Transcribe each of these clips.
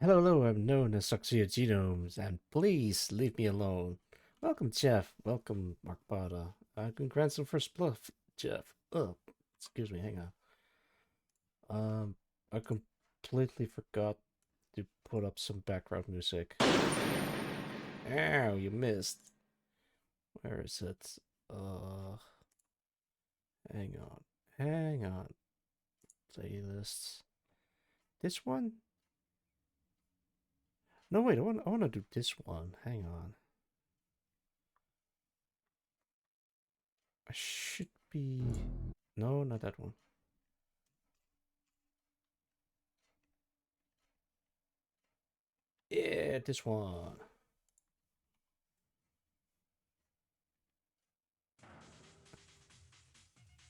Hello, hello, I'm known as Soxia Genomes, and please leave me alone. Welcome, Jeff. Welcome, Mark Bada. Congrats on first bluff, Jeff. Oh, excuse me, hang on. I completely forgot to put up some background music. Ow, you missed. Where is it? Uh, hang on. Hang on. Playlists. This one? No, wait, I want to do this one. Hang on. I should be... No, not that one. Yeah, this one.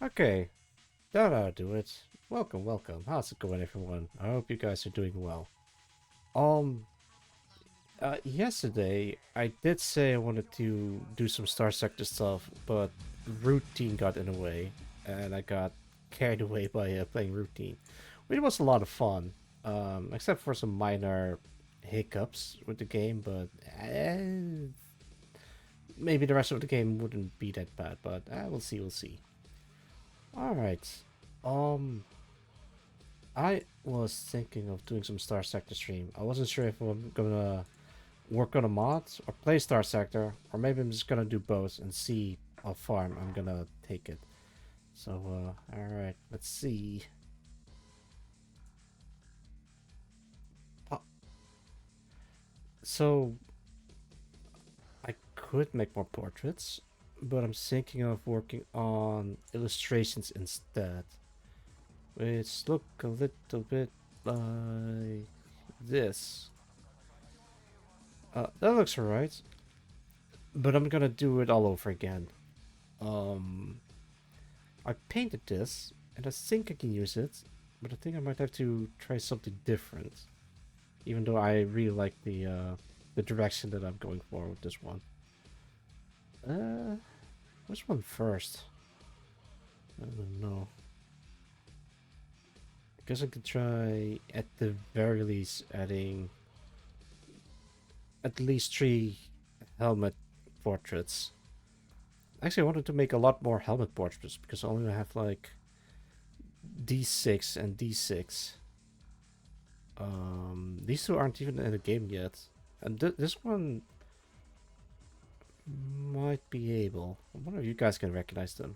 Okay, that ought to do it. Welcome, welcome. How's it going, everyone? I hope you guys are doing well. Um, Yesterday I did say I wanted to do some Star Sector stuff, but routine got in the way, and I got carried away by playing routine, which was a lot of fun. Except for some minor hiccups with the game, but maybe the rest of the game wouldn't be that bad. But we'll see, we'll see. All right. Um, I was thinking of doing some Star Sector stream. I wasn't sure if I'm gonna work on a mod or play Star Sector, or maybe I'm just gonna do both and see how far I'm gonna take it. So, alright, let's see. Uh, so, I could make more portraits, but I'm thinking of working on illustrations instead, which look a little bit like this. That looks alright, but I'm gonna do it all over again. Um, I painted this, and I think I can use it, but I think I might have to try something different. Even though I really like the direction that I'm going for with this one. Uh, which one first? I don't know. I guess I could try at the very least adding at least 3 helmet portraits. Actually, I wanted to make a lot more helmet portraits because I only have like D6 and D6. These two aren't even in the game yet, and this one might be able. I wonder if you guys can recognize them.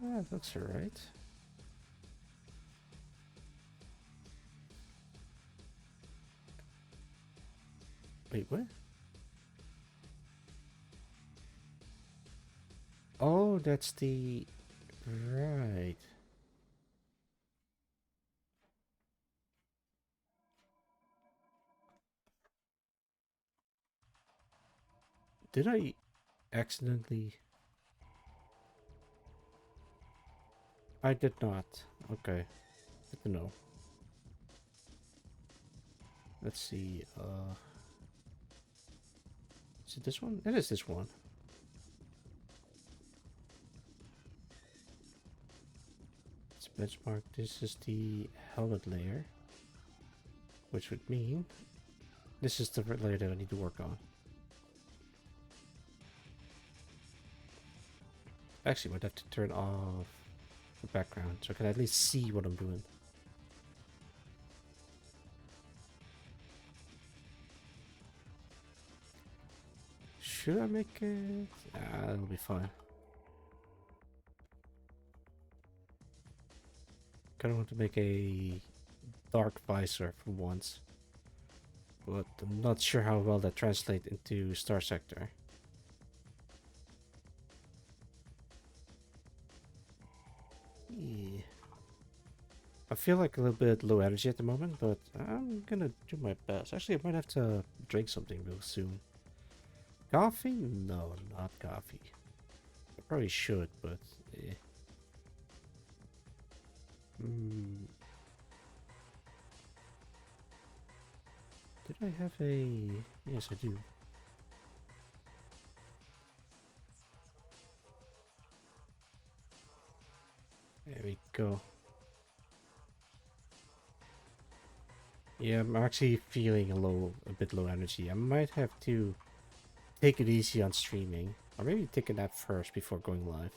Yeah, that looks alright. Wait, what? Oh, that's the... Right. Did I accidentally... I did not. Okay. Good to know. Let's see. Is it this one? It is this one. It's benchmark. This is the helmet layer. Which would mean... This is the layer that I need to work on. Actually, I might have to turn off the background so I can at least see what I'm doing. Should I make it? Ah, it'll be fine. Kind of want to make a dark visor for once, but I'm not sure how well that translates into Starsector. Yeah. I feel like a little bit low energy at the moment, but I'm gonna do my best. Actually, I might have to drink something real soon. Coffee? No, not coffee. I probably should, but eh. Mm, did I have a... Yes, I do. There we go. Yeah, I'm actually feeling a bit low energy. I might have to take it easy on streaming, or maybe take a nap first before going live.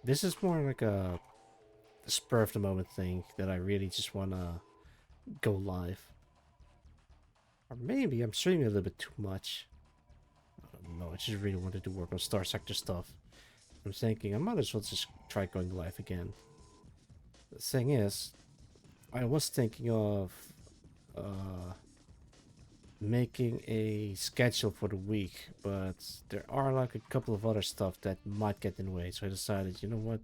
This is more like a spur of the moment thing that I really just wanna go live. Or maybe I'm streaming a little bit too much. I don't know. I just really wanted to work on Starsector stuff. I'm thinking I might as well just try going live again. The thing is, I was thinking of uh, making a schedule for the week, but there are like a couple of other stuff that might get in the way. So I decided, you know what?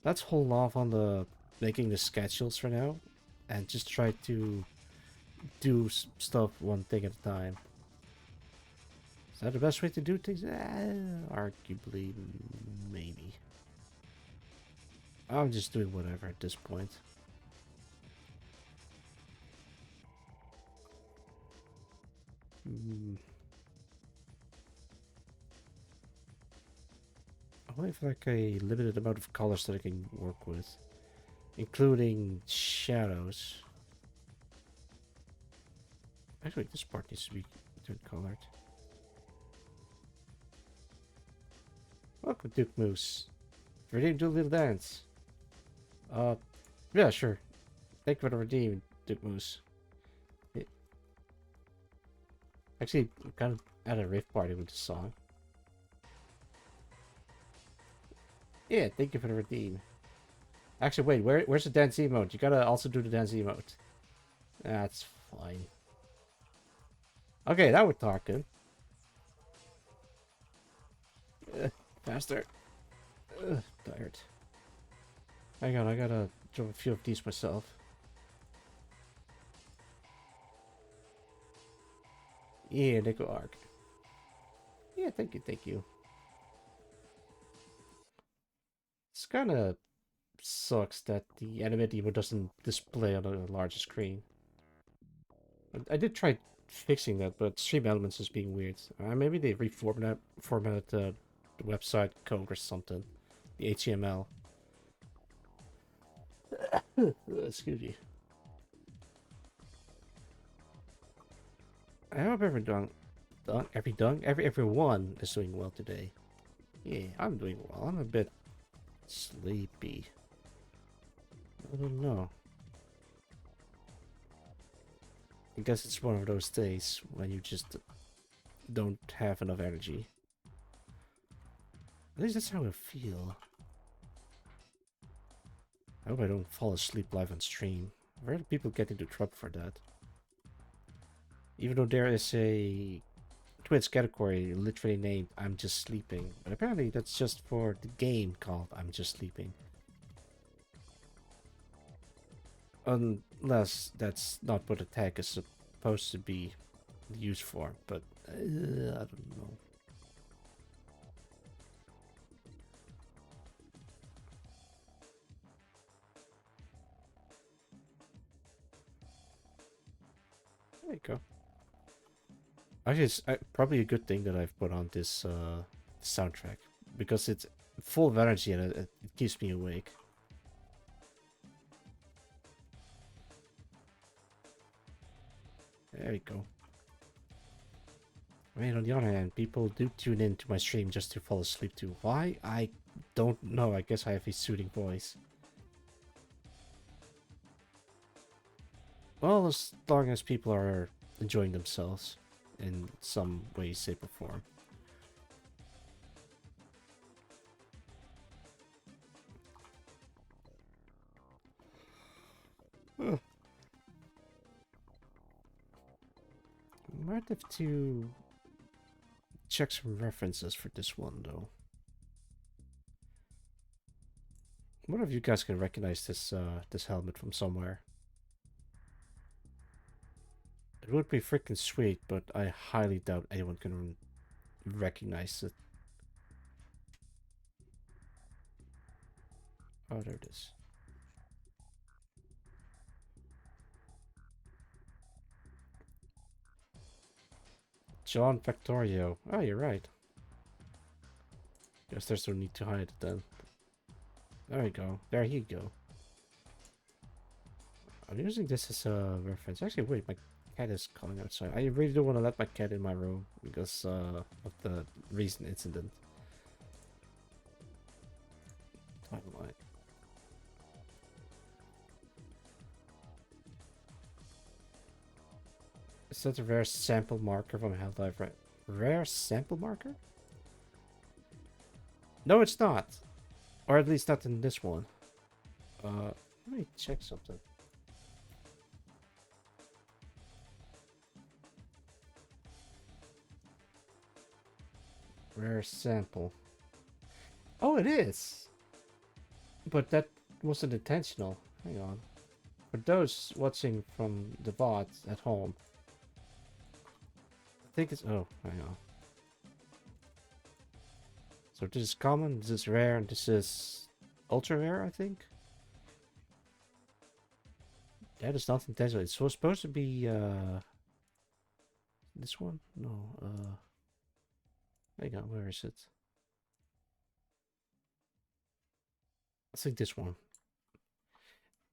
Let's hold off on the making the schedules for now, and just try to do stuff one thing at a time. Is that the best way to do things? Arguably, maybe. I'm just doing whatever at this point. I have like a limited amount of colors that I can work with, including shadows. Actually, this part needs to be turned colored. Welcome, Duke Moose. Ready to do a little dance? Uh, yeah, sure. Thank you for the redeem, Duke Moose. Actually, I'm kind of at a riff party with this song. Yeah, thank you for the redeem. Actually, wait, where's the dance emote? You gotta also do the dance emote. That's fine. Okay, now we're talking. Faster. Tired. Hang on, I gotta drop a few of these myself. Yeah, nickel arc. Yeah, thank you, thank you. It's kind of sucks that the animate emote doesn't display on a larger screen. I did try fixing that, but Stream Elements is being weird. Maybe they formatted the website code or something. The HTML. Excuse me. I hope everyone is doing well today. Yeah, I'm doing well. I'm a bit sleepy. I don't know. I guess it's one of those days when you just don't have enough energy. At least that's how I feel. I hope I don't fall asleep live on stream. I've heard people get into trouble for that. Even though there is a Twitch category literally named I'm Just Sleeping. But apparently that's just for the game called I'm Just Sleeping. Unless that's not what the tag is supposed to be used for. But I don't know. There you go. Actually, it's probably a good thing that I've put on this soundtrack. Because it's full of energy and it keeps me awake. There you go. I mean, on the other hand, people do tune in to my stream just to fall asleep to. Why? I don't know. I guess I have a soothing voice. Well, as long as people are enjoying themselves in some way, shape, or form. Might have to check some references for this one, though. What if you guys can recognize this helmet from somewhere? It would be freaking sweet, but I highly doubt anyone can recognize it. Oh, there it is. John Factorio. Oh, you're right. Guess there's no need to hide it then. There you go. There you go. I'm using this as a reference. Actually, wait, my cat is calling outside. I really don't want to let my cat in my room because of the recent incident. Timeline. Is that a rare sample marker from Half-Life, right? Rare sample marker? No, it's not. Or at least not in this one. Let me check something. Rare sample. Oh, it is! But that wasn't intentional. Hang on. For those watching from the VOD at home, I think it's... Oh, hang on. So this is common, this is rare, and this is ultra rare, I think? That is not intentional. It's supposed to be, this one? No, hang on, where is it? I think this one.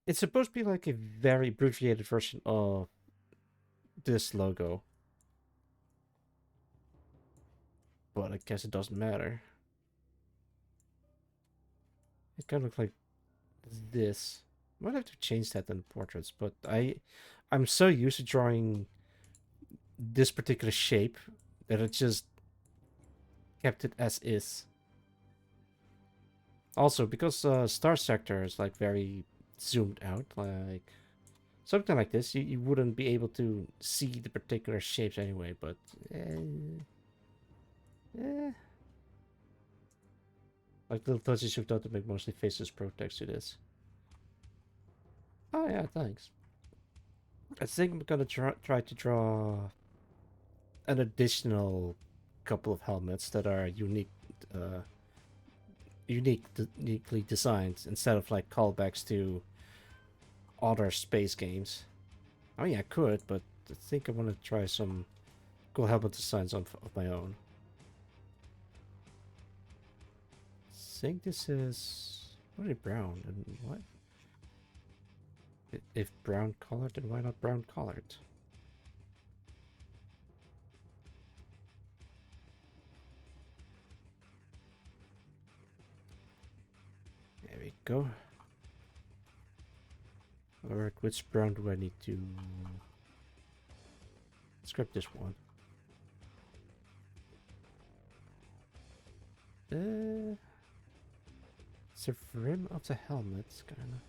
It's supposed to be like a very abbreviated version of this logo. But I guess it doesn't matter. It kind of looks like this. Might have to change that in portraits, but I'm so used to drawing this particular shape that it just kept it as is. Also, because Starsector is like very zoomed out, like something like this, you wouldn't be able to see the particular shapes anyway, but eh. Like little touches you've done to make mostly faces protects to this. Oh yeah, thanks. I think I'm gonna try to draw an additional couple of helmets that are uh, uniquely designed instead of like callbacks to other space games. I mean, I could, but I think I want to try some cool helmet designs of my own. I think this is what is brown and what? If brown colored, then why not brown colored? There we go. Alright, which brown do I need to scrap this one? It's the rim of the helmet, kinda.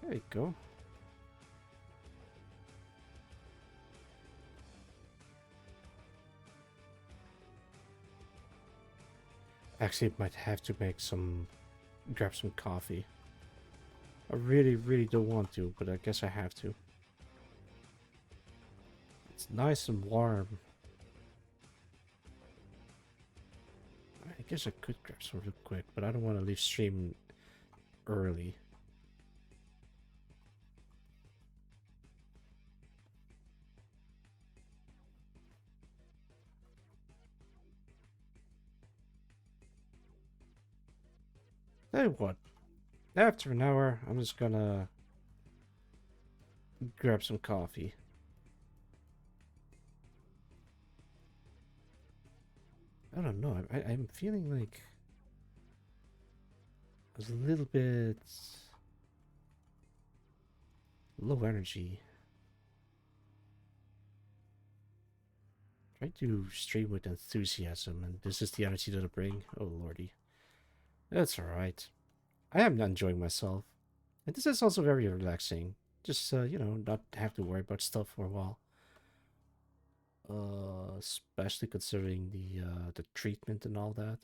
There you go. Actually, might have to grab some coffee. I really, really don't want to, but I guess I have to. It's nice and warm. I guess I could grab some real quick, but I don't want to leave stream early. Tell you what, after an hour, I'm just gonna grab some coffee. I don't know. I'm feeling like I was a little bit low energy. Try to stream with enthusiasm, and this is the energy that I bring. Oh lordy, that's all right. I am enjoying myself, and this is also very relaxing. Just you know, not have to worry about stuff for a while. Especially considering the treatment and all that.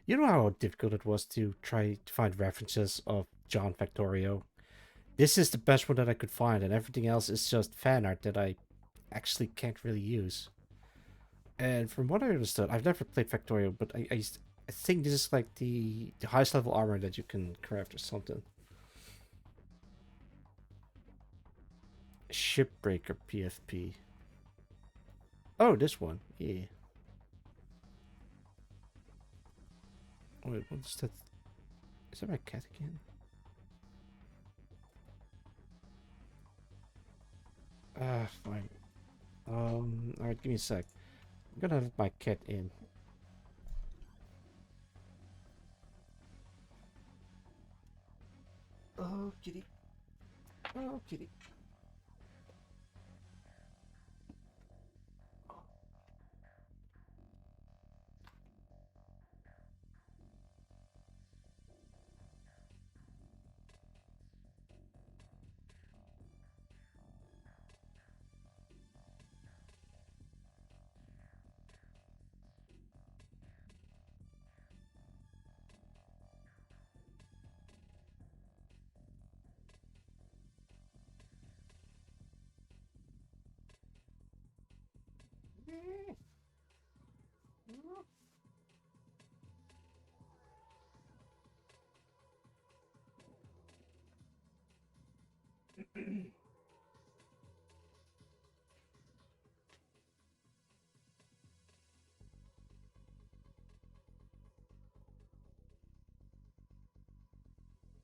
You know how difficult it was to try to find references of John Factorio? This is the best one that I could find, and everything else is just fan art that I actually can't really use. And from what I understood, I've never played Factorio, but I think this is like the highest level armor that you can craft or something. Shipbreaker PFP. Oh, this one. Yeah. Wait, what's that? Is that my cat again? Ah, fine. Alright, give me a sec. I'm gonna have my cat in. Oh, kitty. Oh, kitty.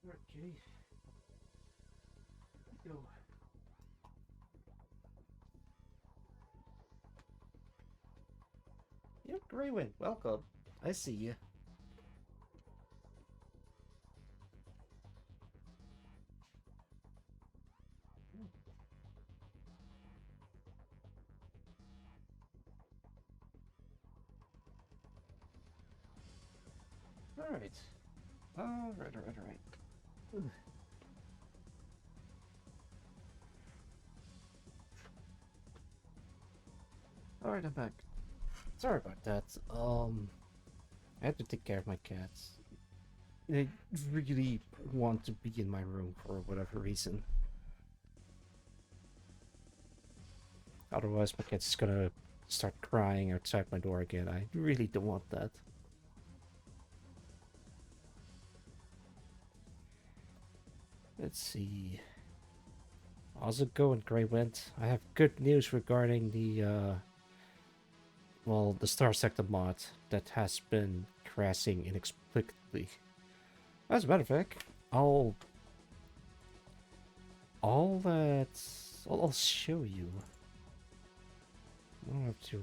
Alright, kitty. Go. Yep, Greywin, welcome. I see you. Alright. Alright. Alright, I'm back. Sorry about that. I had to take care of my cats. They really want to be in my room for whatever reason. Otherwise, my cat's gonna start crying outside my door again. I really don't want that. Let's see. How's it going, Greywent? I have good news regarding the, well, the Starsector mod that has been crashing inexplicably. As a matter of fact, I'll show you. I'll have to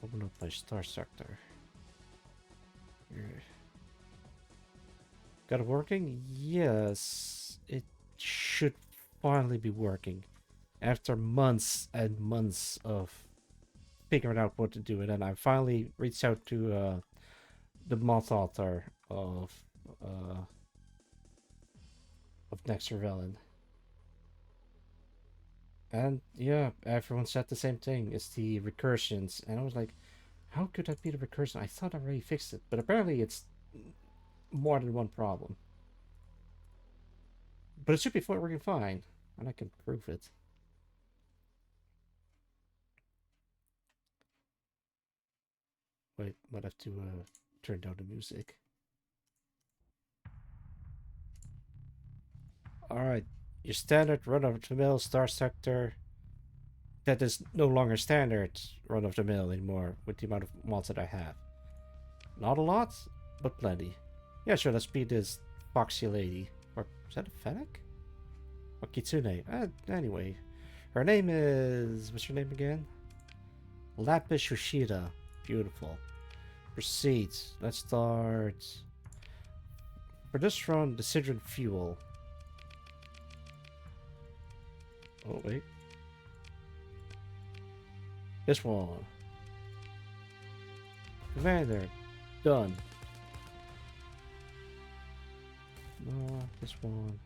open up my Starsector. Here. Got it working? Yes, it should finally be working. After months and months of figuring out what to do, and then I finally reached out to the mod author of Next Surveillance. And yeah, everyone said the same thing. It's the recursions. And I was like, how could that be the recursion? I thought I already fixed it. But apparently it's more than one problem. But it should be working fine. And I can prove it. Wait, might have to turn down the music. Alright, your standard run-of-the-mill Starsector that is no longer standard run-of-the-mill anymore with the amount of mods that I have. Not a lot, but plenty. Yeah, sure, let's be this foxy lady. Or is that a Fennec? Or Kitsune? Anyway, her name is... what's her name again? Lapis Yoshida. Beautiful. Proceed. Let's start... for this run, Deciduous Fuel. Oh, wait. This one. Commander. Done. No, this one.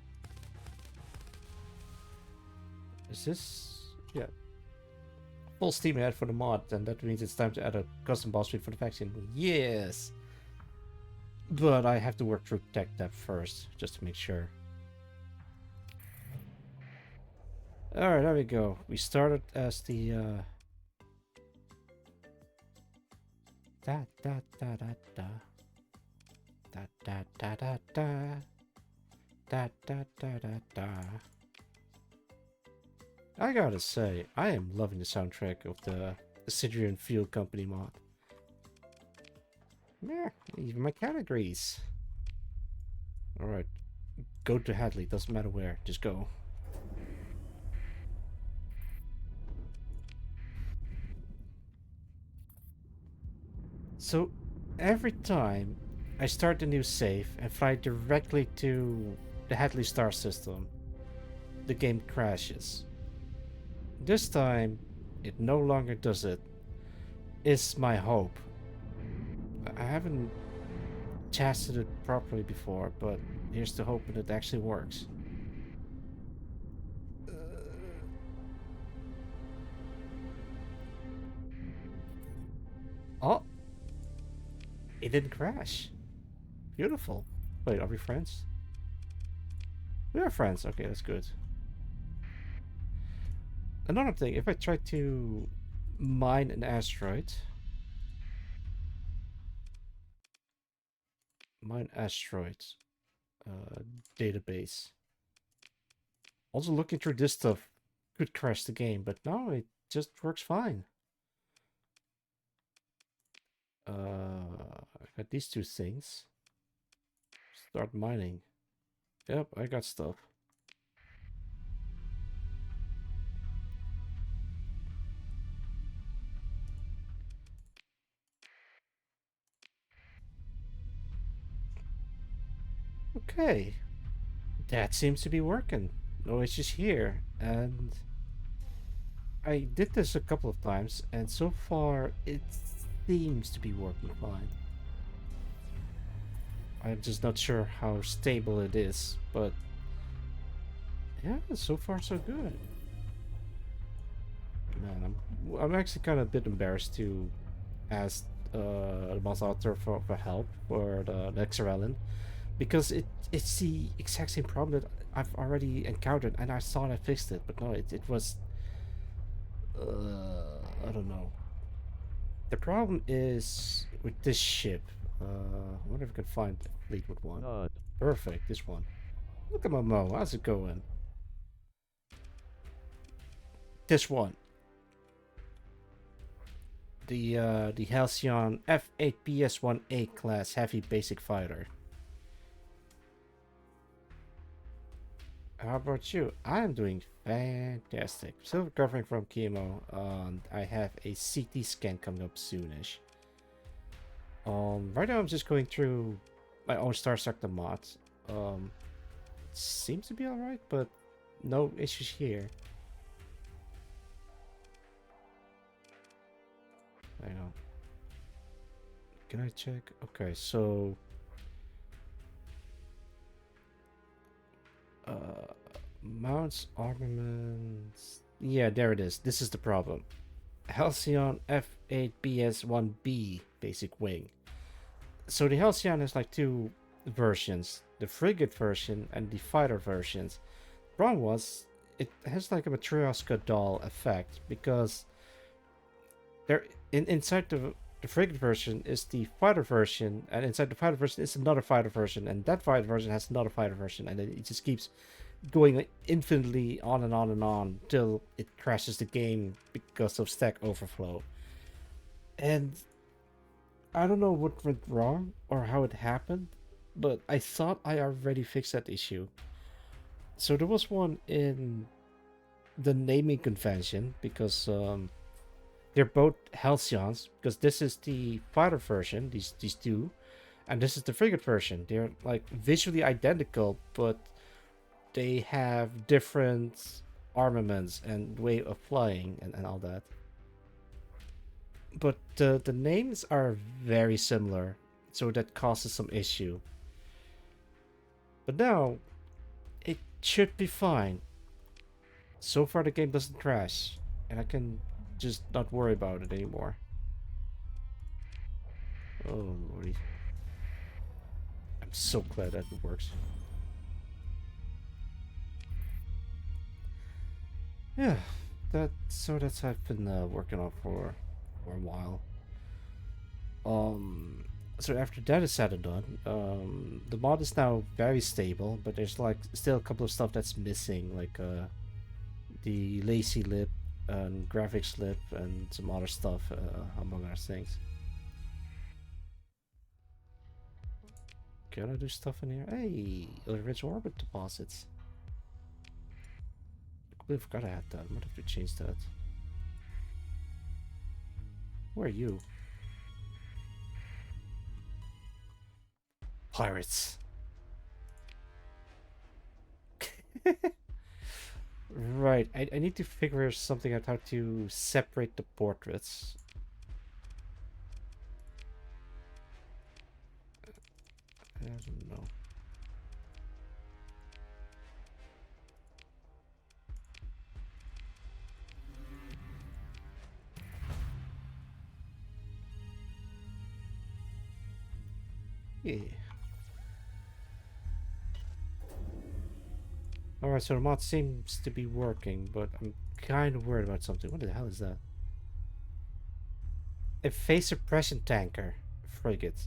Is this... yeah. Full steam ahead for the mod, and that means it's time to add a custom boss suite for the faction. Yes! But I have to work through tech debt first, just to make sure. Alright, there we go. We started as the Da da da da da. Da da da da da. Da da da da da. I gotta say, I am loving the soundtrack of the Sidrian Field Company mod. Yeah, even my cat agrees. Alright, go to Hadley, doesn't matter where, just go. So, every time I start a new save and fly directly to the Hadley star system, the game crashes. This time, it no longer does it. Is my hope. I haven't tested it properly before, but here's the hope that it actually works. Oh, it didn't crash. Beautiful. Wait, are we friends? We are friends. Okay, that's good. Another thing, if I try to mine an asteroid, mine asteroids database. Also looking through this stuff could crash the game, but no, it just works fine. I got these two things. Start mining. Yep, I got stuff. Okay, that seems to be working. No issues here, and I did this a couple of times, and so far it seems to be working fine. I'm just not sure how stable it is, but yeah, so far so good. Man, I'm actually kind of a bit embarrassed to ask the boss author for help for the next Island, because it's the exact same problem that I've already encountered, and I thought I fixed it, but no, it was I don't know. The problem is with this ship. I wonder if I can find a Fleetwood one. Perfect, this one. Look at my Mo. How's it going? This one. The Halcyon F8PS1A class heavy basic fighter. How about you? I am doing fantastic. Still recovering from chemo, and I have a CT scan coming up soonish. Right now I'm just going through my own Starsector mods. Seems to be alright, but no issues here. Hang on. Can I check? Okay, so mounts, armaments. Yeah, there it is. This is the problem. Halcyon F8BS1B basic wing. So the Halcyon has like two versions, the frigate version and the fighter versions. Problem was, it has like a Matryoshka doll effect, because there inside the frigate version is the fighter version, and inside the fighter version is another fighter version, and that fighter version has another fighter version, and it just keeps going infinitely on and on and on till it crashes the game because of stack overflow. And I don't know what went wrong or how it happened, but I thought I already fixed that issue. So there was one in the naming convention, because they're both Halcyons, because this is the fighter version, these two, and this is the frigate version. They're like visually identical, but they have different armaments and way of flying and all that. But the names are very similar, so that causes some issue. But now, it should be fine. So far the game doesn't crash, and I can just not worry about it anymore. Oh lordy. I'm so glad that it works. Yeah, that's what I've been working on for a while. Um, so after that is said and done, the mod is now very stable, but there's like still a couple of stuff that's missing, like the lazy lip and graphics lip and some other stuff, among other things. Can I do stuff in here? Hey, rich orbit deposits. I completely forgot I had that. I might have to change that. Where are you? Pirates. Right, I need to figure something out how to separate the portraits. I don't know. Yeah. Alright, so the mod seems to be working, but I'm kind of worried about something. What the hell is that? A phase suppression tanker frigate.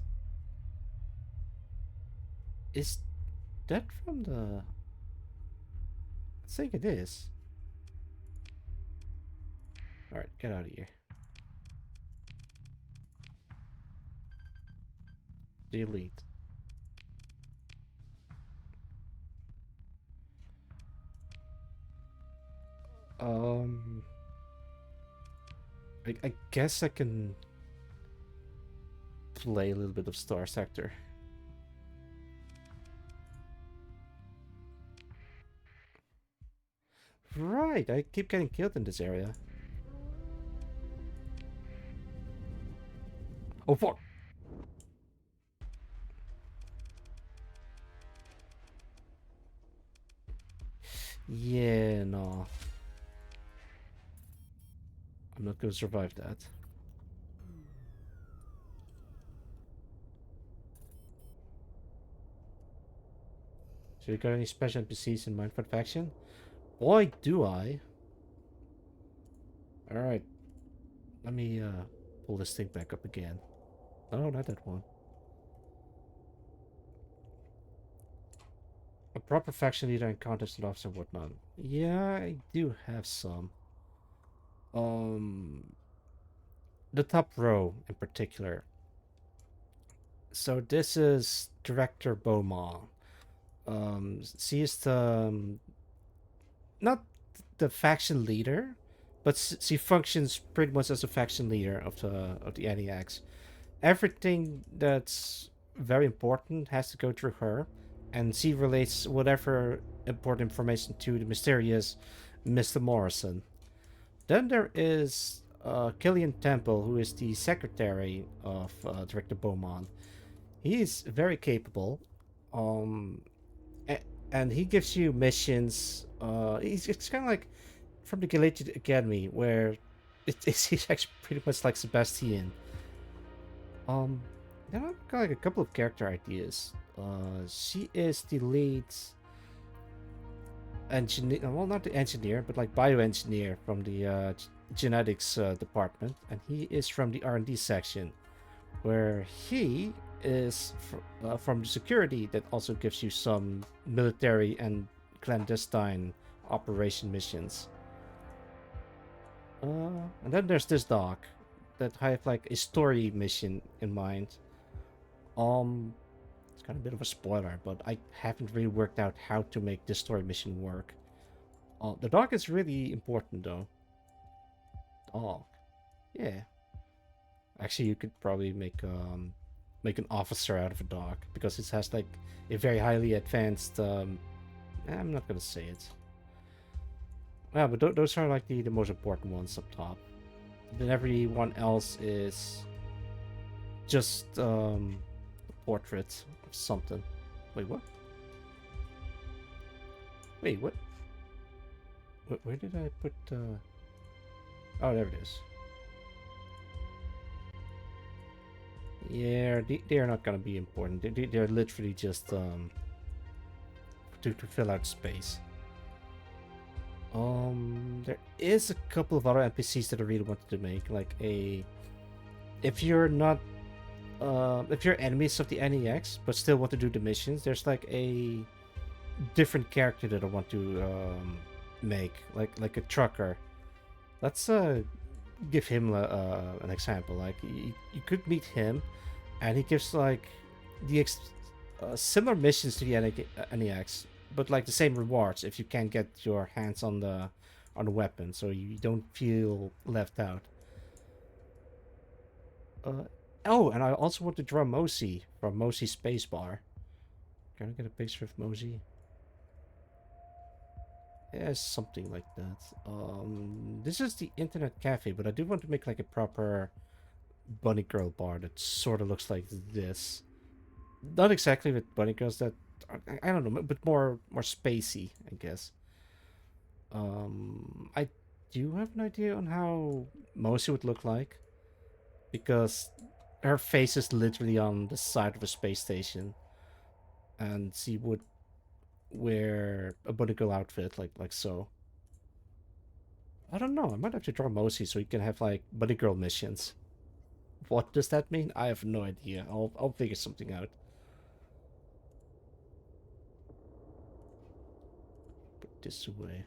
Is that from the... I think it is. Alright, get out of here. Delete. Um... I guess I can play a little bit of Starsector. Right, I keep getting killed in this area. Oh fuck! Yeah, no. I'm not gonna survive that. So you got any special NPCs in mind for the faction? Boy, do I. Alright. Let me pull this thing back up again. No, not that one. A proper faction leader and contested officer and whatnot. Yeah, I do have some. Um, the top row in particular. So this is Director Beaumont. She is the not the faction leader, but she functions pretty much as a faction leader of the NEX. Everything that's very important has to go through her, and she relates whatever important information to the mysterious Mr. Morrison. Then there is Killian Temple, who is the secretary of Director Beaumont. He is very capable, um, and he gives you missions. It's kind of like from the Galatian Academy, where he's actually pretty much like Sebastian. Um, then I've got like a couple of character ideas. She is the lead engineer, well, not the engineer, but like bioengineer from the genetics department, and he is from the R&D section, where he is from the security that also gives you some military and clandestine operation missions. And then there's this doc that I have like a story mission in mind. It's kind of a bit of a spoiler, but I haven't really worked out how to make this story mission work. The dog is really important though. Dog. Yeah. Actually, you could probably make an officer out of a dog because it has like a very highly advanced. I'm not gonna say it. Yeah, but those are like the most important ones up top. Then everyone else is just a portrait of something. Wait, what? Wait, what? Where did I put? Oh, there it is. Yeah, they are not gonna be important. They're literally just to fill out space. There is a couple of other NPCs that I really wanted to make, like a. If you're not if you're enemies of the NEX but still want to do the missions, there's like a different character that I want to make, like a trucker. Let's give him an example. Like you could meet him, and he gives like the similar missions to the NEX, but like the same rewards if you can get your hands on the weapon, so you don't feel left out. Oh, and I also want to draw Mosi from Mosi Spacebar. Can I get a picture of Mosi? Yeah, something like that. This is the internet cafe, but I do want to make like a proper bunny girl bar that sort of looks like this. Not exactly with bunny girls that I don't know, but more spacey, I guess. I do have an idea on how Mosi would look like, because her face is literally on the side of a space station, and she would wear a bunny girl outfit like so. I don't know. I might have to draw Mosi so you can have like bunny girl missions. What does that mean? I have no idea. I'll figure something out. Put this away.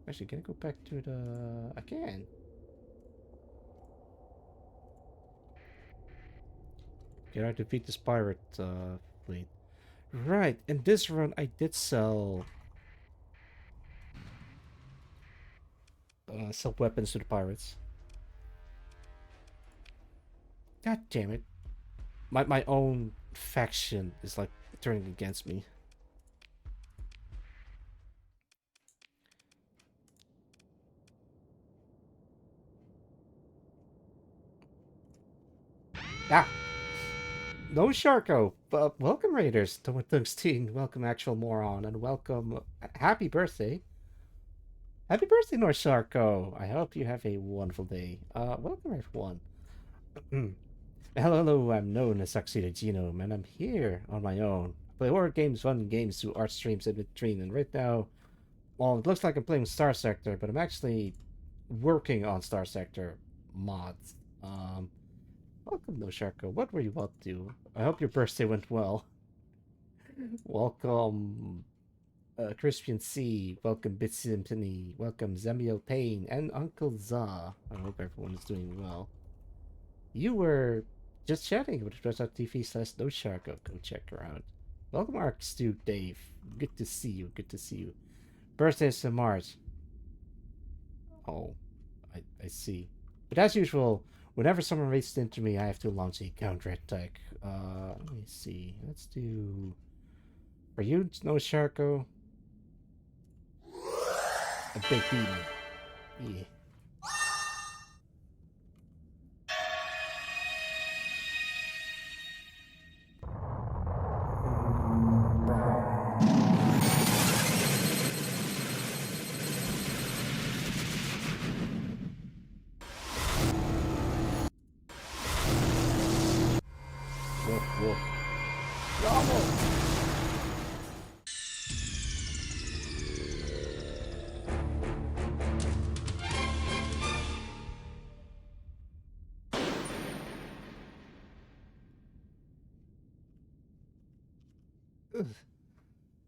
Actually, can I go back to the... I can. Can I defeat this pirate fleet? Right, in this run I did sell weapons to the pirates. God damn it. My own faction is like turning against me. Ah! No Sharko! Welcome Raiders, Tungstine, welcome Actual Moron, and welcome... Happy birthday! Happy birthday, North Sharko! I hope you have a wonderful day. Welcome everyone. Hello, I'm known as Succeeded Genome, and I'm here on my own. Play horror games, fun games, do art streams in between, and right now, well, it looks like I'm playing Starsector, but I'm actually working on Starsector mods. Welcome, No Sharko. What were you about to do? I hope your birthday went well. Welcome, Crispian C. Welcome, Bit Symphony. Welcome, Zemiel Payne and Uncle Za. I hope everyone is doing well. You were just chatting with twitch.tv/NoSharko. Go check her out. Welcome, Ark Stu Dave. Good to see you. Good to see you. Birthday's in March. Oh, I see. But as usual, whenever someone races into me, I have to launch a counterattack. Let me see. Let's do... For you, No Sharko. A big demon. Yeah. Woof, woof. Gobble!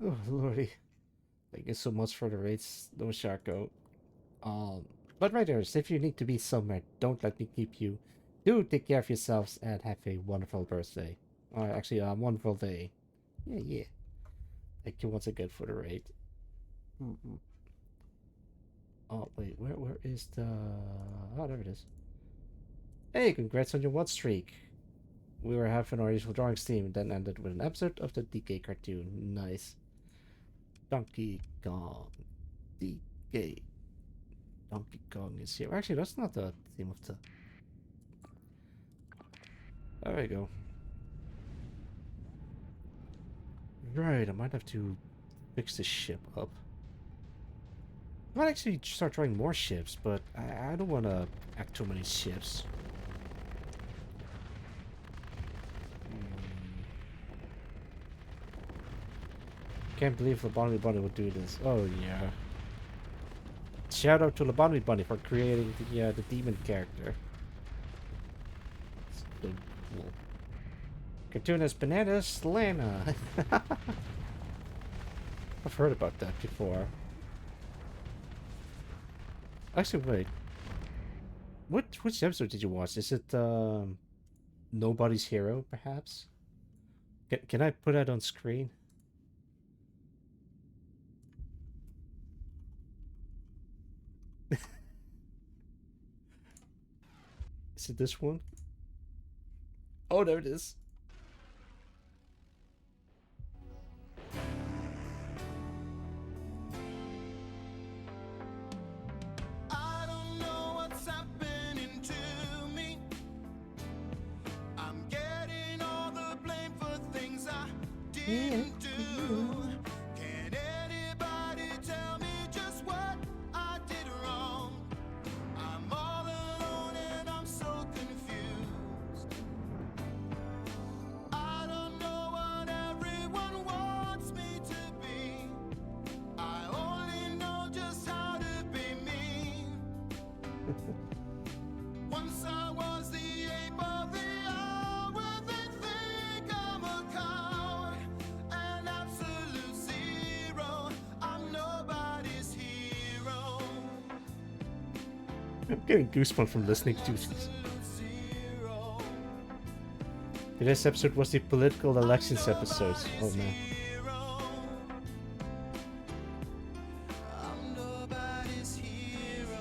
Oh, lordy. Thank you so much for the rates, No Sharko. But Raiders, if you need to be somewhere, don't let me keep you. Do take care of yourselves and have a wonderful birthday. Actually, a wonderful day. Yeah, yeah. Thank you once again for the raid. Oh, wait, where is the... Oh, there it is. Hey, congrats on your one streak. We were having our usual drawings team, then ended with an episode of the DK cartoon. Nice. Donkey Kong. DK. Donkey Kong is here. Actually, that's not the theme of the... There we go. Right, I might have to fix this ship up. I might actually start drawing more ships, but I don't want to act too many ships. Can't believe Lobotomy Bunny would do this. Oh yeah. Shout out to Lobotomy Bunny for creating the demon character. cool. Cartoonist Bananas Lana. I've heard about that before. Actually, wait. Which episode did you watch? Is it Nobody's Hero, perhaps? Can I put that on screen? Is it this one? Oh, there it is. I don't know what's happening to me. I'm getting all the blame for things I didn't do. Can anybody tell me just what I did wrong? I'm all alone and I'm so confused. I don't know what everyone wants me to be. I only know just how to be me. Once I was the ape of the hour, they think I'm a coward, an absolute zero. I'm nobody's hero. I'm getting goosebumps from listening to this. Absolute zero. Today's episode was the political elections episode. Oh man. I'm nobody's hero.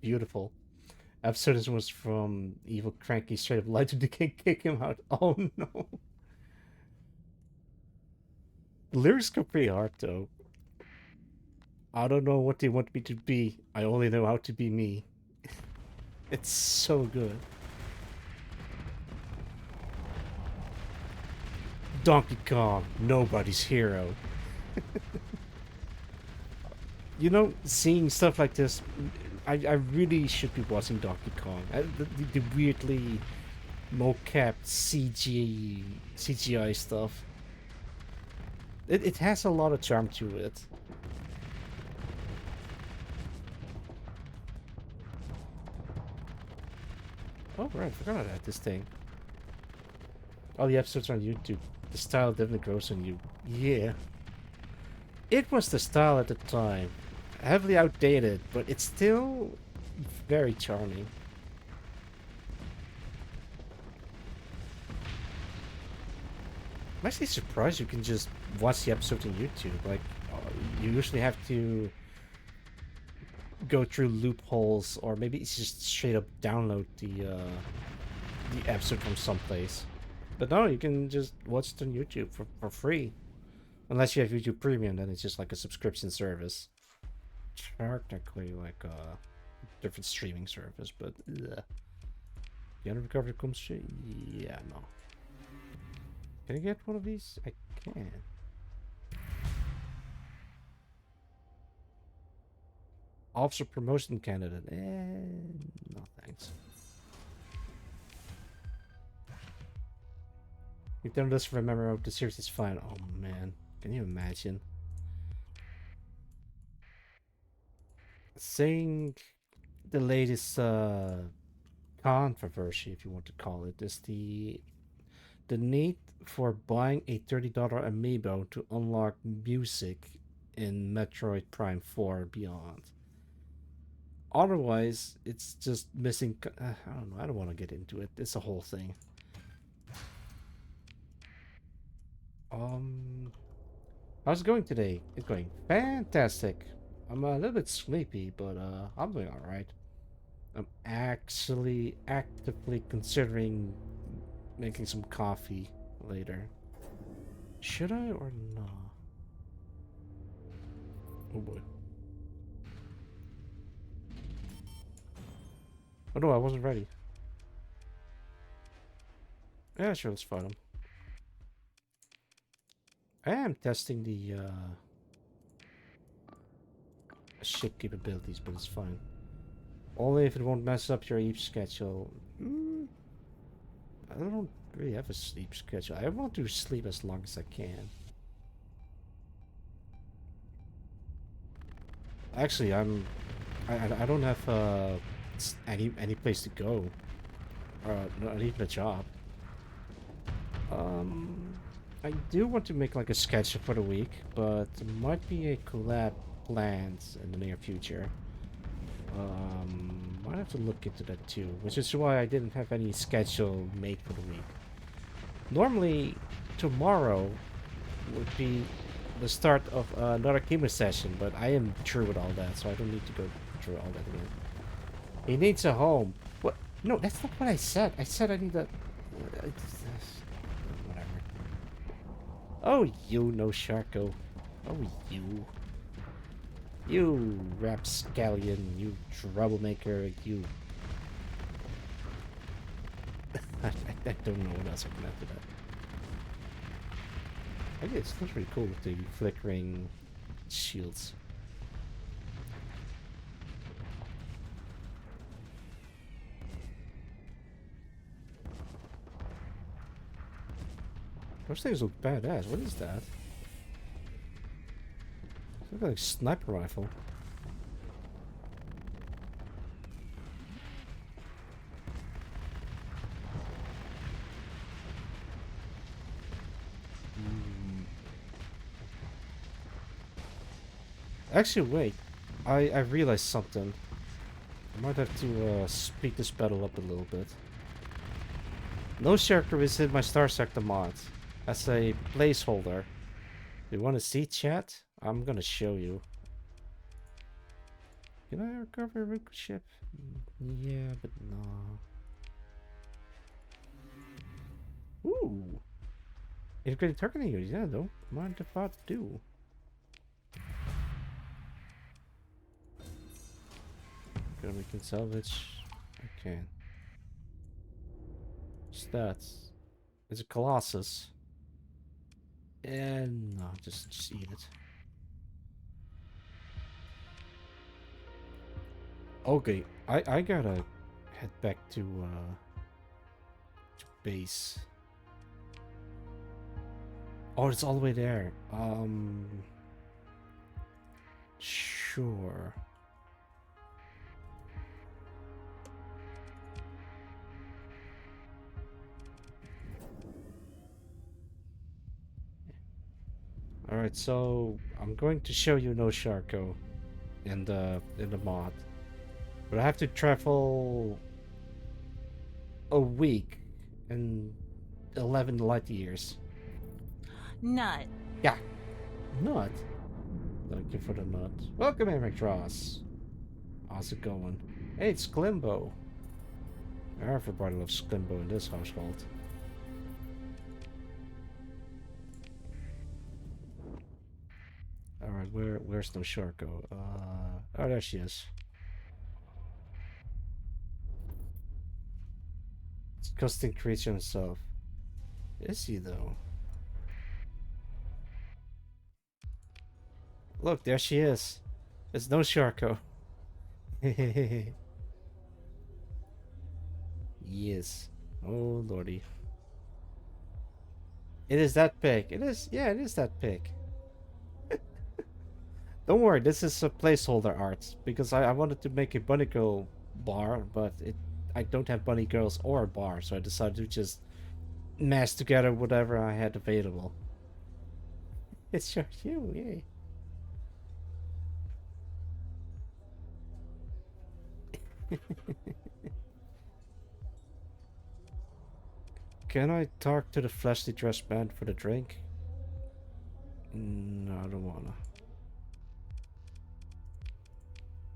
Beautiful. Episode was from Evil Cranky straight up lied to the king, kick him out. Oh no. The lyrics go pretty hard though. I don't know what they want me to be. I only know how to be me. It's so good. Donkey Kong, nobody's hero. You know, seeing stuff like this, I really should be watching Donkey Kong. The weirdly mocap CGI stuff. It has a lot of charm to it. Oh right, I forgot about this thing. All the episodes are on YouTube. The style definitely grows on you. Yeah. It was the style at the time. Heavily outdated, but it's still very charming. I'm actually surprised you can just watch the episode on YouTube. Like, you usually have to go through loopholes, or maybe it's just straight up download the episode from someplace. But no, you can just watch it on YouTube for free. Unless you have YouTube Premium, then it's just like a subscription service. Technically like a different streaming service, but ugh. The undercover comes straight? Yeah, no. Can I get one of these? I can. Officer promotion candidate. No thanks. You've done this for a member of the series is fine. Oh man, can you imagine? Saying the latest controversy, if you want to call it, is the need for buying a $30 amiibo to unlock music in Metroid Prime 4 Beyond. Otherwise, it's just missing. I don't know. I don't want to get into it. It's a whole thing. How's it going today? It's going fantastic. I'm a little bit sleepy, but I'm doing all right. I'm actually actively considering making some coffee later. Should I or not? Oh boy. Oh no, I wasn't ready. Yeah, sure, let's fight him. I am testing the ship capabilities, but it's fine. Only if it won't mess up your sleep schedule. I don't really have a sleep schedule. I want to sleep as long as I can. Actually, I don't have any place to go, not even a job. Um, I do want to make like a schedule for the week, but there might be a collab planned in the near future. Might have to look into that too, which is why I didn't have any schedule made for the week. Normally, tomorrow would be the start of another chemo session, but I am through with all that, so I don't need to go through all that again. He needs a home. What? No, that's not what I said. I said I need a... whatever. Oh, you, no Sharko. Oh, you. You rapscallion, you troublemaker, you... I don't know what else I can add to that. I guess it looks pretty cool with the flickering shields. Those things look badass. What is that? It looks like a sniper rifle. Actually, wait. I realized something. I might have to speed this battle up a little bit. No character is in my Starsector mod as a placeholder. You want to see chat? I'm gonna show you. Can I recover a recruit ship? Yeah, but no. Ooh. Integrated targeting units, yeah, don't mind if I do. Okay, we can salvage. Okay. Stats. It's a Colossus. And no, just eat it. Okay, I gotta head back to base. Oh, it's all the way there. Sure. Alright, so I'm going to show you no Sharko in the mod. But I have to travel a week and 11 light years. Nut. Yeah. Nut. Thank you for the nut. Welcome, Eric Ross. How's it going? Hey, it's Glimbo. Everybody loves Glimbo in this household. Alright, where's no Sharko? Oh, there she is. Disgusting creature himself. Is he, though? Look, there she is. It's no Sharko. Yes. Oh, lordy. It is that big. It is, yeah, it is that big. Don't worry, this is a placeholder art, because I wanted to make a bunny girl bar, but I don't have bunny girls or a bar, so I decided to just mash together whatever I had available. It's sure you, yay. Can I talk to the fleshly dressed man for the drink? No, I don't wanna.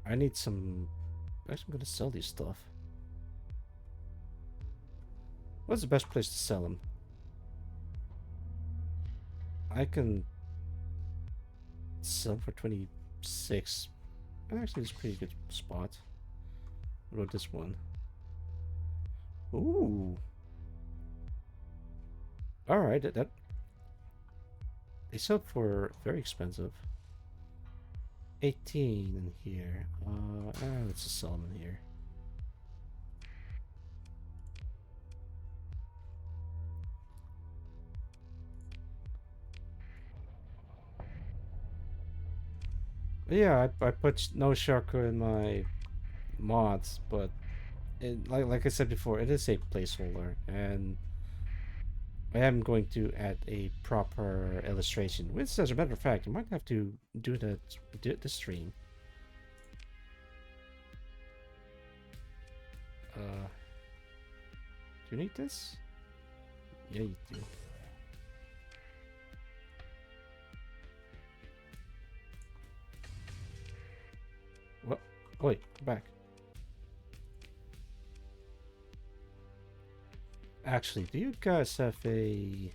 I need some... Actually, I'm gonna sell these stuff. What's the best place to sell them? I can sell for 26. Actually, it's a pretty good spot. What about this one? Ooh. Alright, that... They sell for very expensive. 18 in here. Let's just sell them in here. Yeah, I put no shortcut in my mods, but like I said before, it is a placeholder, and I am going to add a proper illustration. Which, as a matter of fact, I might have to do that this stream. Do you need this? Yeah, you do. What? Wait, back. Actually, do you guys have a...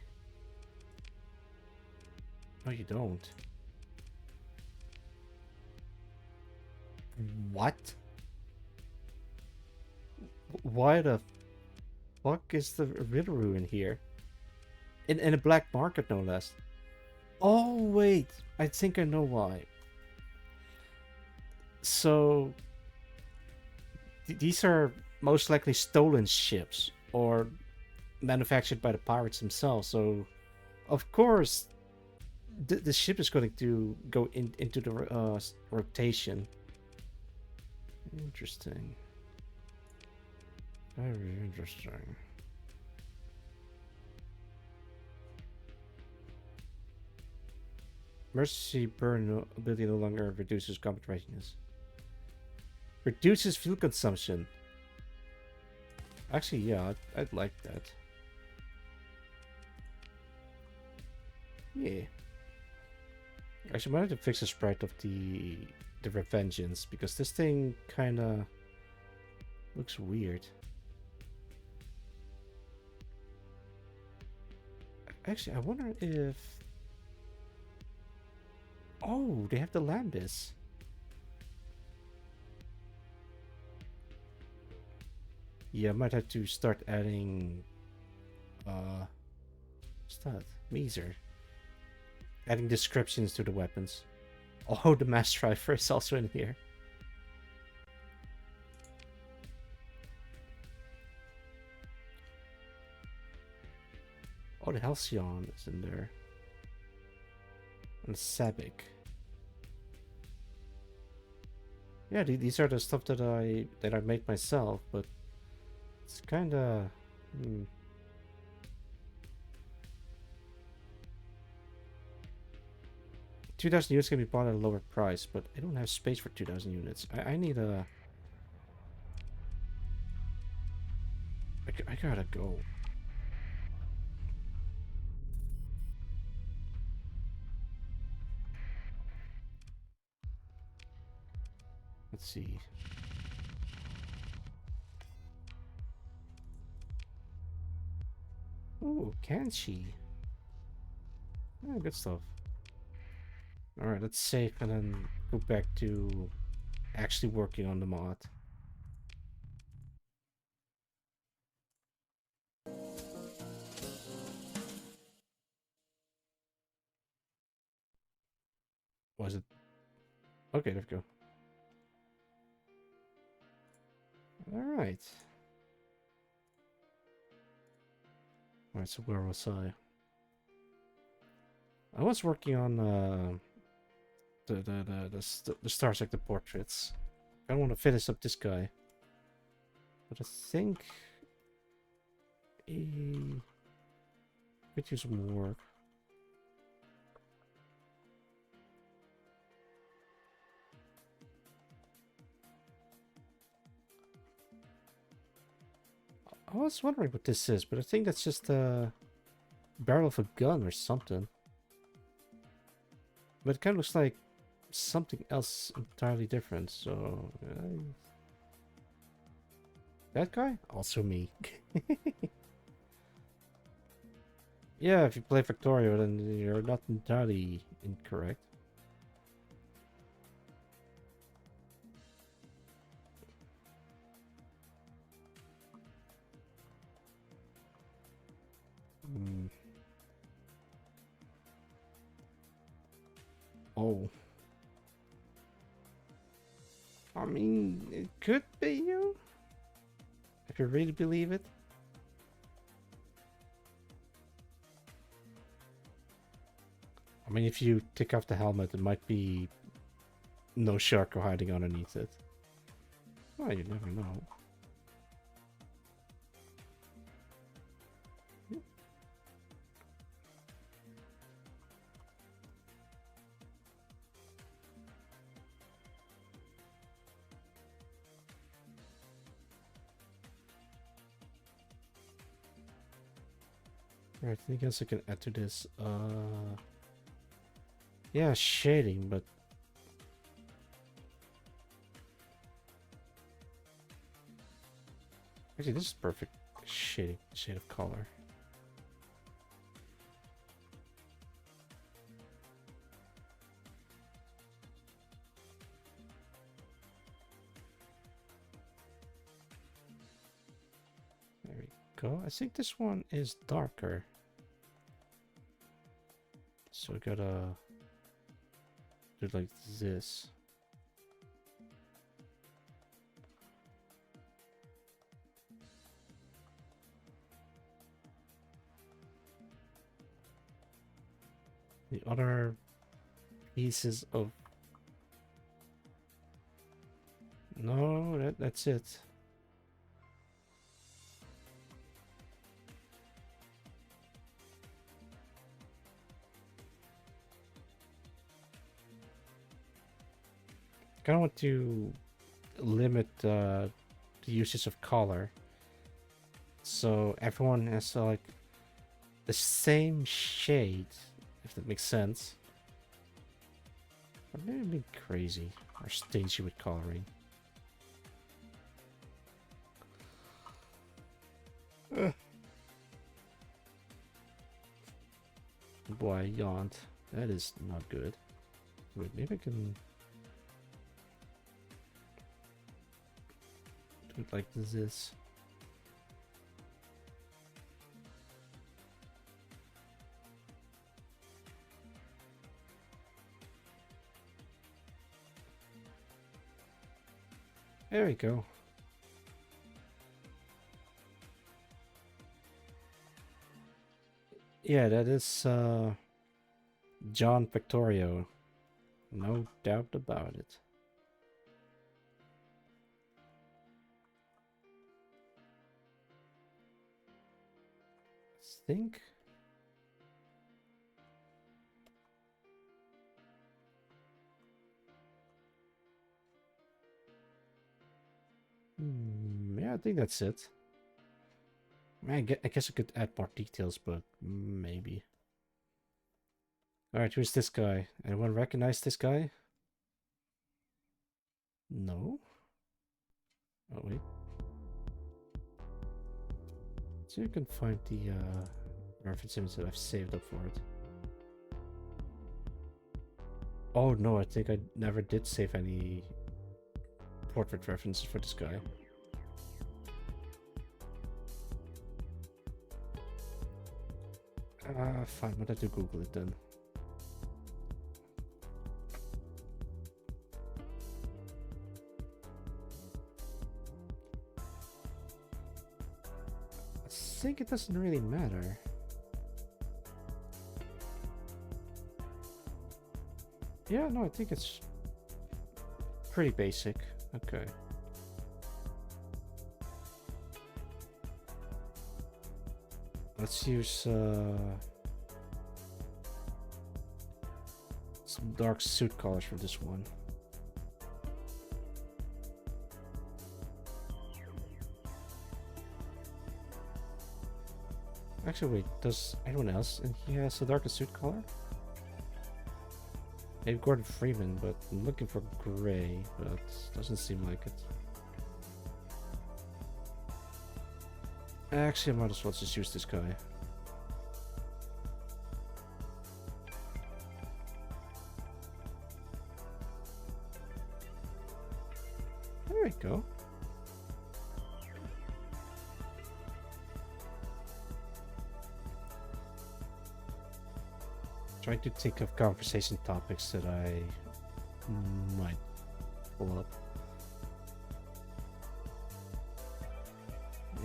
No, you don't. What? Why the fuck is the Ritteroo in here? In a black market, no less. Oh, wait. I think I know why. So, these are most likely stolen ships, or manufactured by the pirates themselves. So, of course, the ship is going to go into the rotation. Interesting. Very interesting. Mercy burn ability no longer reduces combat readiness. Reduces fuel consumption. Actually, yeah, I'd like that. Yeah. Actually, I might have to fix the sprite of the Revengeance, because this thing kind of looks weird. Actually, I wonder if... Oh, they have the Lambis. Yeah, I might have to start adding... What's that? Measer. Adding descriptions to the weapons. Oh, the mass driver is also in here. Oh, the Halcyon is in there. And Sabic. Yeah, these are the stuff that I made myself, but it's kind of... 2,000 units can be bought at a lower price, but I don't have space for 2,000 units. I need a... I gotta go. Let's see. Ooh, can she? Yeah, good stuff. Alright, let's save and then go back to actually working on the mod. Was it? Okay, there we go. Alright. Alright, so where was I? I was working on the Starsector portraits. I want to finish up this guy. But I think he could use some work. I was wondering what this is, but I think that's just a barrel of a gun or something. But it kind of looks like something else entirely different, so... that guy? Also me. Yeah, if you play Factorio, then you're not entirely incorrect. Oh. I mean, it could be you. If you really believe it. I mean, if you take off the helmet, it might be no shark hiding underneath it. Well, you never know. Right, I guess I can add to this. Yeah, shading, but actually this is perfect shade of color. There we go. I think this one is darker. So I gotta do it like this. The other pieces of... No, that's it. I kind of want to limit the usage of color, so everyone has like the same shade, if that makes sense. Or maybe I'm being crazy or stingy with coloring. Boy, I yawned. That is not good. Wait, maybe I can do it like this. There we go. Yeah, that is John Pictorio. No doubt about it. I think. Yeah, I think that's it. I guess I could add more details, but maybe. Alright, who's this guy? Anyone recognize this guy? No? Oh, wait. So you can find the reference image that I've saved up for it. Oh no, I think I never did save any portrait references for this guy. Fine, but I have to Google it then. I think it doesn't really matter. Yeah, no, I think it's pretty basic. Okay. Let's use some dark suit colors for this one. Actually, wait, does anyone else in here has a darker suit color? Maybe Gordon Freeman, but I'm looking for gray, but doesn't seem like it. Actually, I might as well just use this guy. There we go. Trying to think of conversation topics that I might pull up.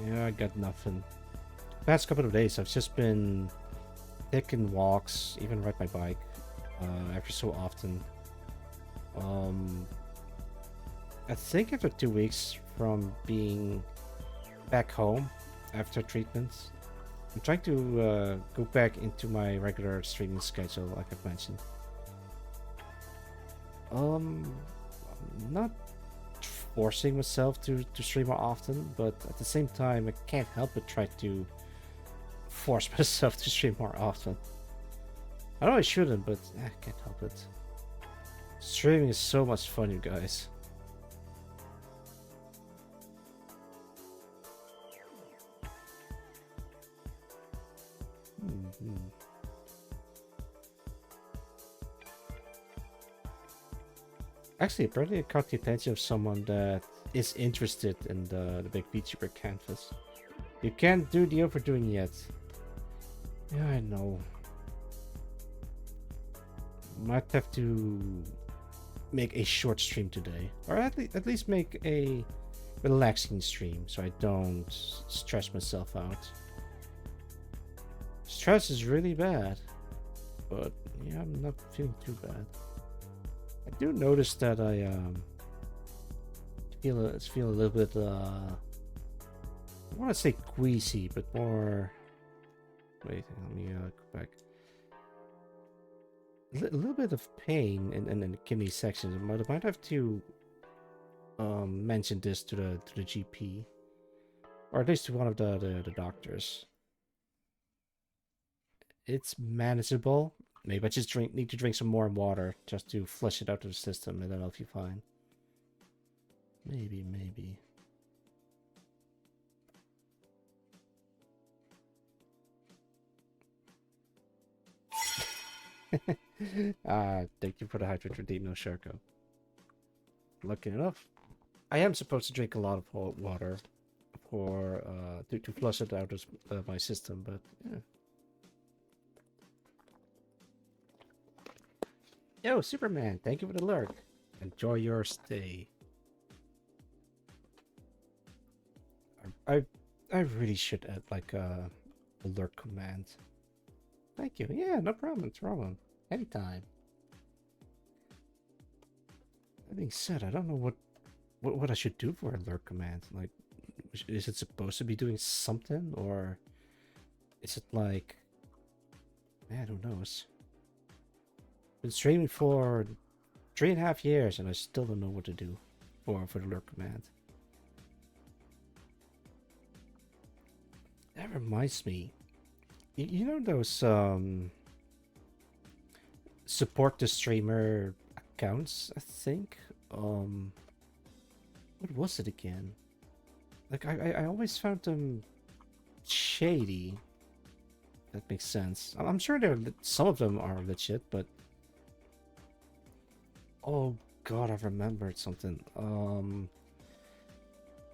Yeah, I got nothing. Past couple of days, I've just been taking walks, even ride my bike, every so often. Um, I think after 2 weeks from being back home after treatments, I'm trying to go back into my regular streaming schedule, like I've mentioned. I'm not forcing myself to stream more often, but at the same time, I can't help but try to force myself to stream more often. I know I shouldn't, but I can't help it. Streaming is so much fun, you guys. Mhm. Actually, apparently I caught the attention of someone that is interested in the big VTuber canvas. You can't do the overdoing yet. Yeah, I know. Might have to make a short stream today. Or at least make a relaxing stream so I don't stress myself out. Stress is really bad. But yeah, I'm not feeling too bad. I do notice that I feel a little bit I want to say queasy, but more. Wait, let me go back. A little bit of pain in the kidney section. I might have to mention this to the GP, or at least to one of the doctors. It's manageable. Maybe I just need to drink some more water just to flush it out of the system, and then I'll be fine. Maybe. Thank you for the hydrate redeem, no Sharko. Lucky enough. I am supposed to drink a lot of water for to flush it out of my system, but yeah. Yo, Superman, thank you for the lurk. Enjoy your stay. I really should add like a lurk command. Thank you. Yeah, no problem. Anytime. That being said, I don't know what I should do for a lurk command. Like, is it supposed to be doing something, or is it like, I don't know. It's been streaming for 3.5 years, and I still don't know what to do for the lurk command. That reminds me. You know those support the streamer accounts, I think. What was it again? Like I always found them shady. That makes sense. I'm sure some of them are legit, but oh god, I've remembered something.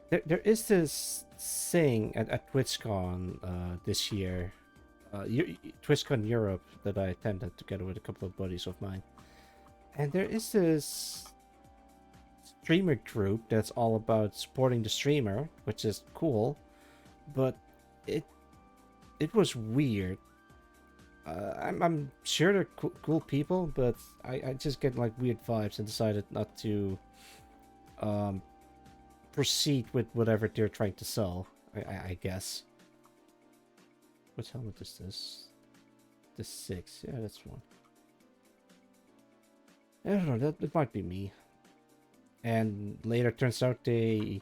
There is this thing at TwitchCon this year. TwitchCon Europe that I attended together with a couple of buddies of mine. And there is this streamer group that's all about supporting the streamer, which is cool, but it was weird. I'm sure they're cool people, but I just get like weird vibes and decided not to proceed with whatever they're trying to sell, I guess. What helmet is this? The 6. Yeah, that's one. I don't know, that might be me. And later turns out they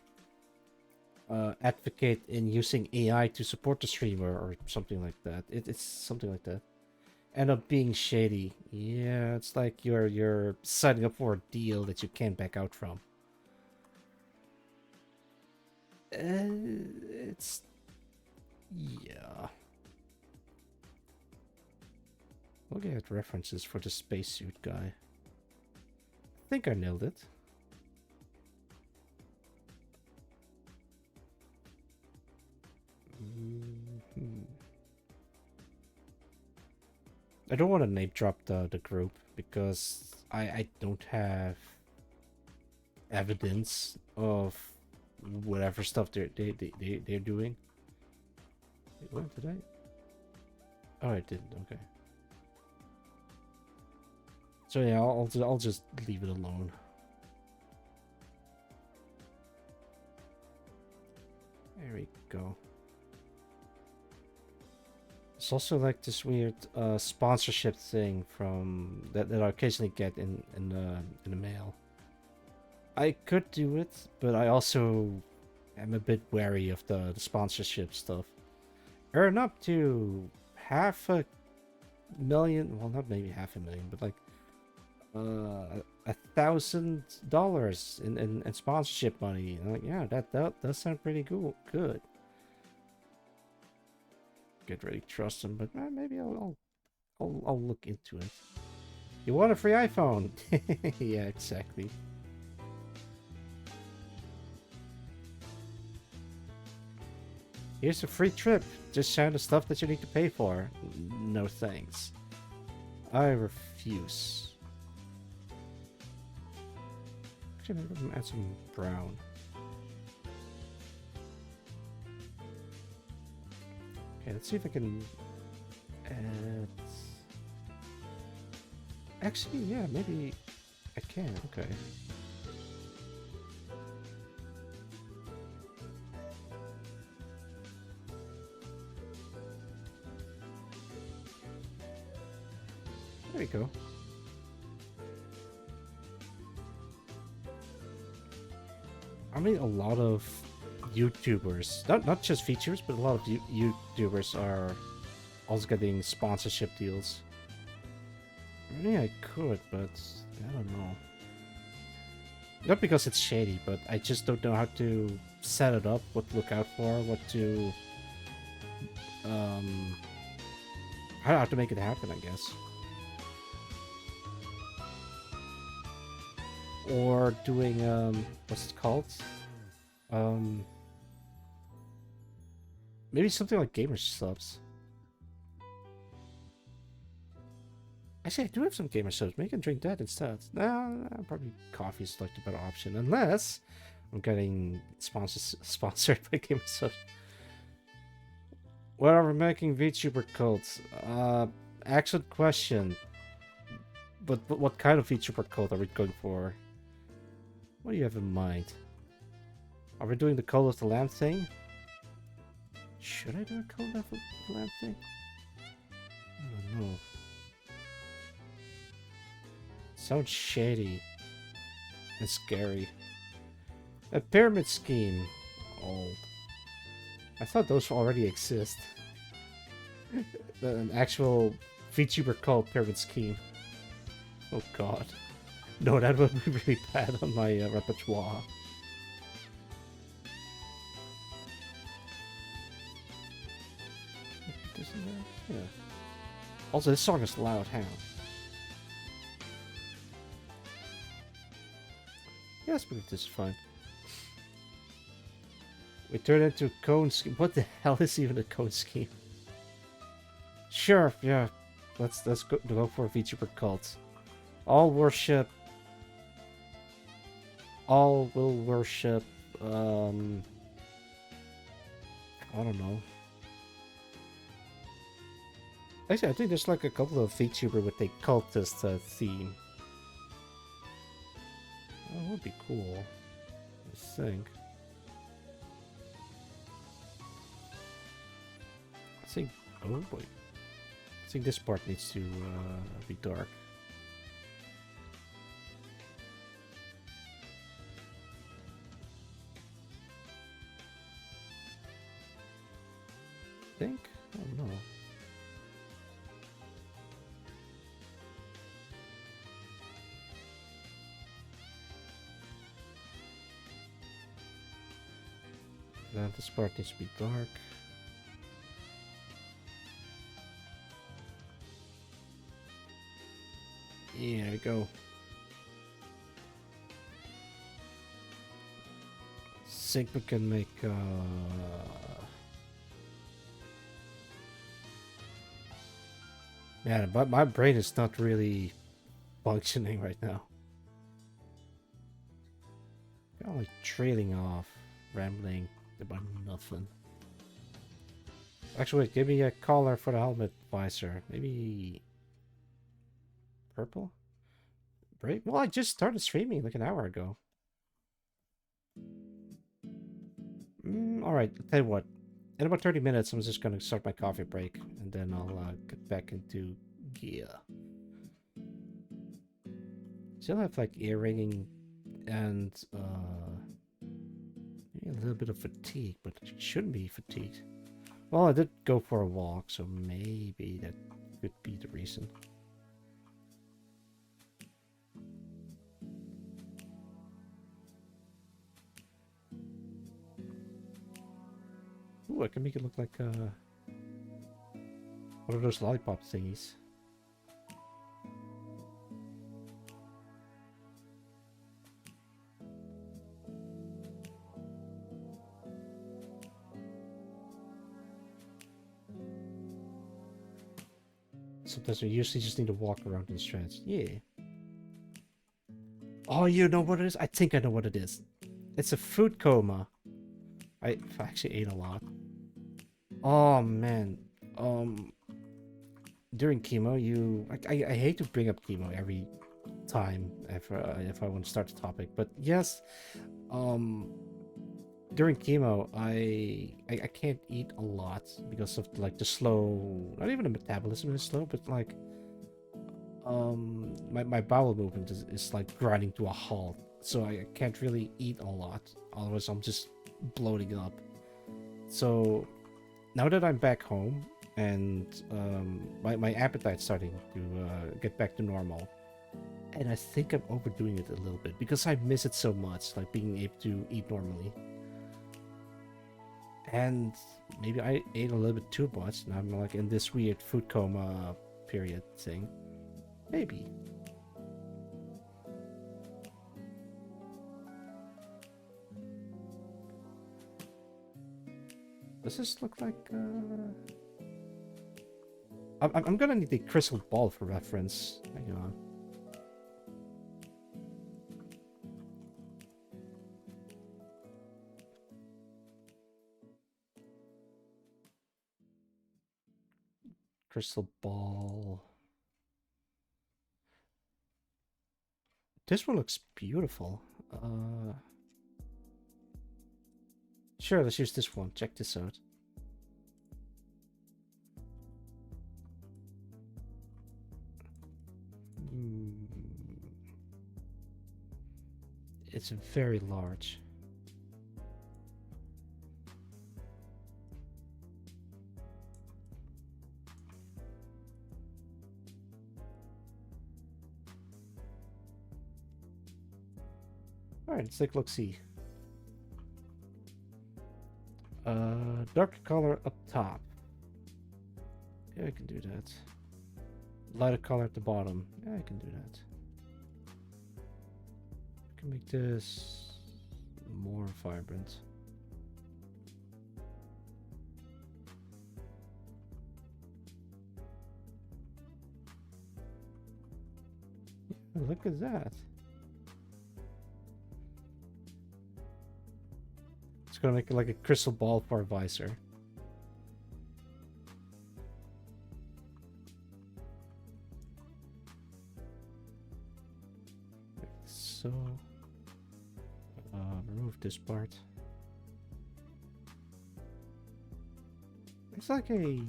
advocate in using AI to support the streamer or something like that. It's something like that. End up being shady. Yeah, it's like you're signing up for a deal that you can't back out from. It's yeah. Looking at references for the spacesuit guy. I think I nailed it. I don't want to name drop the group because I don't have evidence of whatever stuff they're doing. Wait, what did I? Oh, I didn't. Okay. So yeah, I'll just leave it alone. There we go. It's also like this weird sponsorship thing from that I occasionally get in the mail. I could do it, but I also am a bit wary of the sponsorship stuff. Earn up to $500,000. Well, not maybe half a million, but like $1,000 in sponsorship money. And like, yeah, that does sound pretty cool. Good. Can't really trust them, but maybe I'll look into it. You want a free iPhone? Yeah, exactly. Here's a free trip. Just sign the stuff that you need to pay for. No thanks. I refuse. Actually, maybe I'm gonna add some brown. Okay, let's see if I can add... Actually, yeah, maybe I can. Okay. There we go. I mean, a lot of YouTubers, not just features, but a lot of YouTubers are also getting sponsorship deals. I mean, I could, but I don't know. Not because it's shady, but I just don't know how to set it up, what to look out for, what to... how to make it happen, I guess. Or doing, what's it called? Maybe something like gamer subs. Actually, I do have some gamer subs. Maybe I can drink that instead. No, probably coffee is like the better option. Unless I'm getting sponsored by gamer subs. What are we making VTuber cults? Excellent question. But what kind of VTuber cult are we going for? What do you have in mind? Are we doing the Cult of the Lamb thing? Should I do a Cult of the Lamb thing? I don't know. Sounds shady and scary. A pyramid scheme. Old. I thought those already exist. An actual VTuber cult pyramid scheme. Oh god. No, that would be really bad on my repertoire. Yeah. Also, this song is loud, hang on. Yes, but this is fine. We turn into a cone scheme. What the hell is even a cone scheme? Sure, yeah. Let's go for a VTuber cult. All will worship. I don't know. Actually, I think there's like a couple of VTuber with a cultist theme. That would be cool. I think. Oh boy. I think this part needs to be dark. I think? I don't know. Then this part needs to be dark. Yeah, there we go. Think we can make yeah, but my brain is not really functioning right now. I'm like trailing off, rambling about nothing. Actually, wait, give me a collar for the helmet visor. Maybe purple? break? Well, I just started streaming like an hour ago. All right, I'll tell you what. In about 30 minutes, I'm just gonna start my coffee break, and then I'll get back into gear. Still have like ear ringing and maybe a little bit of fatigue, but it shouldn't be fatigued. Well, I did go for a walk, so maybe that could be the reason. Ooh, I can make it look like one of those lollipop thingies. Sometimes we usually just need to walk around in strands. Yeah. Oh, you know what it is? I think I know what it is. It's a food coma. I actually ate a lot. Oh man. During chemo, I hate to bring up chemo every time if I want to start the topic, but yes, during chemo, I can't eat a lot because of like the slow, not even the metabolism is slow, but like my bowel movement is like grinding to a halt, so I can't really eat a lot, otherwise I'm just bloating up. So now that I'm back home and my appetite's starting to get back to normal, and I think I'm overdoing it a little bit because I miss it so much, like being able to eat normally. And maybe I ate a little bit too much, and I'm like in this weird food coma period thing. Maybe. Does this look like I'm gonna need a crystal ball for reference. Hang on. Crystal ball. This one looks beautiful. Sure, let's use this one. Check this out. It's very large. Alright, let's take a look-see. Darker color up top. Yeah, I can do that. Lighter color at the bottom. Yeah, I can do that. I can make this more vibrant. Yeah, look at that. It's gonna make it like a crystal ball for a visor. Like so. Remove this part. It's like a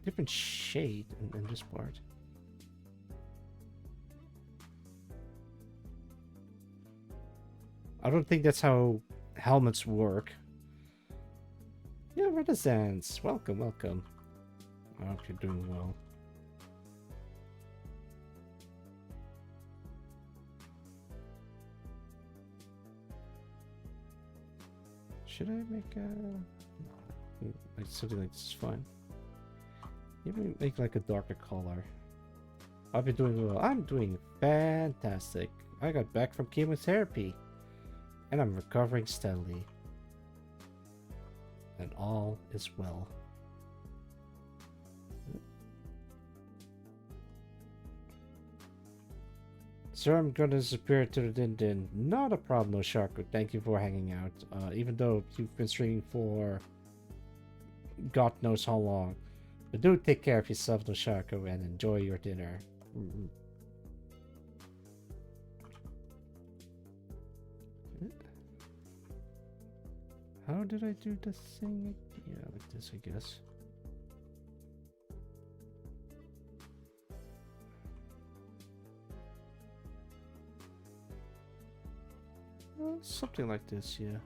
different shade in this part. I don't think that's how helmets work. Yeah, Renaissance. Welcome, welcome. I hope you're doing well. Should I make like something like this is fine. Maybe make like a darker color. I've been doing well. I'm doing fantastic. I got back from chemotherapy and I'm recovering steadily. And all is well. Sir, I'm gonna disappear to the din-din. Not a problem, Oshaku. Thank you for hanging out. Even though you've been streaming for God knows how long. But do take care of yourself, Oshaku, and enjoy your dinner. How did I do the thing? Yeah, like this, I guess. Something like this, yeah.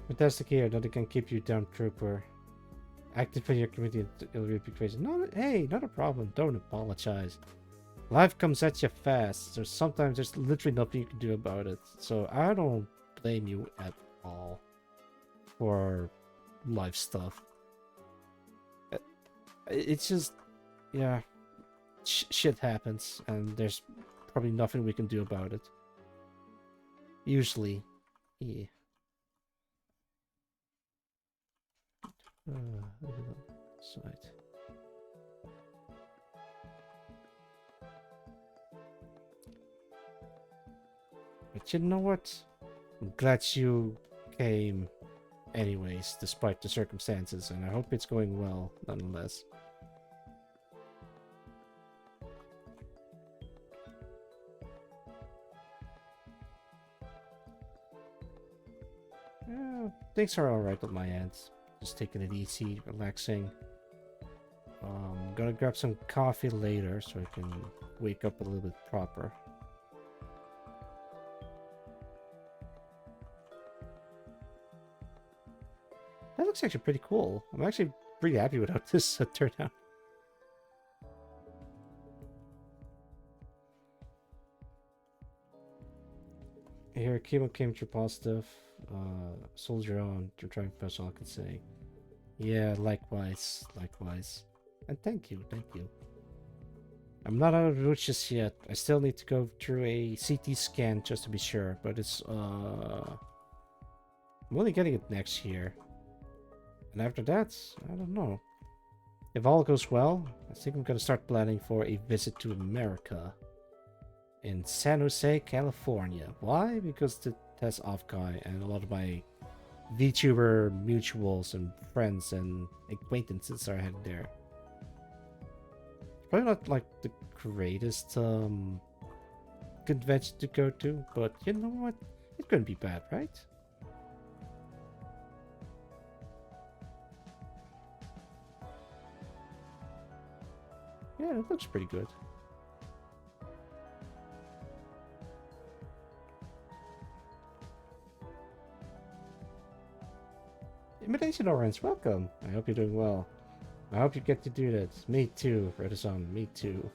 Fantastic here that it can keep you down, trooper. Activate your community, it'll be crazy. No, hey, not a problem. Don't apologize. Life comes at you fast, so sometimes there's literally nothing you can do about it. So I don't blame you at all for life stuff. It's just, yeah, shit happens, and there's probably nothing we can do about it. Usually, yeah. Side. But you know what? I'm glad you came anyways, despite the circumstances, and I hope it's going well nonetheless. Things are alright on my end. Just taking it easy, relaxing. Gonna grab some coffee later so I can wake up a little bit proper. That looks actually pretty cool. I'm actually pretty happy with how this turned out. Here, chemo came through positive. Soldier on. You're trying best all I can say. Yeah, likewise, likewise. And thank you, thank you. I'm not out of the woods just yet. I still need to go through a CT scan just to be sure, but it's I'm only getting it next year. And after that, I don't know. If all goes well, I think I'm gonna start planning for a visit to America. In San Jose, California. Why? Because the test off guy and a lot of my VTuber mutuals and friends and acquaintances are heading there. Probably not like the greatest convention to go to, but you know what? It couldn't be bad, right? Yeah, it looks pretty good. Invitation Orange, welcome. I hope you're doing well. I hope you get to do that. Me too, Redison, me too.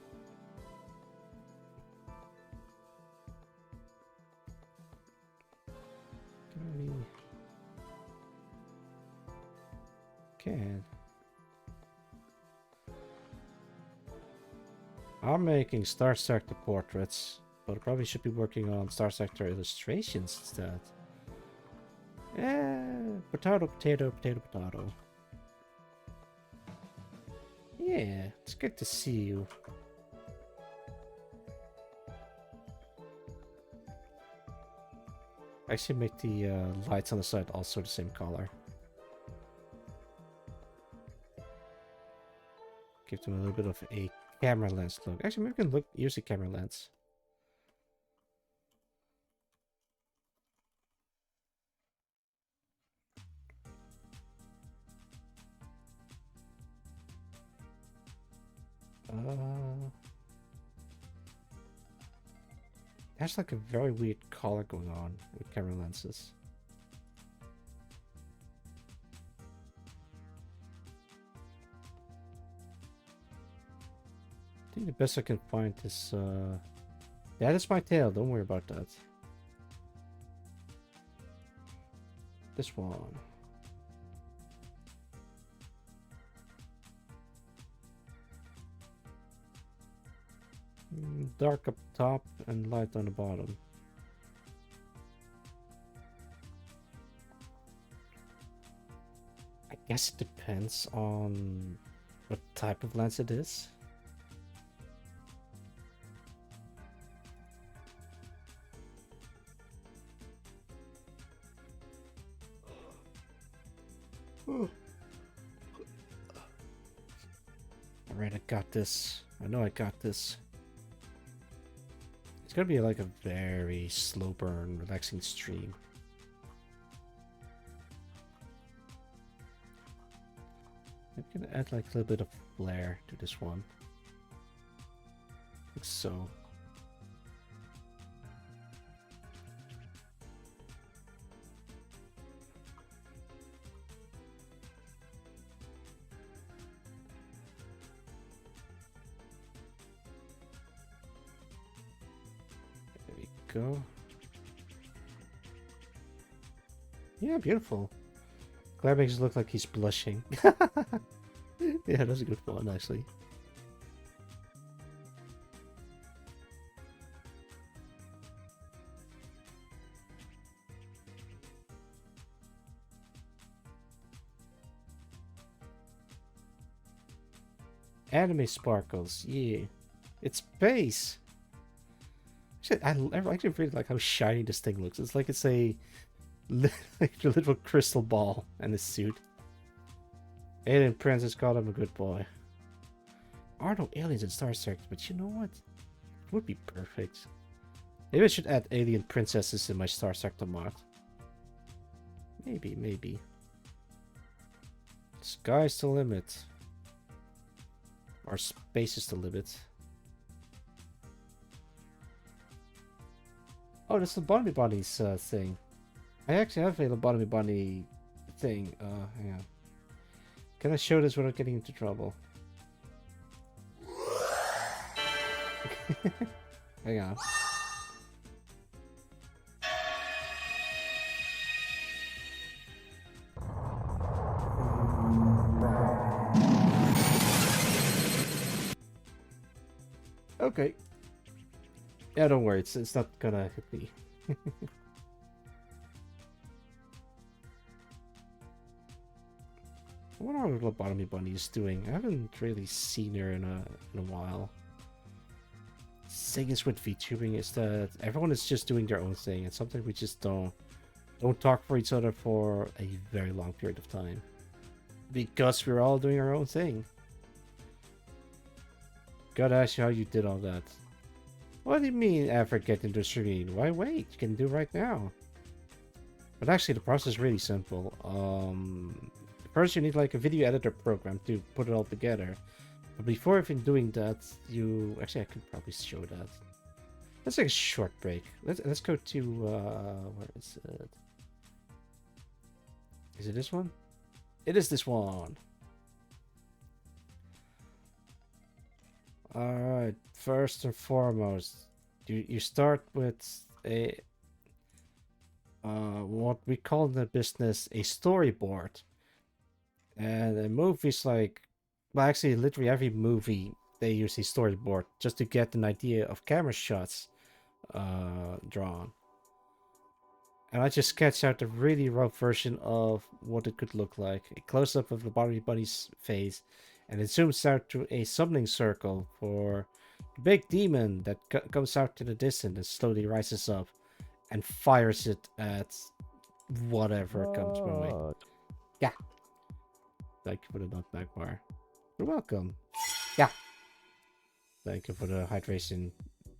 Can. I'm making Starsector portraits, but I probably should be working on Starsector illustrations instead. Potato, potato, potato, potato. Yeah, it's good to see you. Actually make the lights on the side also the same color. Give them a little bit of a camera lens look. Actually, maybe we can use a camera lens. There's like a very weird color going on with camera lenses. I think the best I can find is yeah, that's my tail, don't worry about that. This one. Dark up top and light on the bottom. I guess it depends on what type of lens it is. Alright, I got this. I know I got this. It's gonna be like a very slow burn, relaxing stream. I'm gonna add like a little bit of flair to this one. Like so. There we go. Yeah, beautiful. Claire makes it look like he's blushing. Yeah, that's a good one, actually. Anime sparkles, yeah. It's space. Shit, I actually really like how shiny this thing looks. It's like it's a like a little crystal ball and a suit. Alien Princess called him a good boy. Are no aliens in Starsector, but you know what? It would be perfect. Maybe I should add alien princesses in my Starsector mod. Maybe. Sky's the limit. Or space is the limit. Oh, that's the Lobotomy Bunny's thing. I actually have a Lobotomy Bunny thing. Hang on. Can I show this without getting into trouble? Hang on. Okay. Yeah, don't worry. It's not gonna hit me. I wonder how the Lobotomy Bunny is doing. I haven't really seen her in a while. Thing is with VTubing is that everyone is just doing their own thing, and sometimes we just don't talk for each other for a very long period of time because we're all doing our own thing. Gotta ask you how you did all that. What do you mean effort getting into the stream? Why wait? You can do right now. But actually the process is really simple. First you need like a video editor program to put it all together. But before even doing that, you... Actually, I could probably show that. Let's take a short break. Let's go to... where is it? Is it this one? It is this one! Alright, first and foremost, you start with a... what we call in the business a storyboard. And a movie's like... Well, actually, literally every movie, they use a storyboard just to get an idea of camera shots drawn. And I just sketched out a really rough version of what it could look like. A close-up of the Lobotomy Bunny's face, and it zooms out to a summoning circle for the big demon that comes out to the distance and slowly rises up and fires it at whatever comes my way. Yeah. Thank you for the knockback bar. You're welcome. Yeah. Thank you for the hydration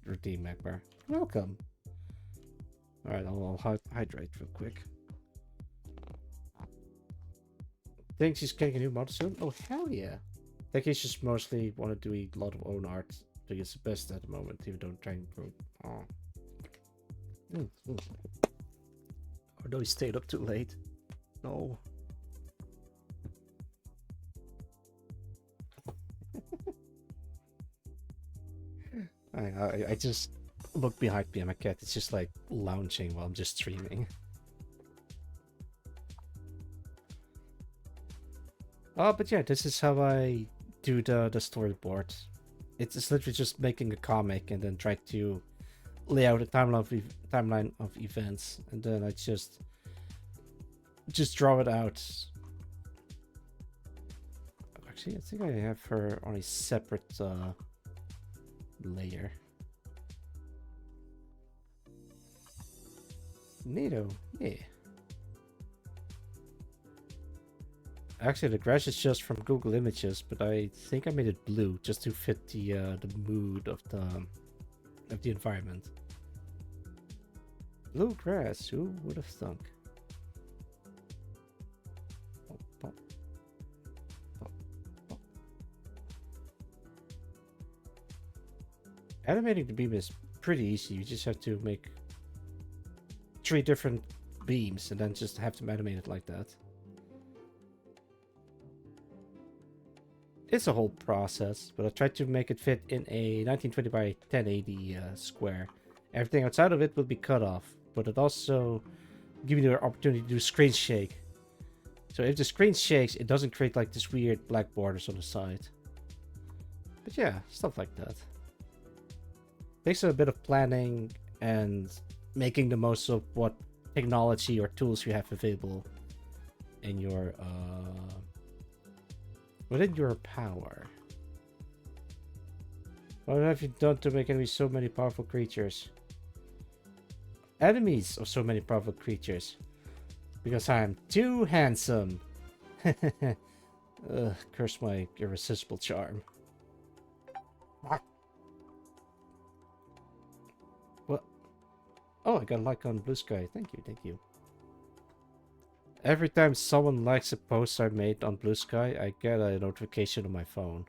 routine, Magbar. You're welcome. Alright, I'll hydrate real quick. Think she's getting a new mod soon? Oh, hell yeah. I think he's just mostly want to do a lot of own art. I think it's the best at the moment, even don't try and improve. Oh. Oh no, he stayed up too late. No. I just look behind me and my cat is just like lounging while I'm just streaming. But yeah, this is how I do the storyboard. It's literally just making a comic and then try to lay out a timeline of events, and then I just draw it out. Actually, I think I have her on a separate layer. Neato, yeah. Actually, the grass is just from Google Images, but I think I made it blue just to fit the mood of the environment. Blue grass, who would have thunk? Pop, pop, pop, pop. Animating the beam is pretty easy. You just have to make 3 different beams and then just have them animated like that. It's a whole process, but I tried to make it fit in a 1920 by 1080 square. Everything outside of it will be cut off, but it also gives you the opportunity to do screen shake. So if the screen shakes, it doesn't create like this weird black borders on the side. But yeah, stuff like that. Takes a bit of planning and making the most of what technology or tools you have available in your within your power. What have you done to make enemies so many powerful creatures? Enemies of so many powerful creatures. Because I am too handsome. Curse my irresistible charm. What? Oh, I got a like on Blue Sky. Thank you, thank you. Every time someone likes a post I made on Blue Sky, I get a notification on my phone.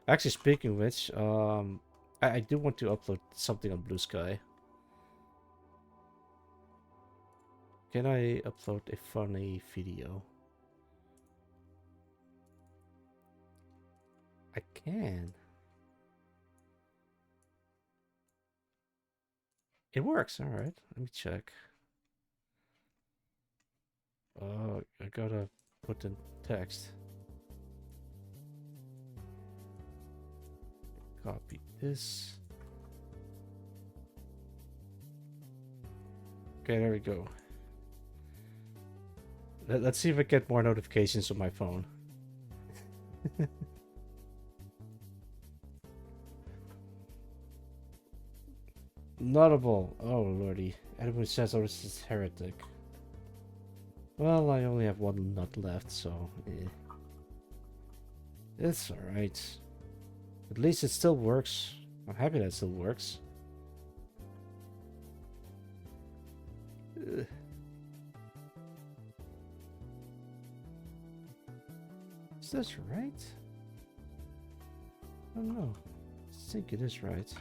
Actually, speaking of which, I do want to upload something on Blue Sky. Can I upload a funny video? I can. It works, alright. Let me check. I gotta put in text. Copy this. Okay, there we go. Let's see if I get more notifications on my phone. Notable. Oh lordy. Anyone says oh, this is heretic. Well, I only have 1 nut left, so it's alright. At least it still works. I'm happy that it still works. Is this right? I don't know. I think it is right.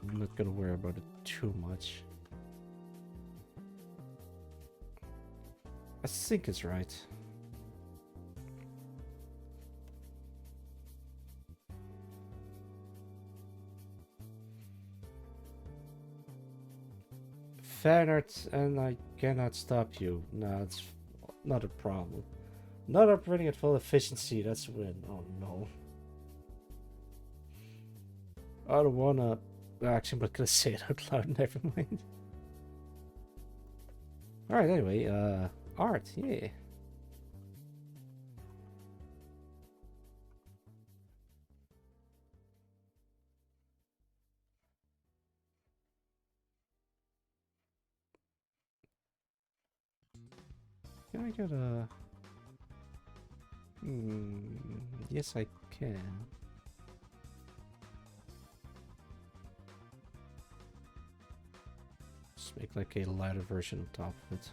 I'm not gonna worry about it too much. I think it's right. Fan art, and I cannot stop you. No, it's not a problem. Not operating at full efficiency, that's a win. Oh no. I don't wanna... Actually, I'm not gonna say it out loud, never mind. Alright, anyway, art, yeah. Can I get a... yes I can. Just make like a lighter version on top of it.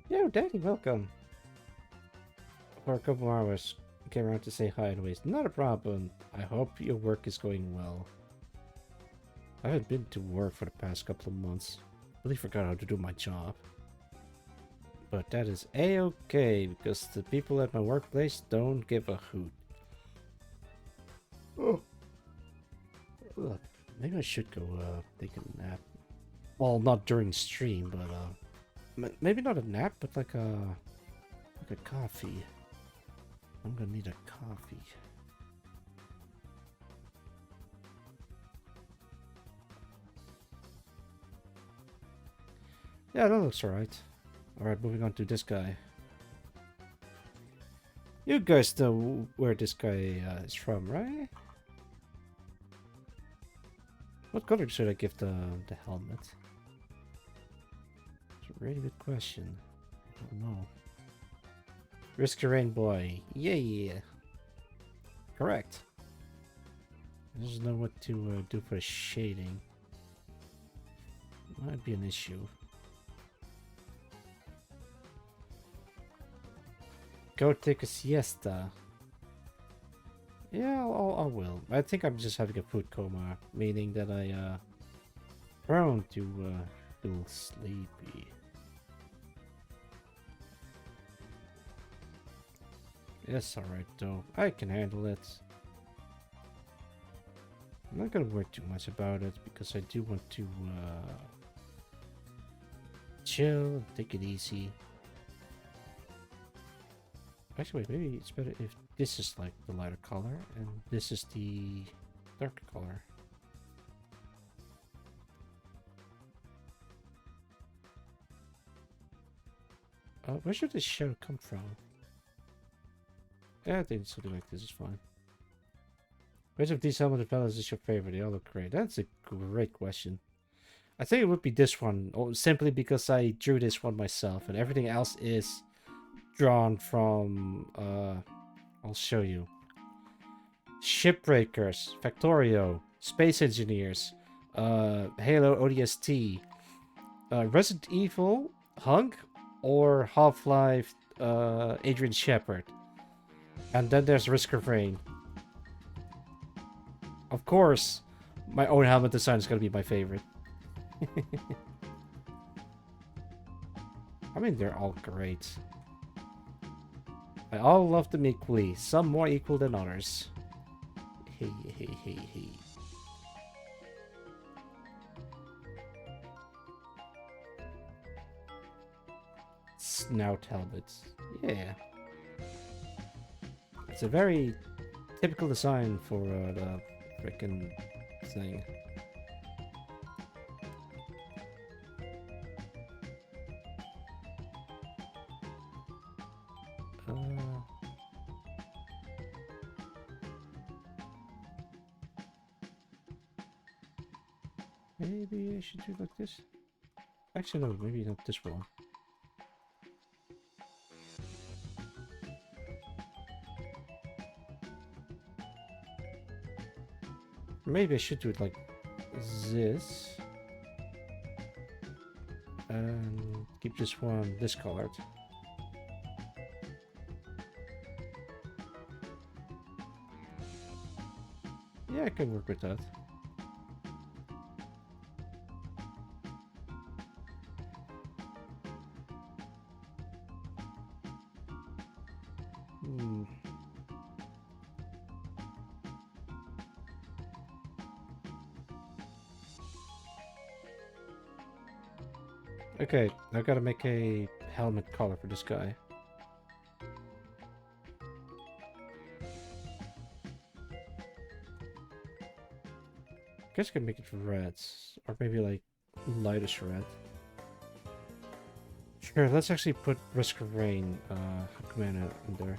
Yo, Daddy, welcome. For a couple of hours, came around to say hi anyways. Not a problem. I hope your work is going well. I haven't been to work for the past couple of months. Really forgot how to do my job. But that is a-okay, because the people at my workplace don't give a hoot. Oh. Look, maybe I should go take a nap. Well, not during stream, but maybe not a nap, but like a coffee. I'm gonna need a coffee. Yeah, that looks alright. Alright, moving on to this guy. You guys know where this guy is from, right? What color should I give the helmet? It's a really good question. I don't know. Risky Rain Boy. Yeah. Correct. I just know what to do for the shading. Might be an issue. Go take a siesta. Yeah, I will. I think I'm just having a food coma, meaning that I prone to feel sleepy. Yes, alright though. I can handle it. I'm not gonna worry too much about it because I do want to chill, take it easy. Actually, wait, maybe it's better if this is like the lighter color and this is the darker color. Where should this shadow come from? Yeah, I think something like this is fine. Which of these helmeted fellows is your favorite? They all look great. That's a great question. I think it would be this one, simply because I drew this one myself, and everything else is drawn from, I'll show you. Shipbreakers, Factorio, Space Engineers, Halo ODST, Resident Evil, Hunk, or Half-Life, Adrian Shepard. And then there's Risk of Rain. Of course, my own helmet design is gonna be my favorite. I mean, they're all great. I all love them equally, some more equal than others. Hey. Snout helmets. Yeah. It's a very typical design for the frickin' thing. Maybe I should do like this. Actually, no, maybe not this one. Maybe I should do it like this. And keep this one discolored. Yeah, I can work with that. Okay, I gotta make a helmet color for this guy. Guess I can make it red, or maybe like lightish red. Sure, let's actually put Risk of Rain command in there.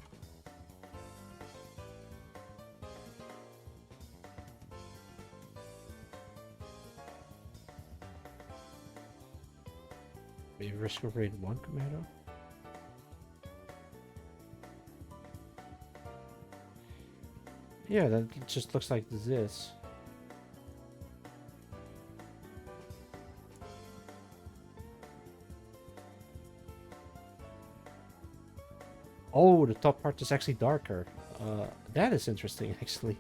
Maybe Risk of Rain 1 commando. Yeah, that just looks like this. Oh, the top part is actually darker. That is interesting, actually.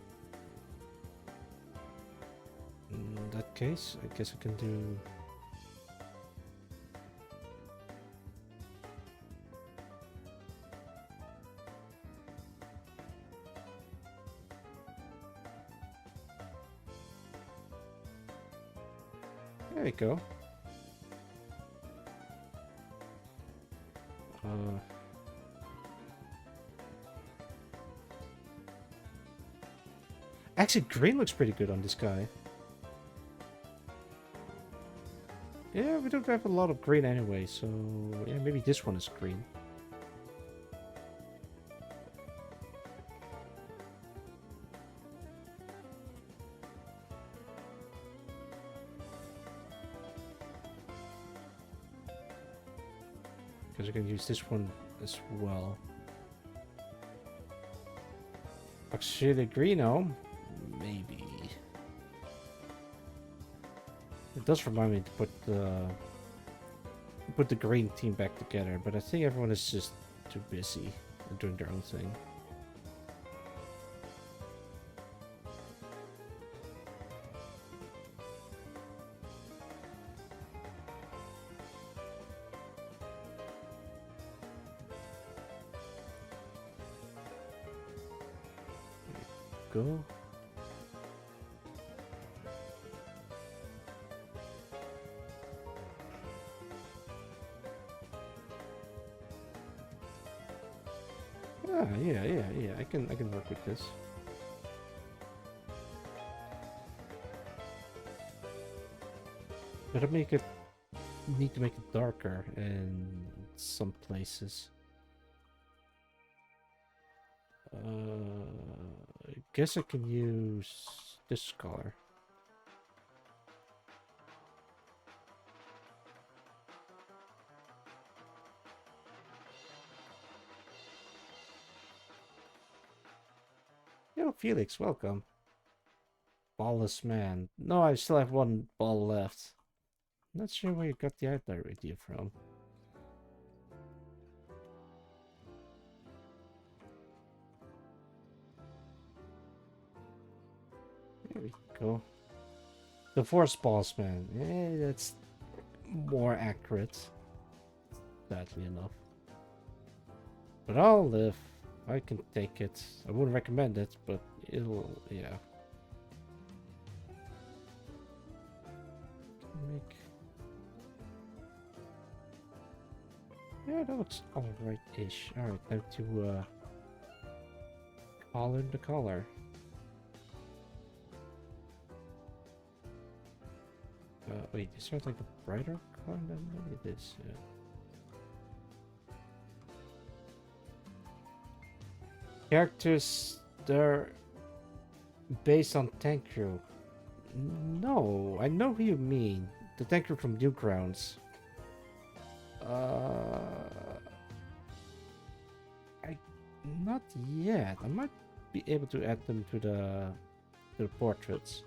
In that case, I guess I can do... There you go. Actually, green looks pretty good on this guy. Yeah, we don't have a lot of green anyway, so yeah, maybe this one is green. Because we can use this one as well. Actually, greeno? Maybe. It does remind me to put the green team back together, but I think everyone is just too busy and doing their own thing. Go. Ah, yeah. I can work with this. But I need to make it darker in some places. I guess I can use this color. Yo, Felix, welcome. Ballless man. No, I still have one ball left. Not sure where you got the outlier idea from. There we go. The force balls man. Eh, that's more accurate. Sadly enough. But I'll live. I can take it. I wouldn't recommend it, but it'll, yeah. Make... Yeah, that looks alright-ish. Alright, time to call in the color. Wait, is there like a brighter color than maybe this? Yeah. Characters, they're based on tank crew. No, I know who you mean. The tank crew from Newgrounds. Not yet. I might be able to add them to the portraits,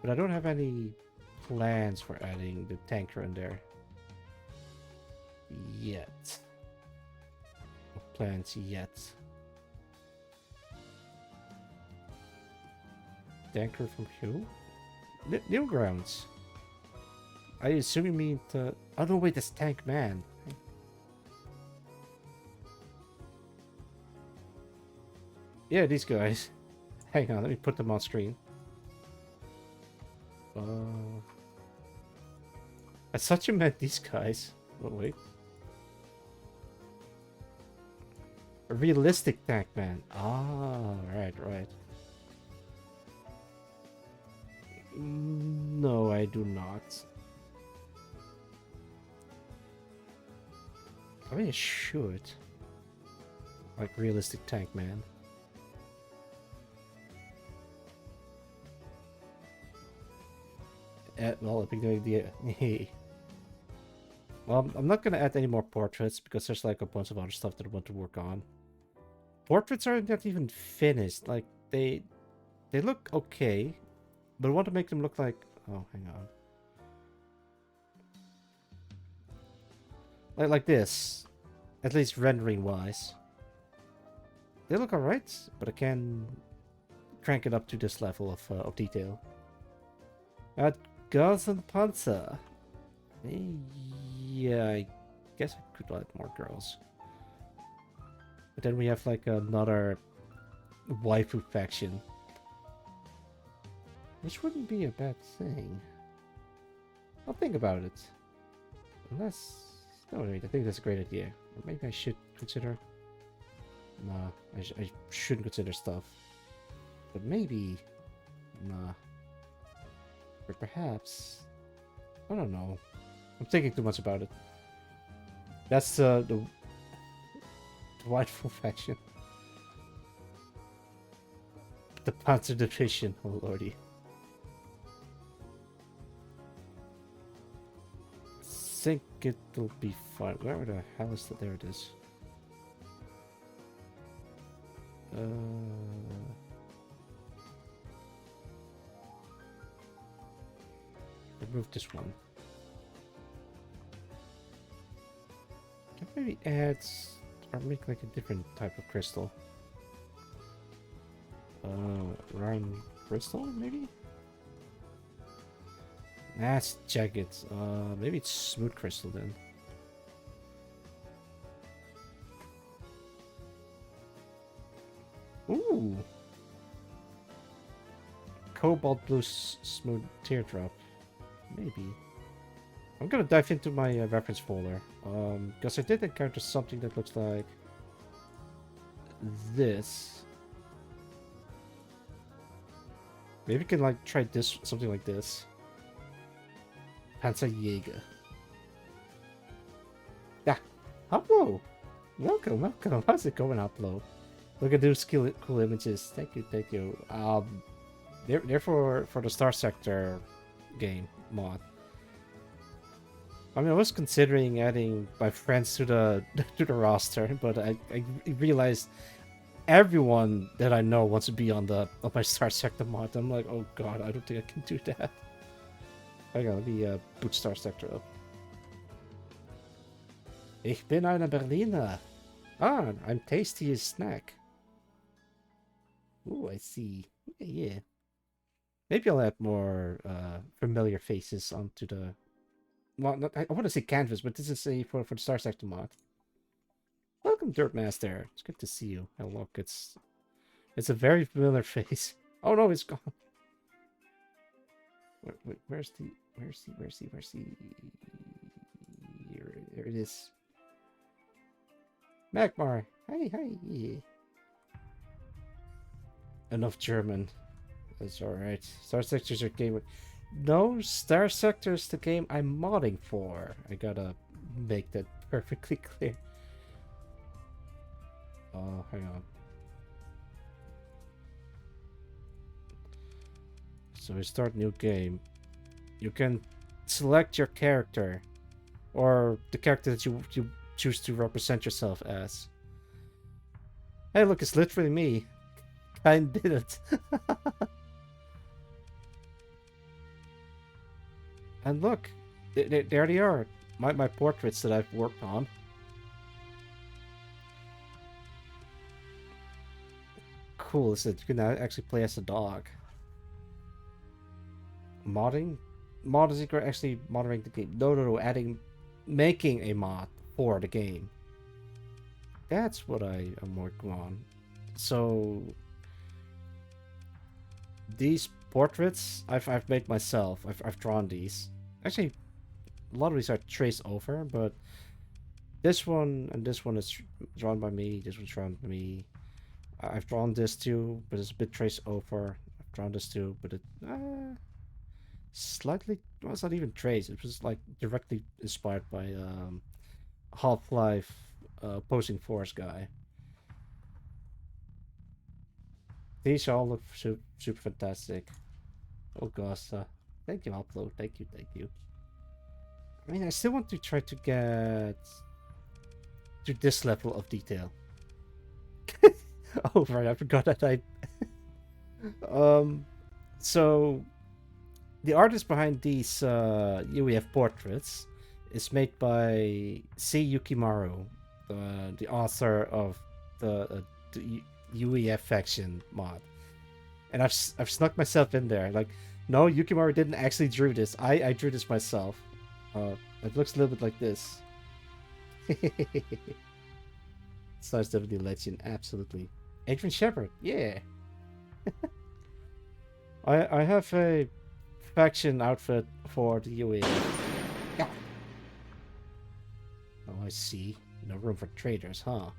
but I don't have any plans for adding the tanker in there yet. No plans yet. Tanker from who? Newgrounds. I assume you mean the... Oh no, wait, that's Tank Man. Yeah, these guys. Hang on, let me put them on screen. I thought you meant these guys. Oh, wait. A realistic Tank Man. Ah, right. No, I do not. I mean, I should. Like realistic Tank Man. Well, I think the idea. Well, I'm not gonna add any more portraits because there's like a bunch of other stuff that I want to work on. Portraits are not even finished. Like they look okay, but I want to make them look like. Oh, hang on. Like this, at least rendering wise. They look alright, but I can crank it up to this level of detail. Girls and Panzer. Yeah, I guess I could add more girls. But then we have like another waifu faction. Which wouldn't be a bad thing. I'll think about it. Unless... No, wait, I think that's a great idea. Or maybe I should consider... Nah, I shouldn't consider stuff. But maybe... Nah. Or perhaps... I don't know. I'm thinking too much about it. That's the rightful faction. The Panzer Division, oh lordy. Think it'll be fine. Where the hell is that? There it is. Remove this one. Can maybe add or make like a different type of crystal. Round crystal, maybe? That's jagged. Maybe it's smooth crystal then. Ooh. Cobalt blue smooth teardrop. Maybe. I'm gonna dive into my reference folder. Because I did encounter something that looks like this. Maybe we can like try this, something like this. Panzerjäger. Yeah. Upload. Welcome, welcome. How's it going, Upload? Look at those cool images. Thank you, thank you. They're for the Starsector game mod. I mean, I was considering adding my friends to the to the roster, but I realized everyone that I know wants to be on my Starsector mod. I'm like, oh god, I don't think I can do that. Hang on, let me boot Starsector up. Ich bin eine Berliner. Ah, I'm tasty as snack. Ooh, I see. Yeah. Maybe I'll add more familiar faces onto the... Well, not, I want to say canvas, but this is a for the Starsector mod. Welcome, Dirtmaster. It's good to see you. Oh, look, it's a very familiar face. Oh no, it's gone. Where's the... Here it is. Magmar. Hey. Yeah. Enough German. That's alright. Starsector's your game. No, Starsector's the game I'm modding for. I gotta make that perfectly clear. Oh, hang on. So we start new game. You can select your character. Or the character that you choose to represent yourself as. Hey, look, it's literally me. I did it. And look, there they are. My portraits that I've worked on. Cool, is that you can now actually play as a dog. Modding? Mod is actually modding the game. No, making a mod for the game. That's what I am working on. So these portraits I've made myself. I've drawn these. Actually, a lot of these are traced over, but this one and this one is drawn by me. This one's drawn by me. I've drawn this too, but it's a bit traced over. I've drawn this too, but it slightly, well, it's not even traced. It was like directly inspired by Half-Life opposing force guy. These all look super fantastic. Oh gosh, thank you, Upload. Thank you. I mean, I still want to try to get to this level of detail. Oh right, I forgot that I. So the artist behind these UEF portraits is made by C. Yukimaru, the author of the UEF faction mod. And I've snuck myself in there. Like, no, Yukimaru didn't actually drew this. I drew this myself. It looks a little bit like this. Stars definitely legend, absolutely. Adrian Shepard, yeah. I have a faction outfit for the UEF. Yeah. Oh, I see. No room for traders, huh?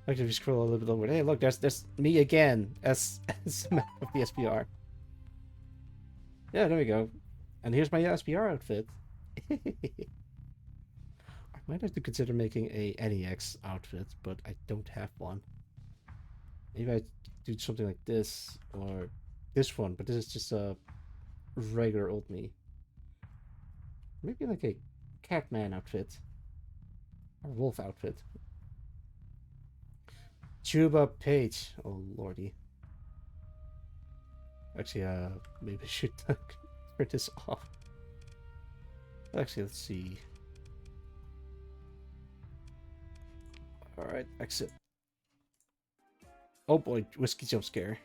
Actually, if you scroll a little bit over, hey, look, there's me again as a member of the SPR. Yeah, there we go. And here's my SPR outfit. I might have to consider making a NEX outfit, but I don't have one. Maybe I do something like this or this one, but this is just a regular old me. Maybe like a Catman outfit or wolf outfit. Chuba Page. Oh lordy. Actually, maybe I should turn this off. Actually, let's see. Alright, exit. Oh boy, whiskey jump scare.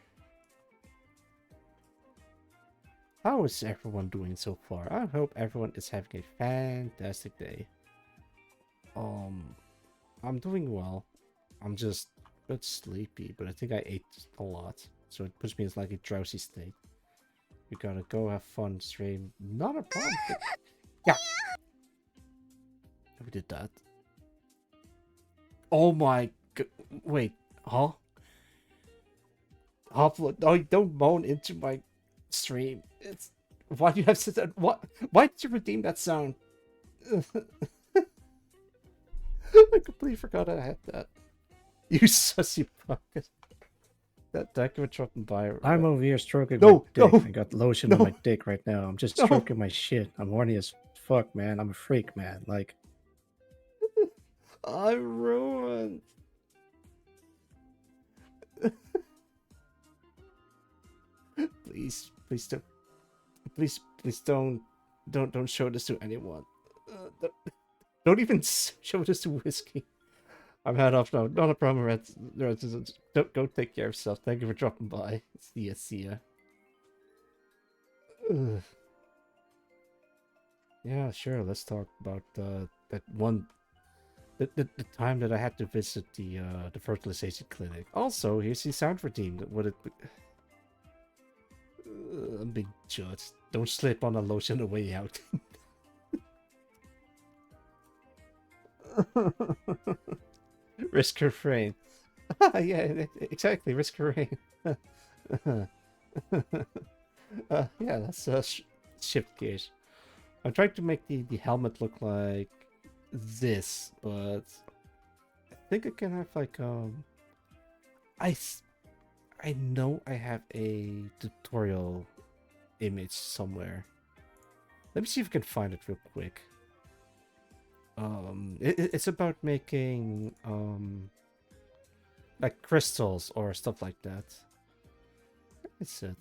How is everyone doing so far? I hope everyone is having a fantastic day. I'm doing well. I'm just a bit sleepy, but I think I ate a lot, so it puts me in like a drowsy state. We gotta go have fun stream. Not a problem. Yeah. We did that. Oh my god. Wait. Huh? Don't moan into my stream. It's why do you have such a what? Why did you redeem that sound? I completely forgot I had that. You sussy bucket. That could dropping by. I'm over here stroking No, my dick. no, I got lotion no. on my dick right now. I'm just No. stroking my shit. I'm horny as fuck, man. I'm a freak, man. Like, I'm ruined. Please don't show this to anyone. Don't even show this to Whiskey. I've had off now. Not a problem, Red. Don't go take care of yourself. Thank you for dropping by. See ya. Ugh. Yeah, sure. Let's talk about that one. The time that I had to visit the fertilization clinic. Also, here's the sound redeemed. What it. I'm being judged. Don't slip on a lotion on the way out. Risk refrain. Yeah, exactly. Risk refrain. Yeah, that's shift gears. I'm trying to make the helmet look like this, but I think I can have like I know I have a tutorial image somewhere. Let me see if I can find it real quick. It's about making like crystals or stuff like that. It's I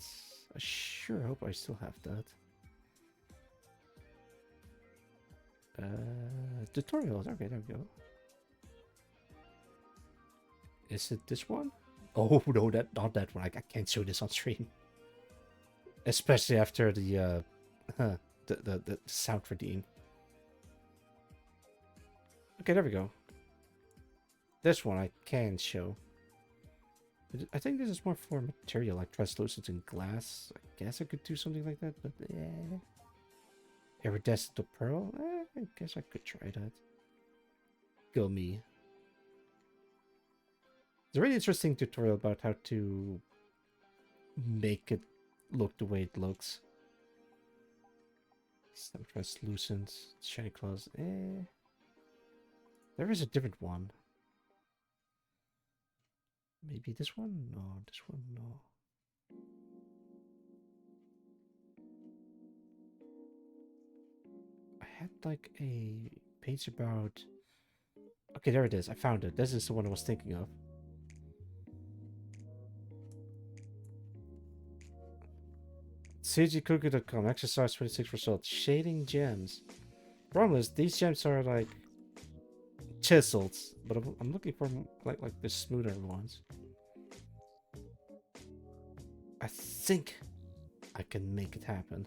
sure hope I still have that. Tutorials. Okay, there we go. Is it this one? Oh no, not that one. I can't show this on stream, especially after the the sound redeem. Okay, there we go. This one I can show. I think this is more for material like translucent and glass. I guess I could do something like that, but yeah. Iridescent to pearl? I guess I could try that. Go me. It's a really interesting tutorial about how to make it look the way it looks. Some translucent, shiny claws. There is a different one. Maybe this one? No, this one, no. I had like a page about... Okay, there it is. I found it. This is the one I was thinking of. CGCookie.com. Exercise 26 results. Shading gems. Problem is, these gems are like chiseled, but I'm looking for like the smoother ones. I think I can make it happen.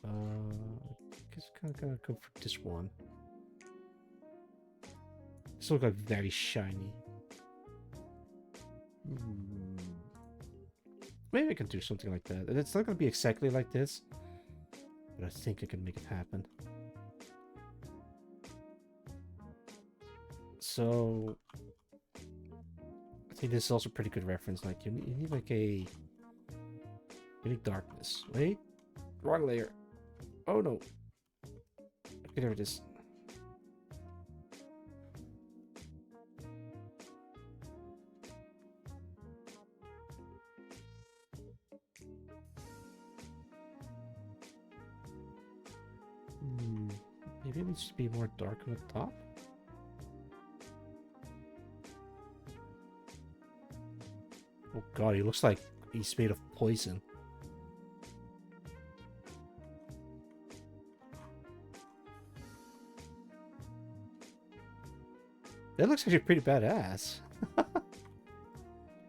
I guess I'm gonna go for this one. This looks like very shiny. Maybe I can do something like that. It's not gonna be exactly like this, but I think I can make it happen. So I think this is also a pretty good reference. Like you need like you need darkness. Wait, Wrong layer. Oh no. Okay, there it is. Maybe it needs to be more dark on the top. Oh god, he looks like he's made of poison. That looks actually pretty badass.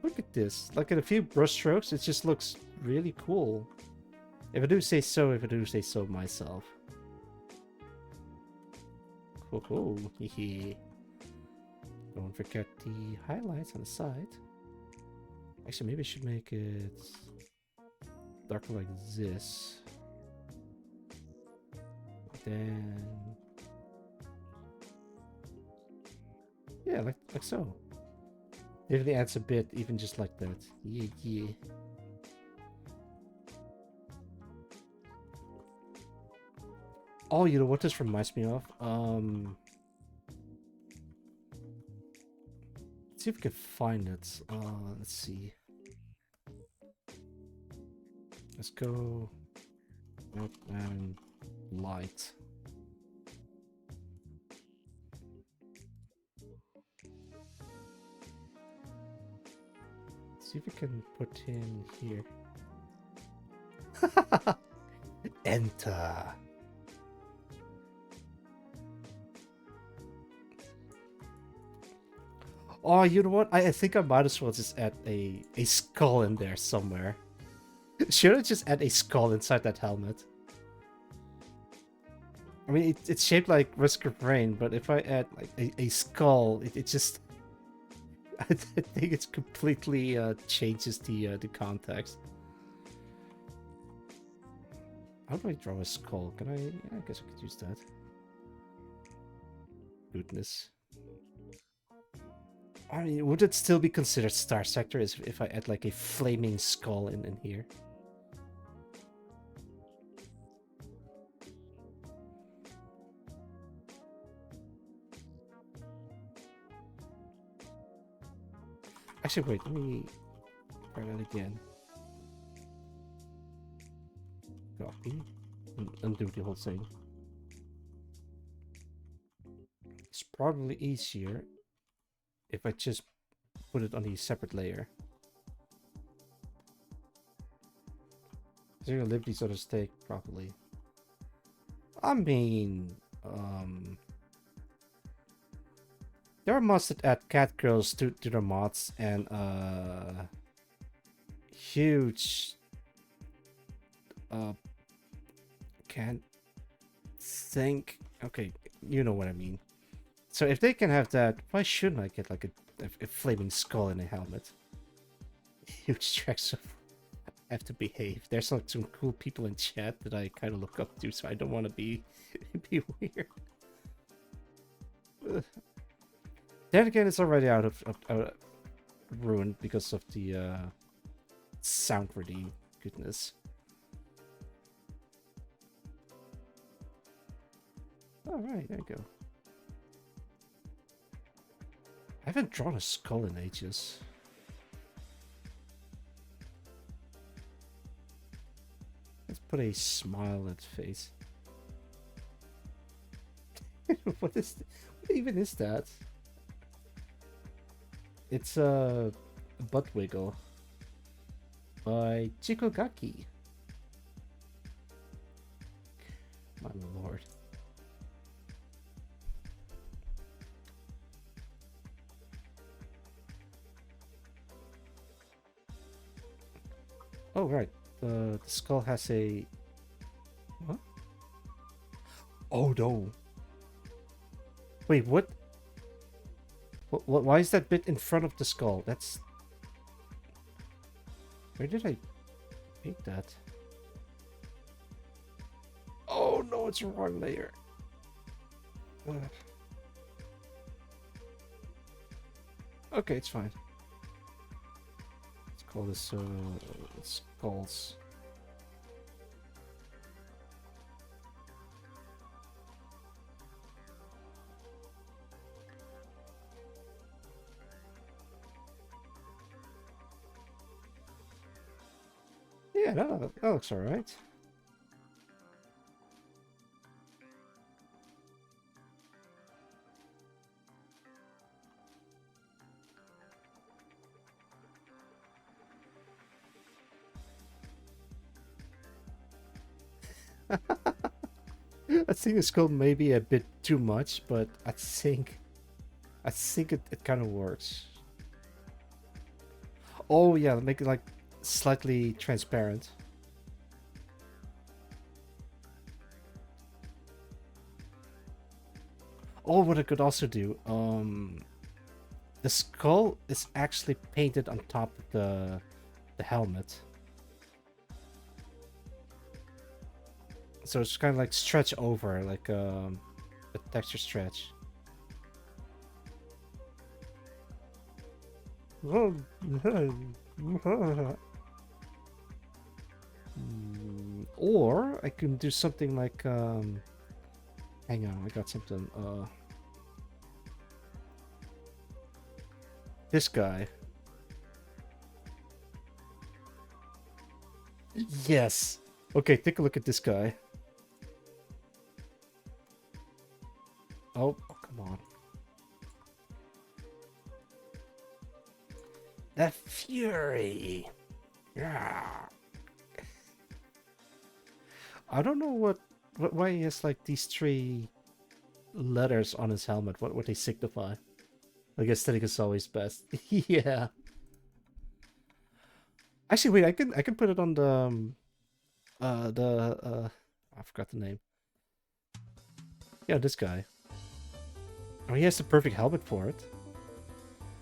Look at this. Like in a few brush strokes, it just looks really cool. If I do say so myself. Oh, hee. Don't forget the highlights on the side. Actually, maybe I should make it darker like this. Then, yeah, like so. It really adds a bit, even just like that. Yeah. Oh, you know what this reminds me of? Let's see if we can find it. Let's see. Let's go up and light. See if we can put him here. Enter. Oh, you know what? I think I might as well just add a skull in there somewhere. Should I just add a skull inside that helmet? I mean, it's shaped like Whisker Brain, but if I add like a skull, it just... I think it's completely changes the context. How do I draw a skull? Can I? Yeah, I guess I could use that. Goodness. I mean, would it still be considered Starsector if I add like a flaming skull in here? Actually, wait, let me try that again. Copy. And undo the whole thing. It's probably easier if I just put it on a separate layer. So you're gonna live these others take properly. I mean, there are mods that add cat girls to their mods, and huge can't think. Okay, you know what I mean. So if they can have that, why shouldn't I get like a flaming skull in a helmet? Huge tracks of have to behave. There's like some cool people in chat that I kind of look up to, so I don't want to be be weird. Then again, it's already out of ruined because of the sound reading. Goodness. Alright, there you go. I haven't drawn a skull in ages. Let's put a smile at face. What even is that? It's a butt wiggle by Chikogaki. My lord. Oh right, the skull has a... What? Oh no. Wait, what? Why is that bit in front of the skull? That's... Where did I make that? Oh no, it's a wrong layer. Okay, it's fine. Let's call this skulls. Yeah, that looks alright. I think the skull may be a bit too much, but I think it kind of works. Oh yeah, make it like slightly transparent. Oh, what I could also do, the skull is actually painted on top of the helmet. So it's kind of like stretch over, like a texture stretch. Or I can do something like hang on, I got something. This guy. Yes. Okay, take a look at this guy. Oh, come on. The Fury. Yeah. I don't know why he has like these 3 letters on his helmet. What they signify? I guess aesthetic is always best. Yeah. Actually, wait. I can put it on I forgot the name. Yeah, this guy. Oh, he has the perfect helmet for it.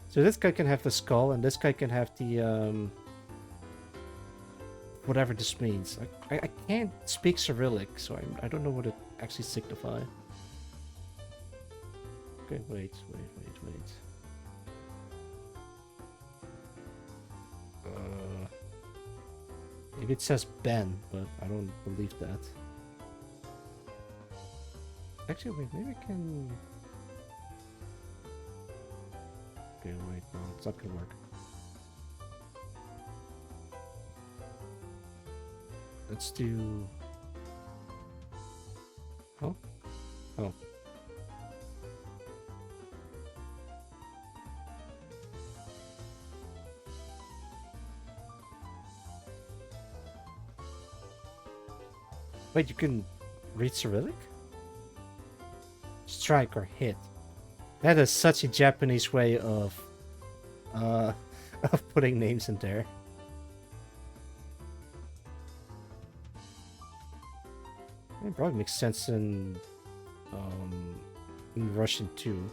So this guy can have the skull, and this guy can have the whatever this means. I can't speak Cyrillic, so I don't know what it actually signifies. Okay, wait. Maybe it says Ben, but I don't believe that. Actually, wait, maybe I can... Okay, wait, no, it's not gonna work. Let's do... Oh? Oh. Wait, you can read Cyrillic? Strike or hit. That is such a Japanese way of of putting names in there. It probably makes sense in Russian too.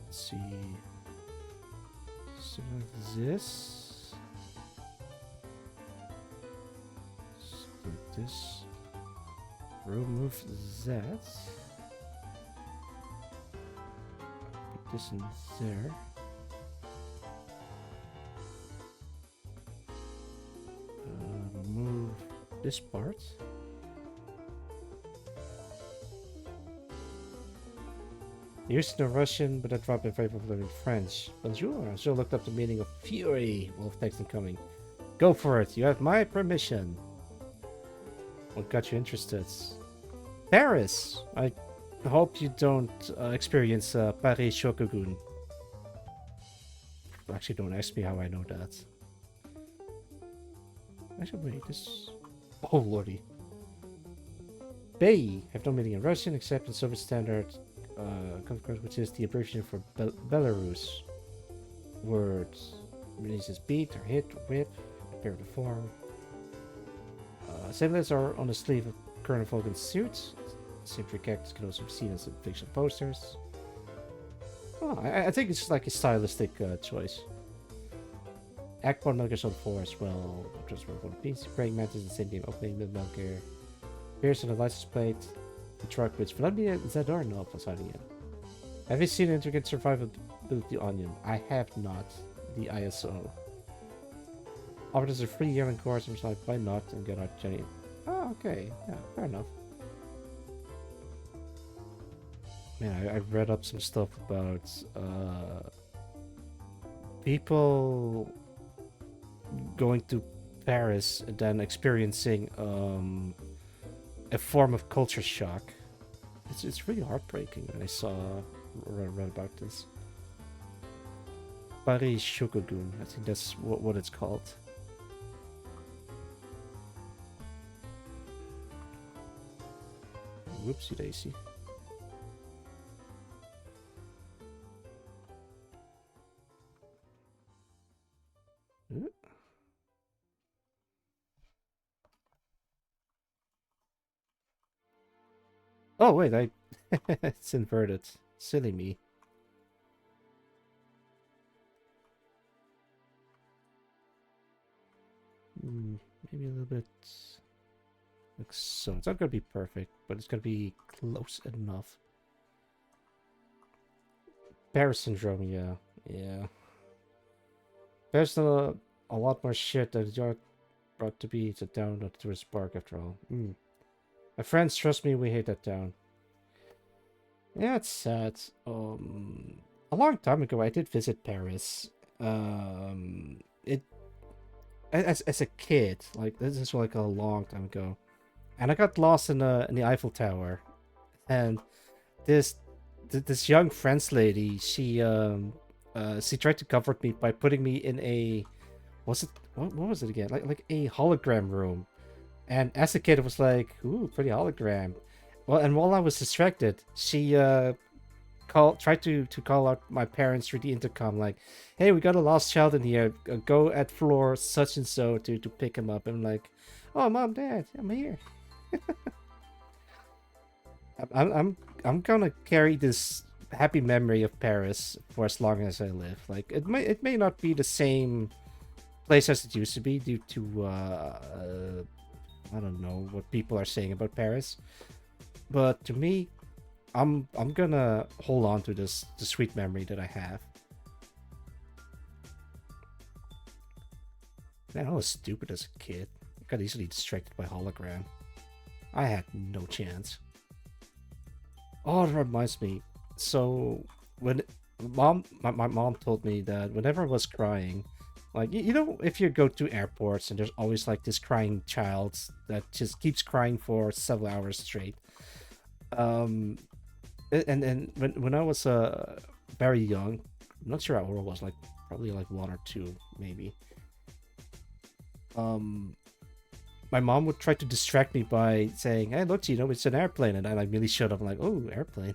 Let's see. So this. Like this. Remove that. Put this in there. Remove this part. Used in Russian, but I dropped in very popular in French. Bonjour. I should looked up the meaning of fury. Wolf text incoming. Go for it. You have my permission. What got you interested? Paris! I hope you don't experience Paris Shokugun. Actually, don't ask me how I know that. Actually, wait, this... Oh, lordy. Bei have no meaning in Russian except in Soviet Standard, which is the abbreviation for Belarus. Words. Means is beat or hit or whip, appear to form. Same letters are on the sleeve of Colonel Vulcan's suit. Same three characters can also be seen as fictional posters. Oh, I think it's like a stylistic choice. Act 1 Metal Gear Solid 4 as well. Just one piece. Praying Mantis in the same game. Opening mid Metal Gear. Appears on the license plate. The truck which Vladimir Zadar no was hiding in. Have you seen Intricate Survivability Onion? I have not. The ISO. Offered as a free yearling course, and was like, why not? And get out Jenny. Oh, okay. Yeah, fair enough. Man, I read up some stuff about people going to Paris and then experiencing a form of culture shock. It's really heartbreaking when I read about this. Paris Shokogun, I think that's what it's called. Whoopsie daisy. Oh wait, it's inverted. Silly me. Maybe a little bit like so. It's not gonna be perfect, but it's gonna be close enough. Paris syndrome, yeah. There's a lot more shit that you're brought to be to down not to a spark after all. My friends, trust me, we hate that town. Yeah, it's sad. A long time ago, I did visit Paris. It as a kid, like this is like a long time ago, and I got lost in the Eiffel Tower, and this young French lady, she tried to comfort me by putting me in a what was it again? Like a hologram room. And as a kid, it was like, ooh, pretty hologram. Well, and while I was distracted, she tried to call out my parents through the intercom, like, "Hey, we got a lost child in here. Go at floor such and so to pick him up." And I'm like, "Oh, mom, dad, I'm here." I'm gonna carry this happy memory of Paris for as long as I live. Like, it may not be the same place as it used to be due to I don't know what people are saying about Paris, but to me, I'm gonna hold on to the sweet memory that I have. Man, I was stupid as a kid. I got easily distracted by hologram. I had no chance. Oh, that reminds me. So when my mom told me that whenever I was crying, like you know, if you go to airports and there's always like this crying child that just keeps crying for several hours straight. Um, and when I was very young, I'm not sure how old I was, like probably like 1 or 2 maybe. My mom would try to distract me by saying, "Hey, look, you know, it's an airplane," and I like really shut up. I'm like, "Oh, airplane."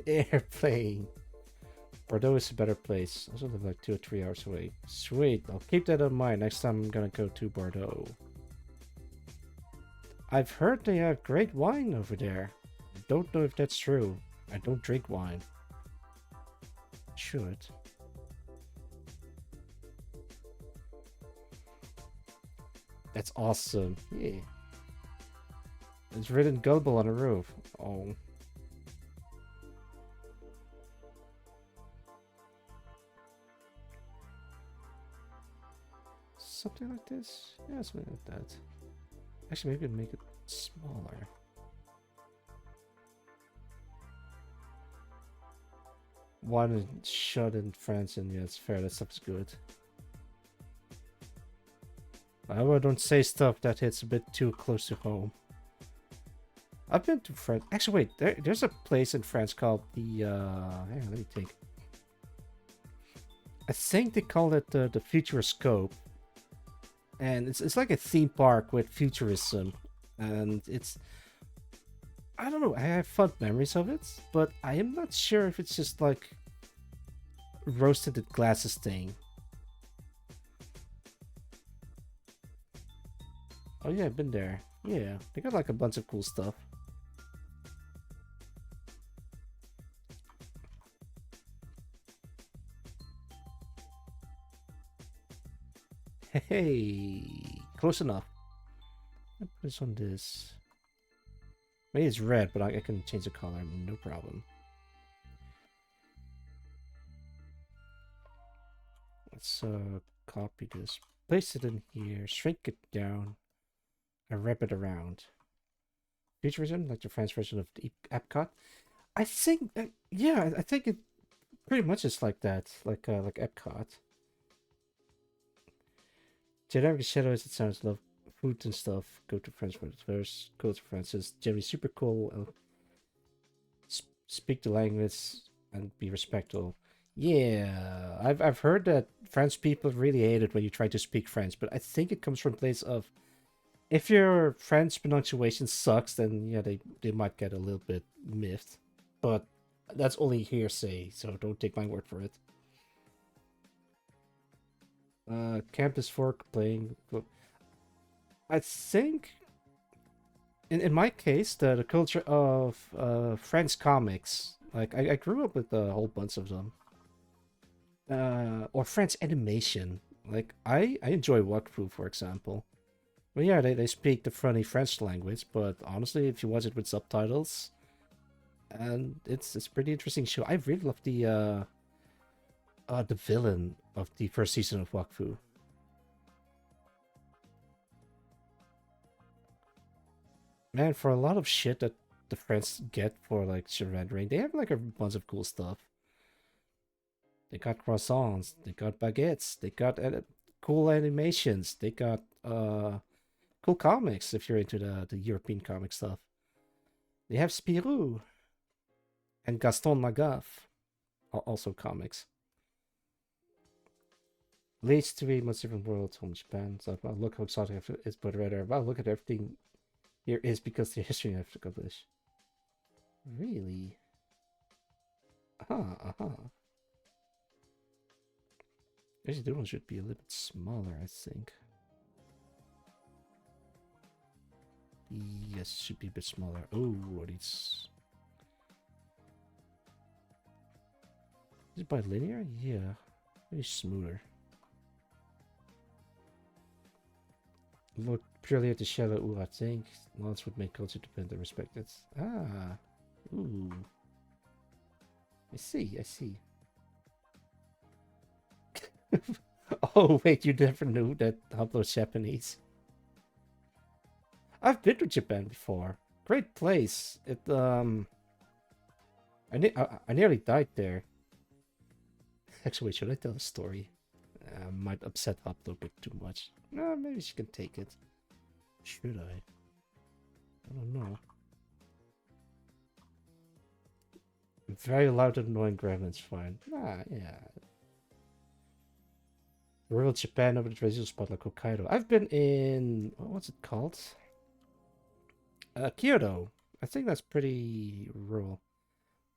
Airplane. Bordeaux is a better place. I also live like 2 or 3 hours away. Sweet. I'll keep that in mind next time I'm gonna go to Bordeaux. I've heard they have great wine over there. I don't know if that's true. I don't drink wine. Should. That's awesome. Yeah. It's written gullible on the roof. Oh. Something like this? Yeah, something like that. Actually, maybe make it smaller. One shot in France, and yeah, it's fair. That stuff's good. I don't say stuff that hits a bit too close to home. I've been to France. Actually, wait. There's a place in France called the. Hang on, let me think. I think they call it the Futuroscope, and it's like a theme park with futurism, and it's. I don't know. I have fond memories of it, but I am not sure if it's just like rose-tinted glasses thing. Oh yeah, I've been there. Yeah, they got like a bunch of cool stuff. Hey, close enough. I put this on this. Maybe it's red, but I can change the color, no problem. Let's copy this, place it in here, shrink it down, and wrap it around. futurism, like the French version of the Epcot. I think, yeah, I think it pretty much is like that, like Epcot. Generic shadows, it sounds love food and stuff. Go to French first. Go to France is generally super cool. And speak the language and be respectful. Yeah, I've heard that French people really hate it when you try to speak French, but I think it comes from a place of if your French pronunciation sucks, then yeah, they might get a little bit miffed. But that's only hearsay, so don't take my word for it. Campus Fork playing. I think in my case, the culture of French comics, like I grew up with a whole bunch of them. Or French animation. Like I enjoy Wakfu, for example. Well, yeah, they speak the funny French language, but honestly, if you watch it with subtitles, and it's pretty interesting show. I really love the villain of the first season of Wakfu. Man, for a lot of shit that the French get for like surrendering, they have like a bunch of cool stuff. They got croissants, they got baguettes, they got cool animations, they got cool comics if you're into the European comic stuff. They have Spirou and Gaston Lagaffe, also comics. Leads to a much different world from Japan. So well, look how exotic it is, but rather, well, look at everything here is because the history have to accomplish. Really? Actually, the one should be a little bit smaller, I think. Yes, should be a bit smaller. Oh, what is... Is it by linear? Yeah. Maybe smoother. Look purely at the shadow. Ooh, I think lance would make culture dependent respected. Ah. Ooh. I see, I see. Oh, wait, you never knew that Hablo's Japanese. I've been to Japan before. Great place. It, I nearly died there. Actually, wait, should I tell a story? I might upset Hablo a bit too much. No, maybe she can take it. Should I? I don't know. Very loud and annoying gremlins, fine. Ah, yeah. Rural Japan over the traditional spot like Hokkaido. I've been in... What's it called? Kyoto. I think that's pretty rural.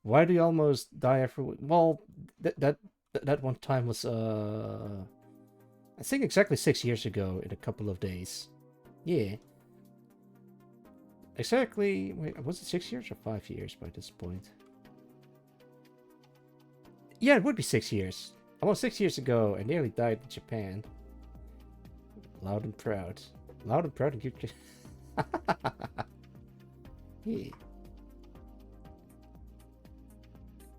Why do you almost die after... Well, that one time was... I think exactly 6 years ago in a couple of days. Yeah. Exactly... Wait, was it 6 years or 5 years by this point? Yeah, it would be 6 years. Almost 6 years ago, I nearly died in Japan. Loud and proud. Loud and proud and cute. Yeah.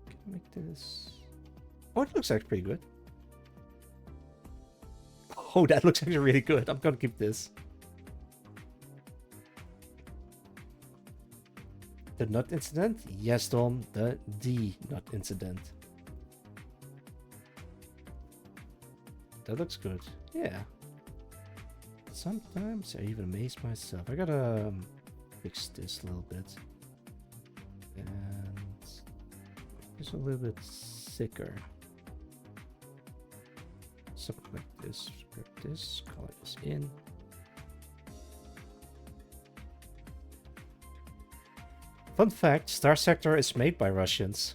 Can I make this... Oh, it looks actually pretty good. Oh, that looks actually really good. I'm gonna keep this. The nut incident? Yes, Tom. The nut incident. That looks good. Yeah. Sometimes I even amaze myself. I gotta fix this a little bit. And just a little bit thicker. Something like this. Grab this, color this in. Fun fact, Starsector is made by Russians.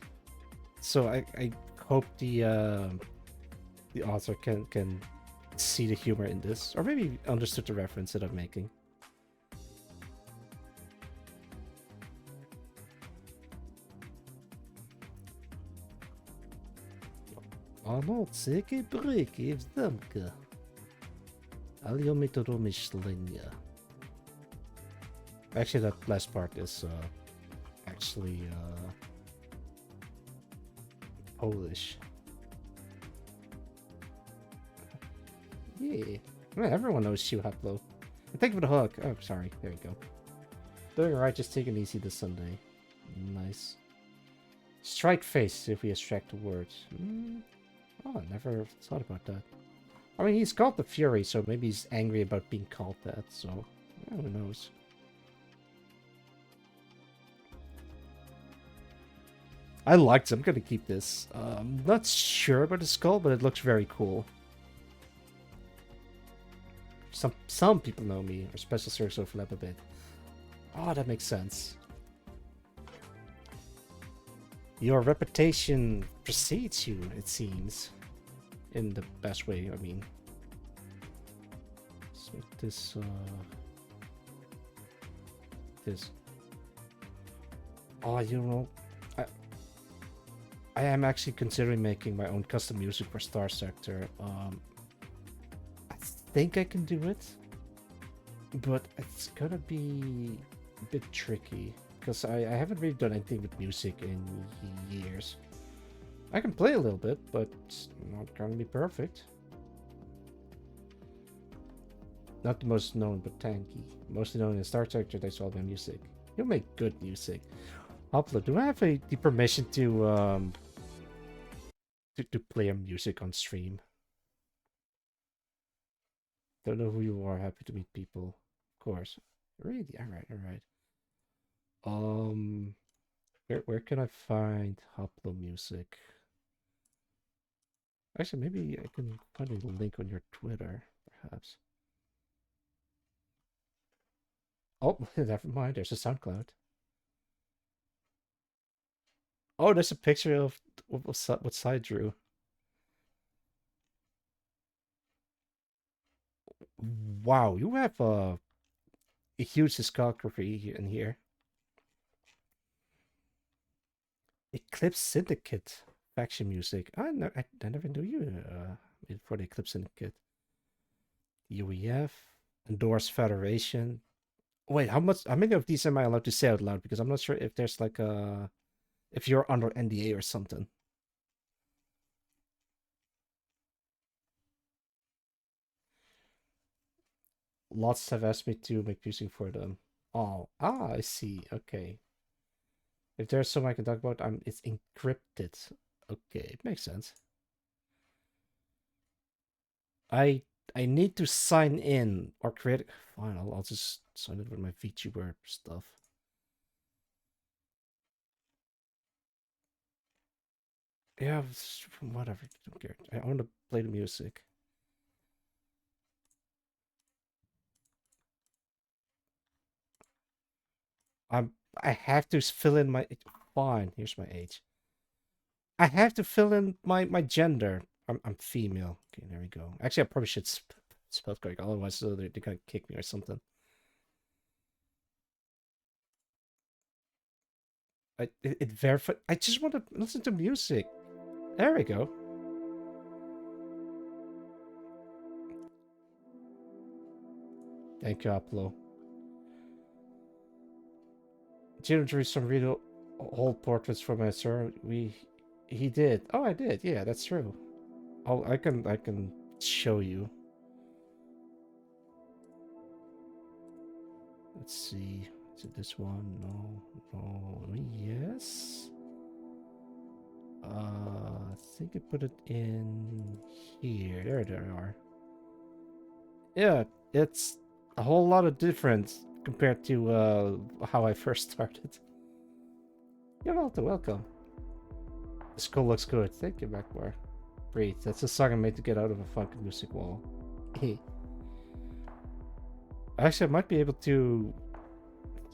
So I hope the author can see the humor in this, or maybe understood the reference that I'm making. Ano, ceki bryki w zamka. Aliometro myślenia. Actually, that last part is actually Polish. Yeah. Well, everyone knows Shu Haplo. Thank you for the hook. Oh, sorry. There you go. Doing alright, just taking it easy this Sunday. Nice. Strike face if we extract the words. Oh, I never thought about that. I mean, he's called the Fury, so maybe he's angry about being called that, so yeah, who knows. I liked it. I'm gonna keep this. Not sure about the skull, but it looks very cool. Some people know me, or special circles overlap a bit. Oh, that makes sense. Your reputation precedes you, it seems. In the best way, I mean. Let's make this, this. Oh, you know, I am actually considering making my own custom music for Starsector. I think I can do it, but it's gonna be a bit tricky because I haven't really done anything with music in years. I can play a little bit, but it's not gonna be perfect. Not the most known, but tanky. Mostly known in Starsector, that's all my music. You'll make good music. Upload. Do I have the permission to play your music on stream? Don't know who you are. Happy to meet people. Of course. Really? Alright, alright. Where can I find Hoplo music? Actually, maybe I can find a link on your Twitter, perhaps. Oh, never mind. There's a SoundCloud. Oh, there's a picture of what Sai drew. Wow, you have a huge discography in here. Eclipse Syndicate faction music. I never knew you for the Eclipse Syndicate. UEF, Endorsed Federation. Wait, how many of these am I allowed to say out loud? Because I'm not sure if there's like a, if you're under NDA or something. Lots have asked me to make music for them. Oh, I see. Okay. If there's some I can talk about, it's encrypted. Okay, it makes sense. I need to sign in or create. Fine, I'll just sign in with my VTuber stuff. Yeah, whatever. Don't care. I want to play the music. I have to fill in my. Fine, here's my age. I have to fill in my gender. I'm female. Okay, there we go. Actually, I probably should spell correct. Otherwise, they're gonna kick me or something. It verified. I just want to listen to music. There we go. Thank you, Aplo. Jim drew some real old portraits for my sir. He did. Oh, I did. Yeah, that's true. I can show you. Let's see. Is it this one? No. Yes. I think I put it in here. There they are. Yeah, it's a whole lot of difference compared to how I first started. You're welcome. The skull looks good. Thank you, Backbar. Breathe. That's a song I made to get out of a fucking music wall. Actually, I might be able to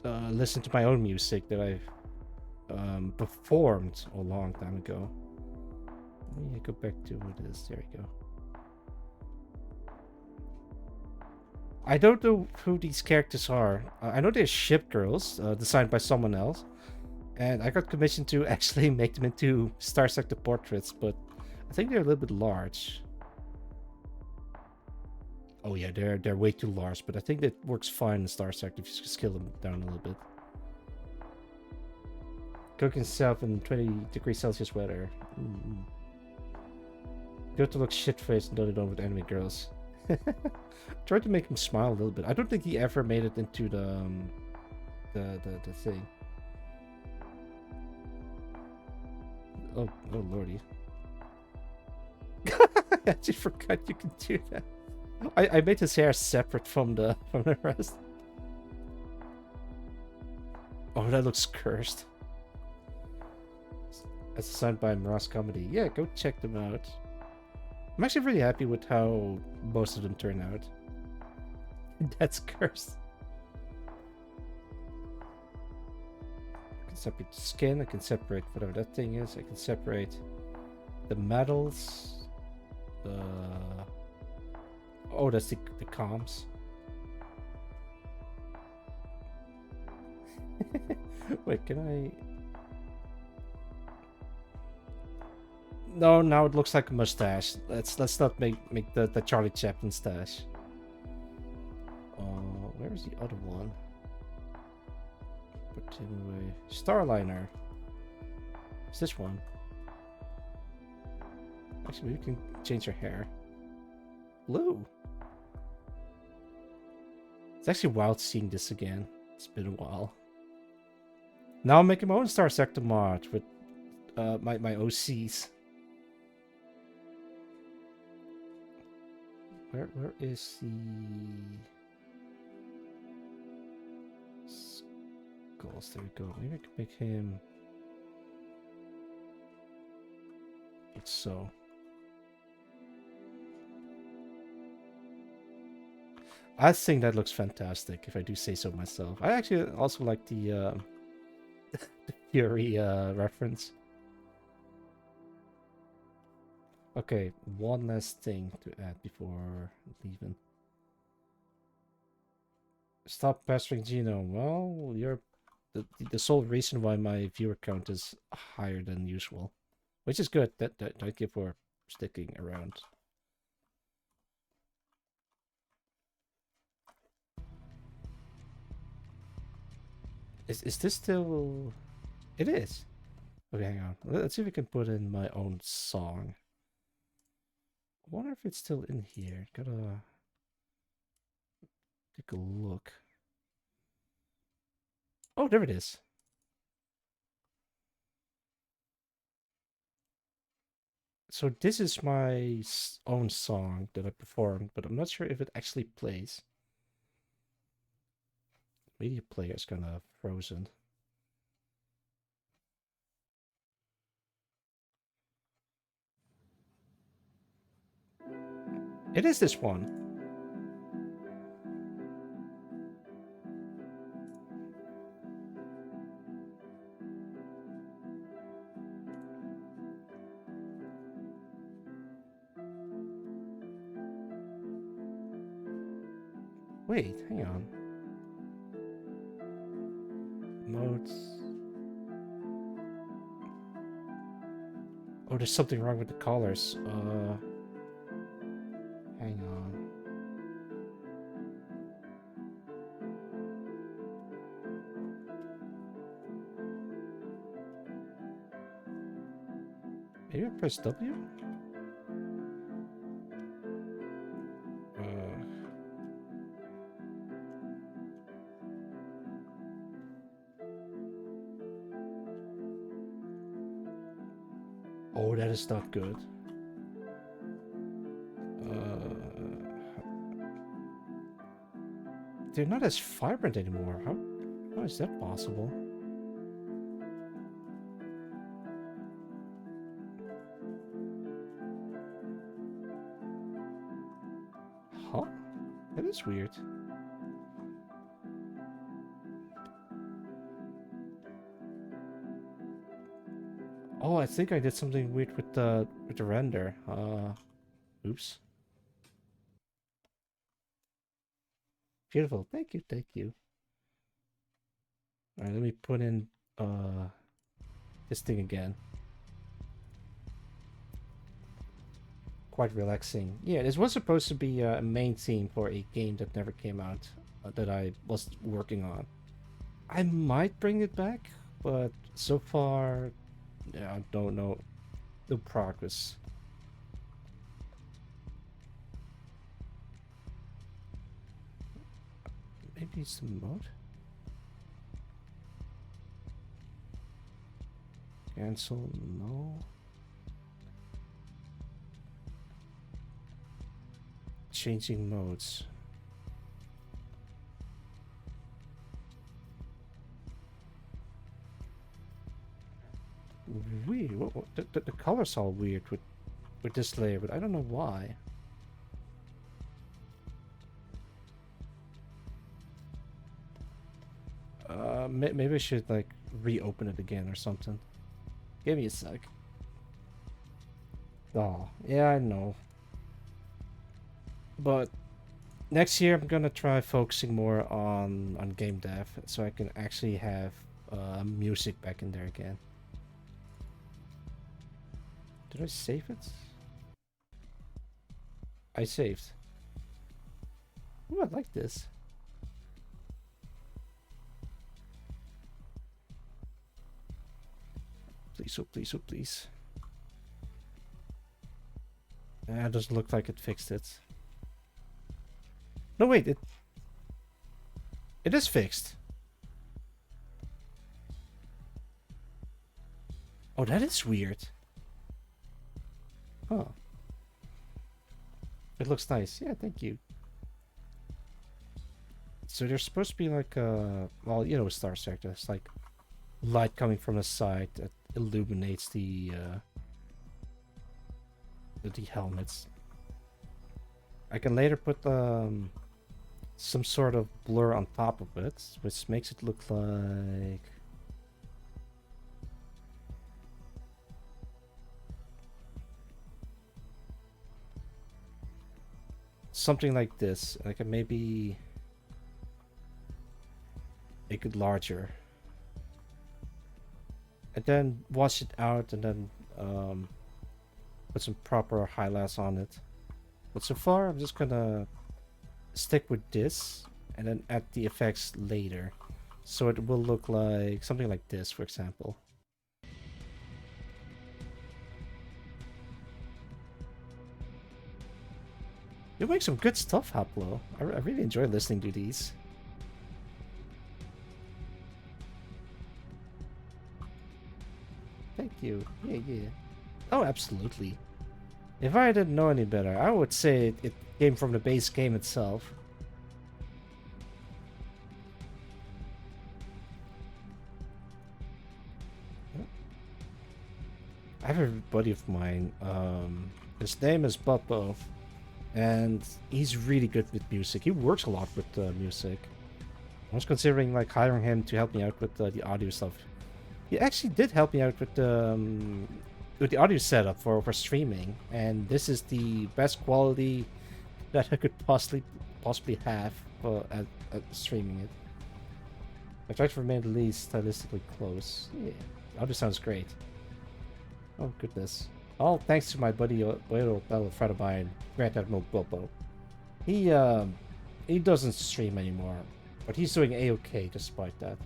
listen to my own music that I've performed a long time ago. Let me go back to what it is. There we go. I don't know who these characters are. I know they're ship girls, designed by someone else. And I got commissioned to actually make them into Starsector portraits, but I think they're a little bit large. Oh yeah, they're way too large, but I think that works fine in Starsector if you scale them down a little bit. Cook himself in 20°C weather. Good to look shit-faced and done it on with anime girls. Try to make him smile a little bit. I don't think he ever made it into the the thing. Oh lordy. I actually forgot you can do that. I made his hair separate from the rest. Oh, that looks cursed. As assigned by Moraz Comedy. Yeah, go check them out. I'm actually really happy with how most of them turn out. That's cursed. I can separate the skin, I can separate whatever that thing is, I can separate the metals. Oh, that's the comms. Wait, can I? No, now it looks like a mustache. Let's not make the Charlie Chaplin stash. Where's the other one? Put him away. Starliner. It's this one. Actually, we can change her hair. Blue. It's actually wild seeing this again. It's been a while. Now I'm making my own Starsector mod with my OCs. Where is the skulls? There we go. Maybe I can make him. It's so. I think that looks fantastic, if I do say so myself. I actually also like the the Fury reference. Okay, one last thing to add before leaving. Stop pestering Genome. Well, you're the sole reason why my viewer count is higher than usual, which is good. Thank you for sticking around. Is this still? It is. Okay, hang on. Let's see if we can put in my own song. I wonder if it's still in here. Gotta take a look. Oh, there it is. So this is my own song that I performed, but I'm not sure if it actually plays. Media player is kind of frozen. It is this one. Wait, hang on. Modes. Oh, there's something wrong with the colors. Hang on. Maybe I press W? Oh, that is not good. They're not as vibrant anymore. How is that possible? Huh? That is weird. Oh, I think I did something weird with the render. Oops. Beautiful. Thank you, thank you. Alright, let me put in this thing again. Quite relaxing. Yeah, this was supposed to be a main theme for a game that never came out, that I was working on. I might bring it back, but so far, yeah, I don't know. No progress. Maybe some mode? Cancel, no. Changing modes. Weird. The color's all weird with this layer, but I don't know why. Maybe I should like reopen it again or something. Give me a sec. Oh, yeah, I know. But next year I'm gonna try focusing more on game dev, so I can actually have music back in there again. Did I save it? I saved. Ooh, I like this. Please, oh please, oh please. It doesn't look like it fixed it. No, wait, it is fixed. Oh, that is weird. Huh. It looks nice. Yeah, thank you. So there's supposed to be like a, well, you know, Starsector. It's like light coming from the side that illuminates the helmets. I can later put some sort of blur on top of it, which makes it look like something like this. I can maybe make it larger and then wash it out and then put some proper highlights on it. But so far I'm just gonna stick with this and then add the effects later, so it will look like something like this, for example. You make some good stuff, Haplo. I really enjoy listening to these. Thank you. Yeah, yeah. Oh, absolutely. If I didn't know any better, I would say it came from the base game itself. I have a buddy of mine, his name is Bubbo, and he's really good with music. He works a lot with music. I was considering like hiring him to help me out with the audio stuff. He actually did help me out with the audio setup for streaming, and this is the best quality that I could possibly have at streaming it. I tried to remain at least stylistically close. Yeah, audio sounds great. Oh goodness! All thanks to my buddy fellow friend of mine, Grand Admiral Bobo. He doesn't stream anymore, but he's doing a-okay despite that.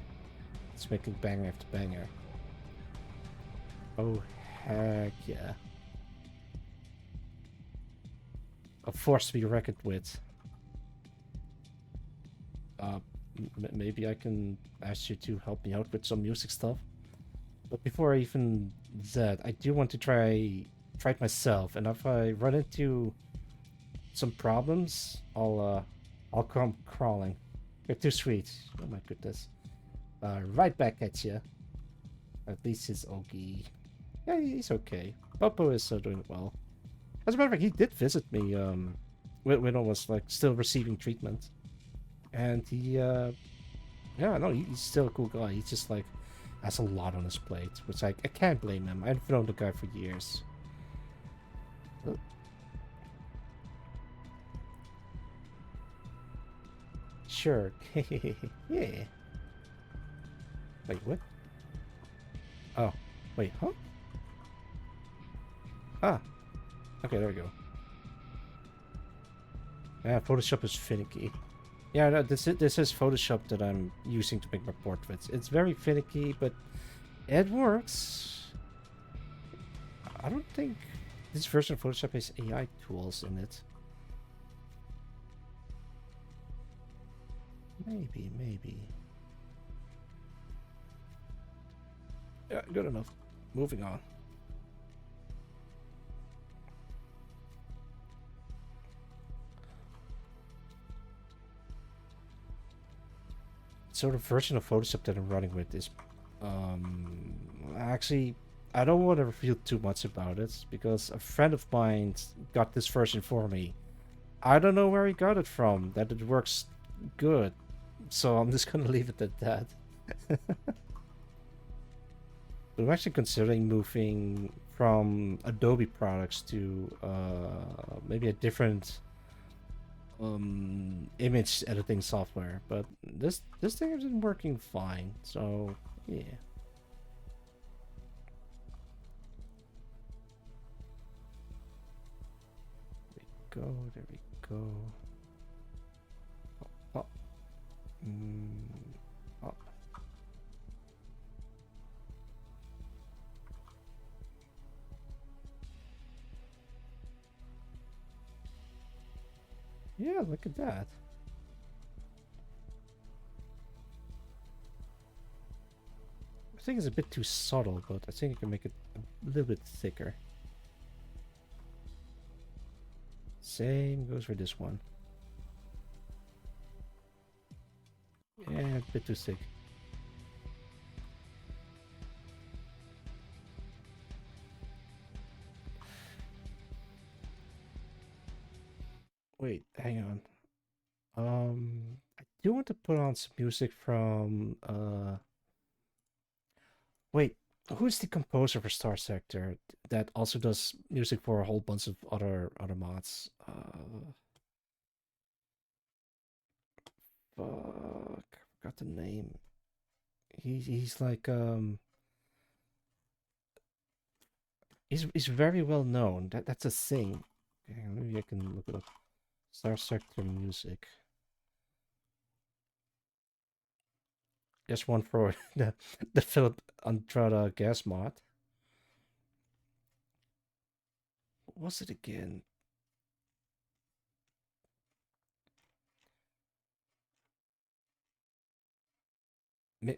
It's making banger after banger. Oh heck yeah! A force to be reckoned with. Maybe I can ask you to help me out with some music stuff. But before I even that, I do want to try it myself, and if I run into some problems, I'll come crawling. You're too sweet. Oh my goodness. Right back at you. At least he's okay. Yeah, he's okay. Popo is doing well. As a matter of fact, he did visit me when I was like still receiving treatment, and he yeah, no, he's still a cool guy. He's just like has a lot on his plate, which I can't blame him. I've known the guy for years. Sure. Yeah. Wait, what? Oh, wait, huh? Ah. Okay, there we go. Yeah, Photoshop is finicky. Yeah, no, this is Photoshop that I'm using to make my portraits. It's very finicky, but it works. I don't think this version of Photoshop has AI tools in it. Maybe. Yeah, good enough. moving on. So the version of Photoshop that I'm running with is, actually, I don't want to reveal too much about it because a friend of mine got this version for me. I don't know where he got it from, that it works good. So I'm just gonna leave it at that. But I'm actually considering moving from Adobe products to maybe a different image editing software. But this thing has been working fine, so yeah. There we go. Oh, oh. Yeah, look at that. I think it's a bit too subtle, but I think I can make it a little bit thicker. Same goes for this one. Yeah, a bit too thick. Wait, hang on. I do want to put on some music from wait, who's the composer for Starsector that also does music for a whole bunch of other mods? Fuck, I forgot the name. He's like he's very well known. That's a thing. Okay, maybe I can look it up. Starsector music. Just one for the Philip Andrada gas mod. What was it again?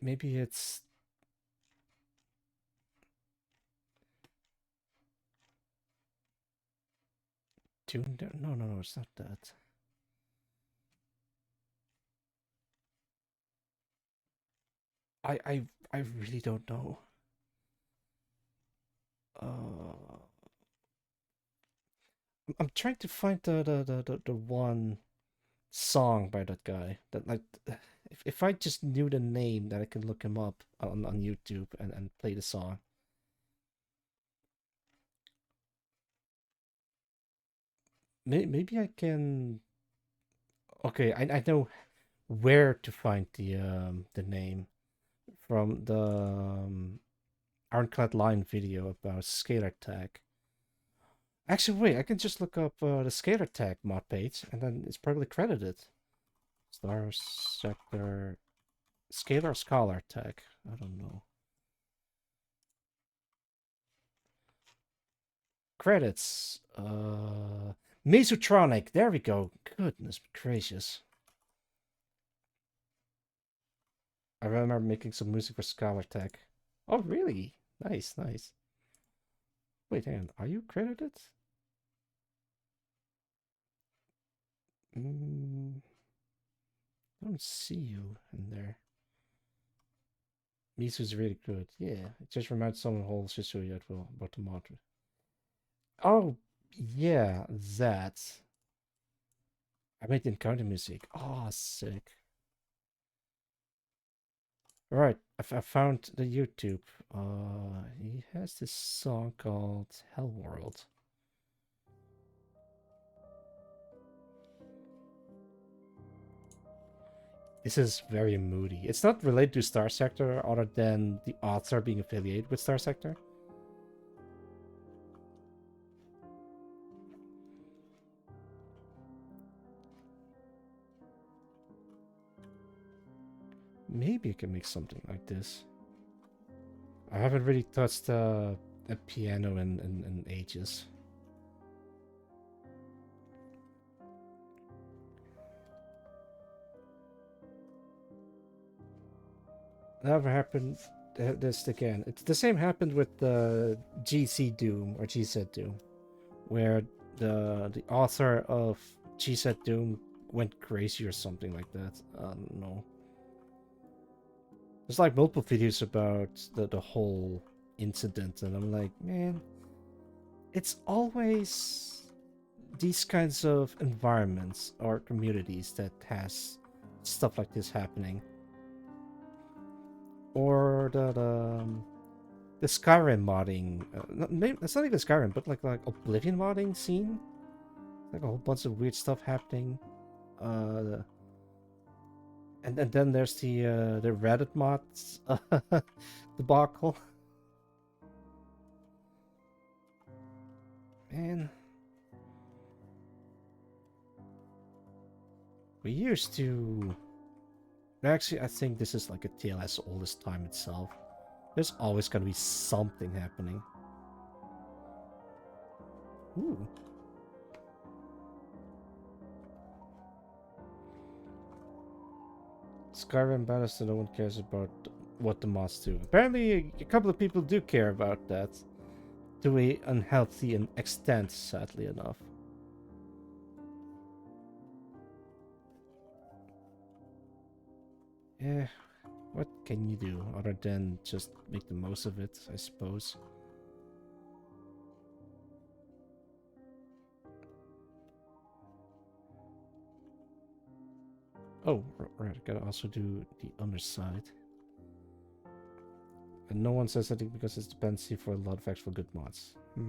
Maybe it's tuned down. No, it's not that. I really don't know. Uh, I'm trying to find the one song by that guy that like if I just knew the name that I could look him up on YouTube and play the song. Maybe I can. Okay, I know where to find the name from the Ironclad Line video about scalar tag. Actually, wait, I can just look up the scalar tag mod page, and then it's probably credited. Starsector scalar scalar tag. I don't know. Credits. Mesotronic. There we go. Goodness gracious. I remember making some music for Scalar Tech. Oh, really? Nice, nice. Wait, hang on. Are you credited? I don't see you in there. Misu's really good. Yeah, it just reminds someone whole Shisui about the mod. Oh, yeah, that. I made the encounter music. Oh, sick. Right, I found the YouTube. He has this song called Hell World. This is very moody. It's not related to Starsector other than the author being affiliated with Starsector. Maybe I can make something like this. I haven't really touched a piano in ages. Never happened this again. It's the same happened with the GC Doom or GZ Doom, where the author of GZ Doom went crazy or something like that. I don't know. There's like multiple videos about the whole incident, and I'm like, man, it's always these kinds of environments or communities that has stuff like this happening. Or the Skyrim modding, it's not even Skyrim, but like Oblivion modding scene, like a whole bunch of weird stuff happening. And then there's the Reddit mods debacle. Man, we used to. Actually, I think this is like a tale as old as time itself. There's always gonna be something happening. Ooh. Skyrim battles, no one cares about what the mods do. Apparently, a couple of people do care about that. To a unhealthy extent, sadly enough. Yeah, what can you do other than just make the most of it, I suppose? Oh, right, gotta also do the underside. And no one says anything because it's dependency for a lot of actual good mods. So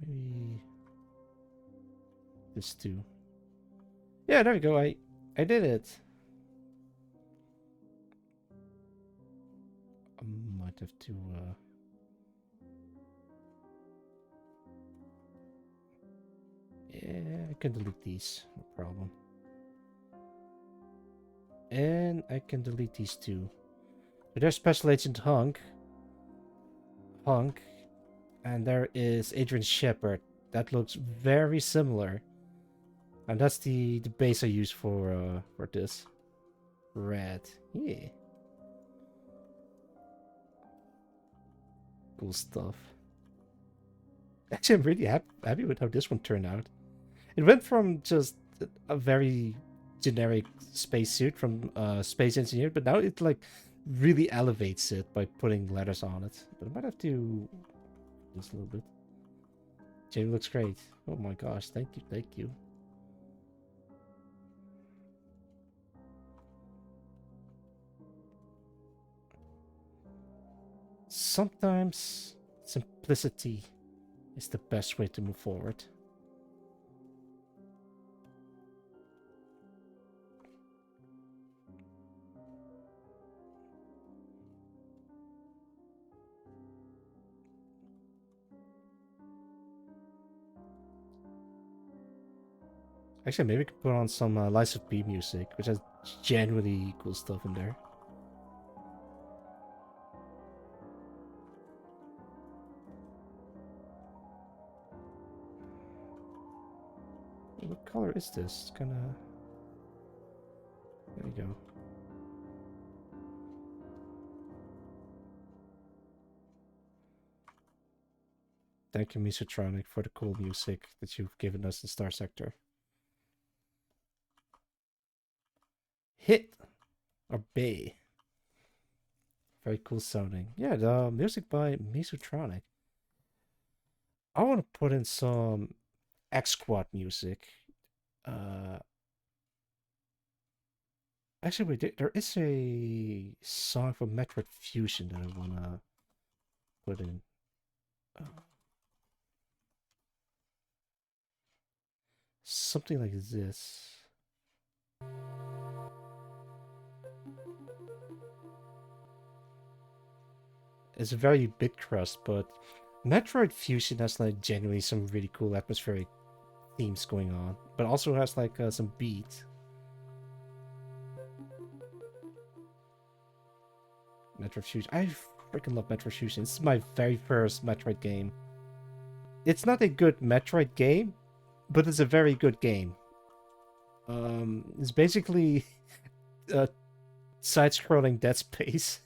maybe this too. Yeah, there we go. I did it. I might have to yeah, I can delete these, no problem. And I can delete these too. So there's Special Agent Hunk, and there is Adrian Shepard. That looks very similar, and that's the base I use for this. Red, yeah, cool stuff. Actually, I'm really happy with how this one turned out. It went from just a very generic spacesuit from Space Engineer, but now it like really elevates it by putting letters on it. But I might have to just a little bit. Jamie looks great. Oh my gosh, thank you, thank you. Sometimes simplicity is the best way to move forward. Actually, maybe we could put on some Lies of P music, which has genuinely cool stuff in there. What color is this? It's kinda... There you go. Thank you, Misotronic, for the cool music that you've given us in Starsector. Hit or Bay. Very cool sounding. Yeah, the music by Misotronic. I want to put in some X Squad music. Actually, wait, there is a song from Metroid Fusion that I want to put in. Something like this. It's a very bit crust, but Metroid Fusion has like genuinely some really cool atmospheric themes going on, but also has like some beats. Metroid Fusion. I freaking love Metroid Fusion. This is my very first Metroid game. It's not a good Metroid game, but it's a very good game. It's basically side-scrolling Dead Space.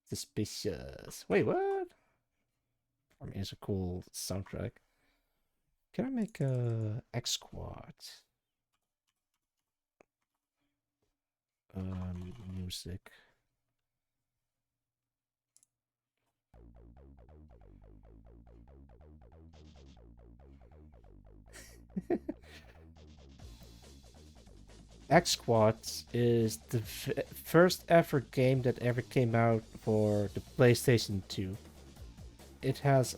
Suspicious. Wait, what? I mean, it's a cool soundtrack. Can I make a X Squad? Music. X Squad is the first ever game that ever came out for the PlayStation 2. It has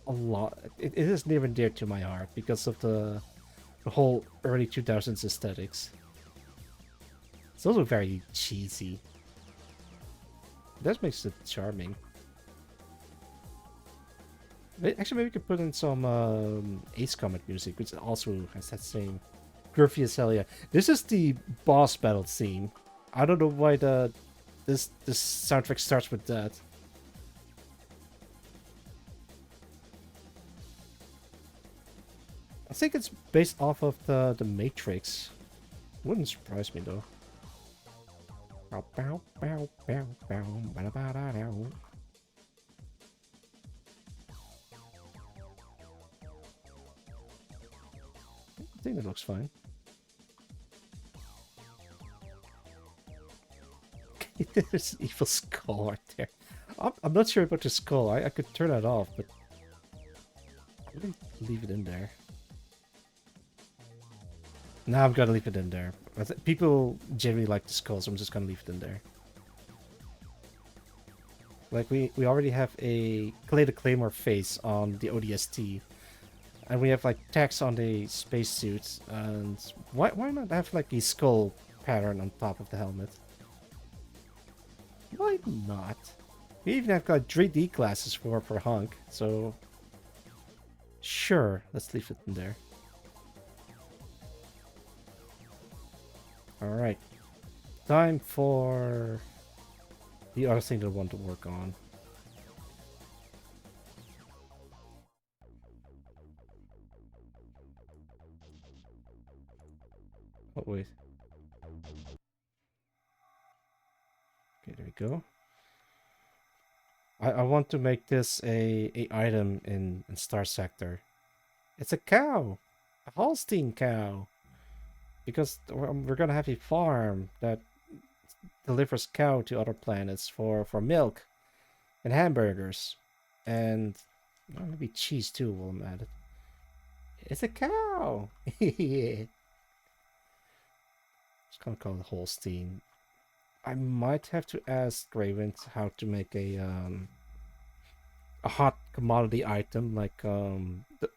a lot. It is near and dear to my heart because of the whole early 2000s aesthetics. It's also very cheesy. That makes it charming. Actually, maybe we could put in some Ace Comet music, which also has that same groovy as hell. Yeah, this is the boss battle theme. I don't know why this soundtrack starts with that. I think it's based off of the Matrix. Wouldn't surprise me though. Bow, bow, bow, bow, bow, ba, ba, da, da. I think that looks fine. There's an evil skull right there. I'm not sure about the skull. I could turn that off, but I'm gonna leave it in there. Now I'm gonna leave it in there. People generally like the skull, so I'm just gonna leave it in there. Like we already have a Clay the Claymore face on the ODST, and we have like text on the spacesuit. And why not have like a skull pattern on top of the helmet? Why not? We even have got 3D glasses for Hunk, so sure, let's leave it in there. Alright. Time for the other thing that I want to work on. Oh, wait. Okay, there we go. I want to make this a item in Starsector. It's a cow! A Holstein cow! Because we're gonna have a farm that delivers cow to other planets for milk and hamburgers. And well, maybe cheese too while I'm at it. It's a cow! Yeah. Just gonna call it Holstein. I might have to ask Raven how to make a hot commodity item like the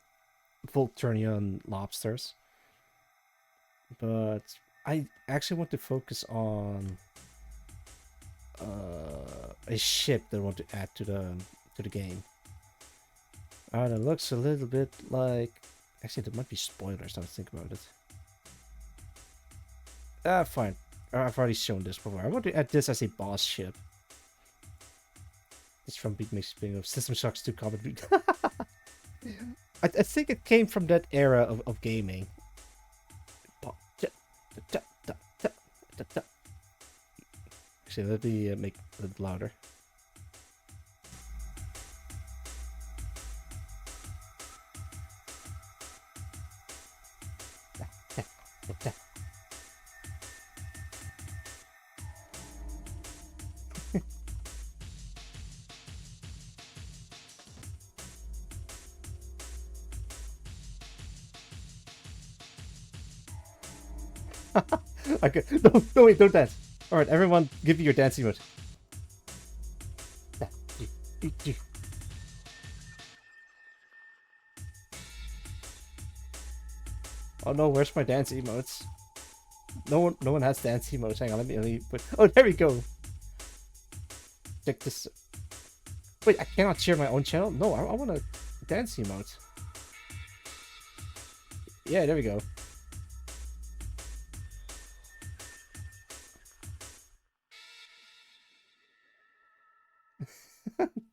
Volturnian lobsters. But I actually want to focus on a ship that I want to add to the game. And it looks a little bit like, actually there might be spoilers now I think about it. Fine. I've already shown this before. I want to add this as a boss ship. It's from Big Mix Spin of System Shocks 2 Combat Beat. I think it came from that era of gaming. Actually, let me make it a little louder. Okay, no, wait, don't dance. Alright, everyone, give me your dancing mode. Oh no, where's my dance emotes? No one has dance emotes. Hang on, let me put. Oh, there we go. Check this. Wait, I cannot share my own channel. No, I want a dance emote. Yeah, there we go.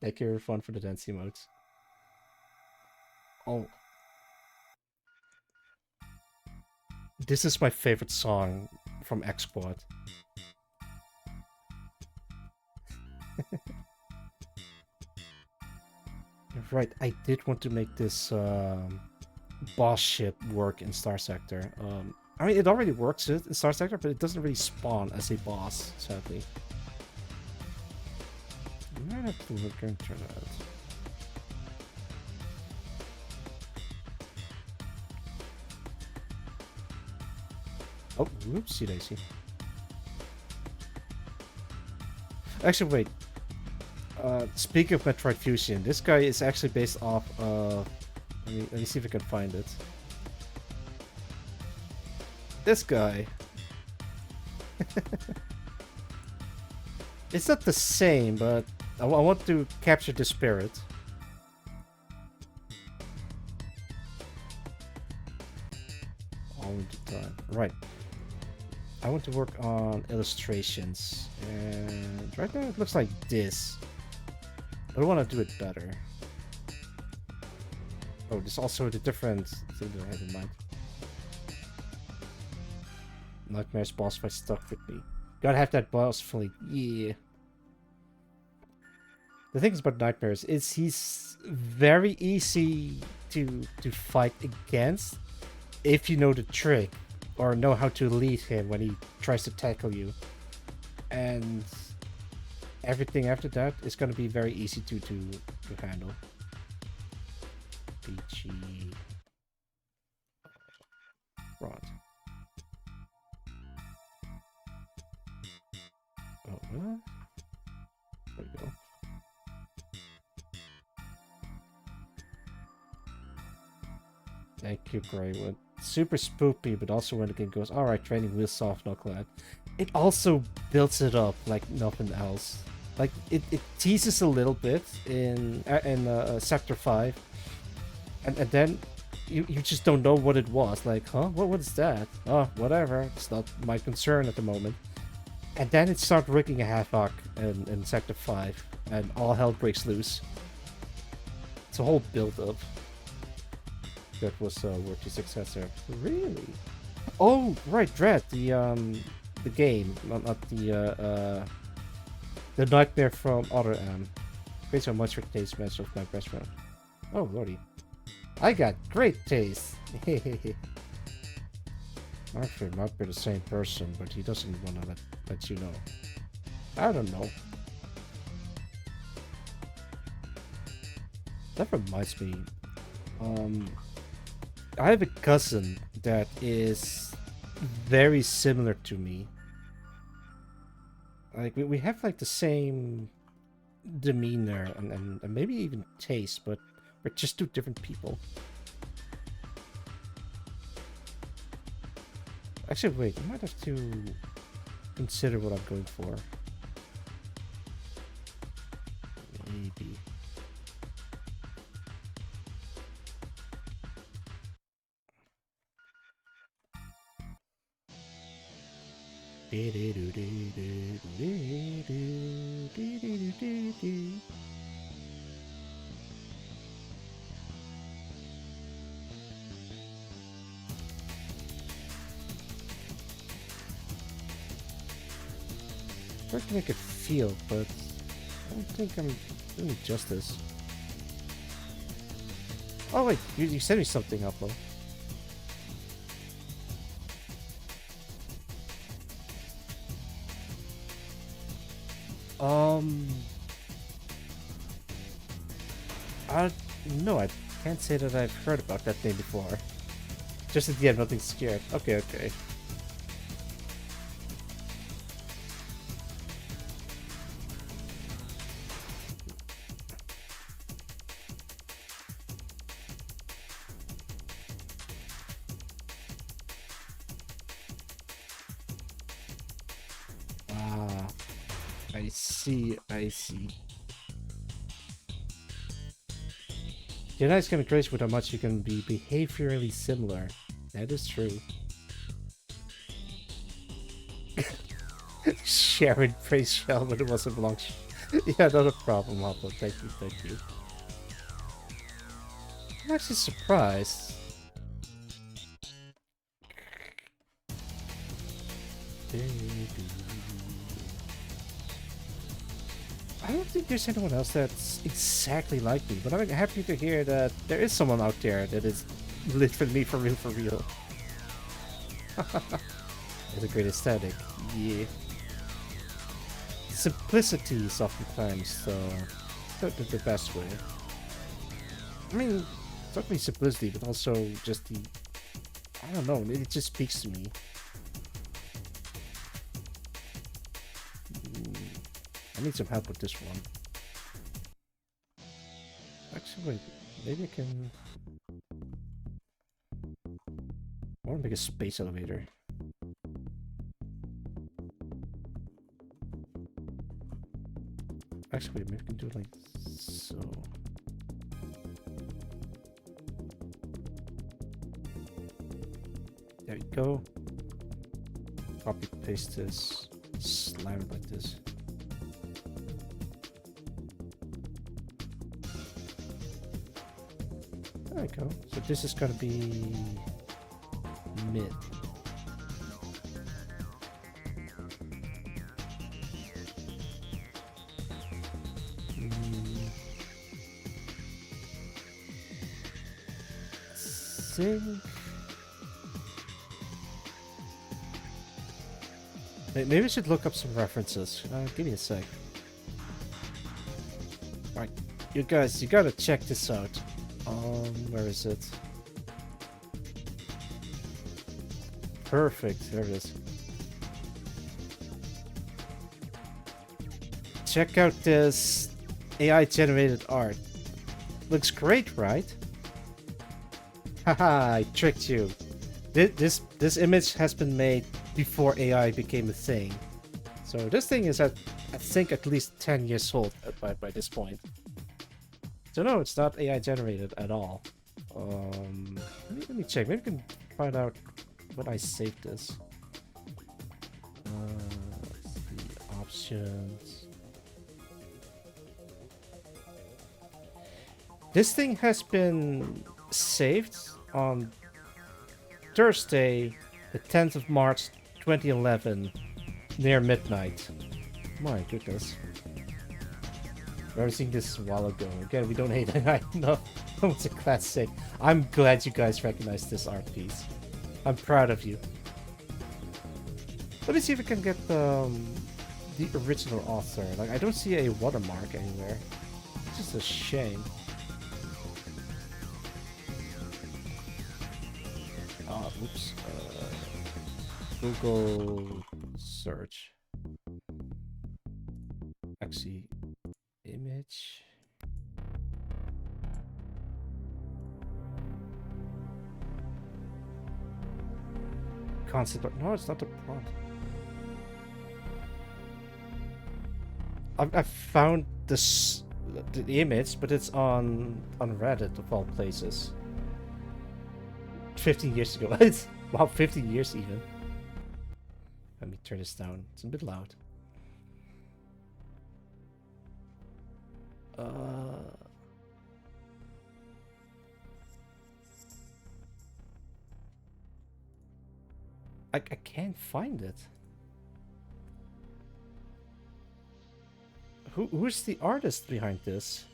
Thank you, fun for the dance emotes. Oh, This is my favorite song from X Squad. Right, I did want to make this boss ship work in Starsector. I mean, it already works in Starsector, but it doesn't really spawn as a boss, sadly. I might have to look into that. Oh, whoopsie daisy. Actually, wait. Speaking of Metroid Fusion, this guy is actually based off of... let me see if I can find it. This guy. It's not the same, but I want to capture the spirit. All the time. Right. I want to work on illustrations. And right now it looks like this. But I want to do it better. Oh, there's also the different thing that I have in mind. Nightmare's boss fight stuck with me. Gotta have that boss fight. Yeah. The thing is about Nightmares is he's very easy to fight against if you know the trick or know how to lead him when he tries to tackle you. And everything after that is gonna be very easy to handle. Peachy. Rod. Oh, what? There we go. Thank you, Greywood. Super spoopy, but also when the game goes, alright, training wheels soft knucklehead. It also builds it up like nothing else. Like, it teases a little bit in Sector 5. And then you just don't know what it was. Like, huh? What is that? Oh, whatever. It's not my concern at the moment. And then it starts wreaking havoc in Sector 5. And all hell breaks loose. It's a whole build-up. That was Workin's successor. Really? Oh, right, Dread, the game, not the Nightmare from Other M. Based on much for taste match of my best friend. Oh lordy, I got great taste. Actually, might be the same person, but he doesn't want to let you know. I don't know. That reminds me. I have a cousin that is very similar to me. Like, we have like the same demeanor and maybe even taste, but we're just two different people. Actually, wait, I might have to consider what I'm going for. Maybe. Try to make it feel, but I don't think I'm doing it justice. Oh wait, you sent me something, Upload. No, I can't say that I've heard about that name before. Just at the end, nothing scared. Okay, okay. Ah, I see, I see. The United's can be crazy with how much you can be behaviorally similar. That is true. Sharon praised Shell, but it wasn't long. Yeah, not a problem, Hoplo. Thank you, thank you. I'm actually surprised. I don't think there's anyone else that's exactly like me, but I'm happy to hear that there is someone out there that is literally for real, for real. It's a great aesthetic. Yeah. Simplicity is oftentimes the best way. I mean, not only simplicity, but also just the... I don't know, it just speaks to me. I need some help with this one. Actually, wait, maybe I can... I want to make a space elevator. Actually, maybe I can do it like so. There you go. Copy paste this. Slam it like this. There we go. So this is gonna be mid. Think. Maybe I should look up some references. Give me a sec. Alright, you guys, you gotta check this out. Where is it? Perfect, there it is. Check out this AI generated art. Looks great, right? Haha, I tricked you. This image has been made before AI became a thing. So this thing is I think at least 10 years old by this point. So no, it's not AI generated at all. Let me check. Maybe we can find out when I saved this. Let's see, options. This thing has been saved on Thursday, the 10th of March 2011, near midnight. My goodness. I remember seeing this a while ago. Again, we don't hate it. I know it's a classic. I'm glad you guys recognize this art piece. I'm proud of you. Let me see if we can get the original author. Like, I don't see a watermark anywhere. It's just a shame. Oops. Google search. Actually, image. Concept art. No, it's not the prompt. I found this the image, but it's on Reddit of all places. 15 years ago. Wow, 15 years even. Let me turn this down. It's a bit loud. I can't find it. Who's the artist behind this?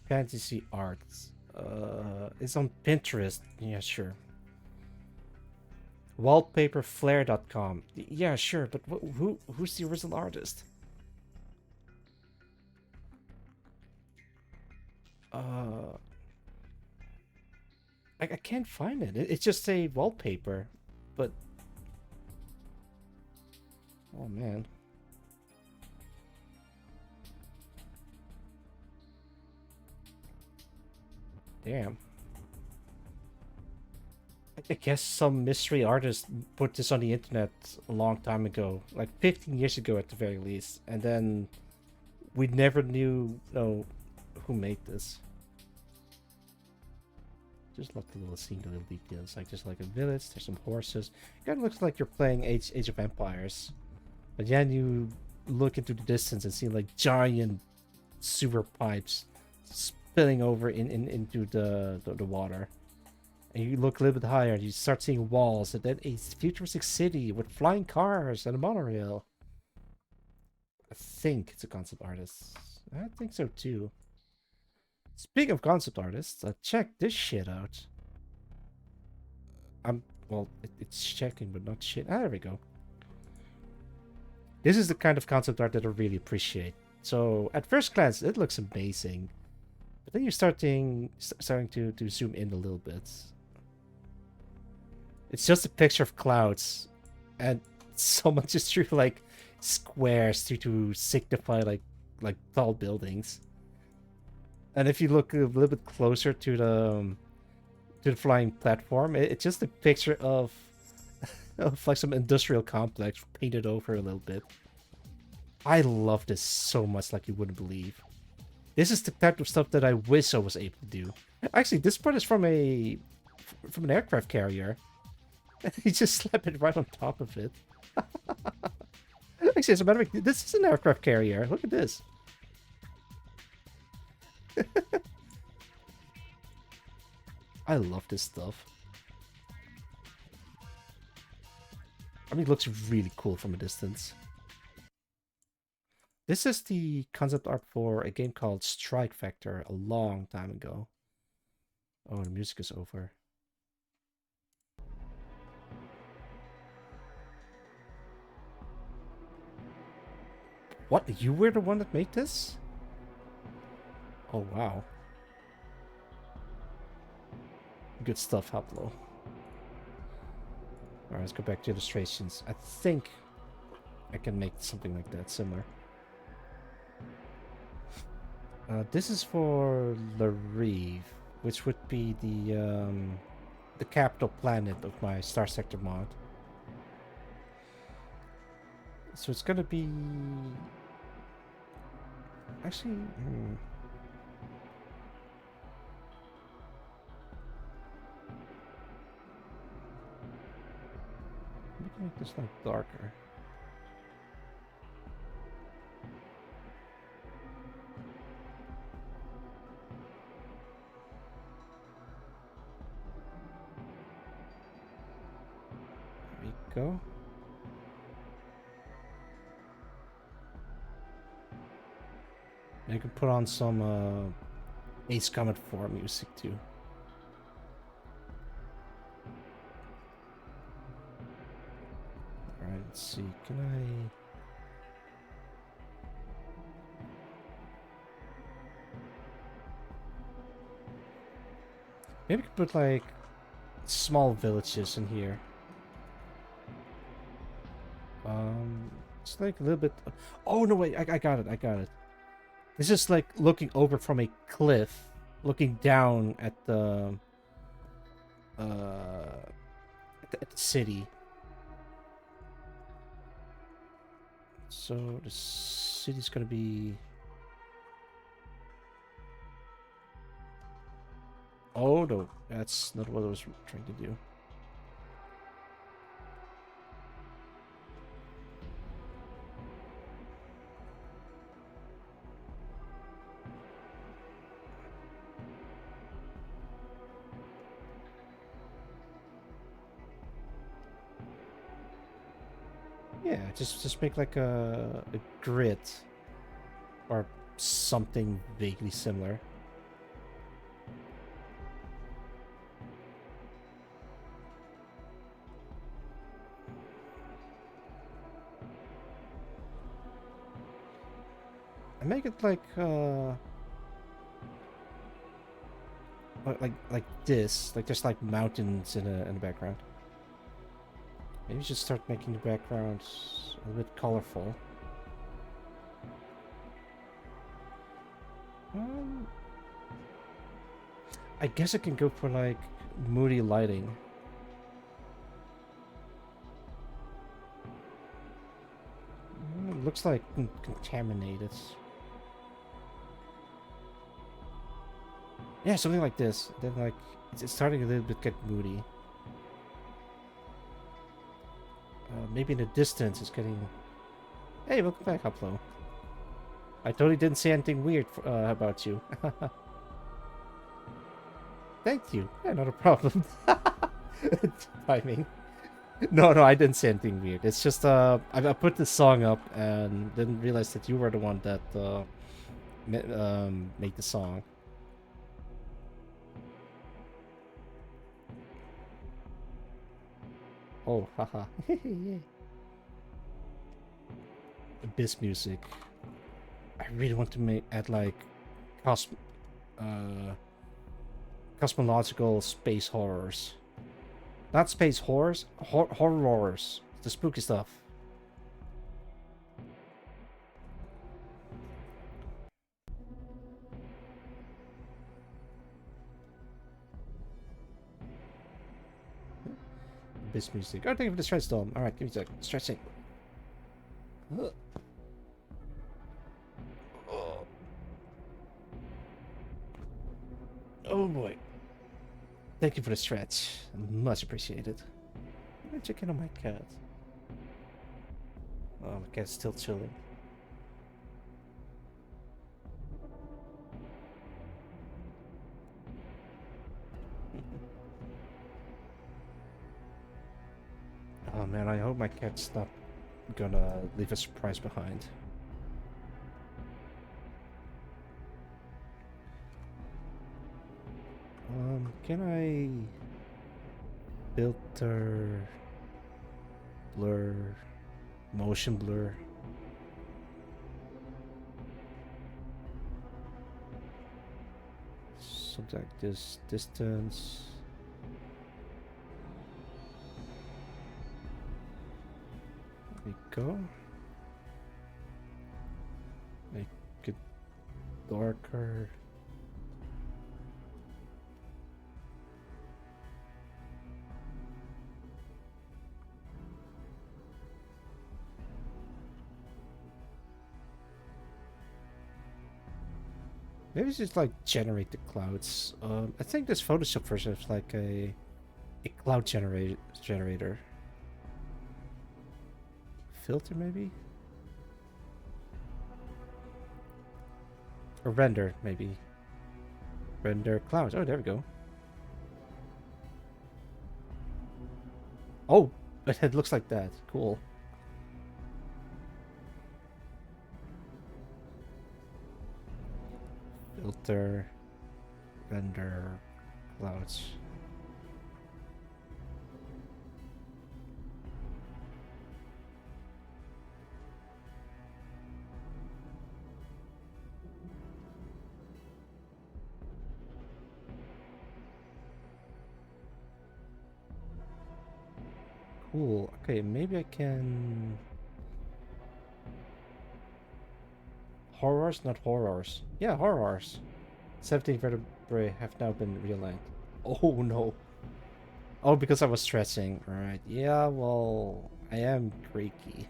Fantasy arts. It's on Pinterest. Yeah, sure. Wallpaperflare.com. Yeah, sure, but who's the original artist? I can't find it. It's just a wallpaper, but oh man. Damn. I guess some mystery artist put this on the internet a long time ago, like 15 years ago at the very least, and then we never knew who made this. Just love the little scene, the little details, like just like a village. There's some horses. It kind of looks like you're playing Age of Empires, but then you look into the distance and see like giant sewer pipes spilling over into the water. And you look a little bit higher, and you start seeing walls, and then a futuristic city with flying cars and a monorail. I think it's a concept artist. I think so too. Speaking of concept artists, check this shit out. Well, it's checking, but not shit. Ah, there we go. This is the kind of concept art that I really appreciate. So, at first glance, it looks amazing. But then you're starting to zoom in a little bit. It's just a picture of clouds. And someone just drew, like, squares to signify, like tall buildings. And if you look a little bit closer to the flying platform, it's just a picture of like some industrial complex painted over a little bit. I love this so much, like you wouldn't believe. This is the type of stuff that I wish I was able to do. Actually, this part is from an aircraft carrier. And he just slapped it right on top of it. Actually, as a matter of fact, this is an aircraft carrier. Look at this. I love this stuff. I mean, it looks really cool from a distance. This is the concept art for a game called Strike Factor a long time ago. Oh, the music is over. What? You were the one that made this? Oh, wow. Good stuff, Haplo. Alright, let's go back to illustrations. I think I can make something like that, similar. This is for Larive, which would be the capital planet of my Starsector mod. So it's gonna be... Actually... Make this like darker. There we go. And you can put on some Ace Comet 4 music too. Let's see, can I... Maybe we could put, like, small villages in here. It's like a little bit... Oh, no, wait, I got it. This is like looking over from a cliff, looking down at the city. So the city's gonna be... Oh no, that's not what I was trying to do. Yeah, just make like a grid or something vaguely similar. And make it like this, like there's like mountains in the background. Maybe just start making the background a bit colorful. I guess I can go for like moody lighting. It looks like contaminated. Yeah, something like this. Then like it's starting a little bit get moody. Maybe in the distance it's getting... Hey, welcome back, Upload. I totally didn't say anything weird about you. Thank you. Yeah, not a problem. Timing. No, no, I didn't say anything weird. It's just I put this song up and didn't realize that you were the one that made the song. Oh, haha. Abyss music. I really want to add like cos uh cosmological space horrors. Not space horrors, horrors. The spooky stuff. Abyss music. Oh, thank you for the stretch storm. Alright, give me a sec. Stretching. Oh boy. Thank you for the stretch. Much appreciated. Let me check in on my cat. Oh, my cat's still chilling. Oh man, I hope my cat's not gonna leave a surprise behind. Can I filter, blur, motion blur? Something like this, distance. There we go. Make it darker. Maybe it's just like generate the clouds. I think this Photoshop version is like a cloud generator. Filter maybe? Or render maybe. Render clouds. Oh, there we go. Oh, it looks like that. Cool. Filter, render, clouds. Cool. Okay, maybe I can... Horrors, not horrors. Yeah, horrors. 17 vertebrae have now been realigned. Oh no. Oh, because I was stretching. Right. Yeah, well, I am creaky.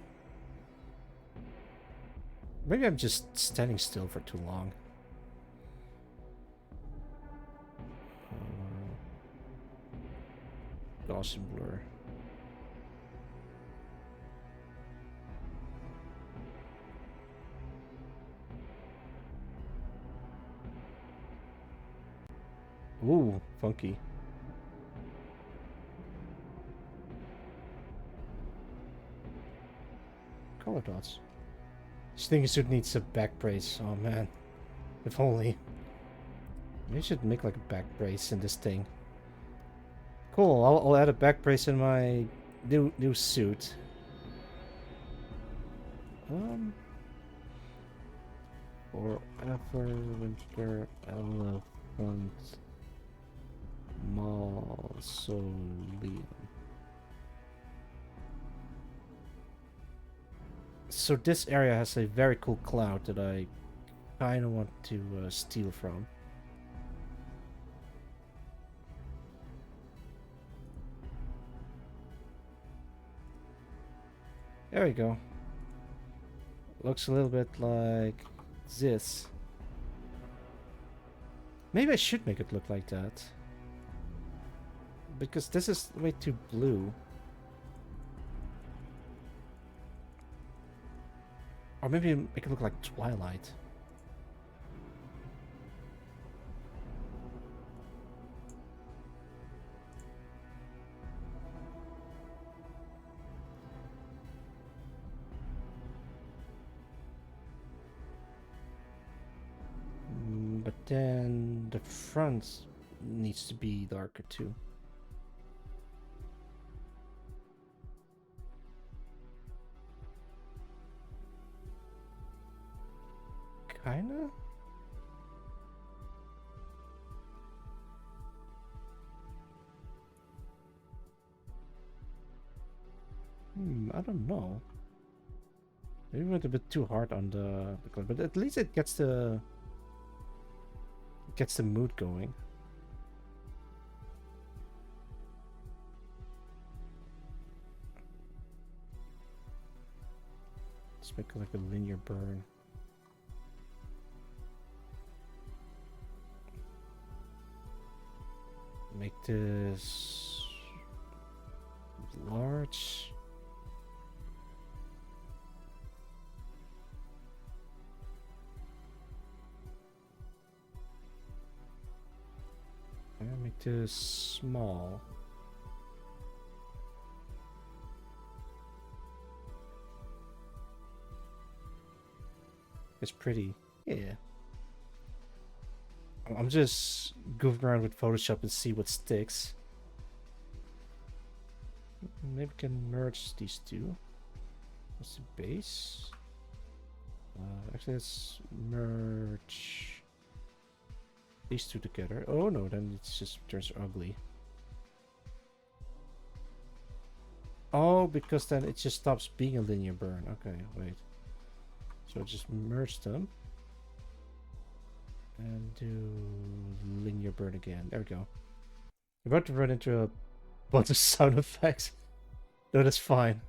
Maybe I'm just standing still for too long. Gaussian blur. Ooh, funky. Color dots. This thing suit needs a back brace. Oh man. If only. Maybe I should make like a back brace in this thing. Cool, I'll add a back brace in my new suit. Forever winter elephant mausoleum. So this area has a very cool cloud that I kind of want to steal from. There we go. Looks a little bit like this. Maybe I should make it look like that. Because this is way too blue. Or maybe make it look like Twilight. then the front needs to be darker too. Kinda? I don't know. Maybe we went a bit too hard on the color, but at least it gets the mood going. Let's make it like a linear burn. Make this large. And make this small. It's pretty. Yeah. I'm just goofing around with Photoshop and see what sticks. Maybe we can merge these two. What's the base? Actually, let's merge these two together. Oh no, then it just turns ugly. Oh, because then it just stops being a linear burn. Okay, wait. So just merge them. And do linear burn again. There we go. We're about to run into a bunch of sound effects. No, that's fine.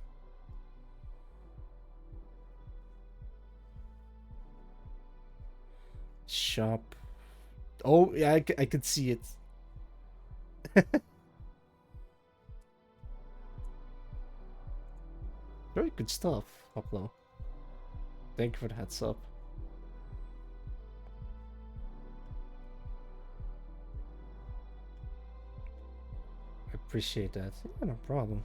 Shop. Oh, yeah, I can see it. Very good stuff, Hoplo. Thank you for the heads up. I appreciate that. Yeah, no problem.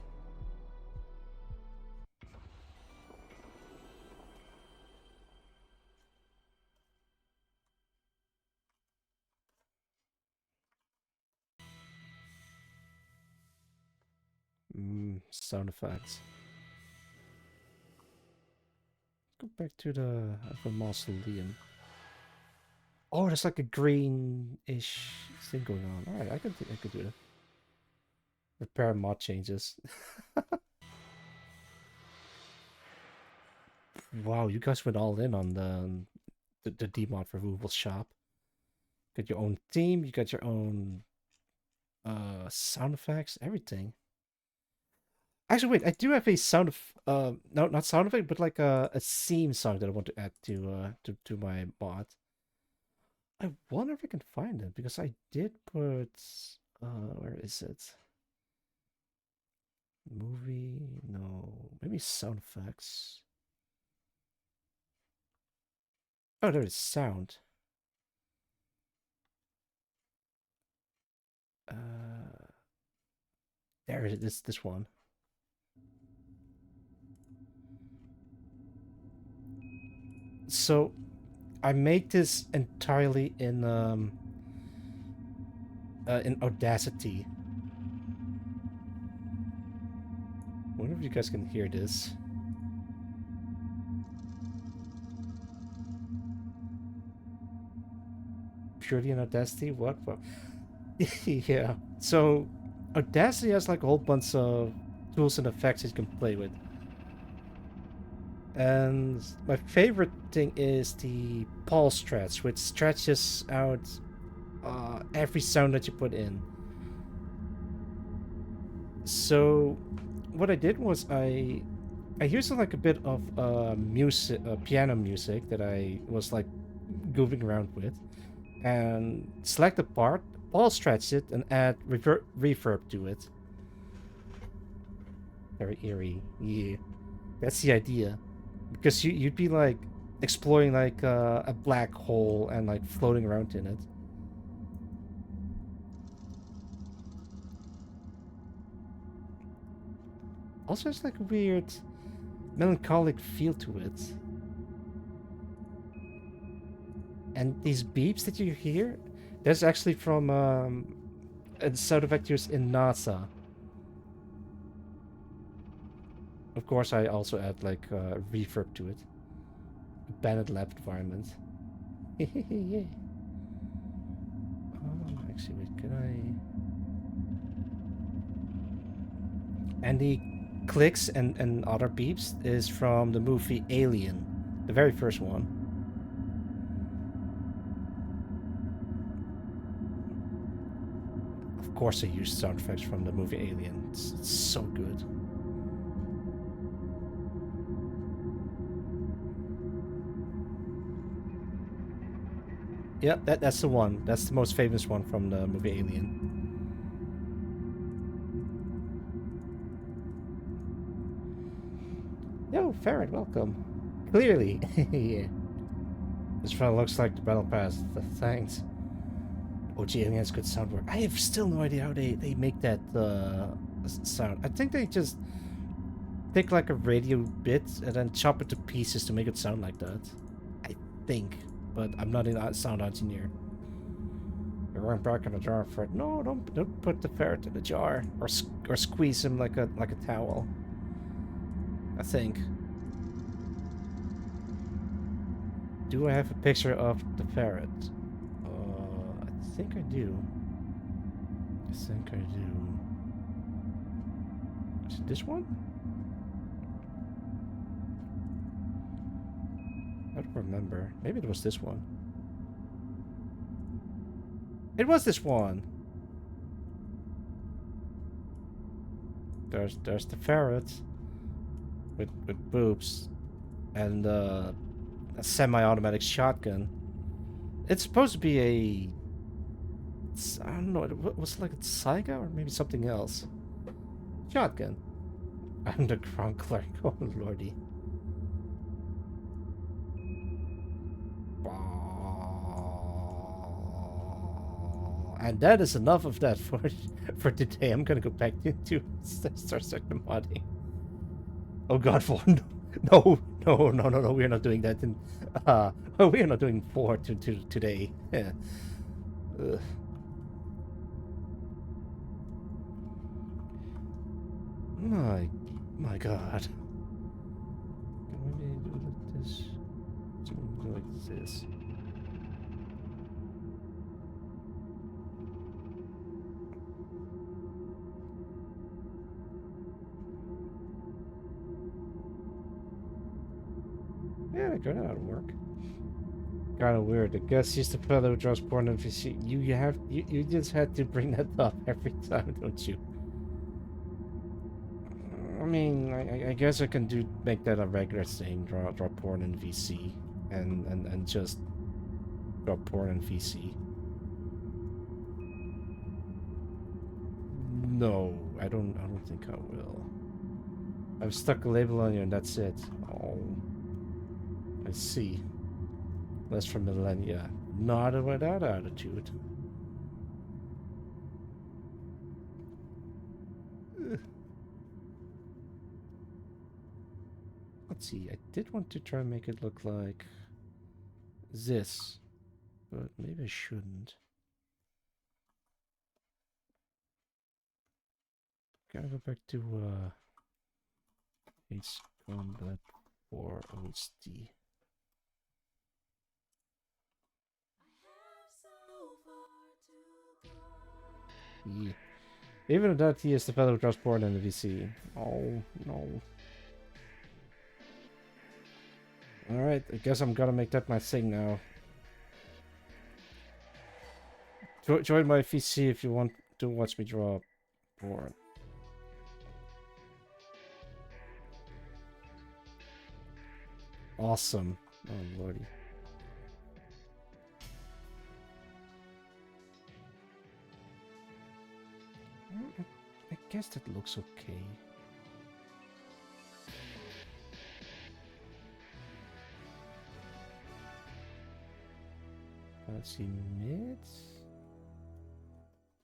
Sound effects. Go back to the mausoleum. Oh, there's like a greenish thing going on. All right, I could do that. Repair mod changes. Wow, you guys went all in on the demod removal shop. Got your own theme. You got your own sound effects, everything. Actually, wait, I do have a sound of no, not sound effect, but like a theme song that I want to add to my mod. I wonder if I can find it because I did put where is it? Movie? No, maybe sound effects. Oh, there is sound. There it is. This one. So, I made this entirely in Audacity. I wonder if you guys can hear this. Purely in Audacity? What? Yeah. So, Audacity has like a whole bunch of tools and effects you can play with. And my favorite thing is the pulse stretch, which stretches out every sound that you put in. So, what I did was I used like a bit of music, piano music that I was like goofing around with, and select the part, pulse stretch it, and add reverb to it. Very eerie, yeah. That's the idea. Because you'd be like exploring like a black hole and like floating around in it. Also, it's like a weird melancholic feel to it. And these beeps that you hear, that's actually from sound effects in NASA. Of course, I also add like reverb to it. Bandit lab environment. Yeah. Actually, wait, can I? And the clicks and other beeps is from the movie Alien, the very first one. Of course, I used sound effects from the movie Alien. It's so good. Yep, that's the one. That's the most famous one from the movie Alien. Yo, Ferret, welcome. Clearly. Yeah. This one looks like the battle pass. Thanks. OG Alien has good sound work. I have still no idea how they make that sound. I think they just take like a radio bit and then chop it to pieces to make it sound like that. I think. But I'm not a sound engineer. You're going back in the jar, Fred. No, don't put the ferret in the jar. Or squeeze him like a towel. I think. Do I have a picture of the ferret? I think I do. I think I do. Is it this one? I don't remember. Maybe it was this one. It was this one! There's the ferret with boobs and a semi-automatic shotgun. It's supposed to be a... I don't know, it was like a Saiga or maybe something else. Shotgun. Underground clerk, oh lordy. And that is enough of that for today. I'm gonna go back into Starsector modding. Oh god, 4. No, we are not doing that. We are not doing 4 today. Yeah. Ugh. My god. Can we do this? Something like this. Yeah, go that would work. Kind of weird. I guess he's the fellow who draws porn NPC. You just had to bring that up every time, don't you? I mean, I guess I can make that a regular thing. Draw porn in VC, and just draw porn in VC. No, I don't think I will. I've stuck a label on you, and that's it. Oh, I see. Less from millennia. Not with that attitude. Let's see, I did want to try and make it look like this, but maybe I shouldn't. Gotta go back to Ace Combat 4 OSD. Yeah. Even that he is the fellow who draws porn in the VC. Oh no. Alright, I guess I'm gonna make that my thing now. Join my VC if you want to watch me draw porn. Awesome. Oh lordy. I guess that looks okay. Let's see, mids.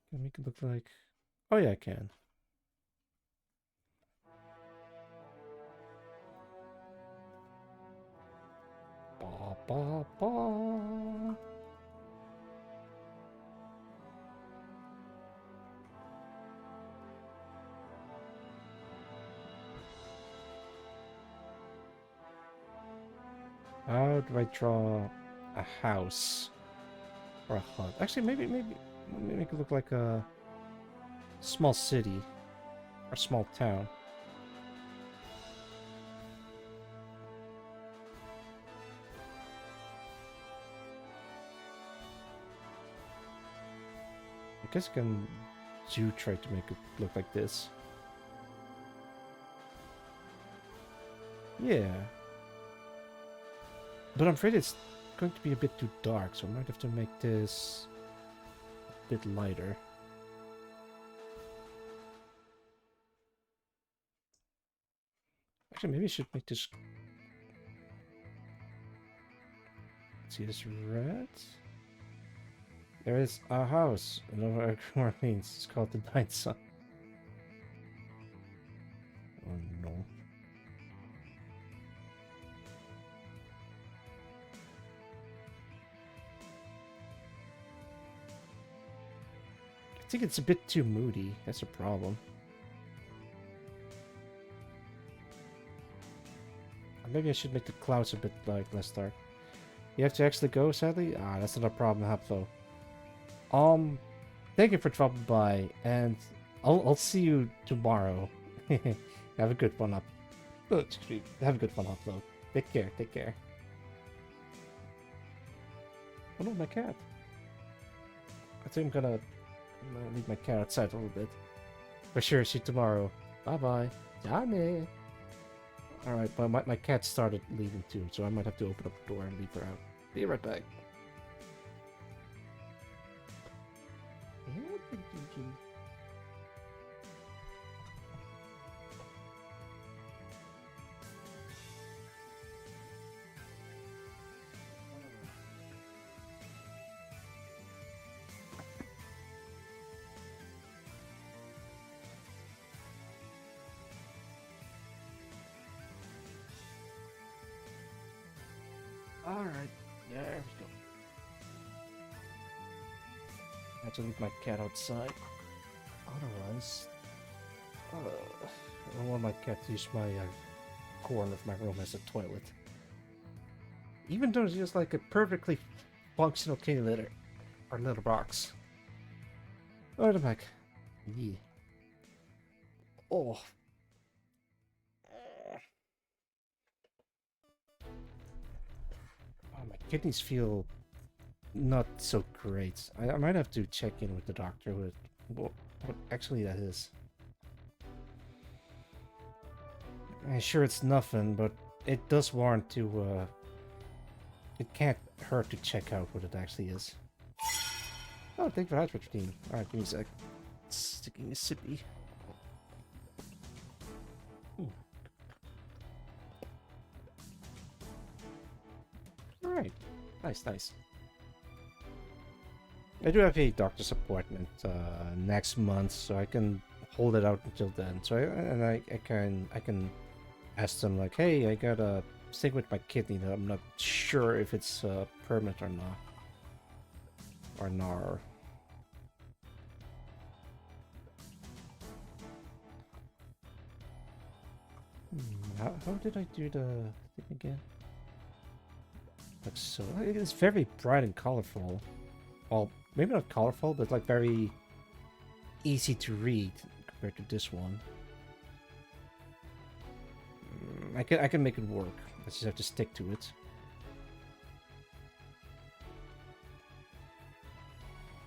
Can I make it look like... Oh yeah, I can. Bob. ba ba. How do I draw a house or a hut? Actually, maybe make it look like a small city or small town. I guess I can try to make it look like this. Yeah. But I'm afraid it's going to be a bit too dark, so I might have to make this a bit lighter. Actually, maybe I should make this... Let's see, this red? There is a house. I don't know what it means. It's called the Night Sun. Oh no. I think it's a bit too moody. That's a problem. Or maybe I should make the clouds a bit like less dark. You have to actually go, sadly? Ah, that's not a problem, Haplo. Thank you for dropping by, and I'll see you tomorrow. Have a good one up. Oh, excuse me. Have a good one, Haplo. Take care, take care. Oh no, my cat. I think I'm gonna leave my cat outside a little bit. For sure, see you tomorrow. Bye-bye. Johnny! Alright, but my cat started leaving too, so I might have to open up the door and leave her out. Be right back. Alright, there we go. I have to leave my cat outside. Otherwise, I don't want my cat to use my corner of my room as a toilet. Even though it's just like a perfectly functional kitty litter or litter box. Alright, I'm back. Yeah. Oh. Oh, my kidneys feel not so great. I might have to check in with the doctor with what actually that is. I'm sure it's nothing, but it does warrant to, it can't hurt to check out what it actually is. Oh, thank you for that, team. Alright, give me a sec. Sticking a sippy. Alright. Nice, nice. I do have a doctor's appointment next month, so I can hold it out until then. So I can ask them like, hey, I got a thing with my kidney that I'm not sure if it's permanent or not, or nar. How did I do the thing again? Like so, it's very bright and colorful. Well, maybe not colorful, but like very easy to read compared to this one. I can make it work. I just have to stick to it.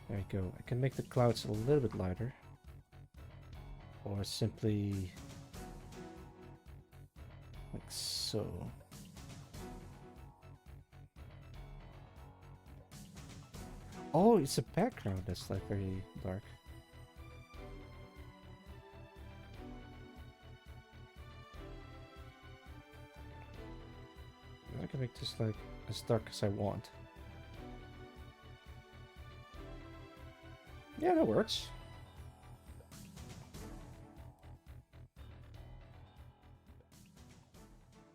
There we go. I can make the clouds a little bit lighter, or simply like so. Oh, it's a background that's like very dark. I can make this like as dark as I want. Yeah, that works.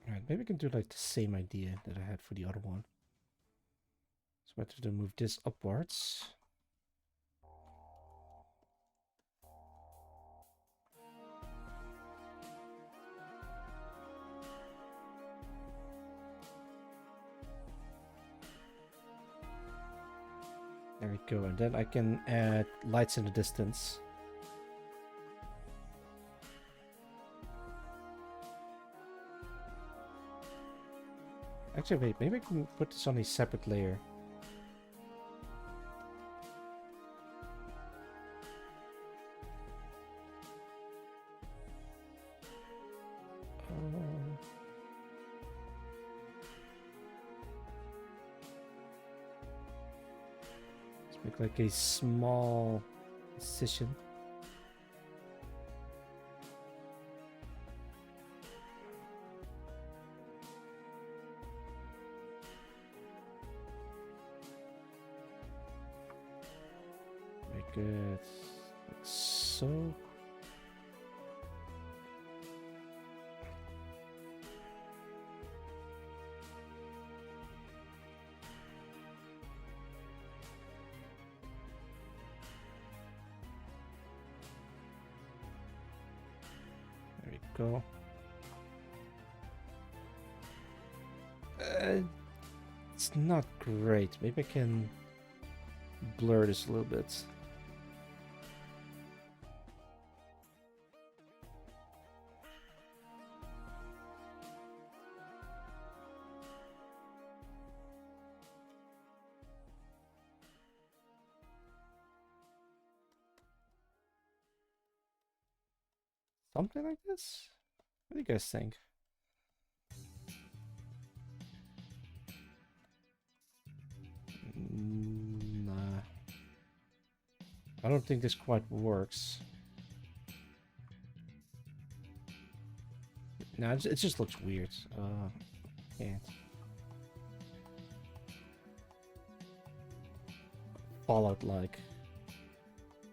Alright, maybe we can do like the same idea that I had for the other one. So I have to move this upwards. There we go, and then I can add lights in the distance. Actually, wait, maybe I can put this on a separate layer. Let's make like a small incision. Very good. Like so. There we go. It's not great. Maybe I can blur this a little bit. Something like this? What do you guys think? Nah. I don't think this quite works. Nah, it just looks weird. Can't. Fallout-like.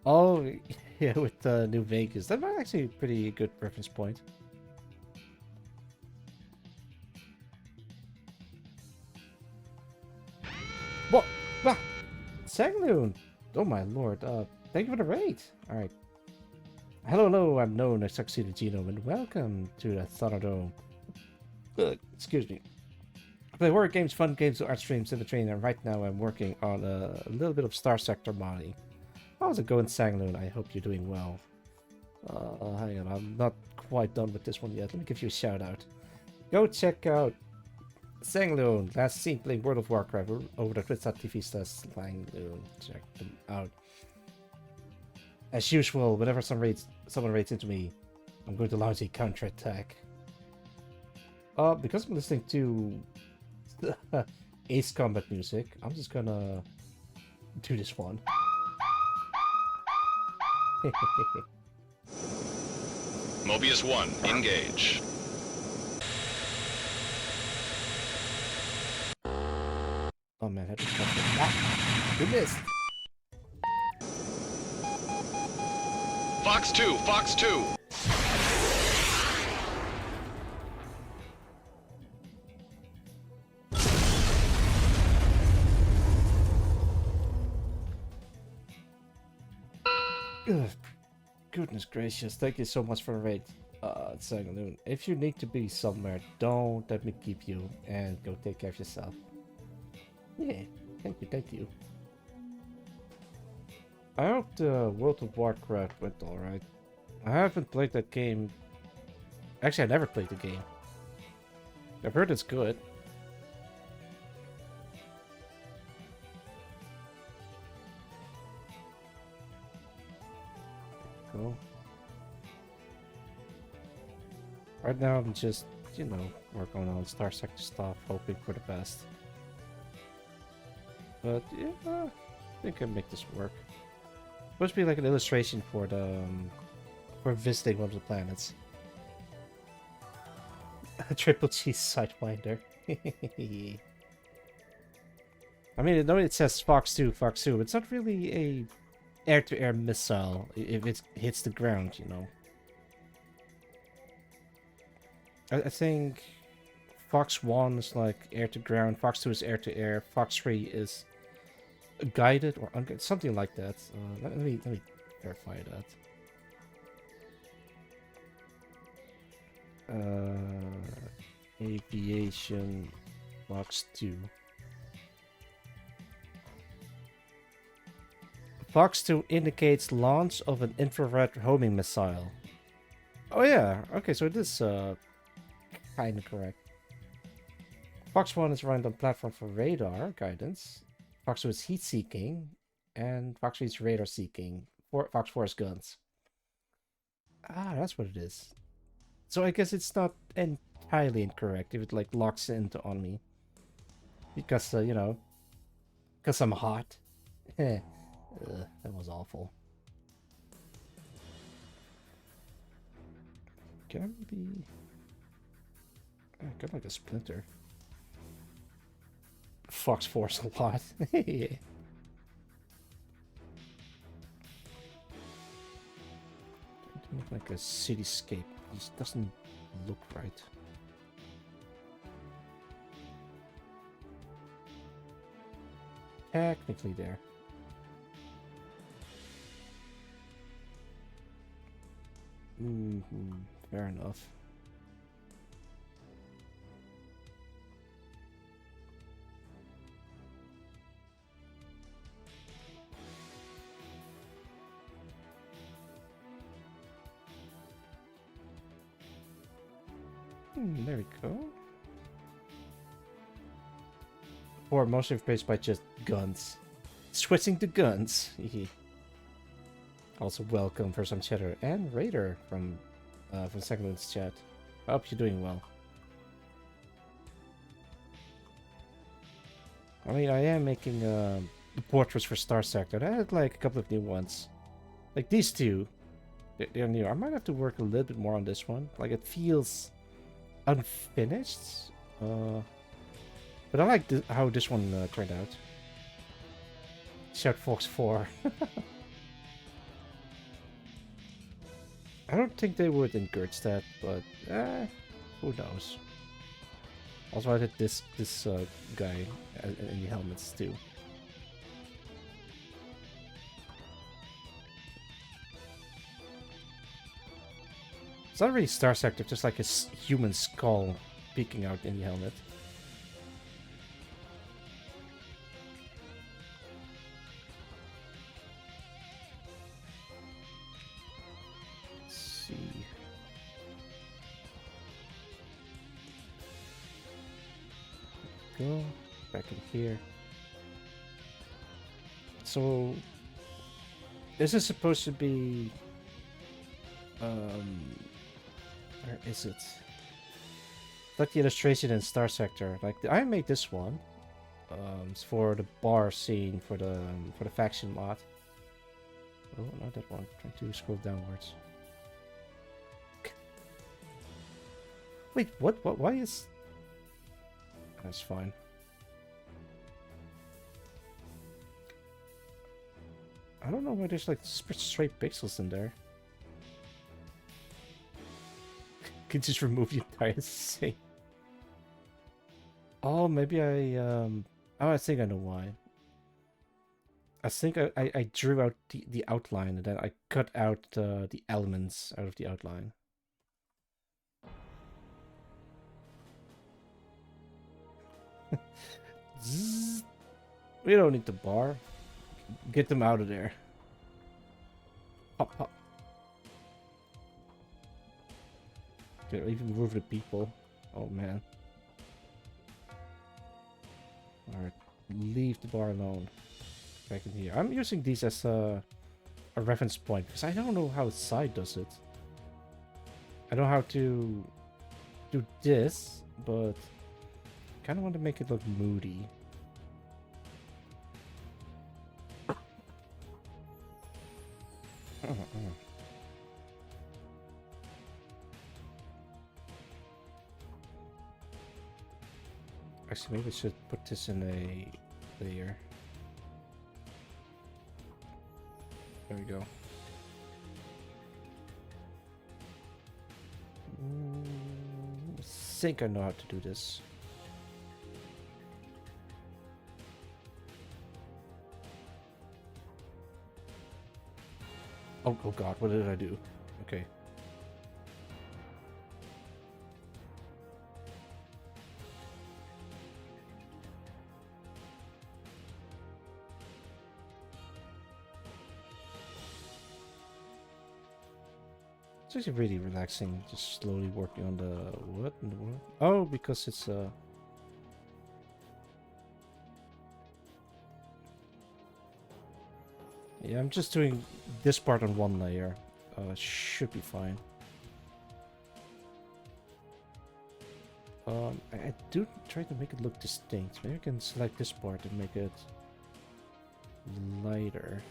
Oh, yeah, with New Vegas. That might actually be a pretty good reference point. What? Ah! Sangloon! Oh my lord. Thank you for the raid. Alright. Hello, I'm known as Succeeded Genome, and welcome to the Thunderdome. Excuse me. I play horror games, fun games, art streams in the train, and right now I'm working on a little bit of Starsector modding. How's it going, Sangloon? I hope you're doing well. Hang on, I'm not quite done with this one yet. Let me give you a shout out. Go check out Sangloon. Last seen playing World of Warcraft over the twitch.tv/Sangloon. Check them out. As usual, whenever someone rates into me, I'm going to launch a counterattack. Because I'm listening to Ace Combat music, I'm just gonna do this one. Mobius 1, engage. Oh man, I just touched it. Ah! You missed! Fox 2, Fox 2. Ugh, goodness gracious, thank you so much for the raid, Sangloon. If you need to be somewhere, don't let me keep you, and go take care of yourself. Yeah, thank you. I hope the World of Warcraft went alright. I haven't played that game. Actually, I never played the game. I've heard it's good. Cool. Right now, I'm just, you know, working on Starsector stuff, hoping for the best. But yeah, I think I can make this work. Supposed to be like an illustration for the for visiting one of the planets. A Triple G Sidewinder. I mean, no, it says Fox 2. It's not really a air-to-air missile if it hits the ground, you know. I think Fox 1 is like air-to-ground, Fox 2 is air-to-air, Fox 3 is guided or unguided, something like that. Let me verify that. Aviation Fox 2. Fox 2 indicates launch of an infrared homing missile. Oh yeah, okay, so it is kind of correct. Fox 1 is running on platform for radar guidance. Fox 2 is heat seeking, and Fox 3 is radar seeking. Fox 4 is guns. Ah, that's what it is. So I guess it's not entirely incorrect if it like locks into on me. Because, you know, because I'm hot. That was awful. Can I be... I got like a splinter. Fox Force a lot. Yeah. To make like a cityscape. This doesn't look right. Technically there. Fair enough. There we go. Or mostly replaced by just guns. Switching to guns. Also welcome for some chatter and Raider from Segment's chat. I hope you're doing well. I mean, I am making the portraits for Starsector. I had like a couple of new ones. Like these two. They're new. I might have to work a little bit more on this one. Like it feels unfinished. But I like how this one turned out. Shout Fox 4. I don't think they would encourage that, but who knows? Also, I did this guy in the helmets too. It's not really Starsector, just like a human skull peeking out in the helmet. Go back in here. So this is supposed to be where is it? Like the illustration in Starsector. Like I made this one. It's for the bar scene for the faction mod. Oh, not that one. Trying to scroll downwards. Wait, what? Why is... That's fine. I don't know why there's like straight pixels in there. Could just remove the entire thing. Oh, maybe I oh, I think I know why. I think I drew out the outline and then I cut out the elements out of the outline. We don't need the bar. Get them out of there. Pop, pop. Did I even move the people? Oh man. Alright, leave the bar alone. Back in here. I'm using these as a reference point because I don't know how side does it. I know how to do this, but I kind of want to make it look moody. Actually, maybe I should put this in a layer. There we go. I think I know how to do this. Oh god, what did I do? Okay. It's actually really relaxing, just slowly working on the... What in the world? Oh, because it's yeah, I'm just doing this part on one layer. Should be fine. I do try to make it look distinct. Maybe I can select this part and make it lighter.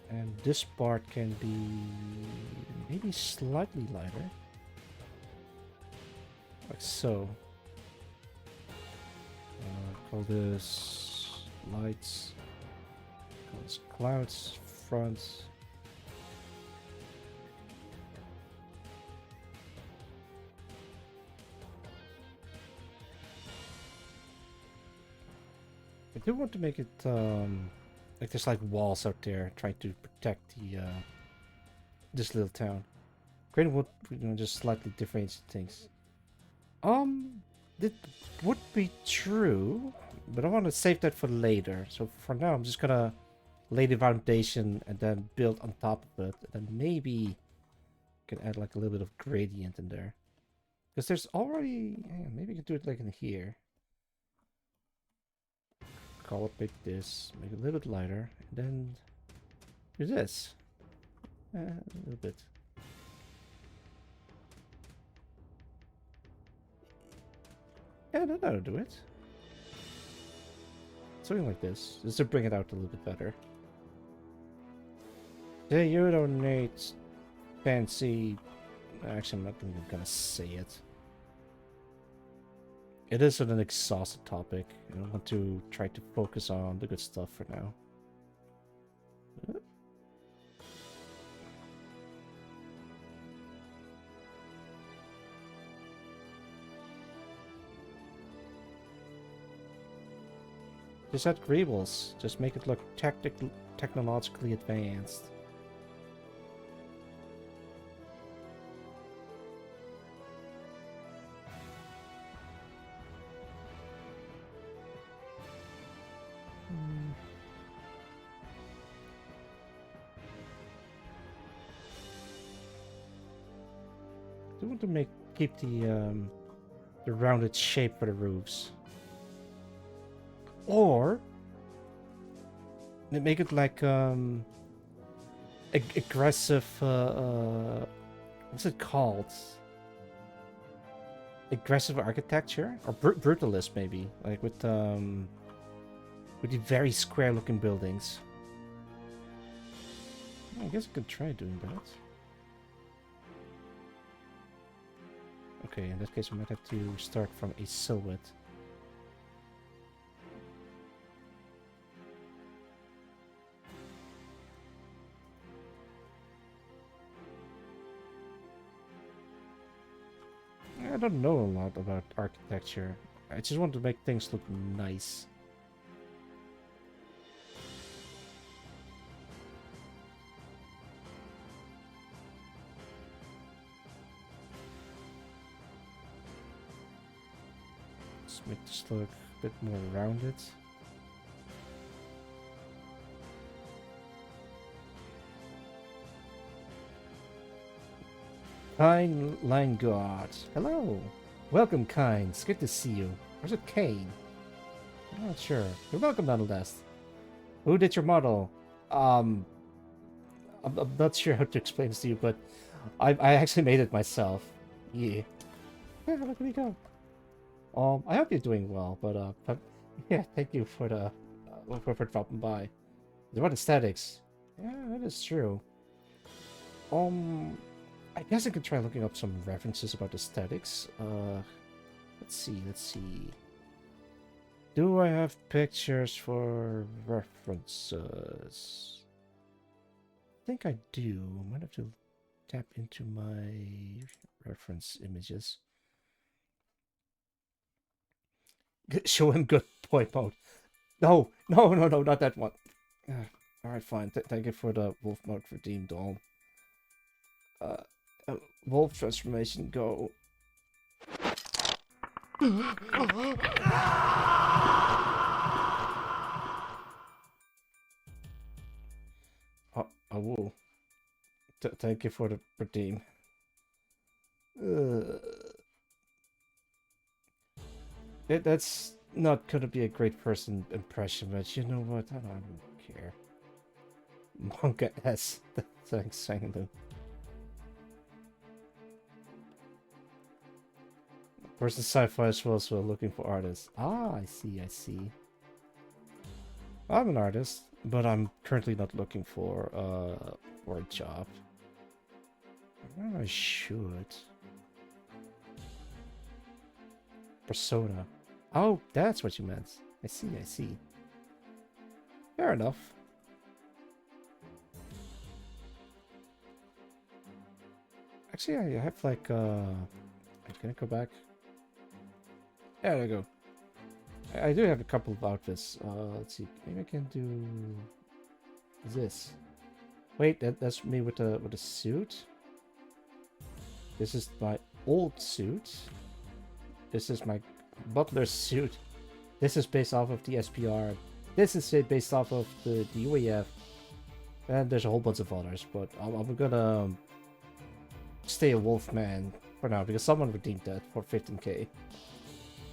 And this part can be maybe slightly lighter. Like so. Call this lights. Call this clouds, front. I do want to make it like there's like walls out there trying to protect the this little town. Great would just slightly differentiate things. That would be true, but I want to save that for later. So for now, I'm just gonna lay the foundation and then build on top of it, and then maybe can add like a little bit of gradient in there. Because there's already, yeah, maybe you can do it like in here. Call it like this, make it a little bit lighter, and then do this. A little bit. Yeah, that'll do it. Something like this, just to bring it out a little bit better. Yeah, you don't need fancy... Actually, I'm not even gonna say it. It is an exhausted topic. I want to try to focus on the good stuff for now. Just add greebles. Just make it look technologically advanced. I want to keep the rounded shape for the roofs. Or make it like aggressive what's it called? Aggressive architecture or brutalist maybe, like with the very square looking buildings. I guess I could try doing that. Okay, in that case we might have to start from a silhouette. I don't know a lot about architecture. I just want to make things look nice. Let's make this look a bit more rounded. Kine Line God. Hello. Welcome, Kine. It's good to see you. Or is it Kane? I'm not sure. You're welcome nonetheless. Who did your model? I'm not sure how to explain this to you, but I actually made it myself. Yeah. Yeah, look at me go. I hope you're doing well, but yeah, thank you for the for dropping by. What aesthetics? Yeah, that is true. I guess I could try looking up some references about aesthetics. Let's see. Do I have pictures for references? I think I do. I might have to tap into my reference images. Show him good boy mode. No, no, no, no, not that one. Alright, fine. Thank you for the wolf mode redeemed doll. Wolf transformation, go. Woo. Thank you for the redeem. That's not gonna be a great first impression, but you know what? I don't care. Manga S. Thanks, Sanglu. Person sci-fi as well, so looking for artists. Ah, I see, I see. I'm an artist, but I'm currently not looking for a job. I should. Persona. Oh, that's what you meant. I see, I see. Fair enough. Actually, I have like, can I go back? Yeah, there you go. I do have a couple of outfits. Let's see. Maybe I can do this. Wait, that's me with a suit. This is my old suit. This is my butler's suit. This is based off of the SPR. This is based off of the UAF. And there's a whole bunch of others, but I'm gonna stay a Wolfman for now because someone redeemed that for 15k.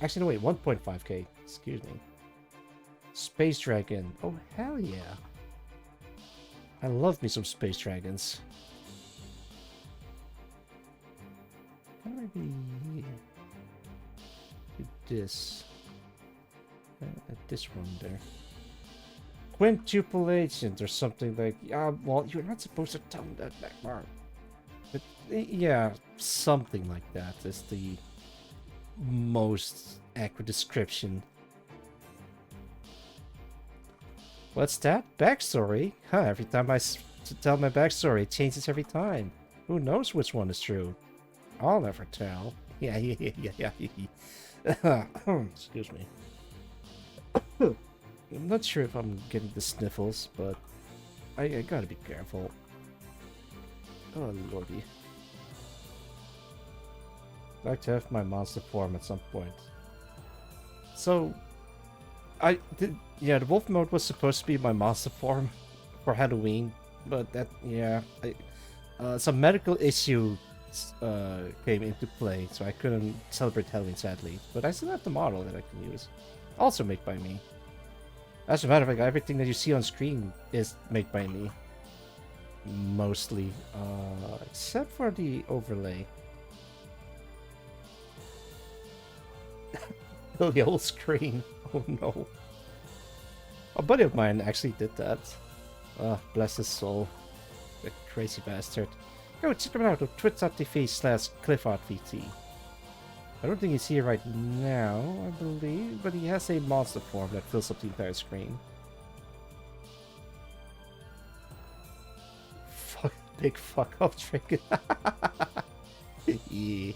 Actually, no, wait, 1.5k. Excuse me. Space Dragon. Oh, hell yeah. I love me some Space Dragons. How do I be... do this? This one there. Quintuple Agent or something like... Yeah, well, you're not supposed to tell me that back, Mark. But, yeah, something like that is the most accurate description. What's that? Backstory? Huh, every time I tell my backstory, it changes every time. Who knows which one is true? I'll never tell. Yeah. Excuse me. I'm not sure if I'm getting the sniffles, but I gotta be careful. Oh, lordy. I'd like to have my monster form at some point. So, yeah, the wolf mode was supposed to be my monster form for Halloween, but that, yeah, some medical issue came into play, so I couldn't celebrate Halloween, sadly. But I still have the model that I can use. Also made by me. As a matter of fact, everything that you see on screen is made by me. Mostly. Except for the overlay. Oh, the whole screen. Oh no. A buddy of mine actually did that. Bless his soul. The crazy bastard. Go check him out on twitch.tv/CliffArtVT. I don't think he's here right now, I believe, but he has a monster form that fills up the entire screen. Fuck, big fuck off trinket. Yeah.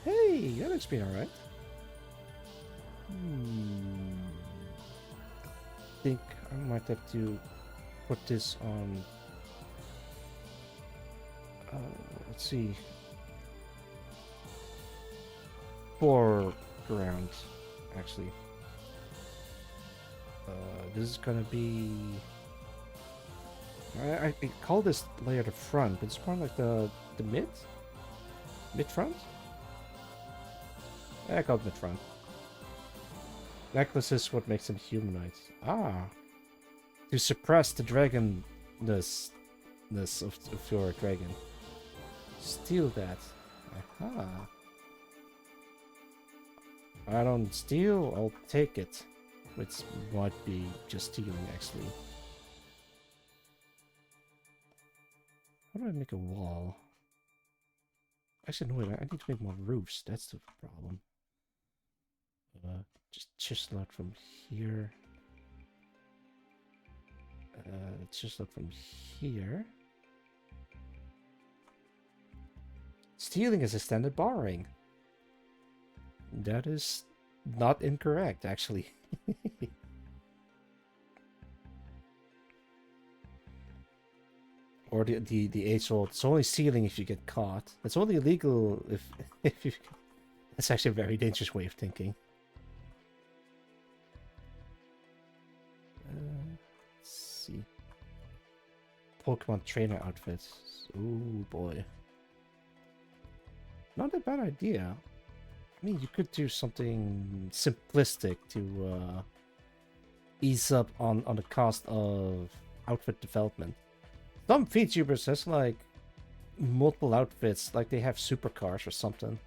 Hey, that looks pretty alright. I think I might have to put this on. Let's see. Foreground, actually. This is gonna be. I call this layer the front, but it's more like the mid front. I call it mid front. Necklace is what makes him humanoid. Ah. To suppress the dragonness of your dragon. Steal that. Aha. I don't steal, I'll take it. Which might be just stealing, actually. How do I make a wall? Actually, no, wait, I need to make more roofs. That's the problem. Just chisel out from here. Chisel out from here. Stealing is extended borrowing. That is not incorrect, actually. Or the age-old, it's only stealing if you get caught. It's only illegal if if you. That's actually a very dangerous way of thinking. Let's see. Pokemon trainer outfits. Ooh boy. Not a bad idea. I mean, you could do something simplistic to ease up on the cost of outfit development. Some VTubers has like multiple outfits, like they have supercars or something.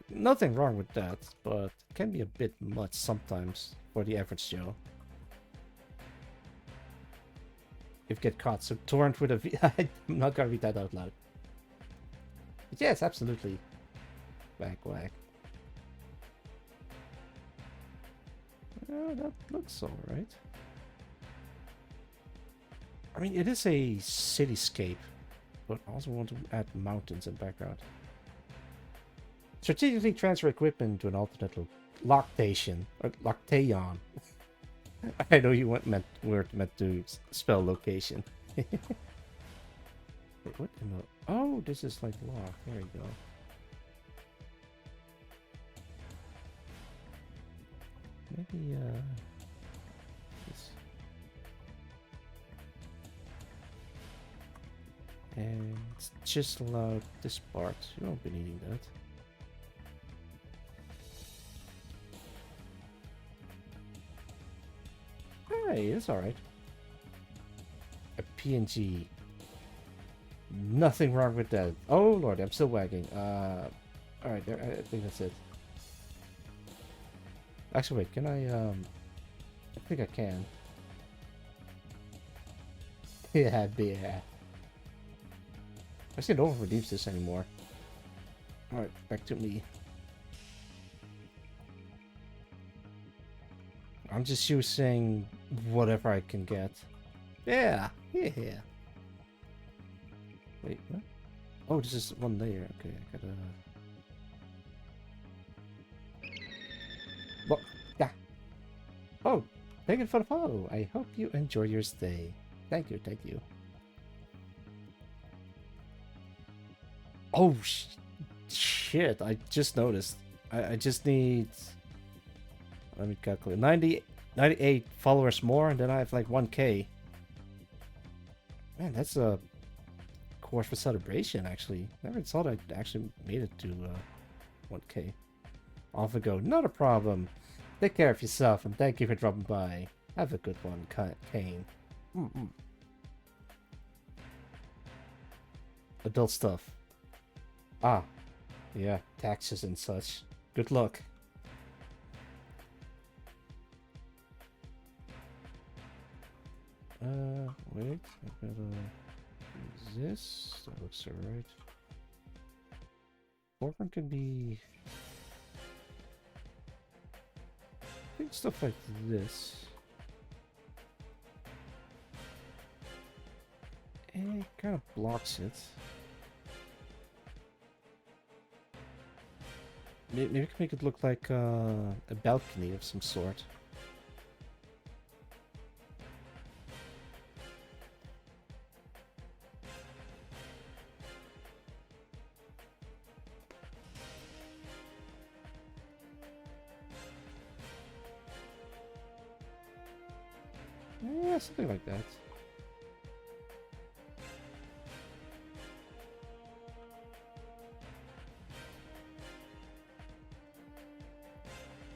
Nothing wrong with that, but it can be a bit much sometimes for the average Joe. If you get caught, so torrent with a V. I'm not gonna read that out loud. But yes, absolutely. Whack whack. That looks alright. I mean, it is a cityscape, but I also want to add mountains in background. Strategically transfer equipment to an alternate location or location. I know you were meant to spell location. Wait, what in the? Oh, this is like lock. There we go. Maybe this. And it's just allowed this part. You won't be needing that. Hey, it's alright. A PNG. Nothing wrong with that. Oh lord, I'm still wagging. Alright, there, I think that's it. Actually, wait, can I think I can. Yeah, yeah. I see no one redeems this anymore. Alright, back to me. I'm just using whatever I can get. Yeah, yeah. Wait, what? Oh, this is one layer. Okay, I gotta... What? Yeah. Oh, thank you for the follow. I hope you enjoy your stay. Thank you, thank you. Oh, shit. I just noticed. I just need... Let me calculate. 98 followers more, and then I have like 1k. Man, that's a course for celebration, actually. Never thought I actually made it to 1k. Off we go. Not a problem. Take care of yourself, and thank you for dropping by. Have a good one, Kane. Adult stuff. Ah. Yeah, taxes and such. Good luck. Wait, I gotta use this. That looks alright. Workin can be... I think stuff like this. And it kind of blocks it. Maybe we can make it look like a balcony of some sort. Yeah, something like that.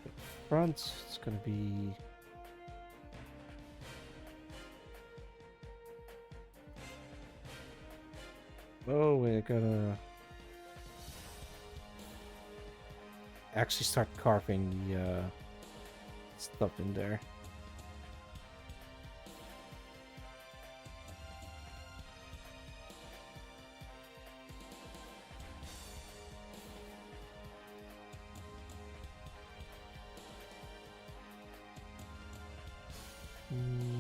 The front, it's gonna be... Oh, wait, I gotta... actually start carving the stuff in there.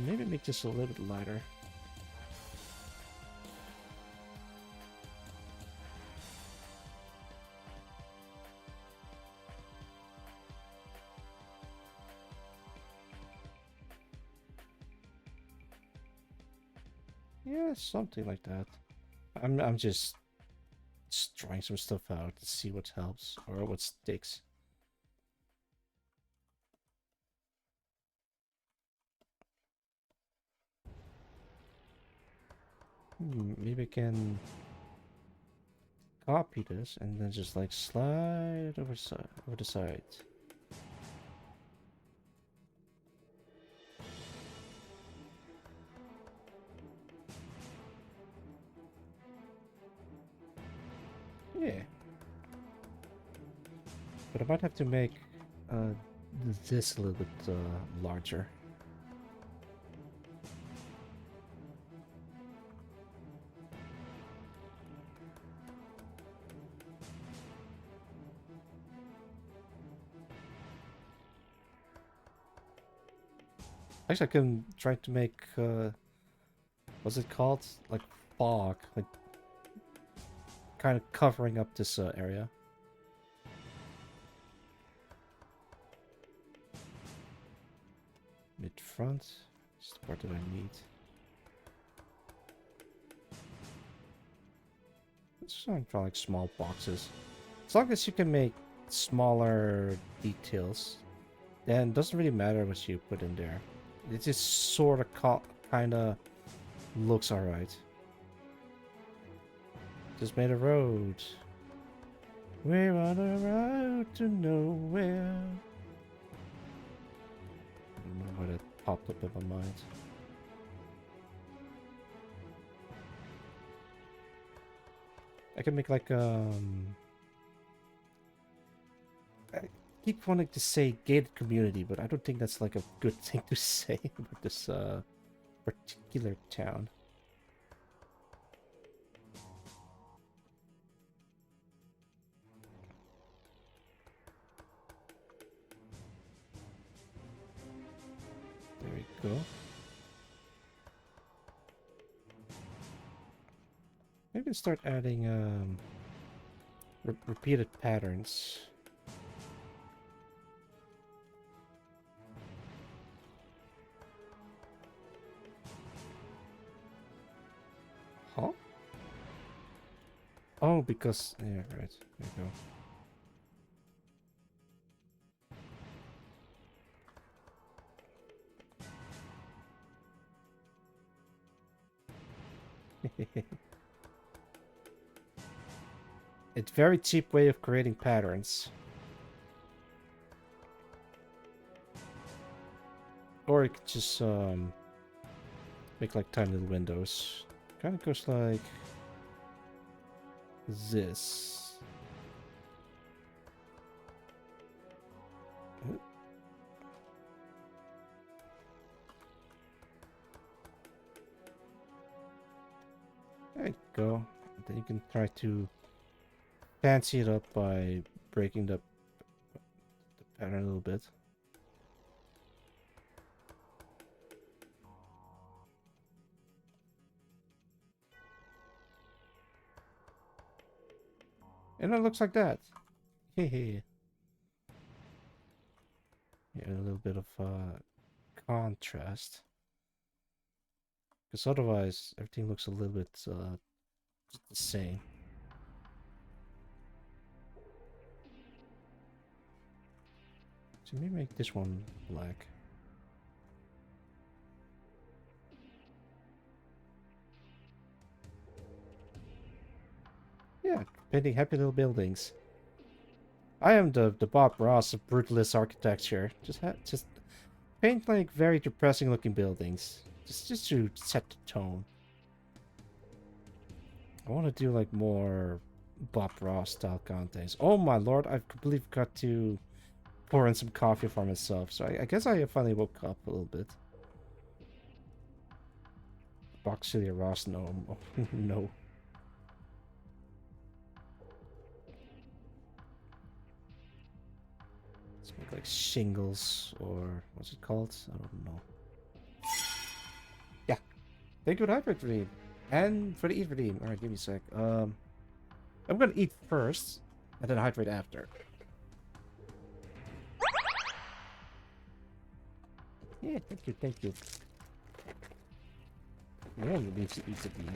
Maybe make this a little bit lighter. Yeah, something like that. I'm just trying some stuff out to see what helps or what sticks. Maybe I can copy this and then just like slide over the side. Yeah. But I might have to make uh, this a little bit larger. Actually, I can try to make, what's it called? Like fog, like kind of covering up this area. Mid-front, is the part that I need. It's kind of like small boxes. As long as you can make smaller details, then it doesn't really matter what you put in there. It just sort of kind of looks alright. Just made a road. We're on a road to nowhere. I don't know why that popped up in my mind. I can make like I keep wanting to say gated community, but I don't think that's like a good thing to say about this particular town. There we go. Maybe start adding repeated patterns. Huh? Oh, because yeah, right. There you go. It's a very cheap way of creating patterns. Or you could just make like tiny little windows. Kind of goes like this. There you go. Then you can try to fancy it up by breaking the pattern a little bit. And it looks like that. Hehe. Yeah, a little bit of contrast. Because otherwise, everything looks a little bit just the same. So maybe make this one black. Yeah, painting happy little buildings. I am the Bob Ross of brutalist architecture. Just paint like very depressing looking buildings. Just to set the tone. I want to do like more Bob Ross style contents. Oh my lord, I've completely forgot to pour in some coffee for myself. So I guess I finally woke up a little bit. Boxelia Ross, no. No. Let's make like shingles or what's it called? I don't know. Yeah. Thank you for the hydrate redeem. And for the eat redeem. Alright, give me a sec. I'm gonna eat first and then hydrate after. Yeah, thank you, thank you. No one needs to eat it now.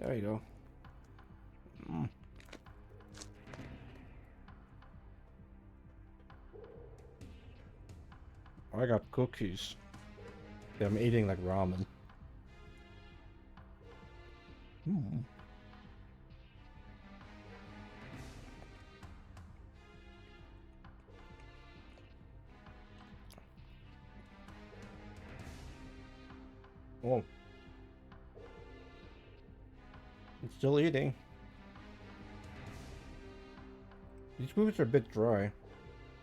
There you go. Mm. I got cookies. Yeah, I'm eating like ramen. Mm. Oh. I'm still eating. These movies are a bit dry.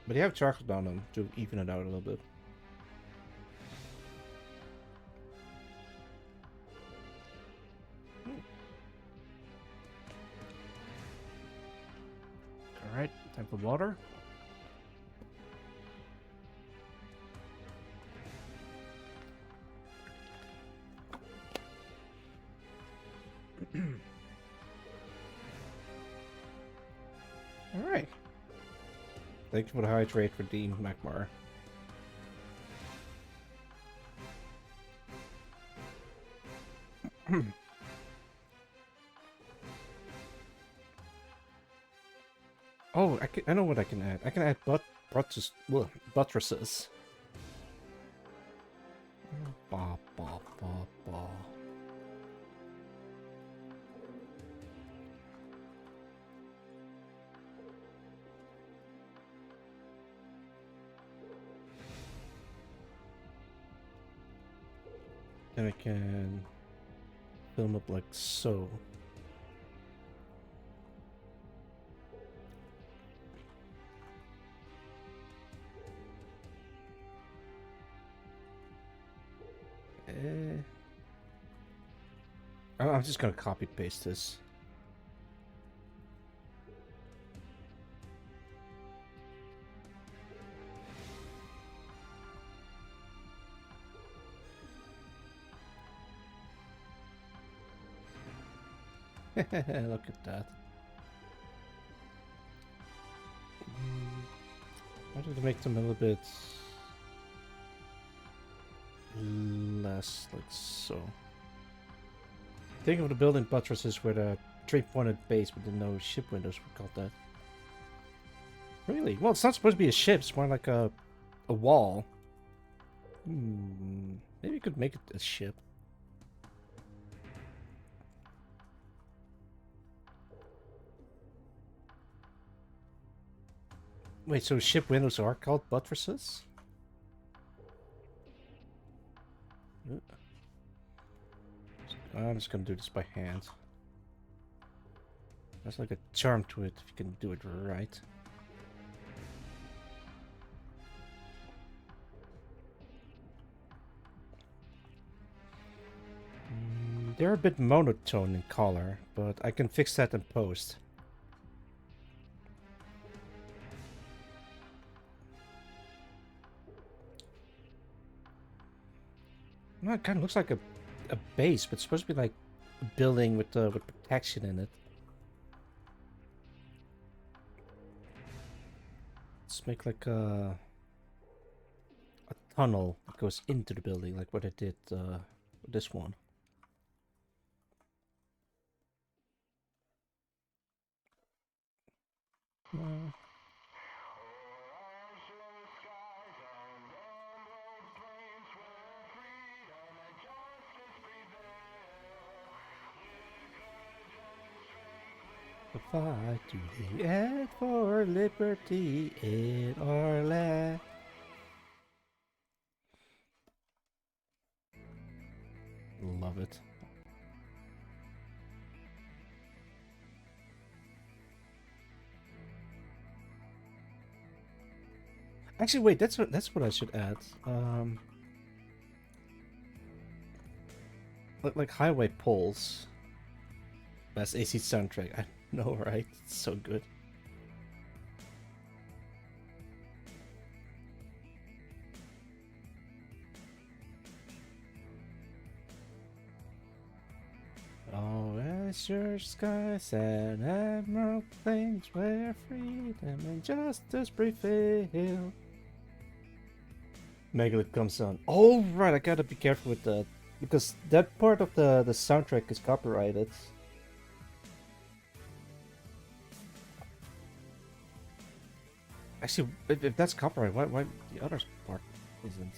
But you have chocolate on them to even it out a little bit. Alright, time for water. Alright. Thank you for the hydrate for Dean McMar. Oh, I know what I can add. I can add buttresses. Ba, ba, ba, ba. Then I can fill them up like so. I'm just gonna copy paste this. Look at that. I wanted to make them a little bit less like so. Think of the building buttresses with a three-pointed base with no ship windows, we call that. Really? Well, it's not supposed to be a ship, it's more like a wall. Maybe you could make it a ship. Wait, so ship windows are called buttresses? I'm just gonna do this by hand. There's like a charm to it if you can do it right. They're a bit monotone in color, but I can fix that in post. Well, it kind of looks like a base, but it's supposed to be like a building with protection in it. Let's make like a tunnel that goes into the building, like what I did with this one. The fight to the end for liberty in our land. Love it. Actually, wait. That's what I should add. Like highway poles. Best AC soundtrack. I know, right? It's so good. Oh, azure skies and emerald plains where freedom and justice prevail. Megalith comes on. Oh right, I gotta be careful with that because that part of the soundtrack is copyrighted. Actually, if that's copyright, why the other part isn't?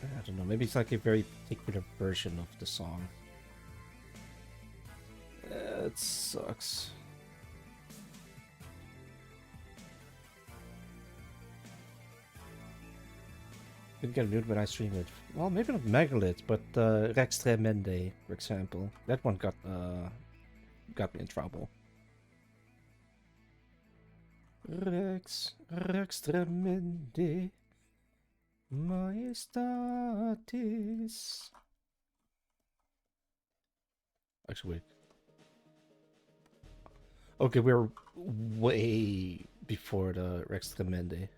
I don't know. Maybe it's like a very particular version of the song. It sucks. Didn't get muted when I stream it. Well, maybe not Megalith, but Rex Tremende, for example. That one got me in trouble. Rex Tremende Majestatis. Actually, wait. Okay, we're way before the Rex Tremende.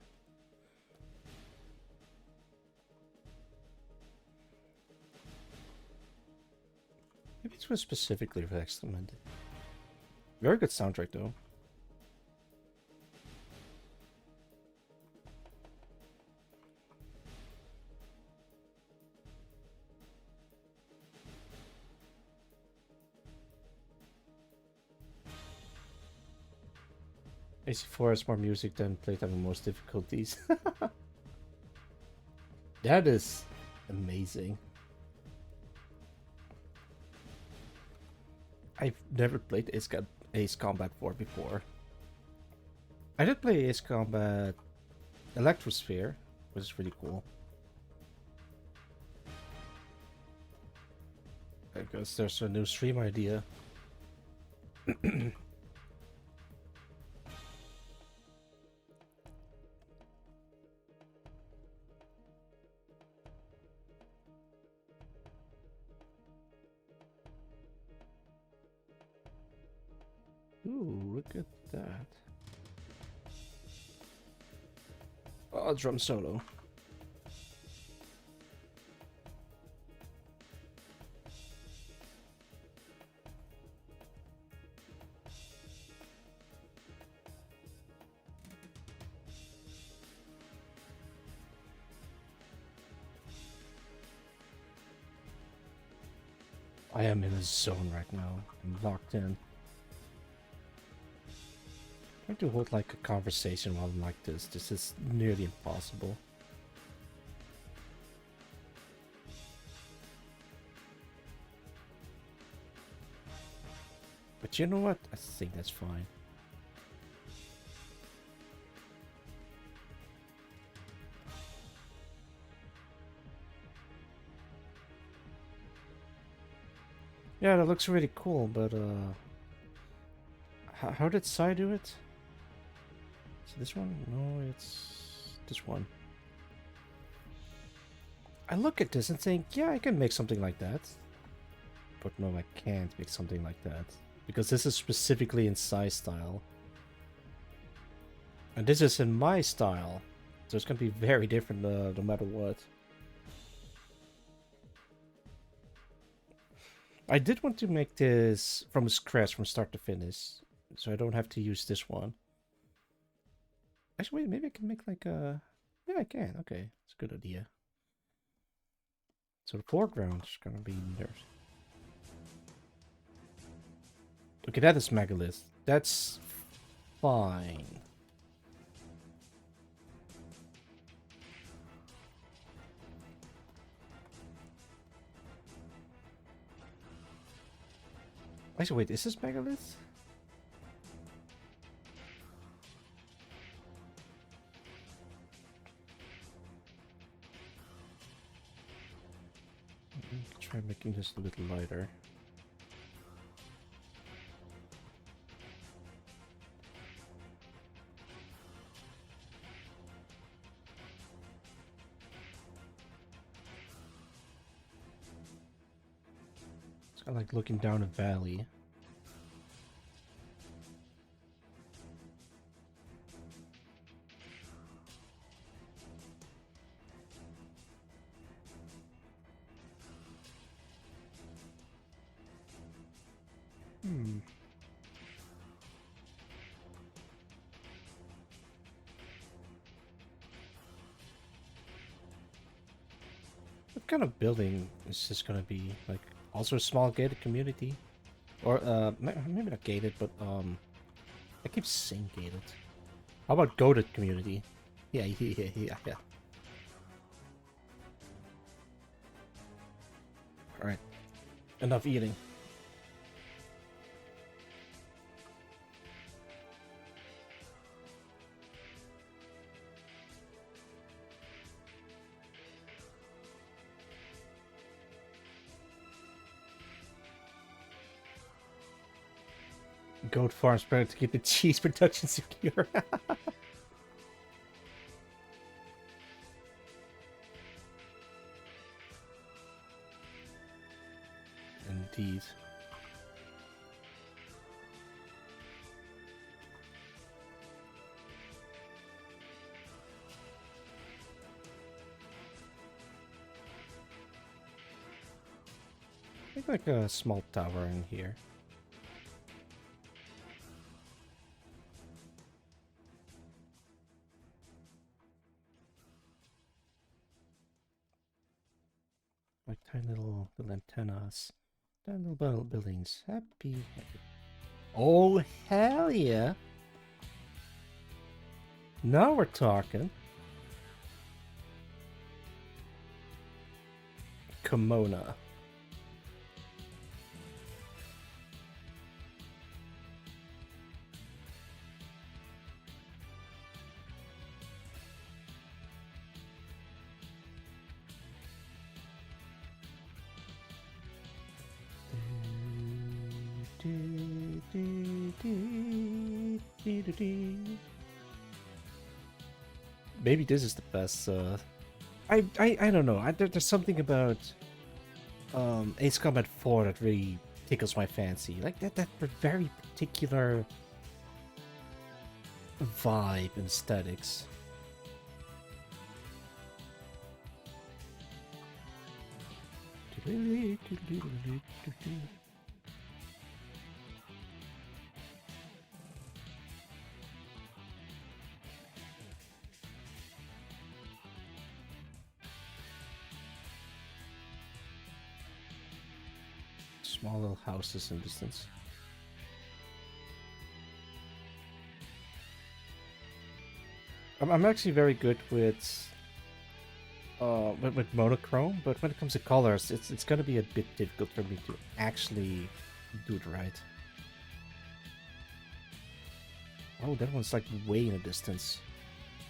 Maybe it was specifically Rex Tremende. Very good soundtrack, though. AC4 has more music than playtime on most difficulties. That is amazing. I've never played Ace Combat 4 before. I did play Ace Combat Electrosphere, which is really cool. I guess there's a new stream idea. Ooh, look at that. Oh, drum solo. I am in a zone right now. I'm locked in. Trying to hold like a conversation while I'm like this. This is nearly impossible. But you know what? I think that's fine. Yeah, that looks really cool, but how did Sai do it? Is it this one? No, it's this one. I look at this and think, yeah, I can make something like that. But no, I can't make something like that. Because this is specifically in Sai style. And this is in my style. So it's going to be very different no matter what. I did want to make this from scratch, from start to finish. So I don't have to use this one. Actually, wait, maybe I can make like a... Yeah, I can. Okay, it's a good idea. So the foreground is gonna be there. Okay, that is Megalith. That's fine. Actually, wait, is this Megalith? Try making this a little lighter. It's kind of like looking down a valley. kind of building is this gonna be? Like, also a small gated community? Or, maybe not gated, but, I keep saying gated. How about goated community? Yeah. Alright. Enough eating. Goat farms better to keep the cheese production secure. Indeed. I think like a small tower in here. Like tiny little antennas. Tiny little buildings. Happy. Oh, hell yeah. Now we're talking. Kimona. Maybe this is the best. I don't know. There's something about Ace Combat 4 that really tickles my fancy. Like that very particular vibe and aesthetics. Small little houses in distance. I'm actually very good with monochrome, but when it comes to colors, it's gonna be a bit difficult for me to actually do it right. Oh, that one's like way in the distance.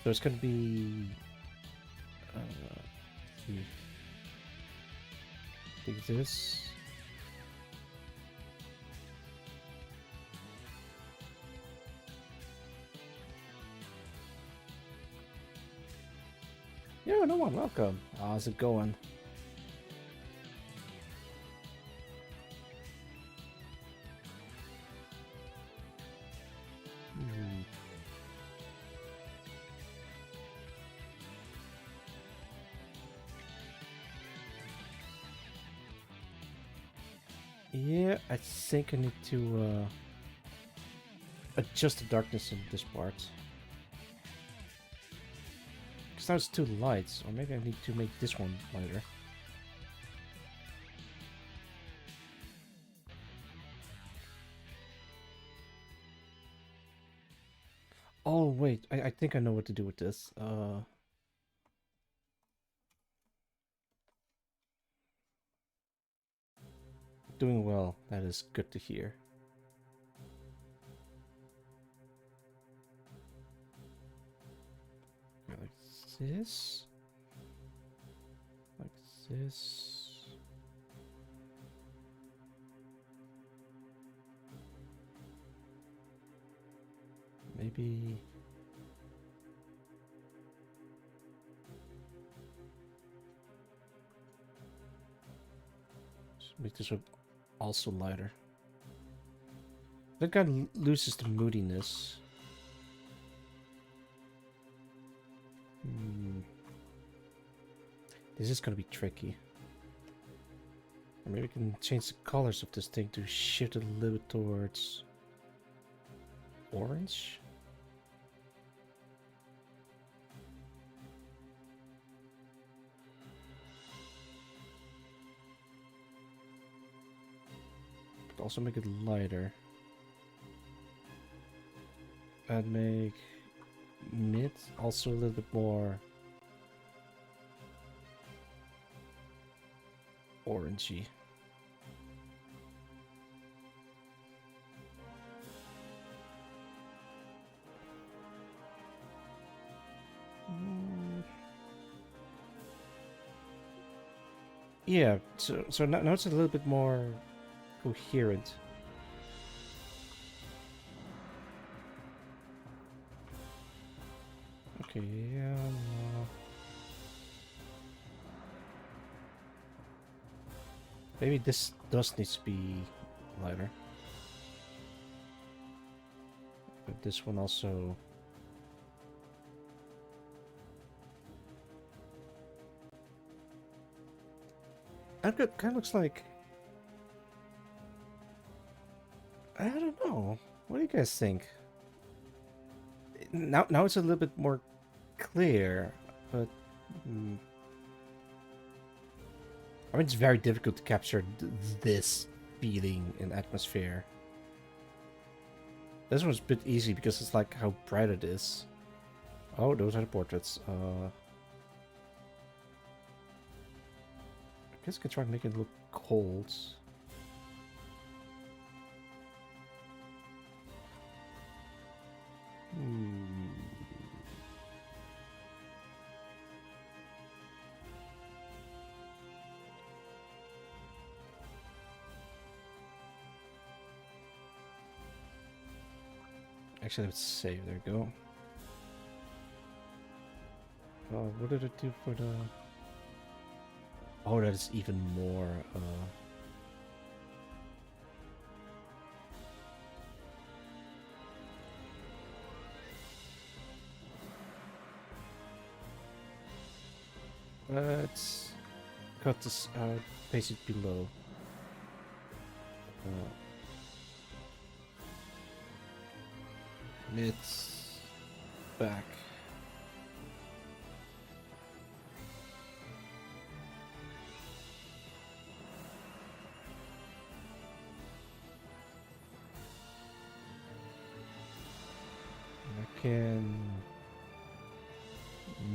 So it's gonna be take this. Yeah, no one, welcome. How's it going? Yeah, I think I need to adjust the darkness in this part. Because now it's too light, or maybe I need to make this one lighter. Oh wait, I think I know what to do with this. Doing well, that is good to hear. Like this. Like this. Maybe... Just make this one also lighter. That kind of loses the moodiness. This is gonna be tricky. Or maybe we can change the colors of this thing to shift it a little bit towards orange. also make it lighter. And make mid also a little bit more orangey. Yeah, so now it's a little bit more coherent. Okay, yeah. Maybe this does need to be lighter. But this one also. That kind of looks like. I don't know. What do you guys think? Now it's a little bit more clear, but I mean it's very difficult to capture this feeling in atmosphere. This one's a bit easy because it's like how bright it is. Oh, those are the portraits. I guess I could try to make it look cold. Actually, let's save. There we go. Oh, what did it do for the... Oh, that is even more... Let's cut this out, paste it below. Mids back. I can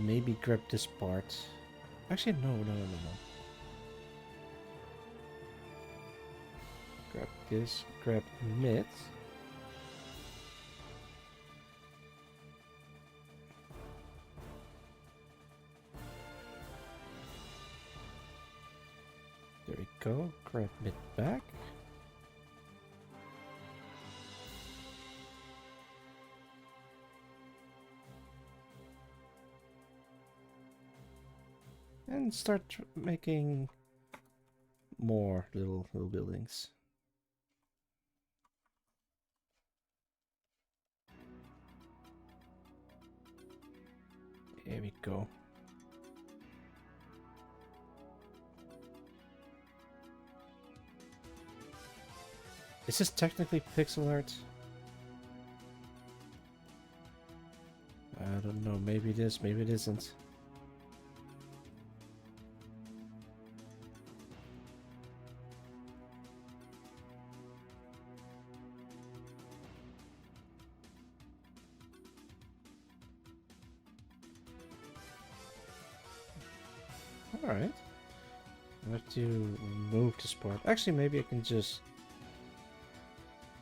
maybe grab this part. Actually, no. Grab this, grab mid. There we go, grab mid back. And start making more little buildings. There we go. Is this technically pixel art? I don't know, maybe it is, maybe it isn't. Alright. I have to remove this part. Actually, maybe I can just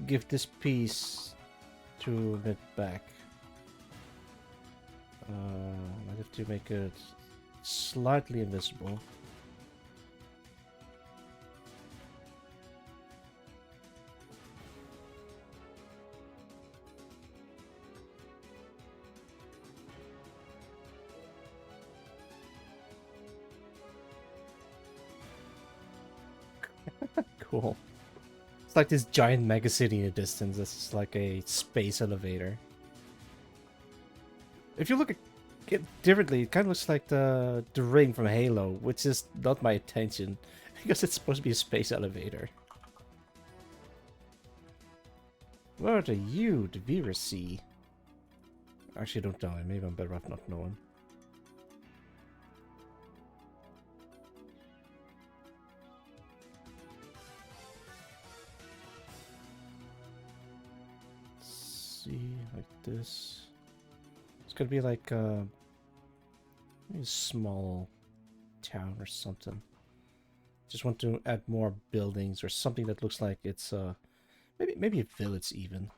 give this piece to mid back. I have to make it slightly invisible. Cool. It's like this giant megacity in the distance. It's like a space elevator. If you look at it differently, it kind of looks like the ring from Halo, which is not my attention because it's supposed to be a space elevator. What do you, the viewer, see? Actually, don't know. Maybe I'm better off not knowing. like this. It's gonna be like a small town or something. Just want to add more buildings or something that looks like it's maybe a village even.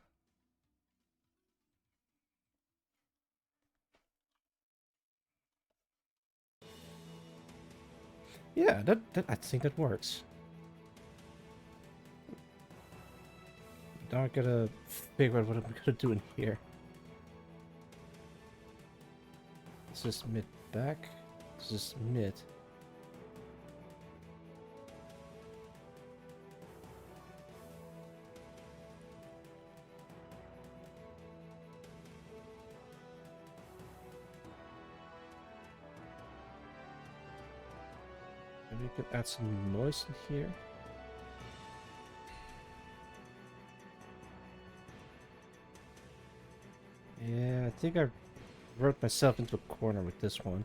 Yeah, that I think that works. Now I gotta figure out what I'm gonna do in here. This is mid back. This is mid. Maybe we could add some noise in here. Yeah, I think I wrote myself into a corner with this one.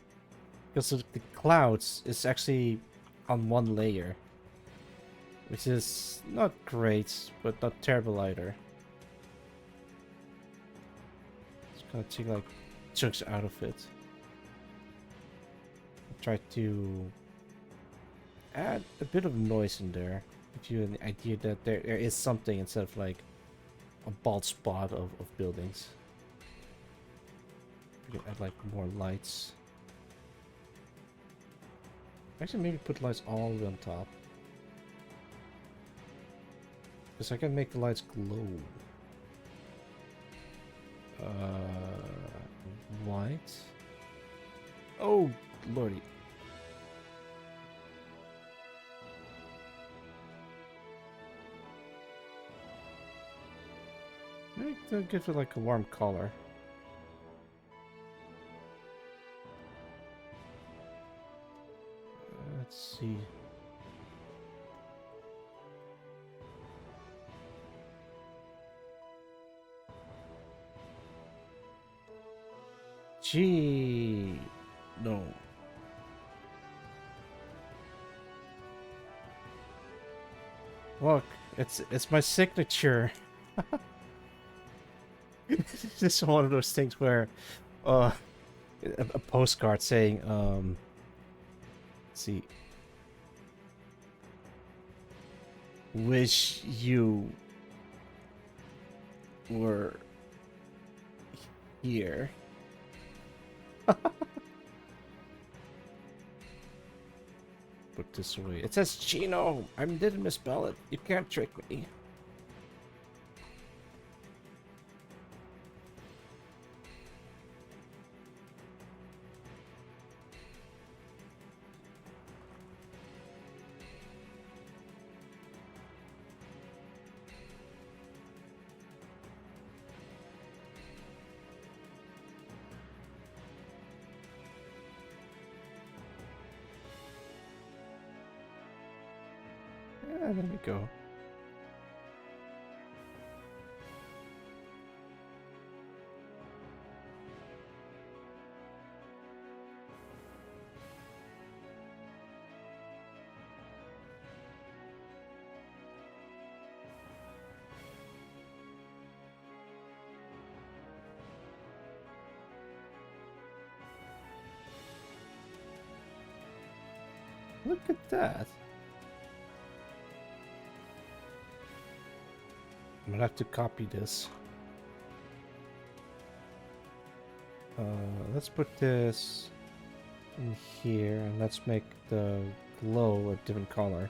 Because the clouds is actually on one layer. Which is not great, but not terrible either. Just gonna take like chunks out of it. Try to add a bit of noise in there. Give you an idea that there is something instead of like a bald spot of buildings. We can add like more lights. Actually, maybe put lights all the way on top. Because I can make the lights glow. White. Oh, lordy. Maybe to give it like a warm color. Let's see. Gee, no. Look, it's my signature. This is one of those things where, a postcard saying, let's see, wish you were here. Put this away. It says Chino. I didn't misspell it. You can't trick me. Yeah, there we go. Look at that. I'm gonna have to copy this. Let's put this in here and let's make the glow a different color.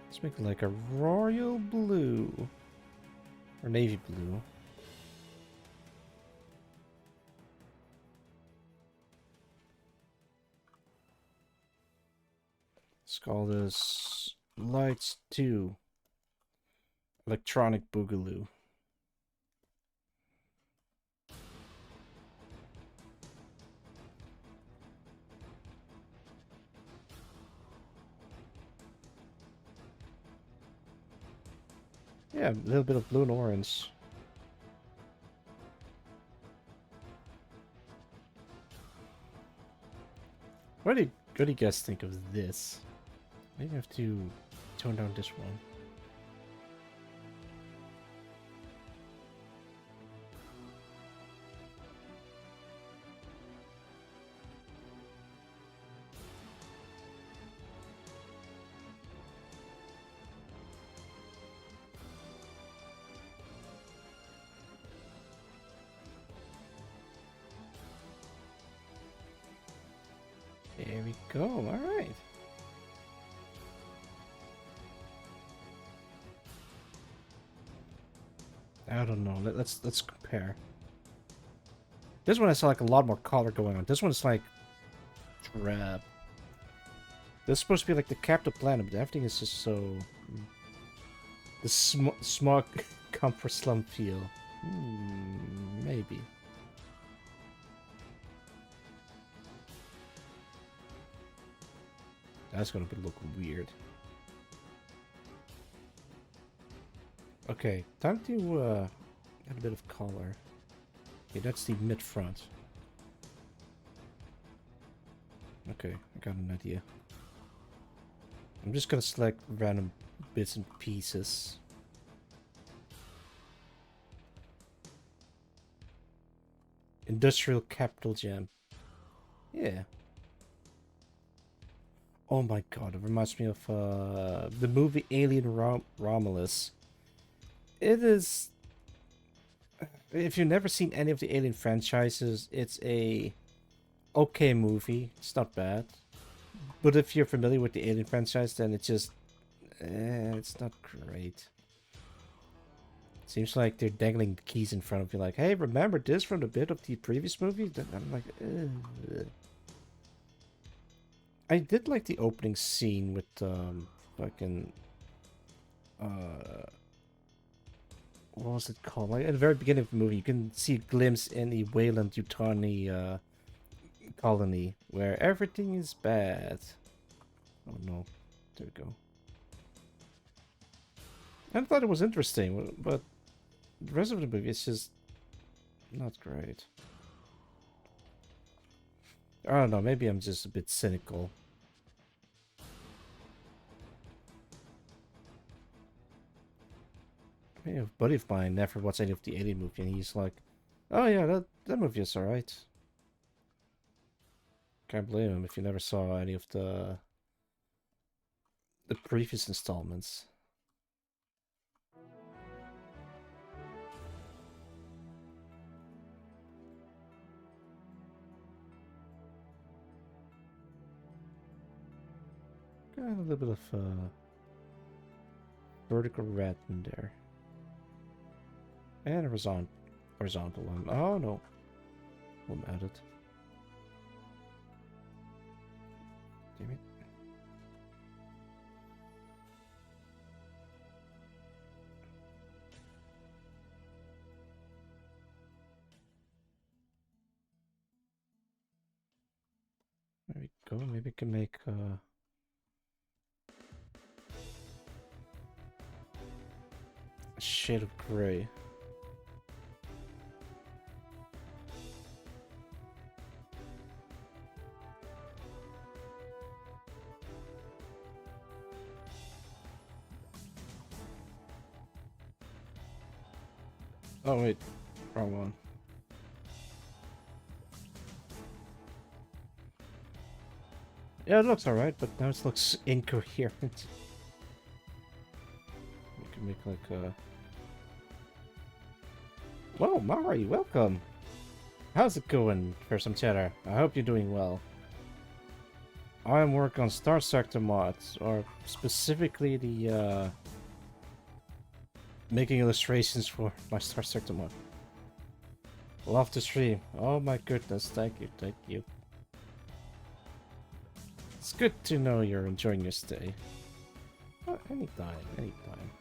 Let's make it like a royal blue or navy blue. Let's call this Lights 2 Electronic Boogaloo. Yeah, a little bit of blue and orange. What do you guys think of this? Maybe I have to tone down this one. There we go. All right. I don't know. Let's compare. This one I saw like a lot more color going on. This one's like drab. This is supposed to be like the Captain Planet, but everything is just so the smog comfort slum feel. Maybe. That's gonna be looking weird. Okay, time to add a bit of color. Okay, that's the mid front. Okay, I got an idea. I'm just gonna select random bits and pieces. Industrial capital gem. Yeah. Oh my god, it reminds me of the movie Alien Romulus. It is... If you've never seen any of the Alien franchises, it's a okay movie. It's not bad. But if you're familiar with the Alien franchise, then it's just... it's not great. Seems like they're dangling the keys in front of you like, hey, remember this from the bit of the previous movie? I'm like, ugh. I did like the opening scene with fucking what was it called? Like at the very beginning of the movie, you can see a glimpse in the Wayland Yutani colony where everything is bad. Oh no, there we go. I thought it was interesting, but the rest of the movie is just not great. I don't know, maybe I'm just a bit cynical. I mean, a buddy of mine never watched any of the Alien movie, and he's like, oh yeah, that movie is alright. Can't blame him if you never saw any of the previous installments. Got a little bit of vertical red in there. And a horizontal one. Oh no. One added. Damn it. There we go. Maybe I can make a shade of gray. Oh wait, wrong one. Yeah, it looks alright, but now it looks incoherent. We can make like a... Whoa, Mari, welcome! How's it going, for some chatter? I hope you're doing well. I'm working on Starsector mods, or specifically the, making illustrations for my Starsector mod. Love to stream. Oh my goodness, thank you, thank you. It's good to know you're enjoying your stay. Oh, anytime, anytime.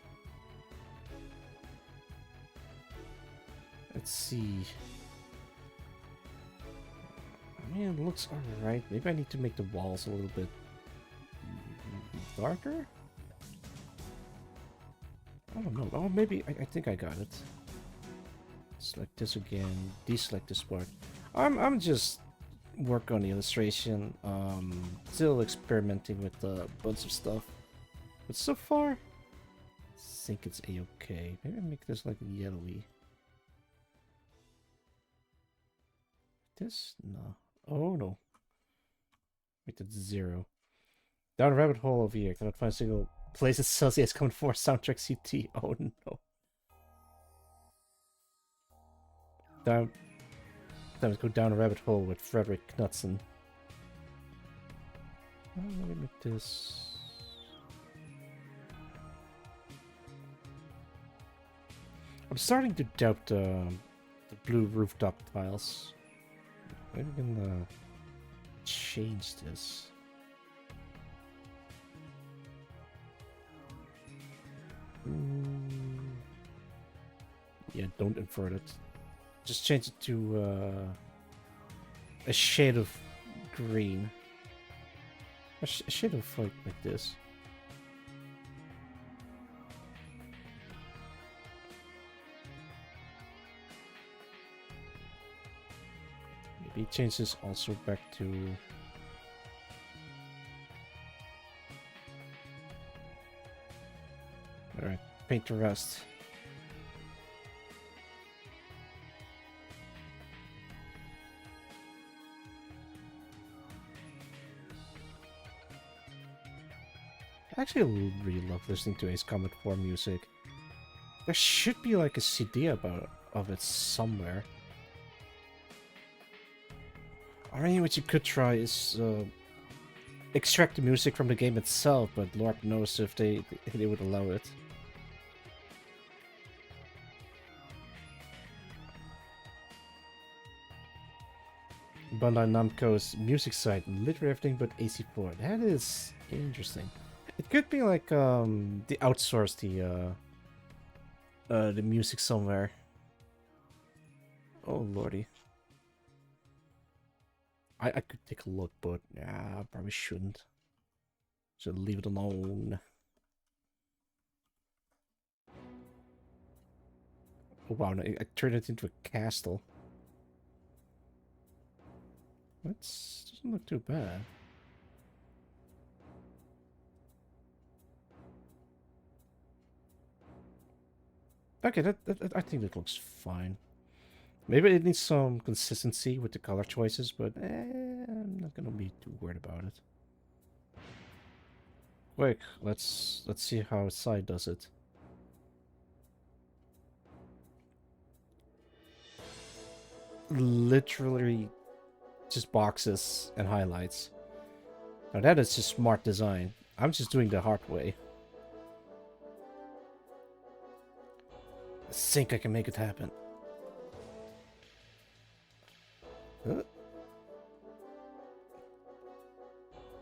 Let's see. I mean, it looks alright. Maybe I need to make the walls a little bit darker? I don't know. Oh, maybe I think I got it. Select this again. Deselect this part. I'm just working on the illustration. Still experimenting with a bunch of stuff. But so far, I think it's a-okay. Maybe make this like yellowy. This? No. Oh no. Wait, that's 0. Down a rabbit hole over here. Cannot find a single place that sells the coming for soundtrack CT. Oh no. Time to go down a rabbit hole with Frederick Knudsen. Let me make this. I'm starting to doubt the blue rooftop tiles. Maybe we can change this. Yeah, don't invert it. Just change it to a shade of green. A shade of like this. Maybe change this also back to. Alright, paint the rest. I actually really love listening to Ace Combat 4 music. There should be like a CD of it somewhere. I mean, what you could try is extract the music from the game itself, but Lord knows if they would allow it. Bandai Namco's music site, literally everything but AC4. That is interesting. It could be like they outsource the music somewhere. Oh lordy. I could take a look, but yeah, I probably shouldn't. Should leave it alone. Oh wow, no, I turned it into a castle. That doesn't look too bad. Okay, that I think that looks fine. Maybe it needs some consistency with the color choices, but I'm not gonna be too worried about it. Quick, let's see how side does it. Literally just boxes and highlights. Now that is just smart design. I'm just doing the hard way. I think I can make it happen.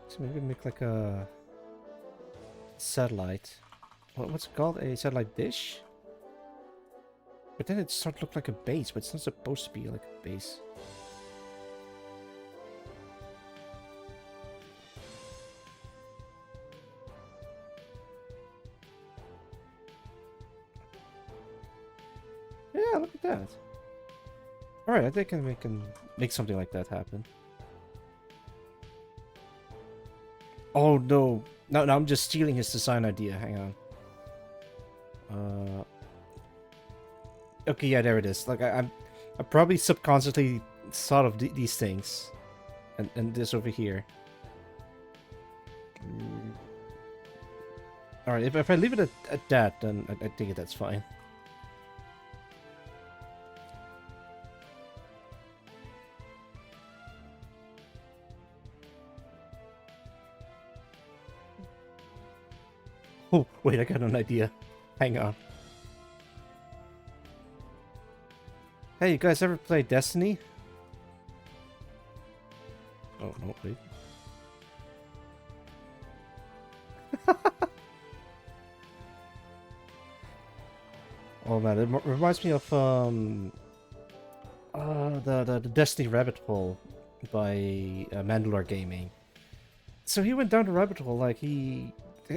So maybe make like a satellite. What's it called? A satellite dish? But then it starts to look like a base, but it's not supposed to be like a base. Yeah, look at that. Alright, I think I can make something like that happen. Oh no. No, I'm just stealing his design idea. Hang on. Okay, yeah, there it is. Like I probably subconsciously thought of these things, and this over here. All right, if I leave it at that, then I think that's fine. Oh wait, I got an idea. Hang on. Hey, you guys ever play Destiny? Oh, no, wait. Oh man, it reminds me of the Destiny rabbit hole by Mandalore Gaming. So he went down the rabbit hole, like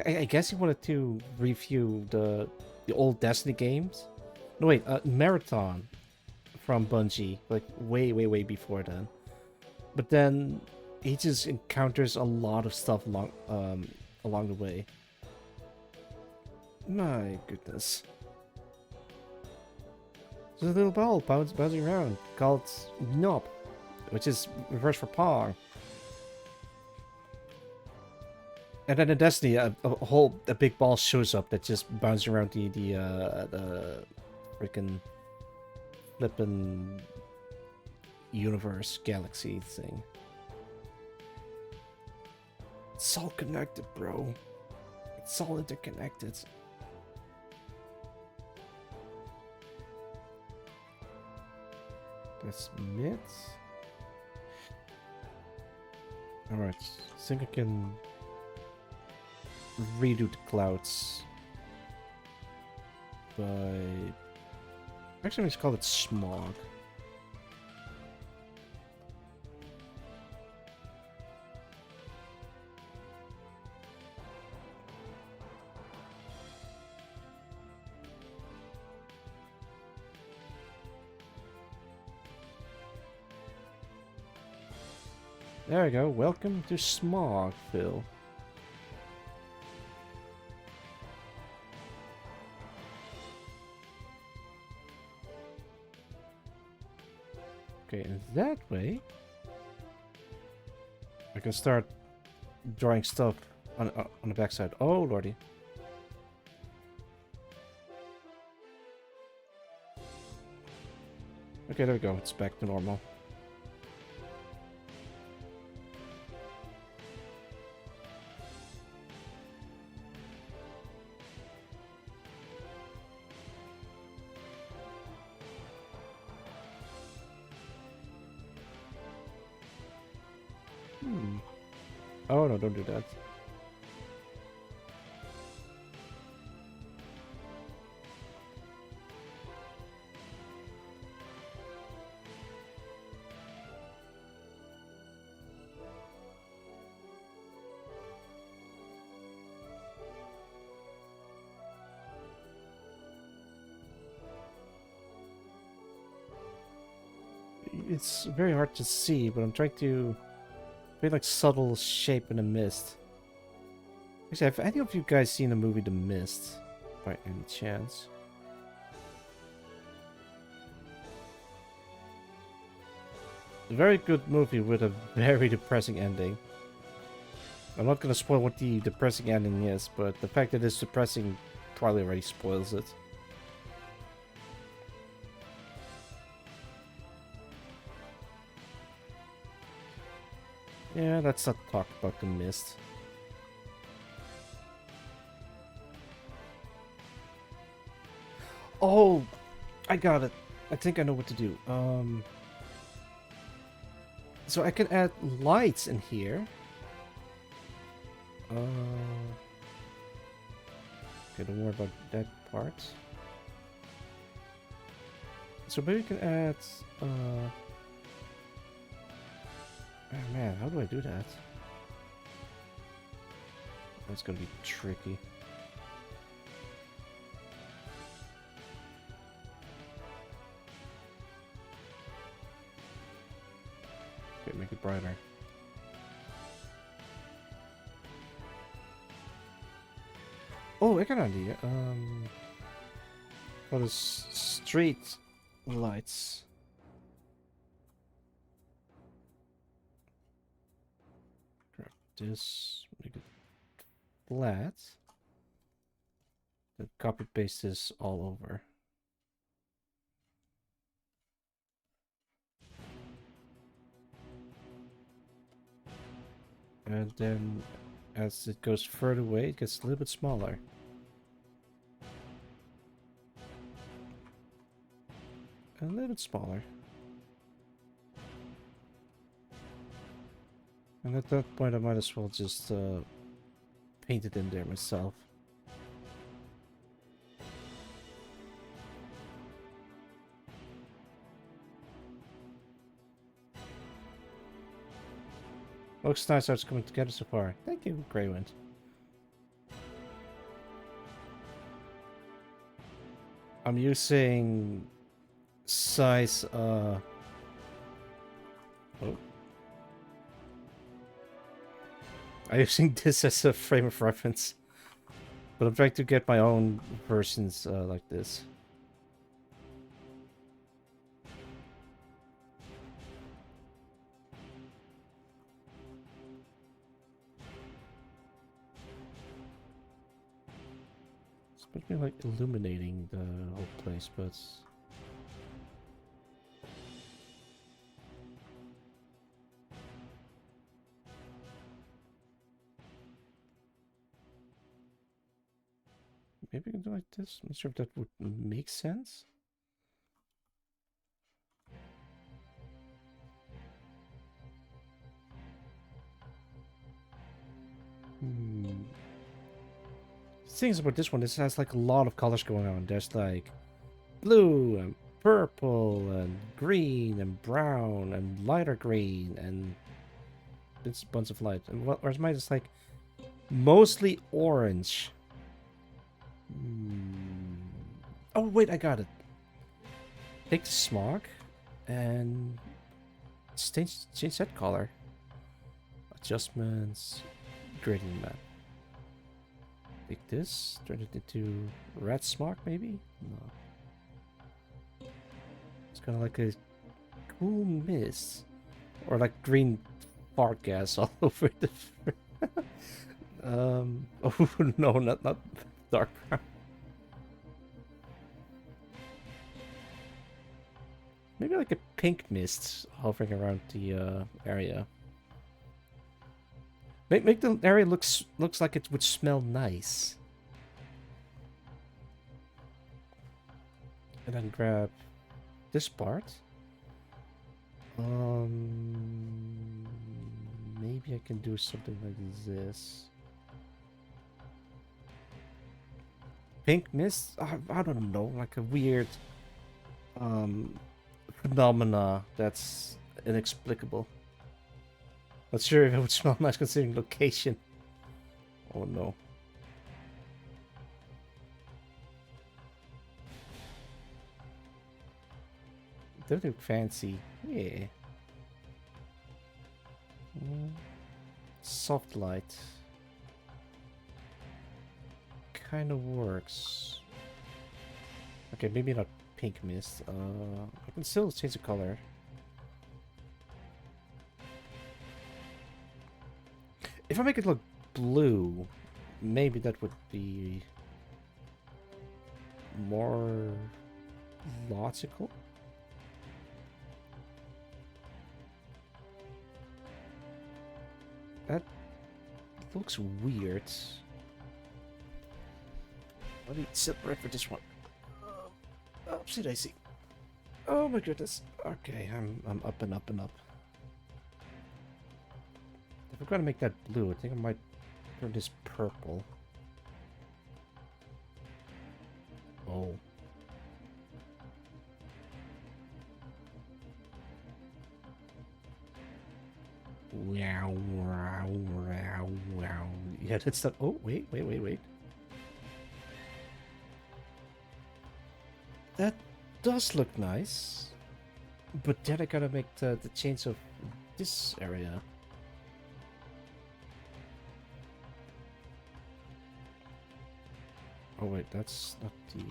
I guess he wanted to review the old Destiny games. No wait, Marathon from Bungie, like way before then. But then he just encounters a lot of stuff along the way. My goodness. There's a little ball bouncing around called Nop, which is reverse for Pong. And then in Destiny, a big ball shows up that just bounces around the freaking flippin' universe galaxy thing. It's all connected, bro. It's all interconnected. That's myths. Alright, I think I can redo the clouds by... Actually, let's call it smog. There we go. Welcome to Smogville. Okay, and that way I can start drawing stuff on the backside. Oh lordy. Okay, there we go. It's back to normal. Oh no, don't do that. It's very hard to see, but I'm trying to very like subtle shape in the mist. Actually, have any of you guys seen the movie The Mist by any chance? A very good movie with a very depressing ending. I'm not gonna spoil what the depressing ending is, but the fact that it's depressing probably already spoils it. Yeah, let's not talk about The Mist. Oh, I got it. I think I know what to do. So I can add lights in here. Okay, don't worry about that part. So maybe we can add, oh man, how do I do that? That's gonna be tricky. Okay, make it brighter. Oh, I got an idea. For the street lights. Grab this, make it flat. Then copy paste this all over. And then as it goes further away, it gets a little bit smaller. And a little bit smaller. And at that point I might as well just paint it in there myself. Looks nice how it's coming together so far. Thank you, Greywind. I'm using size oh. I'm using this as a frame of reference. But I'm trying to get my own versions like this. It's supposed to be like illuminating the whole place, but Maybe I can do like this. I'm not sure if that would make sense. Things about this one, this has like a lot of colors going on. There's like blue and purple and green and brown and lighter green and it's a bunch of light. And whereas mine is like mostly orange. Oh wait, I got it. Take the smog and change that color. Adjustments, gradient map. Take this, turn it into red smog maybe? No. It's kind of like a cool mist. Or like green fart gas all over the... oh no, not dark brown. Maybe like a pink mist hovering around the area. Make the area looks like it would smell nice. And then grab this part. Maybe I can do something like this. Pink mist? I don't know, like a weird phenomena that's inexplicable. Not sure if it would smell nice considering location. Oh no. Don't look fancy. Yeah. Soft light. Kind of works. Okay, maybe not pink mist. I can still change the color. If I make it look blue, maybe that would be more logical. That looks weird. Let me separate for this one. Oopsie daisy. Oh my goodness. Okay, I'm up and up and up. If we're gonna make that blue, I think I might turn this purple. Oh. Wow, wow, wow, wow. Yeah, that's not. Oh, wait. That does look nice. But then I gotta make the change of this area. Oh wait, that's not the...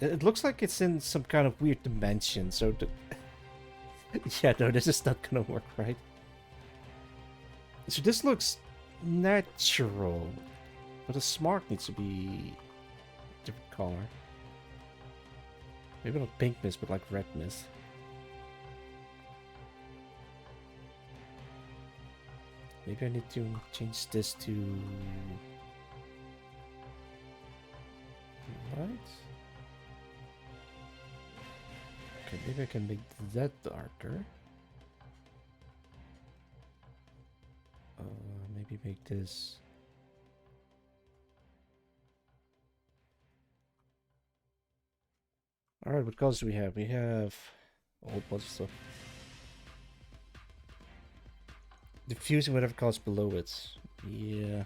It looks like it's in some kind of weird dimension, so... yeah, no, this is not gonna work, right? So this looks natural, but the smart needs to be a different color. Maybe not pink mist, but like red mist. Maybe I need to change this to light. Okay, maybe I can make that darker. Maybe make this. Alright, what colors do we have? We have a whole bunch of stuff. Diffusing whatever colors below it. Yeah.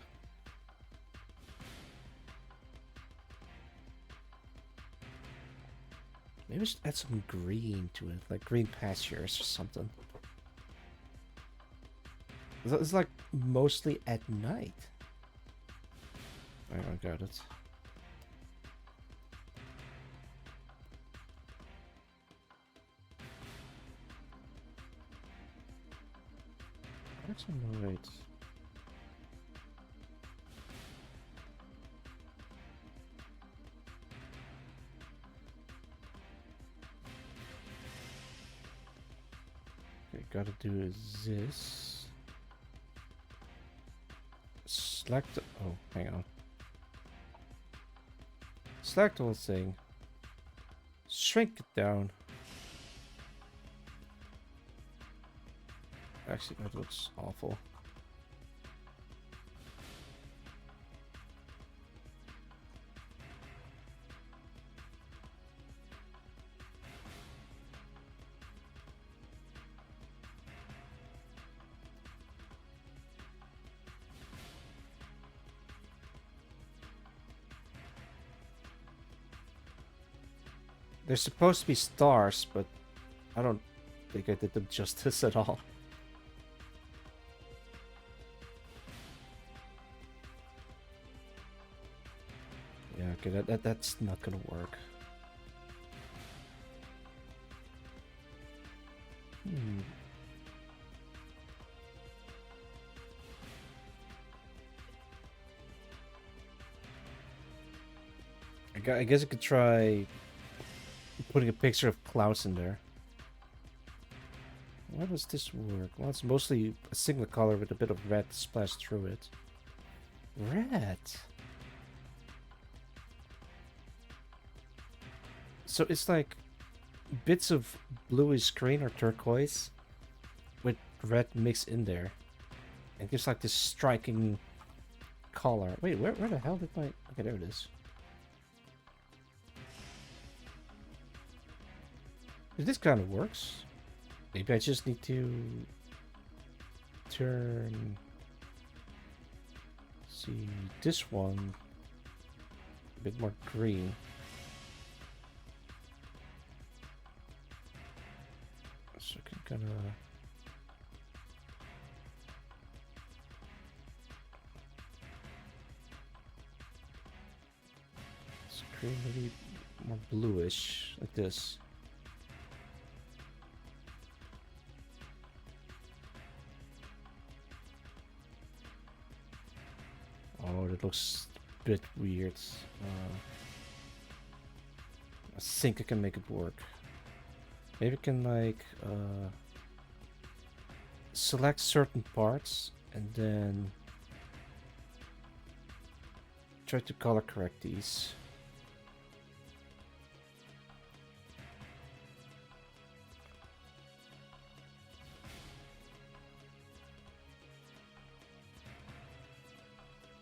Maybe just add some green to it, like green pastures or something. It's like mostly at night. Oh, I got it. That's annoyed. gotta do this. Select. Oh, hang on. Select the whole thing. Shrink it down. Actually, that looks awful. They're supposed to be stars, but I don't think I did them justice at all. Yeah, okay, that's not gonna work. I guess I could try putting a picture of Klaus in there. Why does this work? Well, it's mostly a single color with a bit of red splashed through it. Red? So it's like bits of bluish green or turquoise with red mixed in there. It gives like this striking color. Wait, where the hell did my... Okay, there it is. This kind of works. Maybe I just need to turn... See, this one a bit more green. So I can kind of... It's green, maybe more bluish, like this. Oh, that looks a bit weird. I think I can make it work. Maybe I can like select certain parts and then try to color correct these.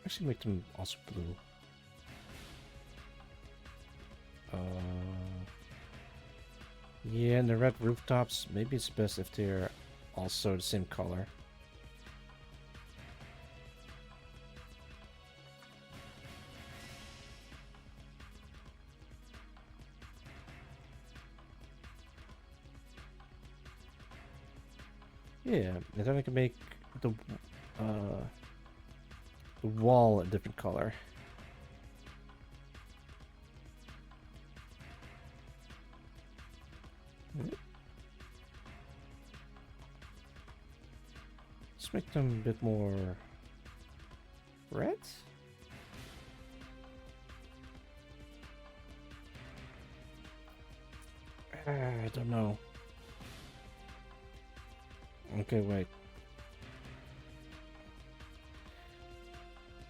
Actually make them also blue. Yeah, and the red rooftops, maybe it's best if they're also the same color. Yeah, and then I can make the wall a different color. Let's make them a bit more red. I don't know. Okay, wait.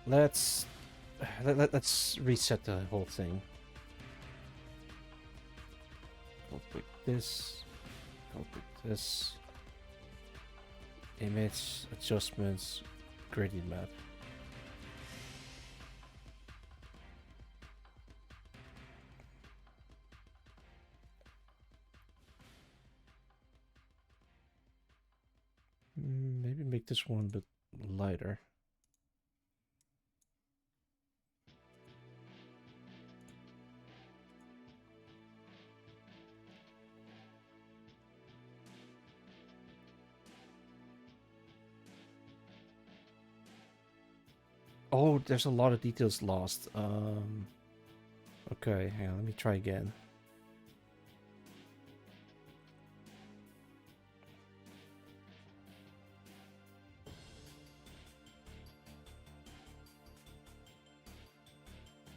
Let's reset the whole thing. Go with this. Go with this. Image adjustments. Gradient map. Maybe make this one a bit lighter. Oh, there's a lot of details lost. Okay, hang on, let me try again.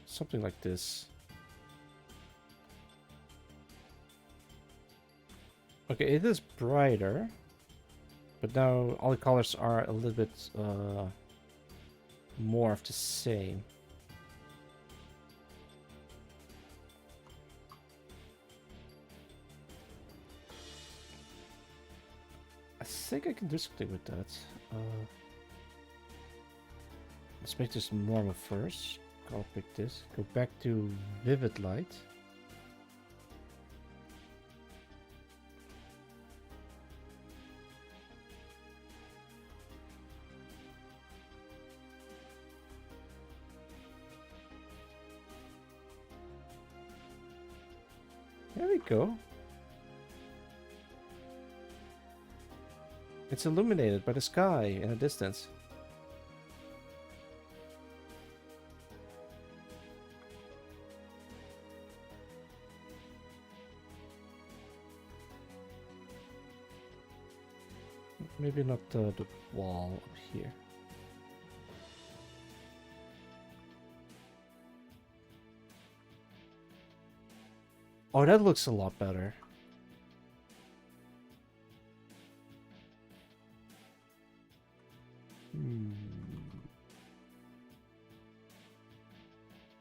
Something like this. Okay, it is brighter. But now all the colors are a little bit more of the same. I think I can do something with that. Let's make this normal first. I'll pick this. Go back to vivid light. There we go. It's illuminated by the sky in a distance. Maybe not the wall up here. Oh, that looks a lot better.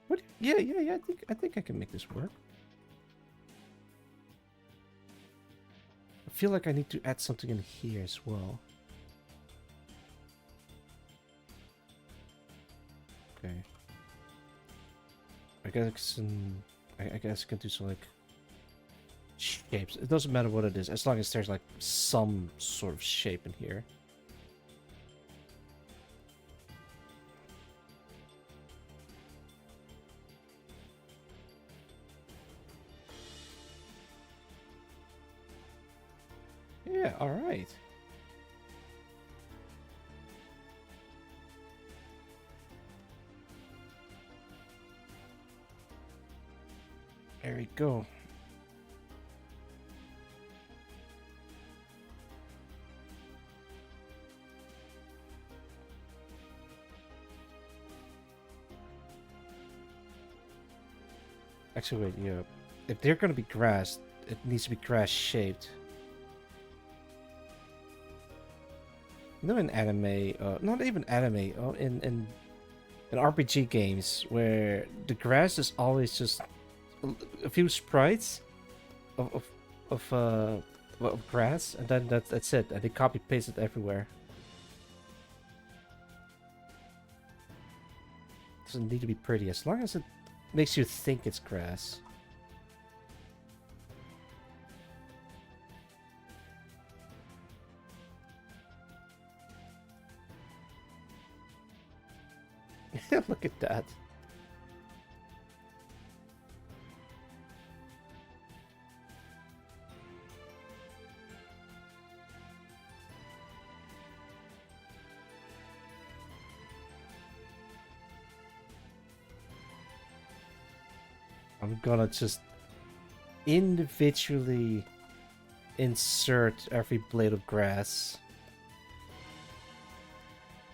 What? Yeah. I think I can make this work. I feel like I need to add something in here as well. Okay. I guess I can do some like shapes. It doesn't matter what it is, as long as there's like some sort of shape in here. Yeah, all right. There we go. Actually, wait, yeah. If they're gonna be grass, it needs to be grass shaped. You know, in anime, not even anime, in RPG games where the grass is always just a few sprites of grass, and then that's it, and they copy paste it everywhere. Doesn't need to be pretty as long as it makes you think it's grass. Look at that. I'm gonna just individually insert every blade of grass.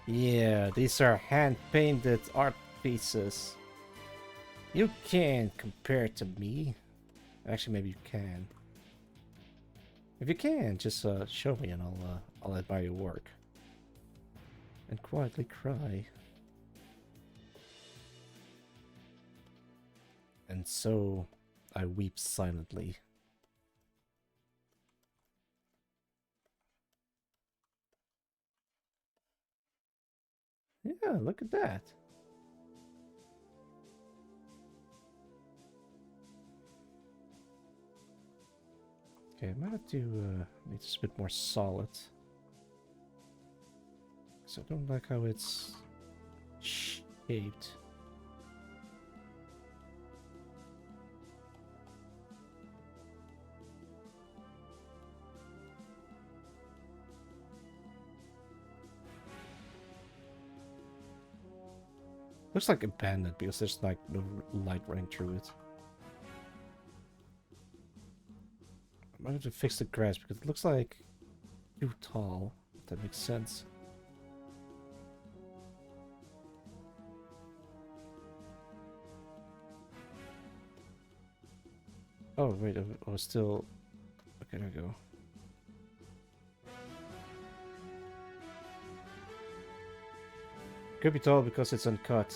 Yeah, these are hand-painted art pieces. You can't compare to me. Actually, maybe you can. If you can, just show me and I'll admire your work. And quietly cry. And so I weep silently. Yeah, look at that. Okay, I might have to make this a bit more solid. Because I don't like how it's shaped. Looks like abandoned because there's like no light running through it. I might have to fix the grass because it looks like too tall, if that makes sense. Oh wait, I was still... Okay, there we go. Could be tall because it's uncut.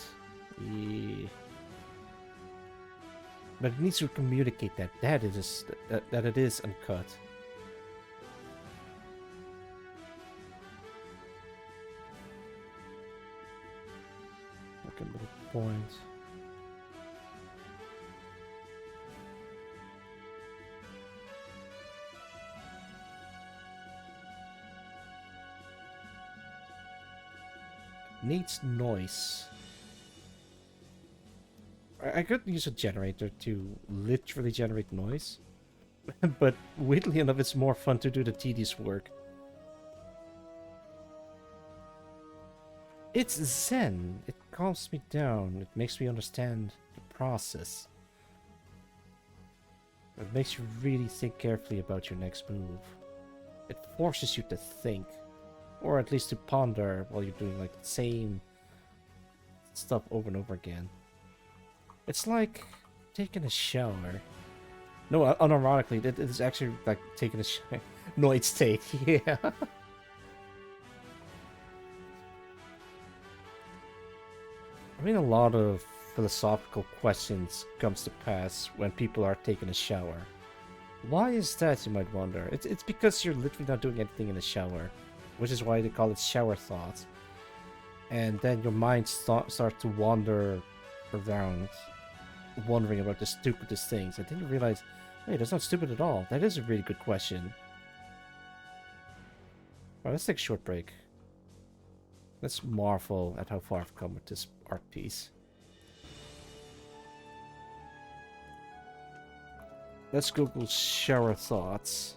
Yeah. But it needs to communicate that it is uncut. Like a little point. Needs noise. I could use a generator to literally generate noise, but weirdly enough, it's more fun to do the tedious work. It's zen. It calms me down. It makes me understand the process. It makes you really think carefully about your next move. It forces you to think, or at least to ponder while you're doing like the same stuff over and over again. It's like taking a shower. No, unironically, it is actually like taking a shower. No, it's take. Yeah. I mean, a lot of philosophical questions comes to pass when people are taking a shower. Why is that, you might wonder? It's because you're literally not doing anything in the shower, which is why they call it shower thoughts. And then your mind starts to wander around, wondering about the stupidest things. And then you realize, hey, that's not stupid at all. That is a really good question. Alright, let's take a short break. Let's marvel at how far I've come with this art piece. Let's Google shower thoughts.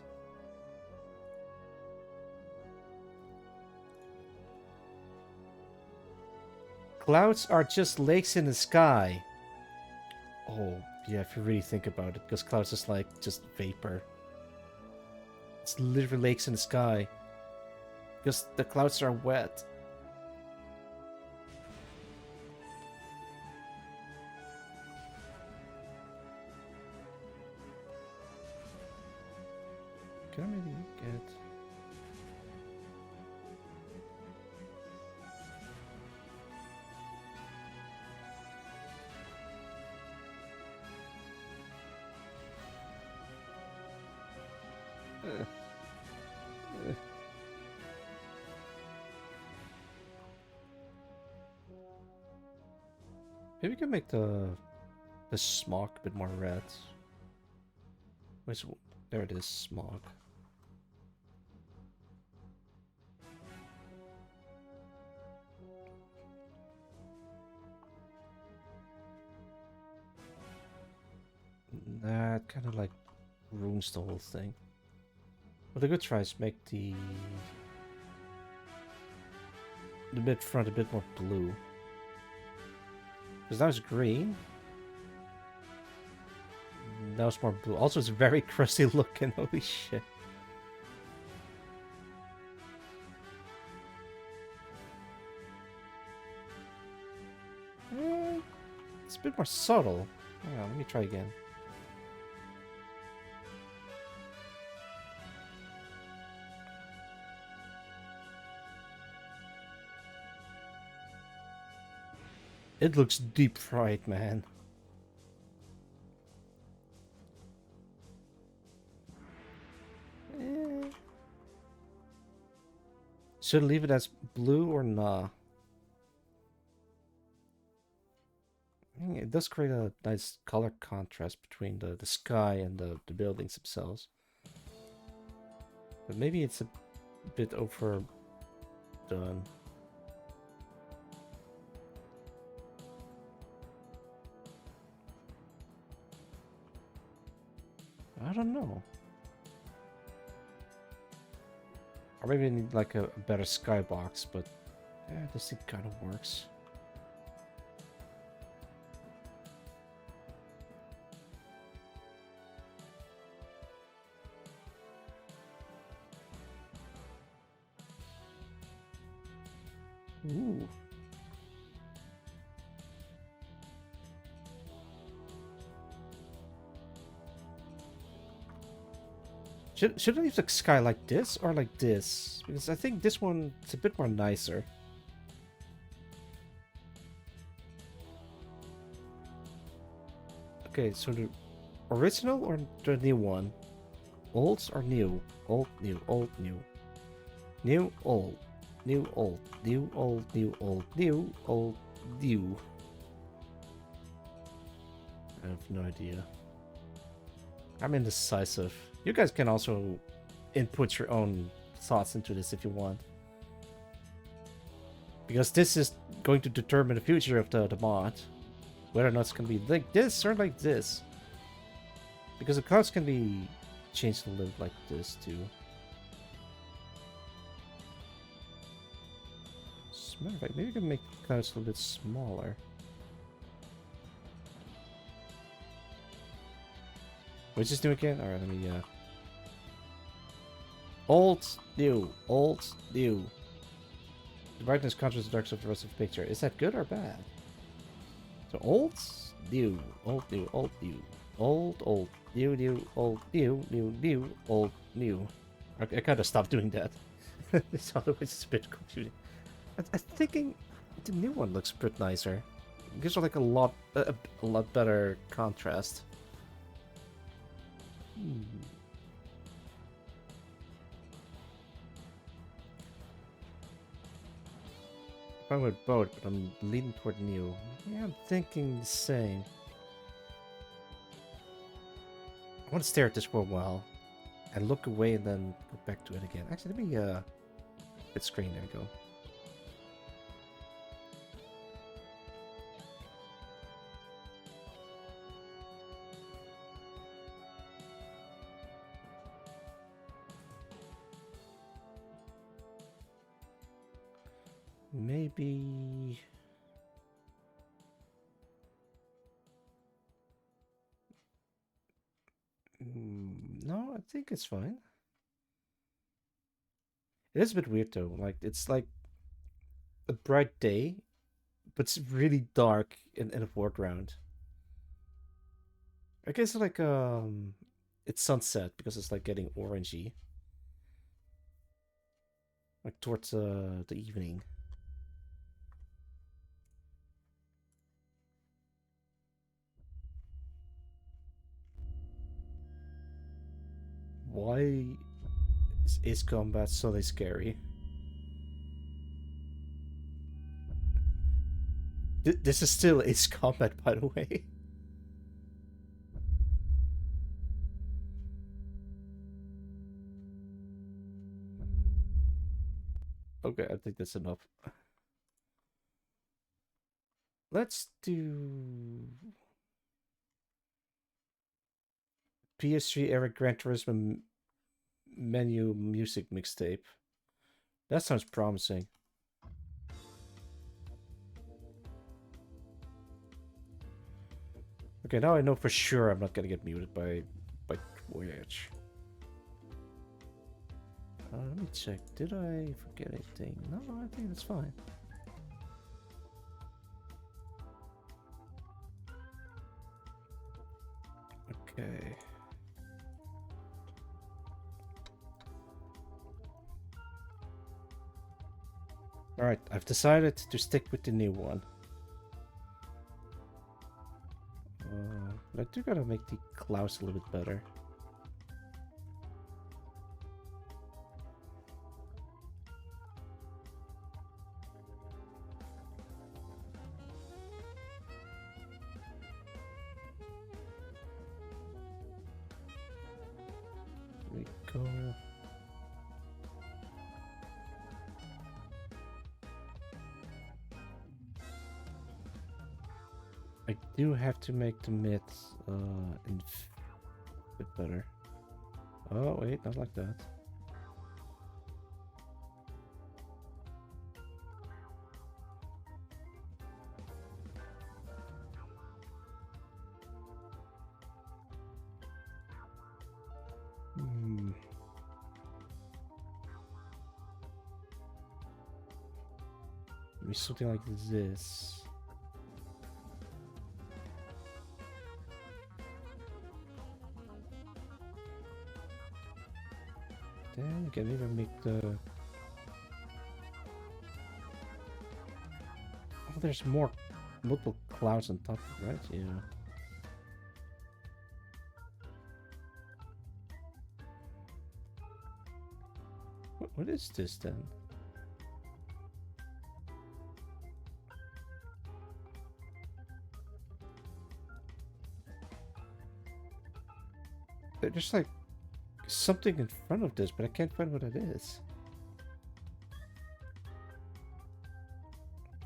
Clouds are just lakes in the sky. Oh, yeah, if you really think about it, because clouds is like just vapor. It's literally lakes in the sky. Because the clouds are wet. Can I maybe get... Maybe we can make the smog a bit more red. Where's, there it is, smog. That kind of like ruins the whole thing. But a good try is make the mid front a bit more blue. Because now it's green. Now it's more blue. Also, it's very crusty looking. Holy shit. It's a bit more subtle. Hang on, let me try again. It looks deep fried, man. Should I leave it as blue or nah? It does create a nice color contrast between the sky and the buildings themselves. But maybe it's a bit overdone. I don't know. Or maybe I need like a better skybox, but yeah, this thing kind of works. Ooh. Should I leave the sky like this or like this? Because I think this one is a bit more nicer. Okay, so the original or the new one? Old or new? Old, new, old, new. New, old. New, old. New, old, new, old. New, old, new. I have no idea. I'm indecisive. You guys can also input your own thoughts into this if you want. Because this is going to determine the future of the mod. Whether or not it's going to be like this or like this. Because the clouds can be changed a little like this too. As a matter of fact, maybe we can make the clouds a little bit smaller. What's this do again? Alright, let me old, new, old, new. The brightness contrasts the darkness of the rest of the picture. Is that good or bad? So old, new, old, new, old, new. Old, old, new, new, old, new, new, new, old, new. I kind of stopped doing that. This otherwise it's a bit confusing. I'm thinking the new one looks a bit nicer. It gives like a lot better contrast. I would both, but I'm leaning toward new. Yeah, I'm thinking the same. I want to stare at this for a while and look away and then go back to it again. Actually, let me hit screen. There we go. Maybe. No, I think it's fine. It is a bit weird though. Like it's like a bright day, but it's really dark in the foreground. I guess like it's sunset because it's like getting orangey. Like towards the evening. Why is combat so scary? This is still Ace Combat, by the way. Okay, I think that's enough. Let's do PS3 era Gran Turismo menu music mixtape. That sounds promising. Okay, now I know for sure I'm not gonna get muted by Twitch. Let me check. Did I forget anything? No, I think that's fine. Okay. Alright, I've decided to stick with the new one. But I do gotta make the clouds a little bit better. There we go. I do have to make the mids a bit better. Oh wait, not like that. Maybe something like this. Then you can even make the... Oh, there's multiple clouds on top, right? Yeah. What is this then? There's like something in front of this, but I can't find what it is.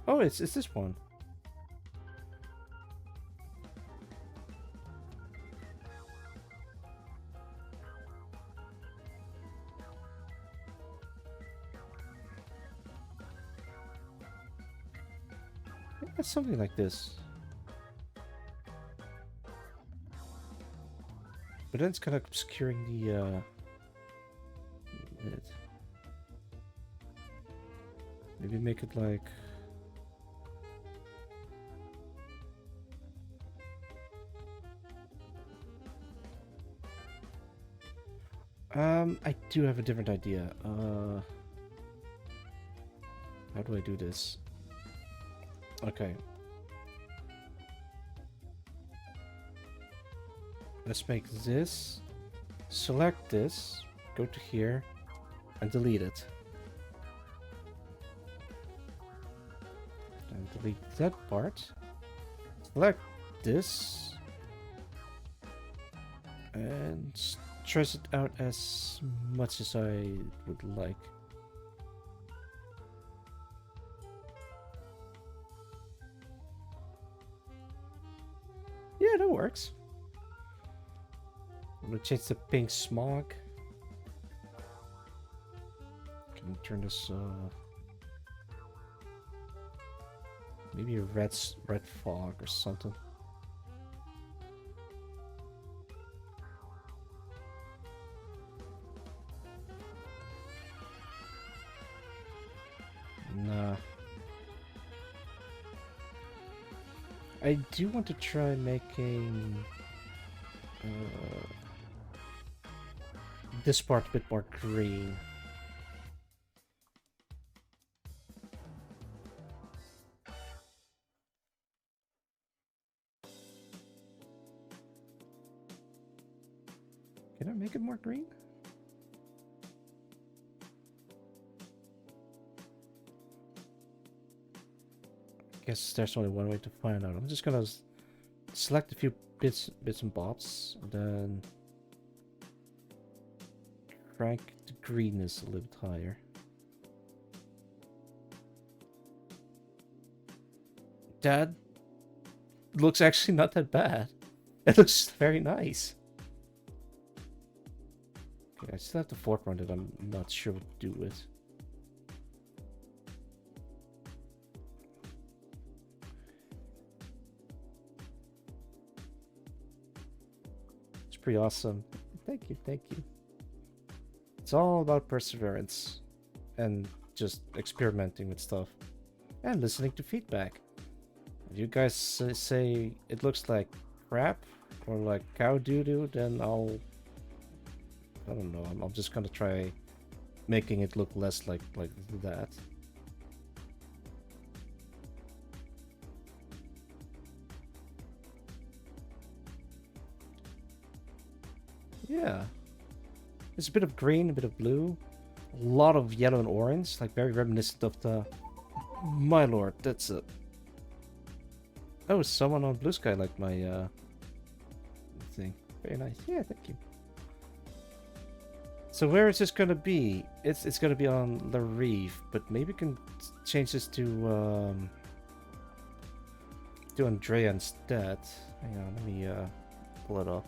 Oh, it's this one. It's something like this. But then it's kind of obscuring the it. Maybe make it like I do have a different idea. How do I do this? Okay. Let's make this, select this, go to here, and delete it. And delete that part. Select this, and stretch it out as much as I would like. Yeah, that works. I'm gonna change the pink smog. Can we turn this maybe a red fog or something? Nah. I do want to try making this part a bit more green. Can I make it more green? Guess there's only one way to find out. I'm just gonna select a few bits and bobs, and then crank the greenness a little bit higher. That looks actually not that bad. It looks very nice. Okay, I still have the foreground that I'm not sure what to do with. Pretty awesome. Thank you, thank you. It's all about perseverance and just experimenting with stuff and listening to feedback. If you guys say it looks like crap or like cow doo-doo, then I don't know, I'm just gonna try making it look less like that. Yeah. There's a bit of green, a bit of blue, a lot of yellow and orange, like very reminiscent of the... My lord, that's it. Oh, someone on Blue Sky liked my thing. Very nice. Yeah, thank you. So where is this gonna be? It's gonna be on the reef, but maybe we can change this to Andrea instead. Hang on, let me pull it up.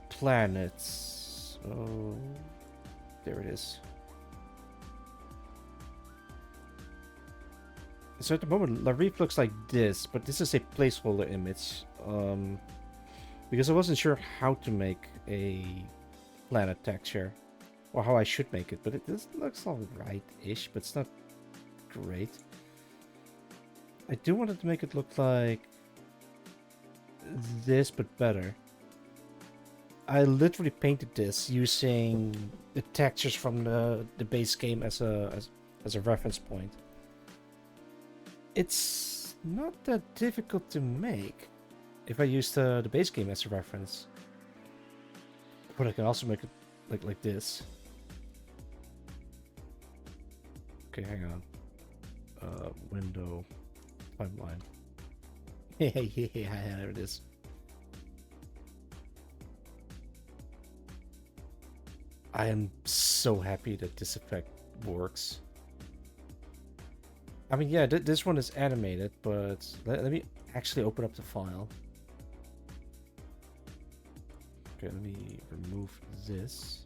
Planets. Oh, there it is. So at the moment, La Reef looks like this, but this is a placeholder image. Because I wasn't sure how to make a planet texture, or how I should make it, but it looks all right-ish, but it's not great. I do want to make it look like this, but better. I literally painted this using the textures from the base game as a reference point. It's not that difficult to make if I use the base game as a reference. But I can also make it like this. Okay, hang on. Window timeline. Yeah, there it is. I am so happy that this effect works. I mean, yeah, this one is animated, but let me actually open up the file. Okay, let me remove this.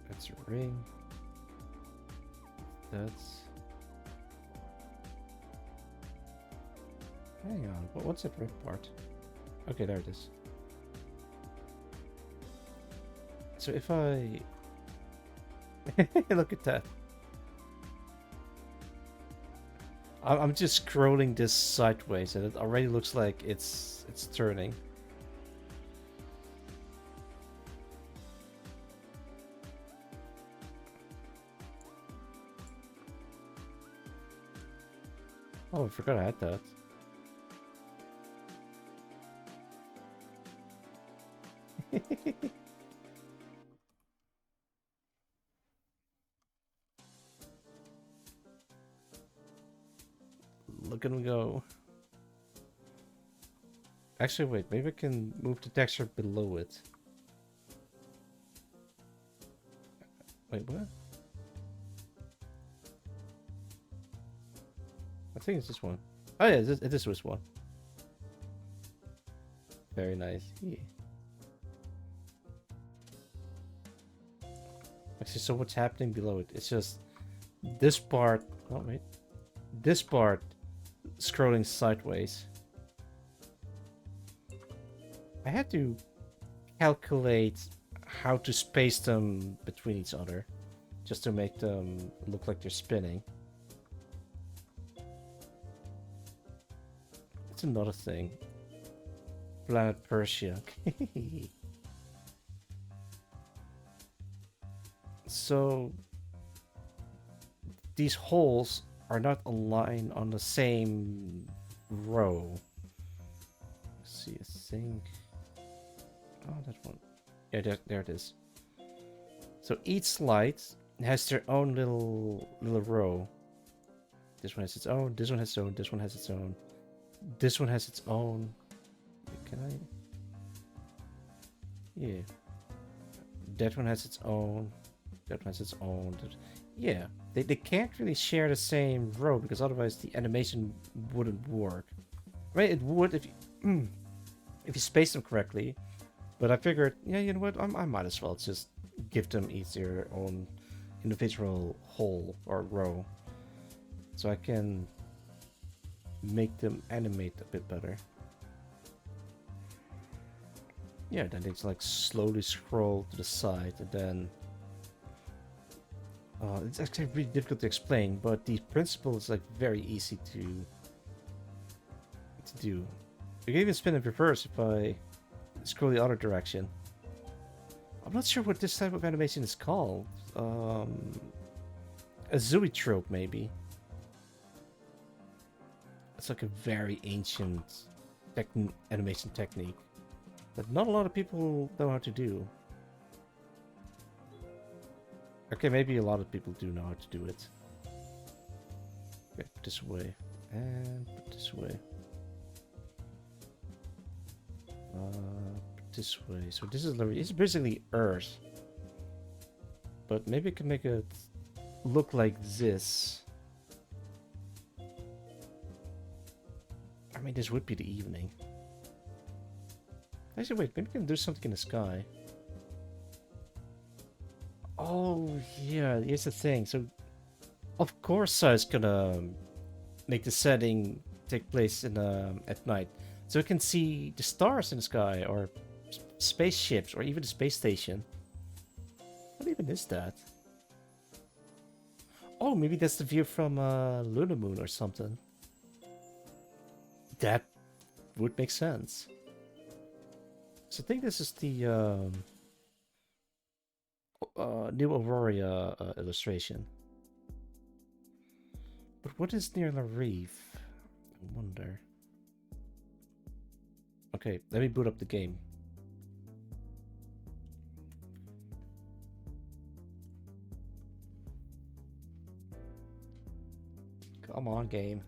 That's a ring. That's... Hang on, what's that red part? Okay, there it is. So if I... Look at that. I'm just scrolling this sideways and it already looks like it's turning. Oh, I forgot I had that. Look at him go. Actually, wait, maybe I can move the texture below it. Wait, what? I think it's this one. Oh yeah, this was one. Very nice. Yeah. Actually, so what's happening below it? It's just this part. Oh wait, this part scrolling sideways. I had to calculate how to space them between each other, just to make them look like they're spinning. That's another thing. Planet Persia. So these holes are not aligned on the same row. Let's see, I think. Oh, that one. Yeah, there it is. So each slide has their own little row. This one has its own. This one has its own. This one has its own. This one has its own. Can I? Yeah. That one has its own. That one has its own. Yeah. They can't really share the same row because otherwise the animation wouldn't work. Right? It would if you if you space them correctly. But I figured, yeah, you know what? I might as well just give them each their own individual hole or row, so I can make them animate a bit better. Yeah, then it's like slowly scroll to the side, and then it's actually really difficult to explain, but the principle is like very easy to do. You can even spin in reverse if I scroll the other direction. I'm not sure what this type of animation is called. A zoetrope, maybe. It's like a very ancient animation technique that not a lot of people know how to do. Okay, maybe a lot of people do know how to do it. Okay, put this away. And put this away. This way. So this is it's basically Earth, but maybe I can make it look like this. I mean, this would be the evening. Actually, wait. Maybe we can do something in the sky. Oh yeah, here's the thing. So, of course, I was gonna make the setting take place in at night, so we can see the stars in the sky or spaceships or even the space station. What even is that? Oh, maybe that's the view from Lunar Moon or something. That would make sense. So I think this is the new Aurora illustration. But what is near the reef? I wonder. Okay, let me boot up the game. Come on, game.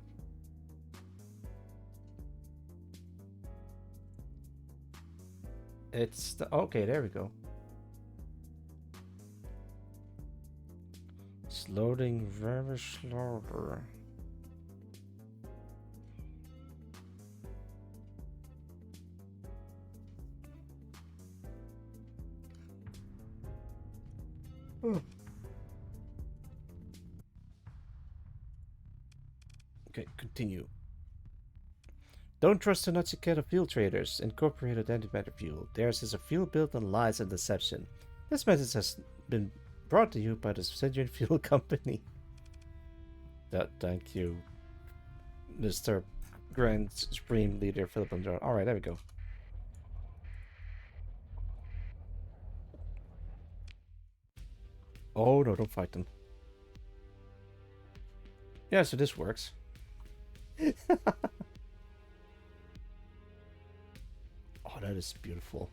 It's the okay. There we go. It's loading very slowly. Okay, continue. Don't trust the Natsukato fuel traders, incorporated antimatter fuel. Theirs is a fuel built on lies and deception. This message has been brought to you by the Centurion Fuel Company. Thank you, Mr. Grand Supreme Leader Philip Andrade. Alright, there we go. Oh no, don't fight them. Yeah, so this works. Oh, that is beautiful.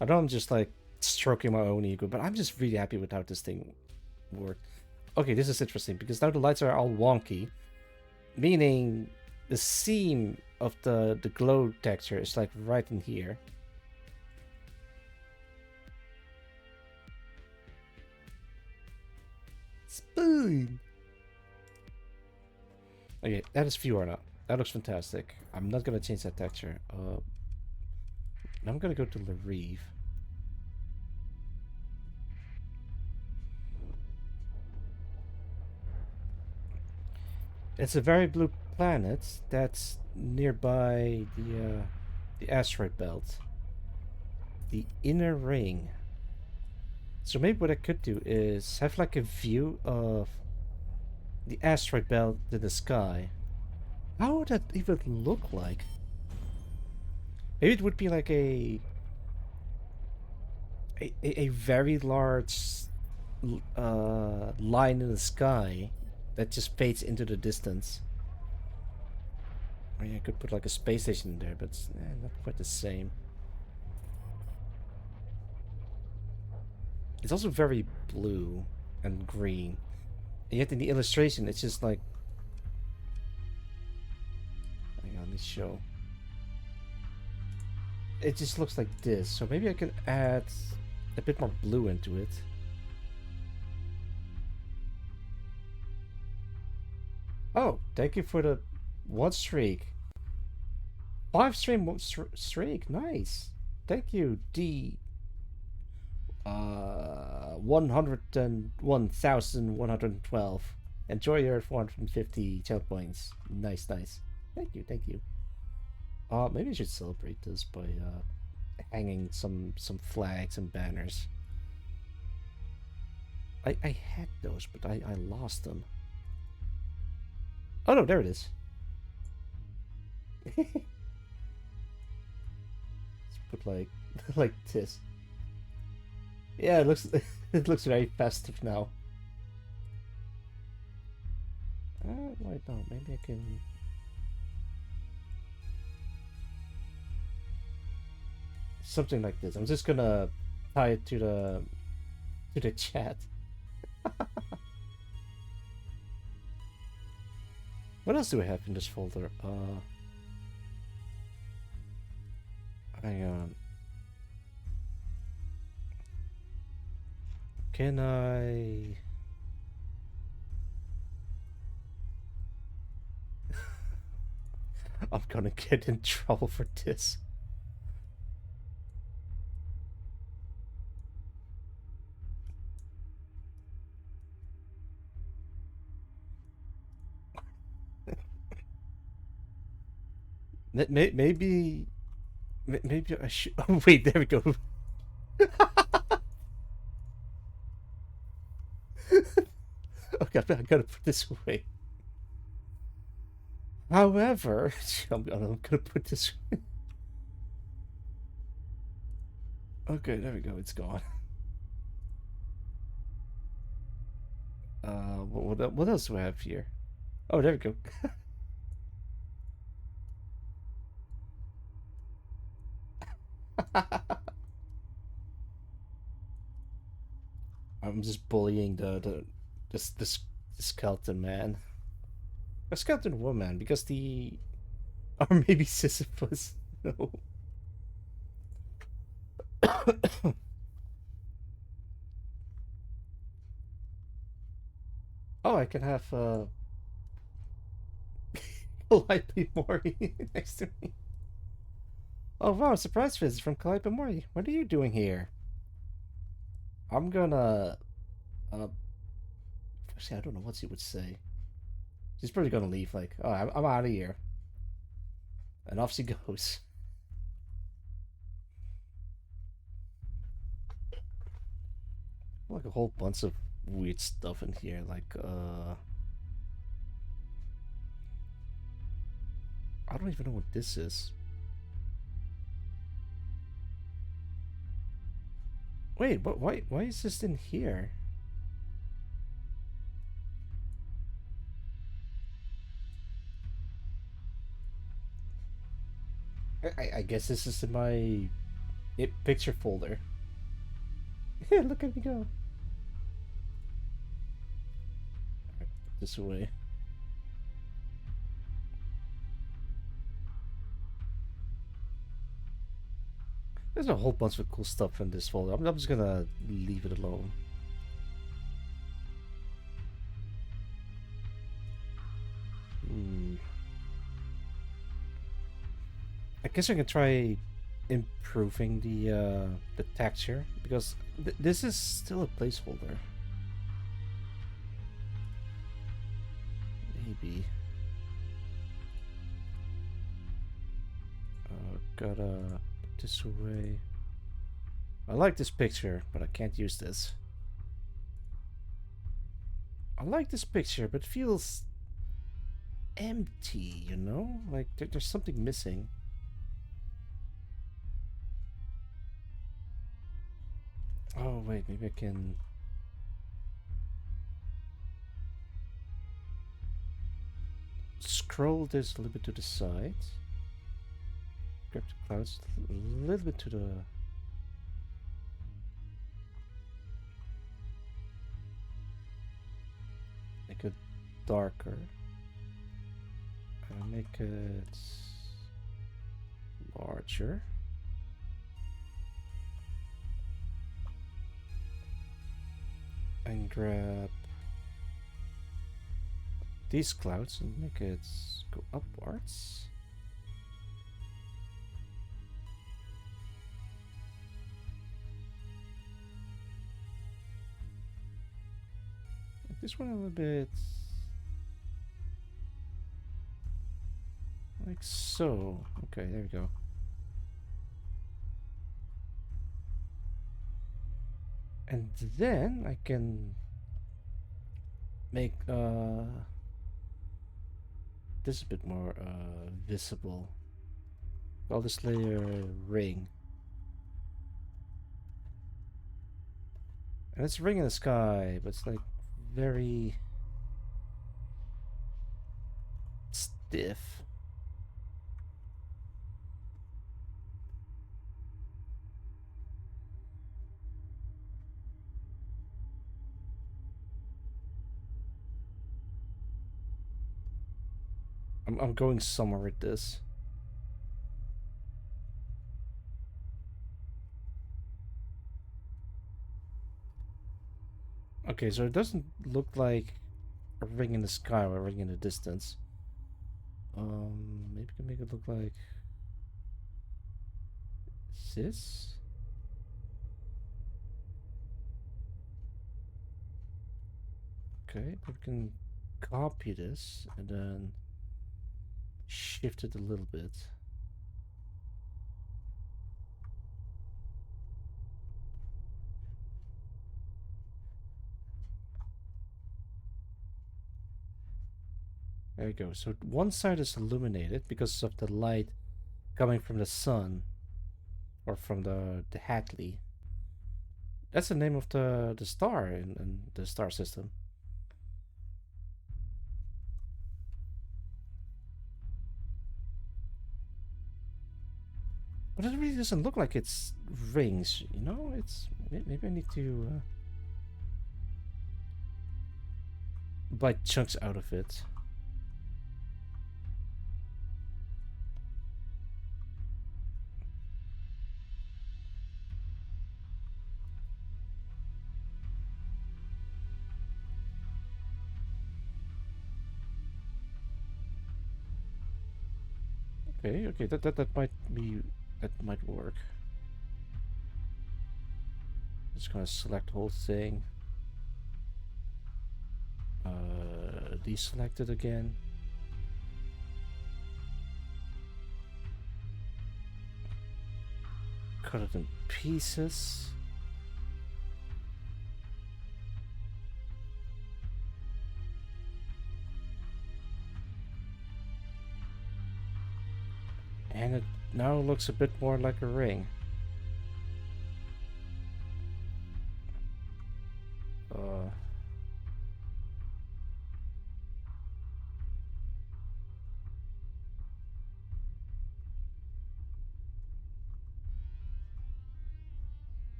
I know I'm just like stroking my own ego, but I'm just really happy with how this thing worked. Okay, this is interesting because now the lights are all wonky, meaning the seam of the glow texture is like right in here. Spoon. Okay, that is Fiorna. That looks fantastic. I'm not gonna change that texture. I'm gonna go to Larive. It's a very blue planet that's nearby the asteroid belt, the inner ring. So maybe what I could do is have like a view of the asteroid belt in the sky. How would that even look like? Maybe it would be like a very large line in the sky that just fades into the distance. I mean, I could put like a space station in there, but it's not quite the same. It's also very blue and green. And yet in the illustration, it's just like... Hang on, let's show. It just looks like this. So maybe I can add a bit more blue into it. Oh, thank you for the 1 streak. 5 stream streak, nice. Thank you, D. 101,112. Enjoy your 450 channel points. Nice, nice. Thank you, thank you. Maybe I should celebrate this by hanging some flags and banners. I had those, but I lost them. Oh no, there it is. Let's put like like this. Yeah, it looks it looks very festive now. Wait, no, maybe I can. Something like this. I'm just gonna tie it to the chat. What else do we have in this folder? Hang on. Can I... I'm gonna get in trouble for this. Maybe I should... Oh, wait, there we go. Okay, I gotta put this away. However, I'm gonna put this. Okay, there we go. It's gone. What else do I have here? Oh, there we go. I'm just bullying the The skeleton man. A skeleton woman, because the... Or maybe Sisyphus. No. Oh, I can have Calliope Mori next to me. Oh wow, surprise visit from Calliope Mori. What are you doing here? I'm gonna uh actually I don't know what she would say. She's probably gonna leave like, oh I'm out of here. And off she goes. Like a whole bunch of weird stuff in here, like I don't even know what this is. Wait, what why is this in here? I guess this is in my picture folder. Yeah, look at me go. Put this away. There's a whole bunch of cool stuff in this folder. I'm just gonna leave it alone. I guess I can try improving the texture, because this is still a placeholder. Maybe. Gotta put this away. I like this picture, but I can't use this. I like this picture, but it feels empty, you know? Like there's something missing. Oh, wait, maybe I can... Scroll this a little bit to the side. Grab the clouds a little bit to the... Make it darker. And make it larger. And grab these clouds and make it go upwards. Make this one a little bit like so. Okay, there we go. And then I can make this a bit more visible. Call this layer ring. And it's a ring in the sky, but it's like very stiff. I'm going somewhere with this. Okay, so it doesn't look like a ring in the sky or a ring in the distance. Maybe we can make it look like this. Okay, we can copy this and then shift it a little bit. There you go. So one side is illuminated because of the light coming from the sun, or from the Hadley. That's the name of the star in the star system. But it really doesn't look like it's rings, you know? It's maybe I need to bite chunks out of it. Okay, that might be, that might work. Just gonna select the whole thing. Deselect it again. Cut it in pieces. And it now looks a bit more like a ring.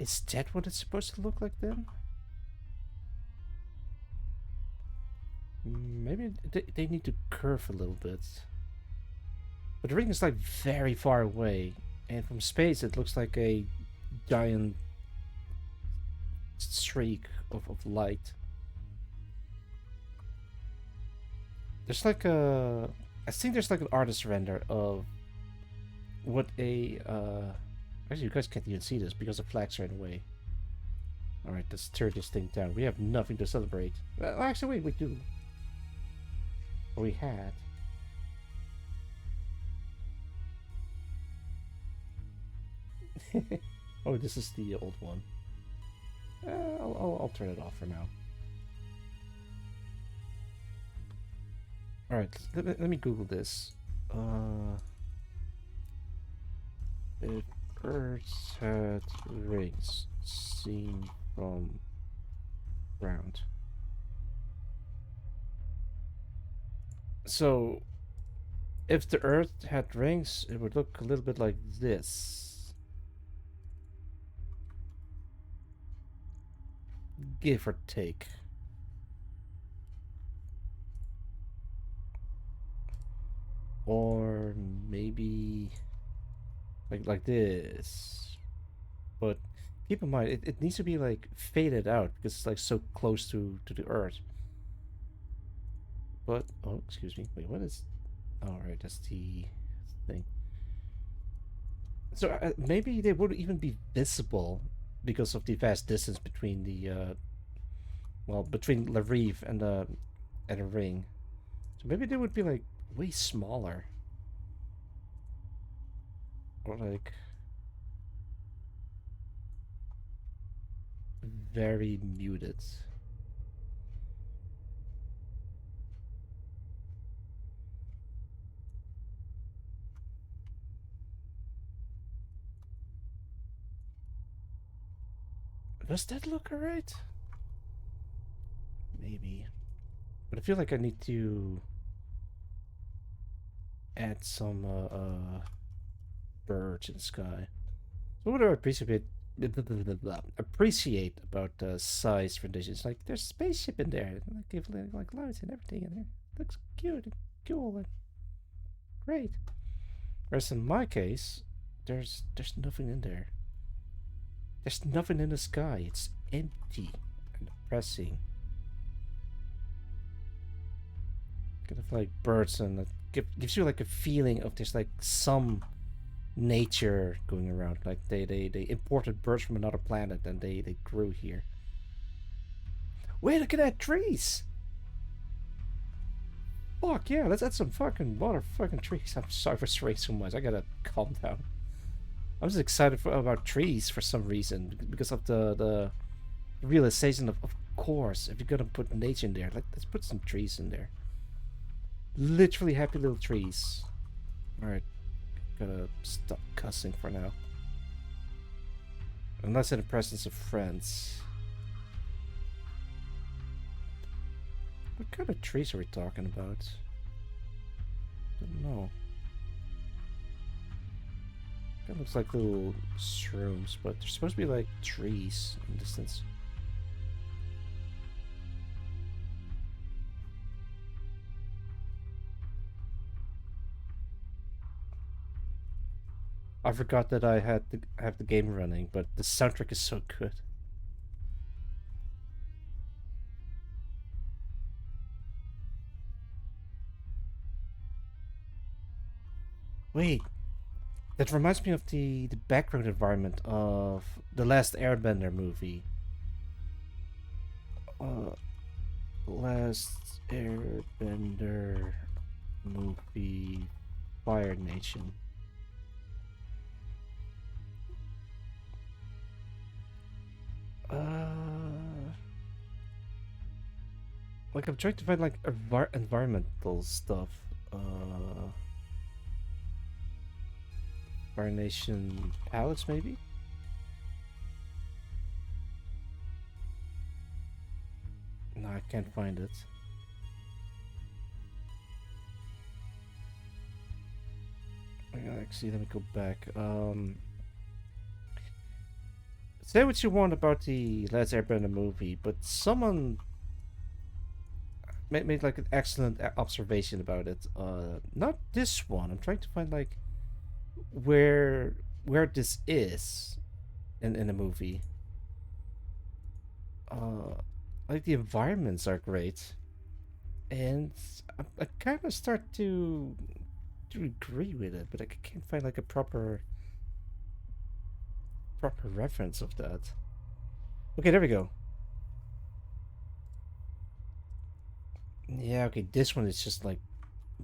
Is that what it's supposed to look like then? Maybe they need to curve a little bit. But the ring is like very far away. And from space it looks like a giant streak of light. There's like a... I think there's like an artist render of what a... Actually, you guys can't even see this because the flags are in the way. Alright, let's tear this thing down. We have nothing to celebrate. Well, actually, wait, we do. Or we had. Oh, this is the old one. I'll turn it off for now. Alright, let me Google this. If Earth had rings seen from ground. So, if the Earth had rings, it would look a little bit like this. Give or take. Or maybe like this. But keep in mind, it needs to be like faded out because it's like so close to the Earth. But oh, excuse me. Wait, what is? Oh, right, that's the thing. So maybe they wouldn't even be visible because of the vast distance between the well, between the reef and the ring. So maybe they would be like way smaller. Or like very muted. Does that look alright? Maybe. But I feel like I need to add some birds in the sky. So what do I appreciate about size renditions? Like there's a spaceship in there, like give like lights and everything in there. Looks cute and cool and great. Whereas in my case, there's nothing in there. There's nothing in the sky. It's empty and depressing. Kind of like birds, and it gives you like a feeling of there's like some nature going around. Like they imported birds from another planet and they grew here. Wait, look at that, trees! Fuck yeah, let's add some fucking motherfucking trees. I'm sorry for swearing so much. I gotta calm down. I'm just excited about trees for some reason because of the realization of course, if you're gonna put nature in there, let's put some trees in there. Literally happy little trees. Alright, gotta stop cussing for now. Unless in the presence of friends. What kind of trees are we talking about? Don't know. That looks like little shrooms, but they're supposed to be like trees in distance. I forgot that I had to have the game running, but the soundtrack is so good. Wait, that reminds me of the background environment of the last Airbender movie. Uh, Last Airbender movie, Fire Nation. Like I'm trying to find like environmental stuff. Fire Nation Palace, maybe. No, I can't find it. Actually, let me go back. Say what you want about the Last Airbender movie, but someone made like an excellent observation about it. Not this one. I'm trying to find like where this is in a movie. Like the environments are great, and I kind of start to agree with it, but I can't find like a proper reference of that. Okay, there we go. Yeah, okay, this one is just like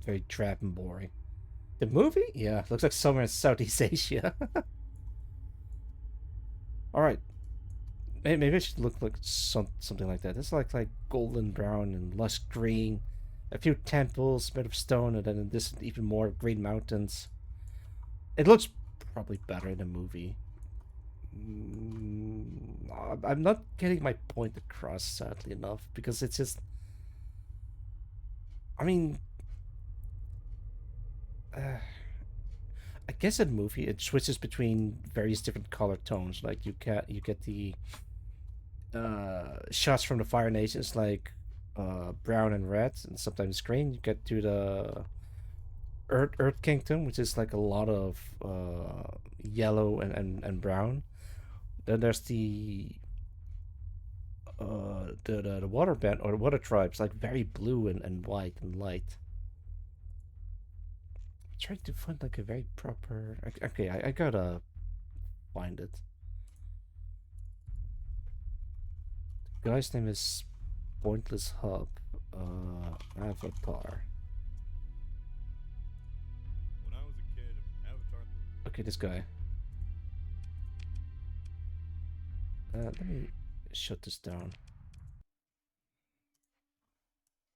very drab and boring. The movie? Yeah, looks like somewhere in Southeast Asia. All right, maybe I should look like something like that. It's like golden brown and lush green, a few temples made of stone, and then this even more green mountains. It looks probably better in the movie. I'm not getting my point across, sadly enough, because it's just. I mean, I guess in the movie it switches between various different color tones. Like you get the shots from the Fire Nations, like brown and red, and sometimes green. You get to the Earth Kingdom, which is like a lot of yellow and brown. Then there's the water band or the water tribes, like very blue and white and light. I'm trying to find like a very proper. Okay, I gotta find it. The guy's name is Pointless Hub. Avatar. When I was a kid, Avatar. Okay, this guy. Let me shut this down.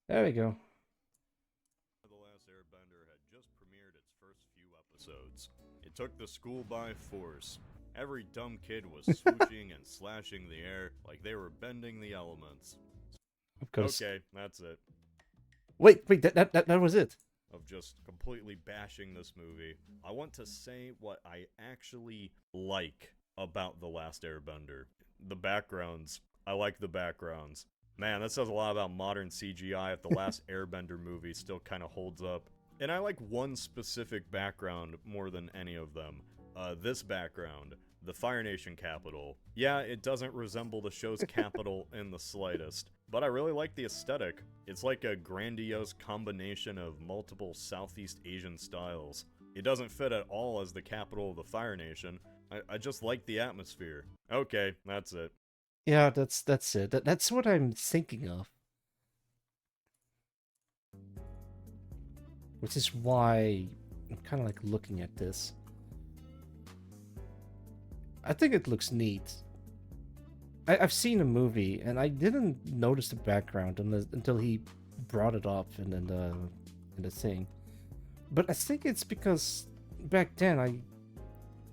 There we go. The Last Airbender had just premiered its first few episodes. It took the school by force. Every dumb kid was swooshing and slashing the air like they were bending the elements. Okay, that's it. Wait, that was it. Of just completely bashing this movie. I want to say what I actually like about The Last Airbender. The backgrounds. I like the backgrounds. Man, that says a lot about modern CGI if The Last Airbender movie still kind of holds up. And I like one specific background more than any of them. This background, the Fire Nation capital. Yeah, it doesn't resemble the show's capital in the slightest, but I really like the aesthetic. It's like a grandiose combination of multiple Southeast Asian styles. It doesn't fit at all as the capital of the Fire Nation. I just like the atmosphere. Okay, that's it. Yeah, that's it. That's what I'm thinking of. Which is why I'm kind of like looking at this. I think it looks neat. I've seen a movie and I didn't notice the background until he brought it up in the thing. But I think it's because back then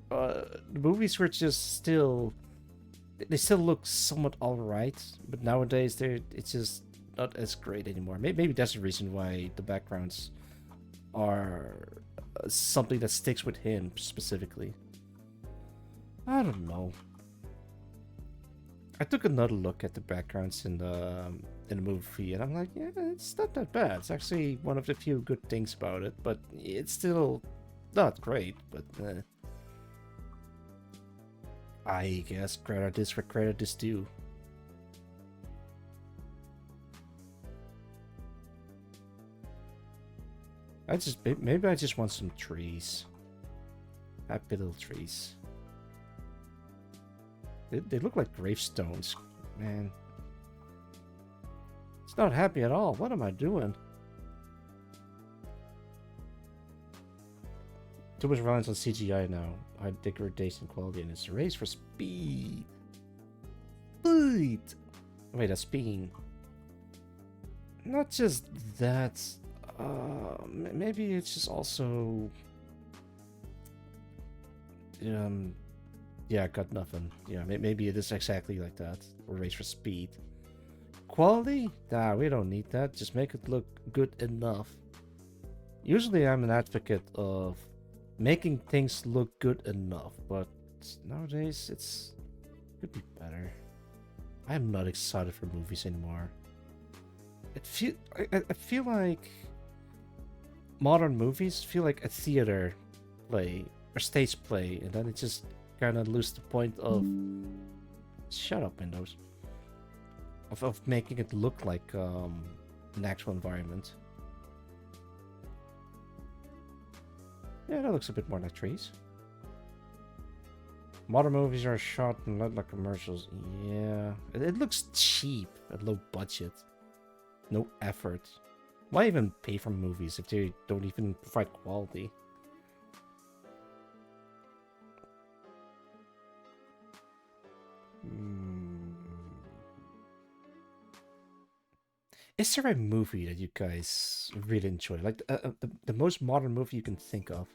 the movies were just still they still look somewhat alright, but nowadays it's just not as great anymore. Maybe that's the reason why the backgrounds are something that sticks with him specifically. I don't know. I took another look at the backgrounds in the movie, and I'm like, yeah, it's not that bad. It's actually one of the few good things about it, but it's still not great. But I guess credit is where credit is due. Maybe I just want some trees. Happy little trees. They look like gravestones, man. It's not happy at all. What am I doing? Too much reliance on CGI now. High degradation quality and it's a race for speed. Speed! Wait, that's speed. Not just that. Maybe it's just also... yeah, got nothing. Yeah, maybe it is exactly like that. Or race for speed. Quality? Nah, we don't need that. Just make it look good enough. Usually I'm an advocate of making things look good enough, but nowadays it could be better. I'm not excited for movies anymore. I feel like modern movies feel like a theater play or stage play, and then it just kind of loses the point of shut up, Windows. Of making it look like an actual environment. Yeah, that looks a bit more like trees. Modern movies are shot and not like commercials. Yeah, it looks cheap at low budget. No effort. Why even pay for movies if they don't even provide quality? Is there a movie that you guys really enjoy? Like the most modern movie you can think of?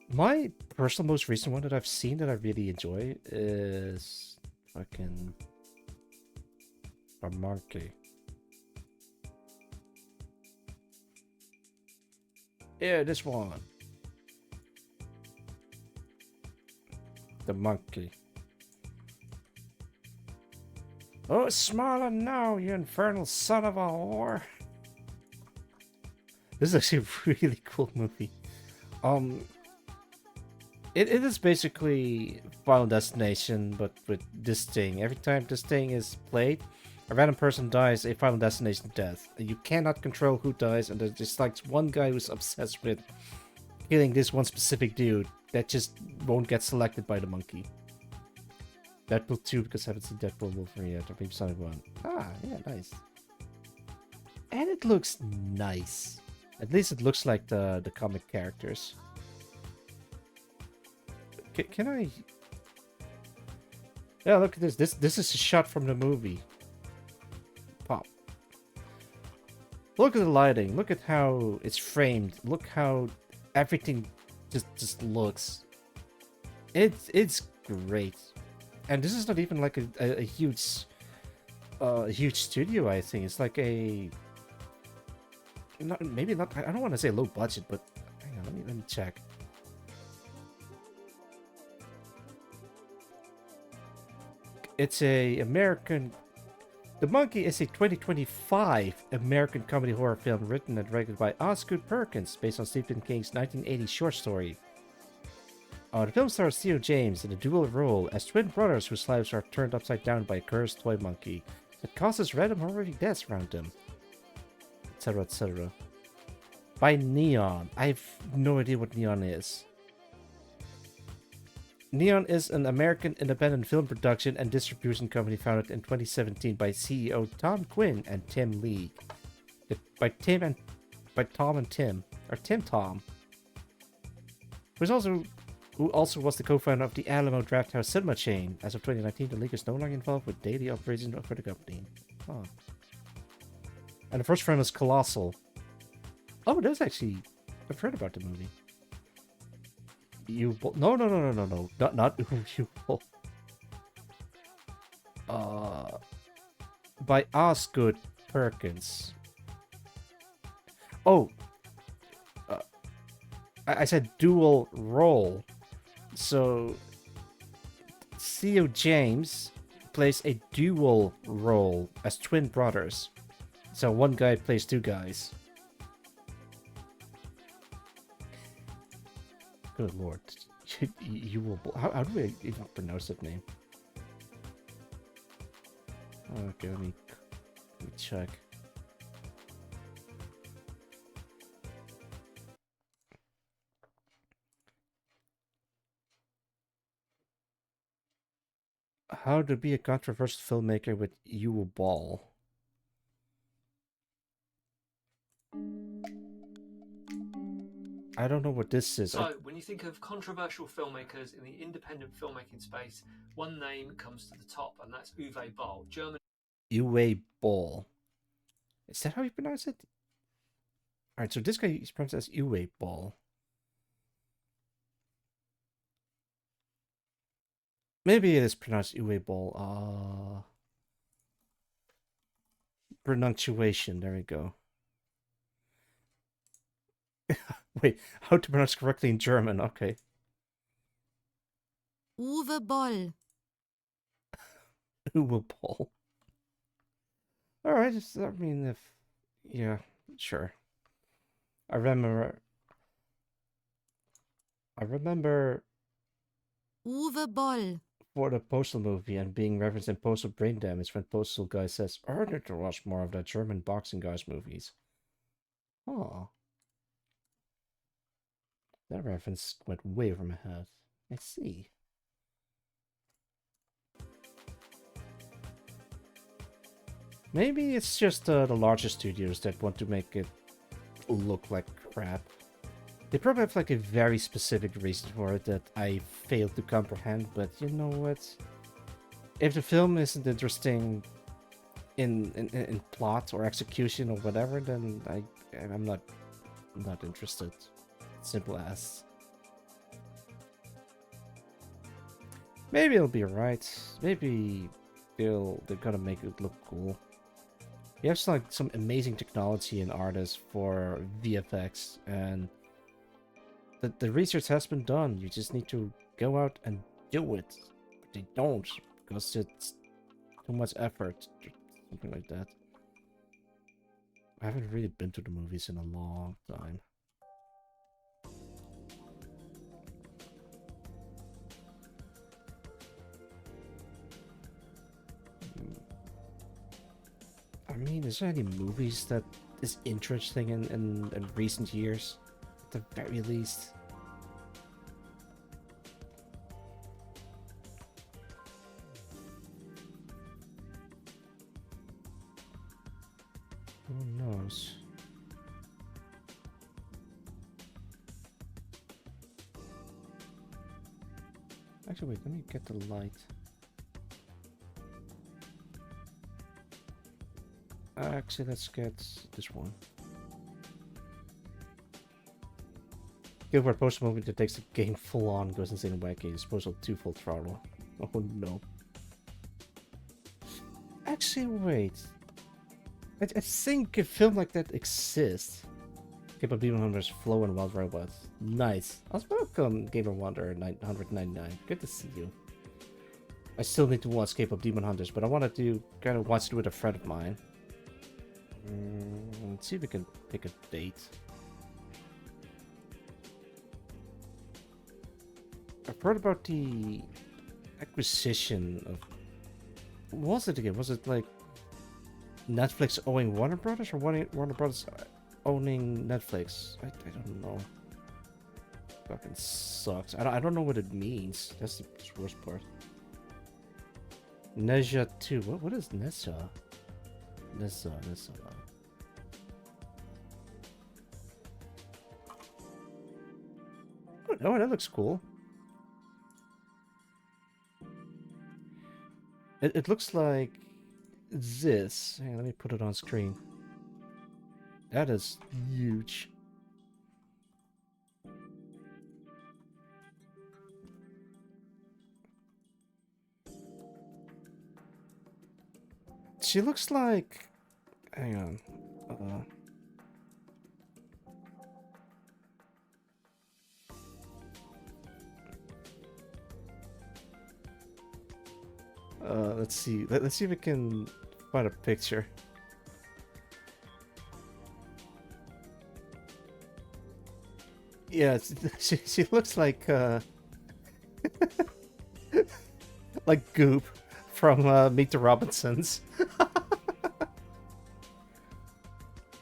My personal most recent one that I've seen that I really enjoy is fucking a monkey. Yeah, this one. The monkey. Oh, smaller now, you infernal son of a whore. This is actually a really cool movie. It is basically Final Destination, but with this thing. Every time this thing is played, a random person dies a Final Destination death. And you cannot control who dies, and there's just like one guy who's obsessed with killing this one specific dude that just won't get selected by the monkey. Deadpool 2 because I haven't seen Deadpool Wolverine yet, or maybe Sonic 1. Ah, yeah, nice. And it looks nice. At least it looks like the comic characters. Can I... Yeah, look at this. This is a shot from the movie. Pop. Look at the lighting. Look at how it's framed. Look how everything just looks. It's great. And this is not even like a huge studio, I think. It's like a... maybe not... I don't want to say low budget, but... Hang on, let me check. It's a American... The Monkey is a 2025 American comedy horror film written and directed by Osgood Perkins, based on Stephen King's 1980 short story. The film stars Theo James in a dual role as twin brothers whose lives are turned upside down by a cursed toy monkey that causes random horrific deaths around them, etc., etc. By Neon. I have no idea what Neon is. Neon is an American independent film production and distribution company founded in 2017 by CEO Tom Quinn and Tim Lee. By Tom and Tim, or Tom, who also was the co-founder of the Alamo Drafthouse cinema chain. As of 2019, the league is no longer involved with daily operations for the company. Oh. And the first film is Colossal. Oh, that's actually... I've heard about the movie. No. Not U-Bolt. By Osgood Perkins. Oh. I said dual role. So, Theo James plays a dual role as twin brothers. So one guy plays two guys. Good lord. You will. How do I even pronounce that name? Okay, let me check. How to be a controversial filmmaker with Uwe Ball. I don't know what this is. So, when you think of controversial filmmakers in the independent filmmaking space, one name comes to the top, and that's Uwe Boll, German. Uwe Ball. Is that how you pronounce it? Alright, so this guy is pronounced as Uwe Ball. Maybe it is pronounced Uwe Ball. Pronunciation, there we go. Wait, how to pronounce correctly in German? Okay. Uwe Boll. Uwe Ball. Alright, I mean, if... Yeah, sure. I remember... Uwe Boll. For the Postal movie and being referenced in Postal Brain Damage when Postal Guy says, I need to watch more of the German boxing guys movies. Oh. That reference went way over my head. I see. Maybe it's just the larger studios that want to make it look like crap. They probably have like a very specific reason for it that I failed to comprehend, but you know what? If the film isn't interesting in plot or execution or whatever, then I'm not interested. Simple as. Maybe it'll be alright. Maybe they're gonna make it look cool. You have some amazing technology and artists for VFX, and the research has been done. You just need to go out and do it. But they don't, because it's too much effort. Something like that. I haven't really been to the movies in a long time. I mean, is there any movies that is interesting in recent years? At the very least. Who knows? Actually, wait, let me get the light. Actually, let's get this one. Gilbert posts a movie that takes the game full on, goes insane and wacky, disposal 2 full throttle. Oh no. Actually, wait. I think a film like that exists. Gamer Demon Hunters, Flow and Wild Robots. Nice. I was welcome, Gamer Wonder 999. Good to see you. I still need to watch Cape of Demon Hunters, but I wanted to kind of watch it with a friend of mine. Let's see if we can pick a date. I've heard about the acquisition of... What was it again? Was it like Netflix owning Warner Brothers or Warner Brothers owning Netflix? I don't know. Fucking sucks. I don't know what it means. That's the worst part. Nezha 2. What is Nezha? Nezha. Oh, that looks cool. It looks like this. Hang on, let me put it on screen. That is huge. She looks like... Hang on. Let's see. Let's see if we can find a picture. Yeah, she looks like Like Goop from Meet the Robinsons.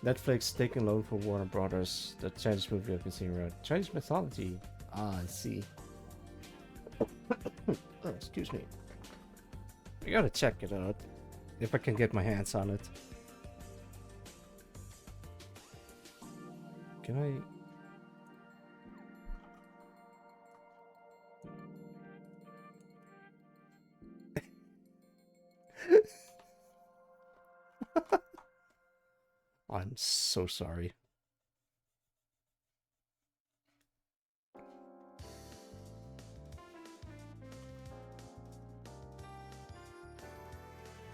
Netflix taking loan for Warner Brothers. The Chinese movie I've been seeing around. Chinese mythology. Ah, I see. Oh, excuse me. I gotta check it out. If I can get my hands on it. Can I... I'm so sorry.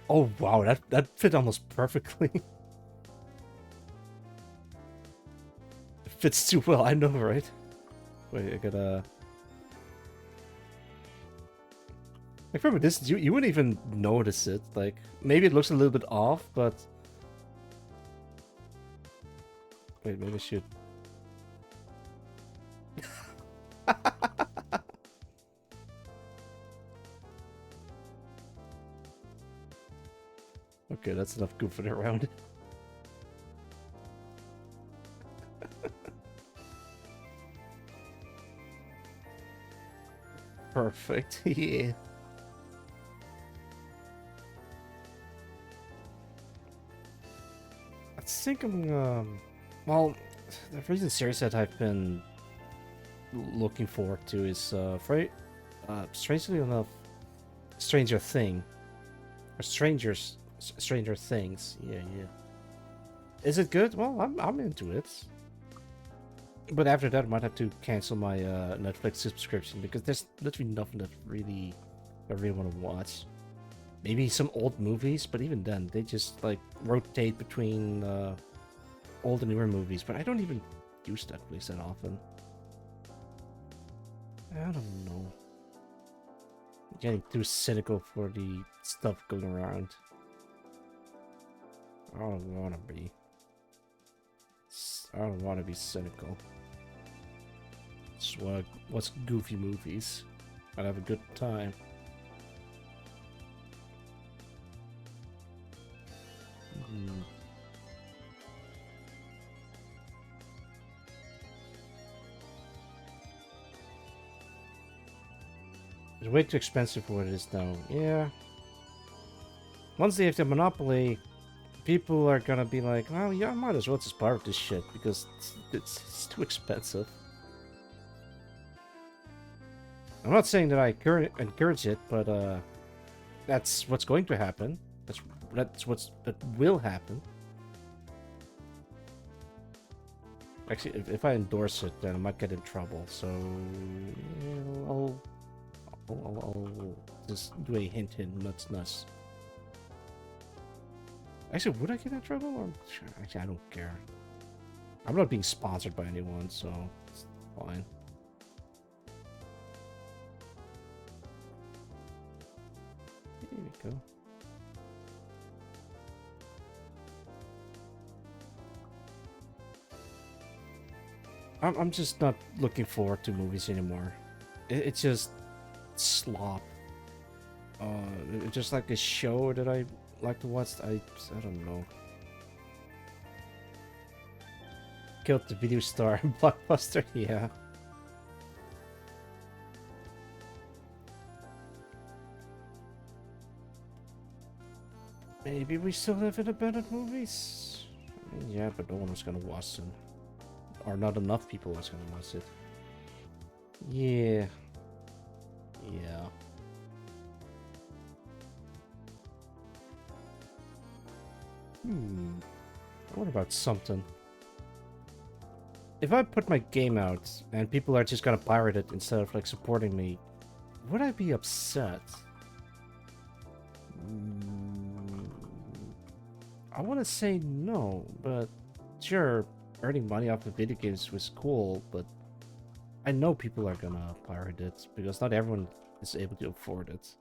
Oh wow, that fit almost perfectly. It fits too well, I know, right? Wait, I gotta... Like from a distance, you wouldn't even notice it. Like, maybe it looks a little bit off, but... Wait, maybe I should... Okay, that's enough goofing around. Perfect, yeah. I think I'm, well, the recent series that I've been looking forward to is, strangely enough, Stranger Thing. Or Stranger Things, yeah. Is it good? Well, I'm into it. But after that, I might have to cancel my Netflix subscription because there's literally nothing that I really want to watch. Maybe some old movies, but even then, they just like rotate between old and newer movies. But I don't even use Netflix that often. I don't know. I'm getting too cynical for the stuff going around. I don't want to be. I don't want to be cynical. Just want to watch goofy movies. I'd have a good time. It's way too expensive for what it is now. Yeah. Once they have the monopoly, people are gonna be like, well, yeah, I might as well just borrow this shit because it's too expensive. I'm not saying that I encourage it, but that's what's going to happen. That will happen. Actually, if I endorse it, then I might get in trouble. So yeah, I'll just do a hint, nuts. Actually, would I get in trouble? Or actually, I don't care. I'm not being sponsored by anyone, so it's fine. There we go. I'm just not looking forward to movies anymore. It's just slop. Just like a show that I like to watch. I don't know. Killed the video star Blockbuster, yeah. Maybe we still have independent movies. I mean, yeah, but no one was gonna watch them. Or not enough people was gonna watch it. Yeah. Yeah. What about something? If I put my game out and people are just gonna pirate it instead of like supporting me, would I be upset? I want to say no, but sure, earning money off of video games was cool, but I know people are gonna pirate it because not everyone is able to afford it.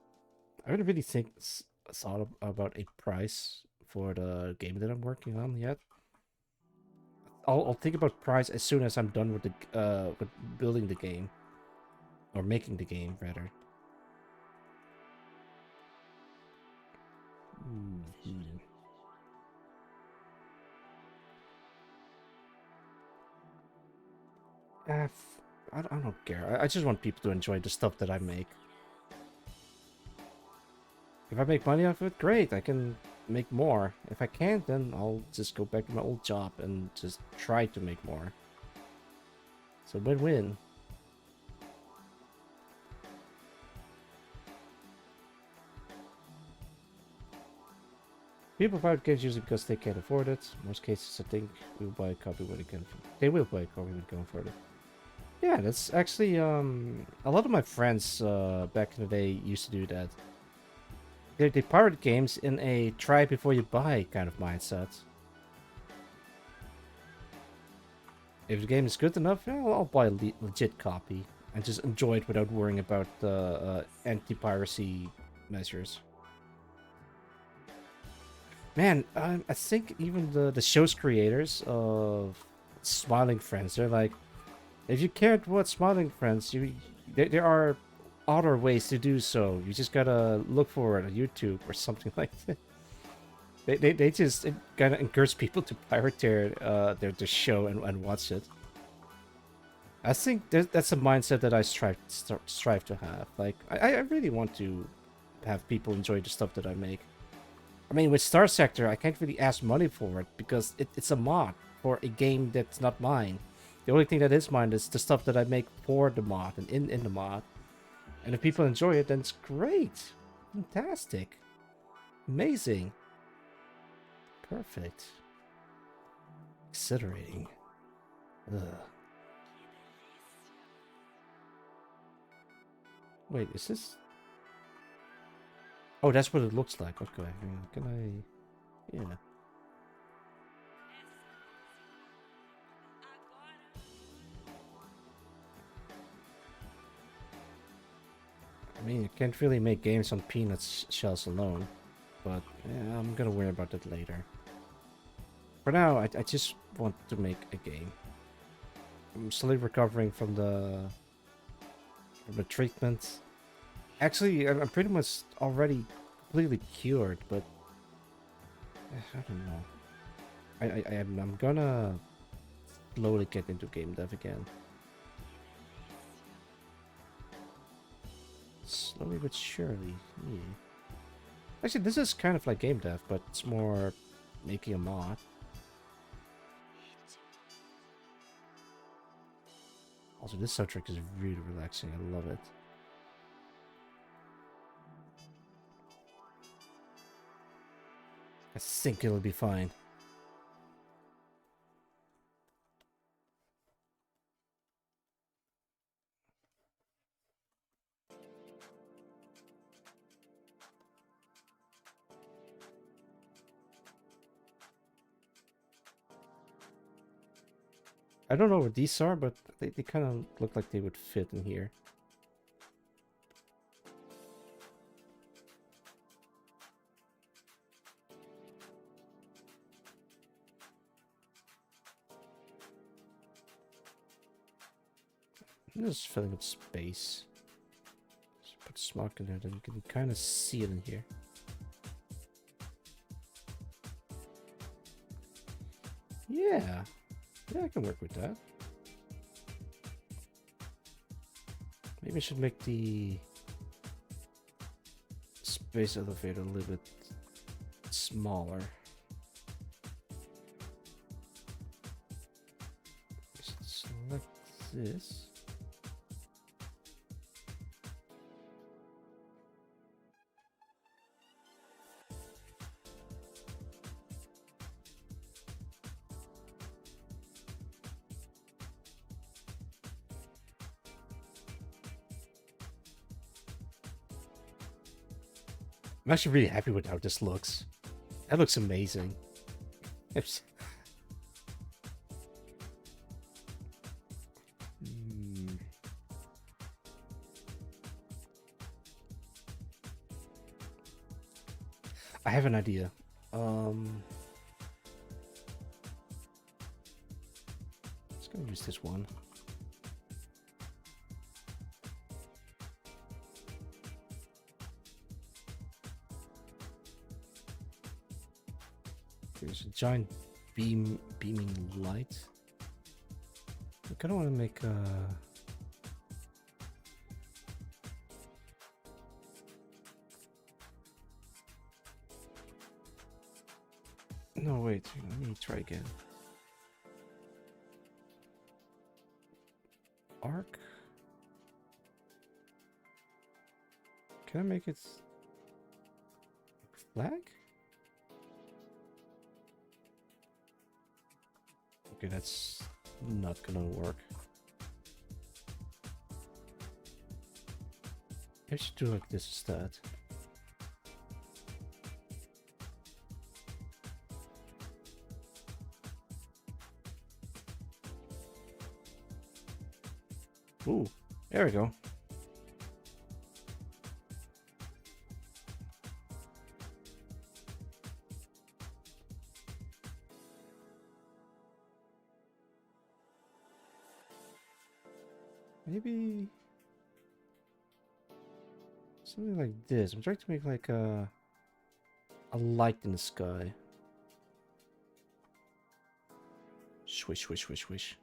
I haven't really thought about a price for the game that I'm working on yet. I'll think about price as soon as I'm done with the with building the game. Or making the game, rather. Mhm. I don't care. I just want people to enjoy the stuff that I make. If I make money off it, great. I can make more. If I can't, then I'll just go back to my old job and just try to make more. So win-win. People buy games usually because they can't afford it. In most cases, I think we will buy a copy when they can. They will buy a copy when they can afford it. Yeah, that's actually a lot of my friends back in the day used to do that. They pirate games in a try before you buy kind of mindset. If the game is good enough, yeah, I'll buy a legit copy and just enjoy it without worrying about the anti-piracy measures. Man, I think even the show's creators of Smiling Friends, they're like, if you cared what Smiling Friends, there are other ways to do so. You just gotta look for it on YouTube or something like that. They just kind of encourage people to pirate their show and watch it. I think that's a mindset that I strive to have. Like, I really want to have people enjoy the stuff that I make. I mean, with Starsector, I can't really ask money for it because it's a mod for a game that's not mine. The only thing that is mine is the stuff that I make for the mod and in the mod. And if people enjoy it, then it's great. Fantastic. Amazing. Perfect. Exhilarating. Ugh. Wait, is this... Oh, that's what it looks like. Okay. Can I... Yeah. I mean, you can't really make games on peanuts shells alone. But yeah, I'm gonna worry about that later. For now, I just want to make a game. I'm slowly recovering from the treatment. Actually, I'm pretty much already completely cured, but I don't know. I'm gonna slowly get into game dev again. Slowly but surely. Yeah. Actually, this is kind of like game dev, but it's more making a mod. Also, this soundtrack is really relaxing. I love it. I think it'll be fine. I don't know what these are, but they kind of look like they would fit in here. I'm just filling up space. Just put smoke in there, then you can kind of see it in here. Yeah. Yeah, I can work with that. Maybe I should make the space elevator a little bit smaller. Just select this. I'm actually really happy with how this looks. That looks amazing. I have an idea. Just gonna use this one. There's a giant beaming light. I kind of want to make a... No, wait. Let me try again. Arc? Can I make it... flag? Okay, that's not gonna work. I should do like this instead. Ooh, there we go. Maybe something like this. I'm trying to make like a light in the sky. Swish, swish, swish, swish.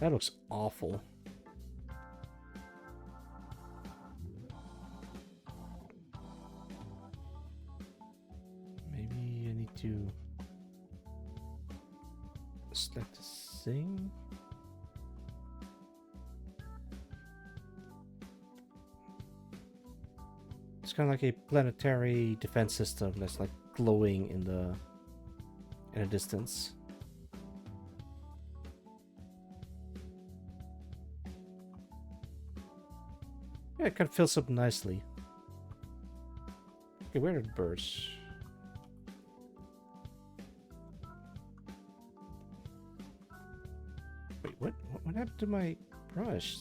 That looks awful. Maybe I need to select a thing. It's kind of like a planetary defense system that's like glowing in the distance. Yeah, it kind of fills up nicely. Okay, where are the birds? Wait, what happened to my brush?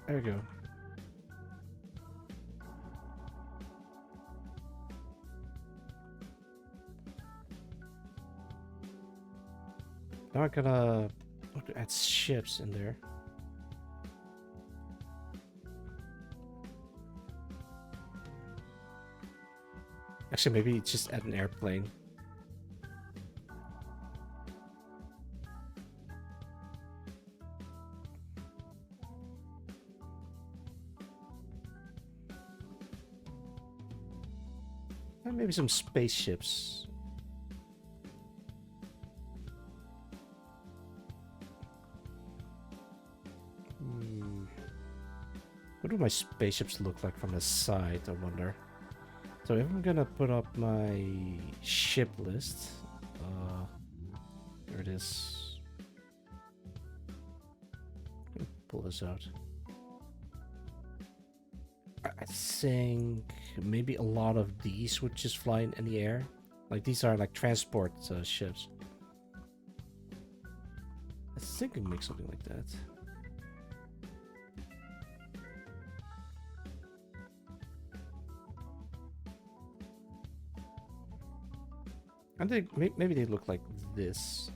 There we go. Now I gotta add ships in there. Actually, maybe just add an airplane. And maybe some spaceships. What do my spaceships look like from the side, I wonder? So if I'm gonna put up my ship list, there it is. Let me pull this out. I think maybe a lot of these would just fly in the air. Like these are like transport ships. I think I can make something like that. I think maybe they look like this.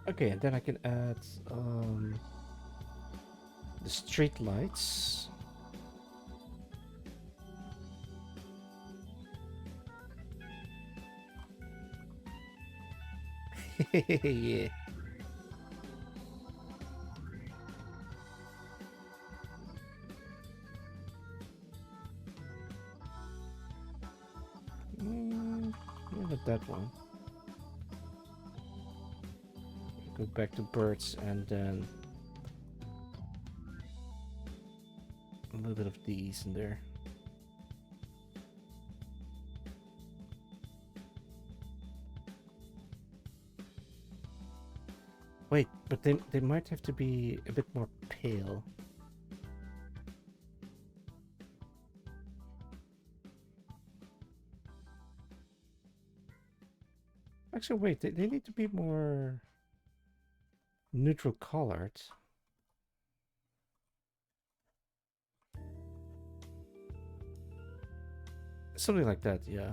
Okay, and then I can add the street lights. Yeah. Not that one. Go back to birds and then a little bit of these in there. Wait, but they might have to be a bit more pale. Actually, wait, they need to be more neutral colored. Something like that, yeah.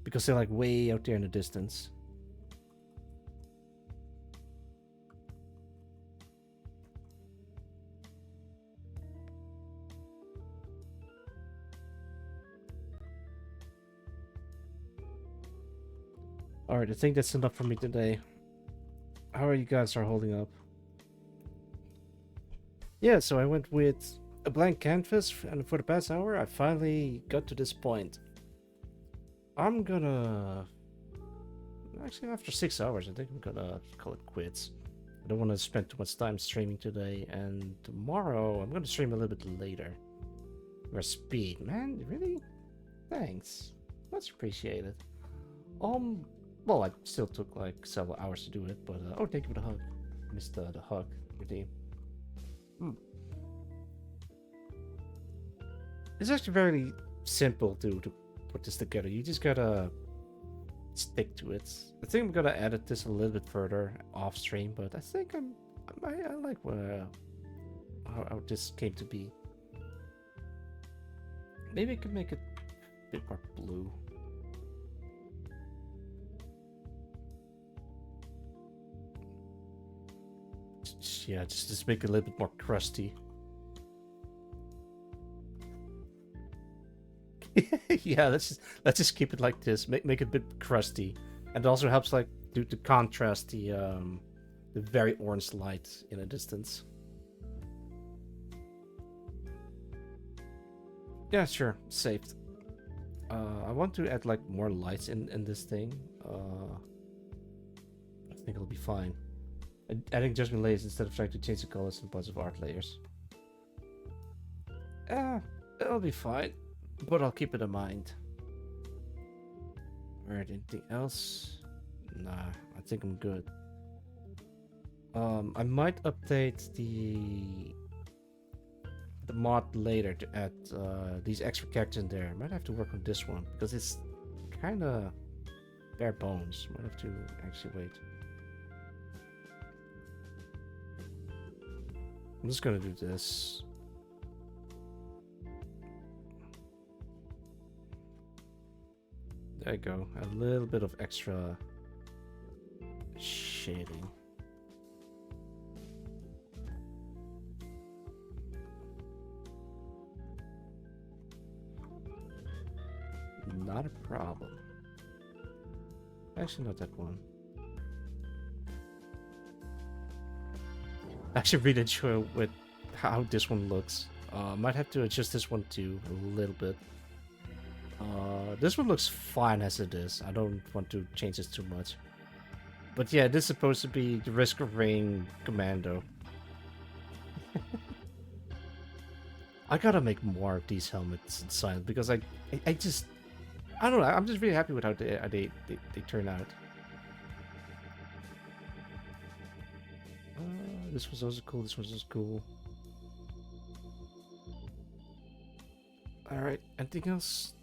Because they're like way out there in the distance. Alright, I think that's enough for me today. How are you guys holding up? Yeah, so I went with a blank canvas, and for the past hour, I finally got to this point. I'm gonna... Actually, after 6 hours, I think I'm gonna call it quits. I don't want to spend too much time streaming today, and tomorrow I'm gonna stream a little bit later. Your speed, man, really? Thanks. Much appreciated. Well, I still took like several hours to do it, but oh, thank you for the hug. Missed the hug, redeem. It's actually very simple to put this together. You just gotta stick to it. I think I'm gonna edit this a little bit further off stream, but I think I like how this came to be. Maybe I could make it a bit more blue. Yeah, just make it a little bit more crusty. Yeah, let's just keep it like this. Make it a bit crusty, and it also helps like to contrast the very orange light in the distance. Yeah, sure, saved. I want to add like more lights in this thing. I think it'll be fine. Adding judgment layers instead of trying to change the colors and bunch of art layers. It'll be fine, but I'll keep it in mind. Alright, anything else? Nah, I think I'm good. I might update the mod later to add these extra characters in there. I might have to work on this one because it's kind of bare bones. Might have to actually wait. I'm just gonna do this. There you go. A little bit of extra shading. Not a problem. Actually, not that one. Actually, really enjoy with how this one looks. Might have to adjust this one too a little bit. This one looks fine as it is. I don't want to change this too much. But yeah, this is supposed to be the Risk of Rain Commando. I gotta make more of these helmets inside because I don't know. I'm just really happy with how they turn out. This was also cool. This was also cool. All right. Anything else?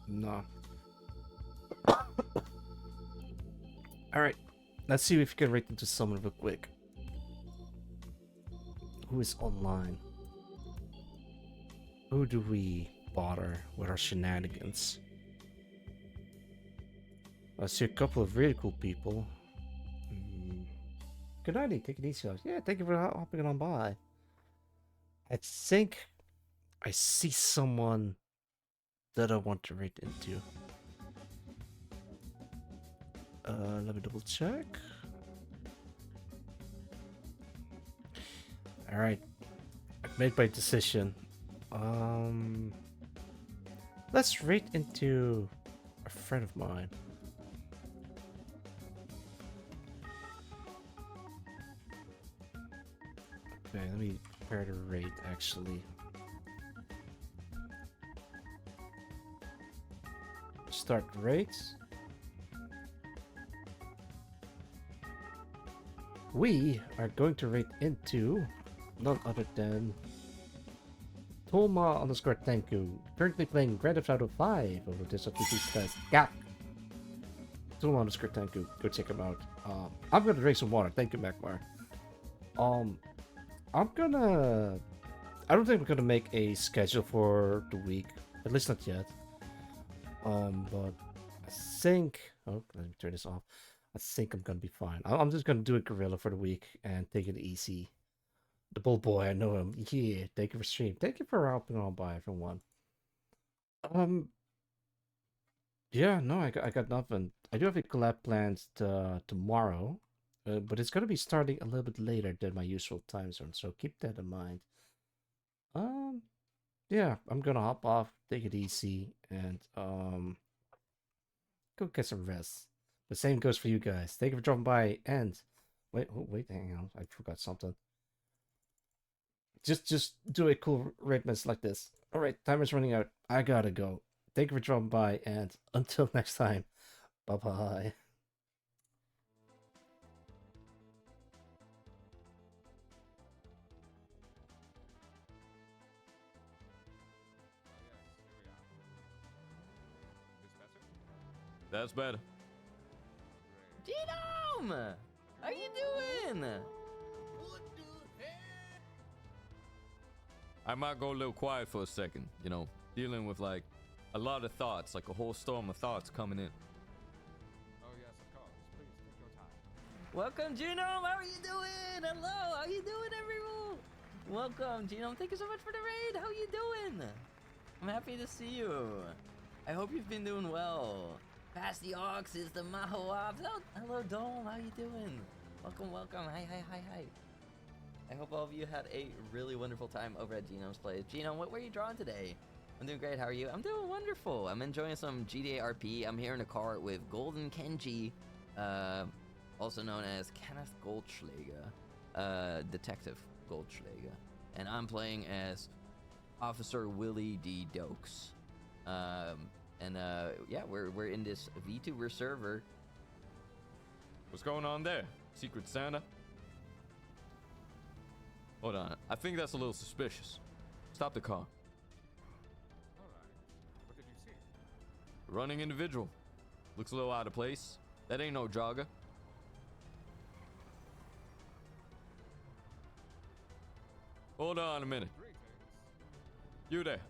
No. All right. Let's see if we can rate into someone real quick. Who is online? Who do we bother with our shenanigans? I see a couple of really cool people. Good night, take it easy. Yeah, thank you for hopping on by. I think I see someone that I want to rate into. Let me double check. Alright. I've made my decision. Let's rate into a friend of mine. Okay, let me prepare the rate actually. Start rates. We are going to rate into none other than Tolma_Tenku, currently playing Grand Theft Auto 5 over this PC test. Gak. still on the script, thank you. Go check them out. I'm gonna drink some water. Thank you, Magmar. I'm gonna. I don't think we're gonna make a schedule for the week, at least not yet. But I think. Oh, let me turn this off. I think I'm gonna be fine. I'm just gonna do a gorilla for the week and take it easy. The bull boy, I know him. Yeah, thank you for stream. Thank you for helping on by everyone. Yeah, no, I got nothing. I do have a collab planned tomorrow, but it's gonna be starting a little bit later than my usual time zone, so keep that in mind. Um, yeah, I'm gonna hop off, take it easy, and go get some rest. The same goes for you guys. Thank you for dropping by, and wait, oh, wait, hang on, I forgot something. Just do a cool red mess like this. All right, timer's running out. I gotta go. Thank you for dropping by, and until next time, bye bye. That's better. Genome! How you doing? I might go a little quiet for a second, you know, dealing with like a lot of thoughts, like a whole storm of thoughts coming in. Oh yes, of course. Please take your time. Welcome, Genome. How are you doing? Hello. How you doing, everyone? Welcome, Genome. Thank you so much for the raid. How you doing? I'm happy to see you. I hope you've been doing well. Past the Ox is the Maho Ops. Hello, Dome. How you doing? Welcome, welcome. Hi. I hope all of you had a really wonderful time over at Genome's Place. Genome, what were you drawing today? I'm doing great. How are you? I'm doing wonderful. I'm enjoying some GTA RP. I'm here in a car with Golden Kenji, also known as Kenneth Goldschlager, Detective Goldschlager. And I'm playing as Officer Willie D. Dokes. Yeah, we're in this VTuber server. What's going on there? Secret Santa? Hold on. I think that's a little suspicious. Stop the car. Alright. What did you see? Running individual. Looks a little out of place. That ain't no jogger. Hold on a minute. Greetings. You there.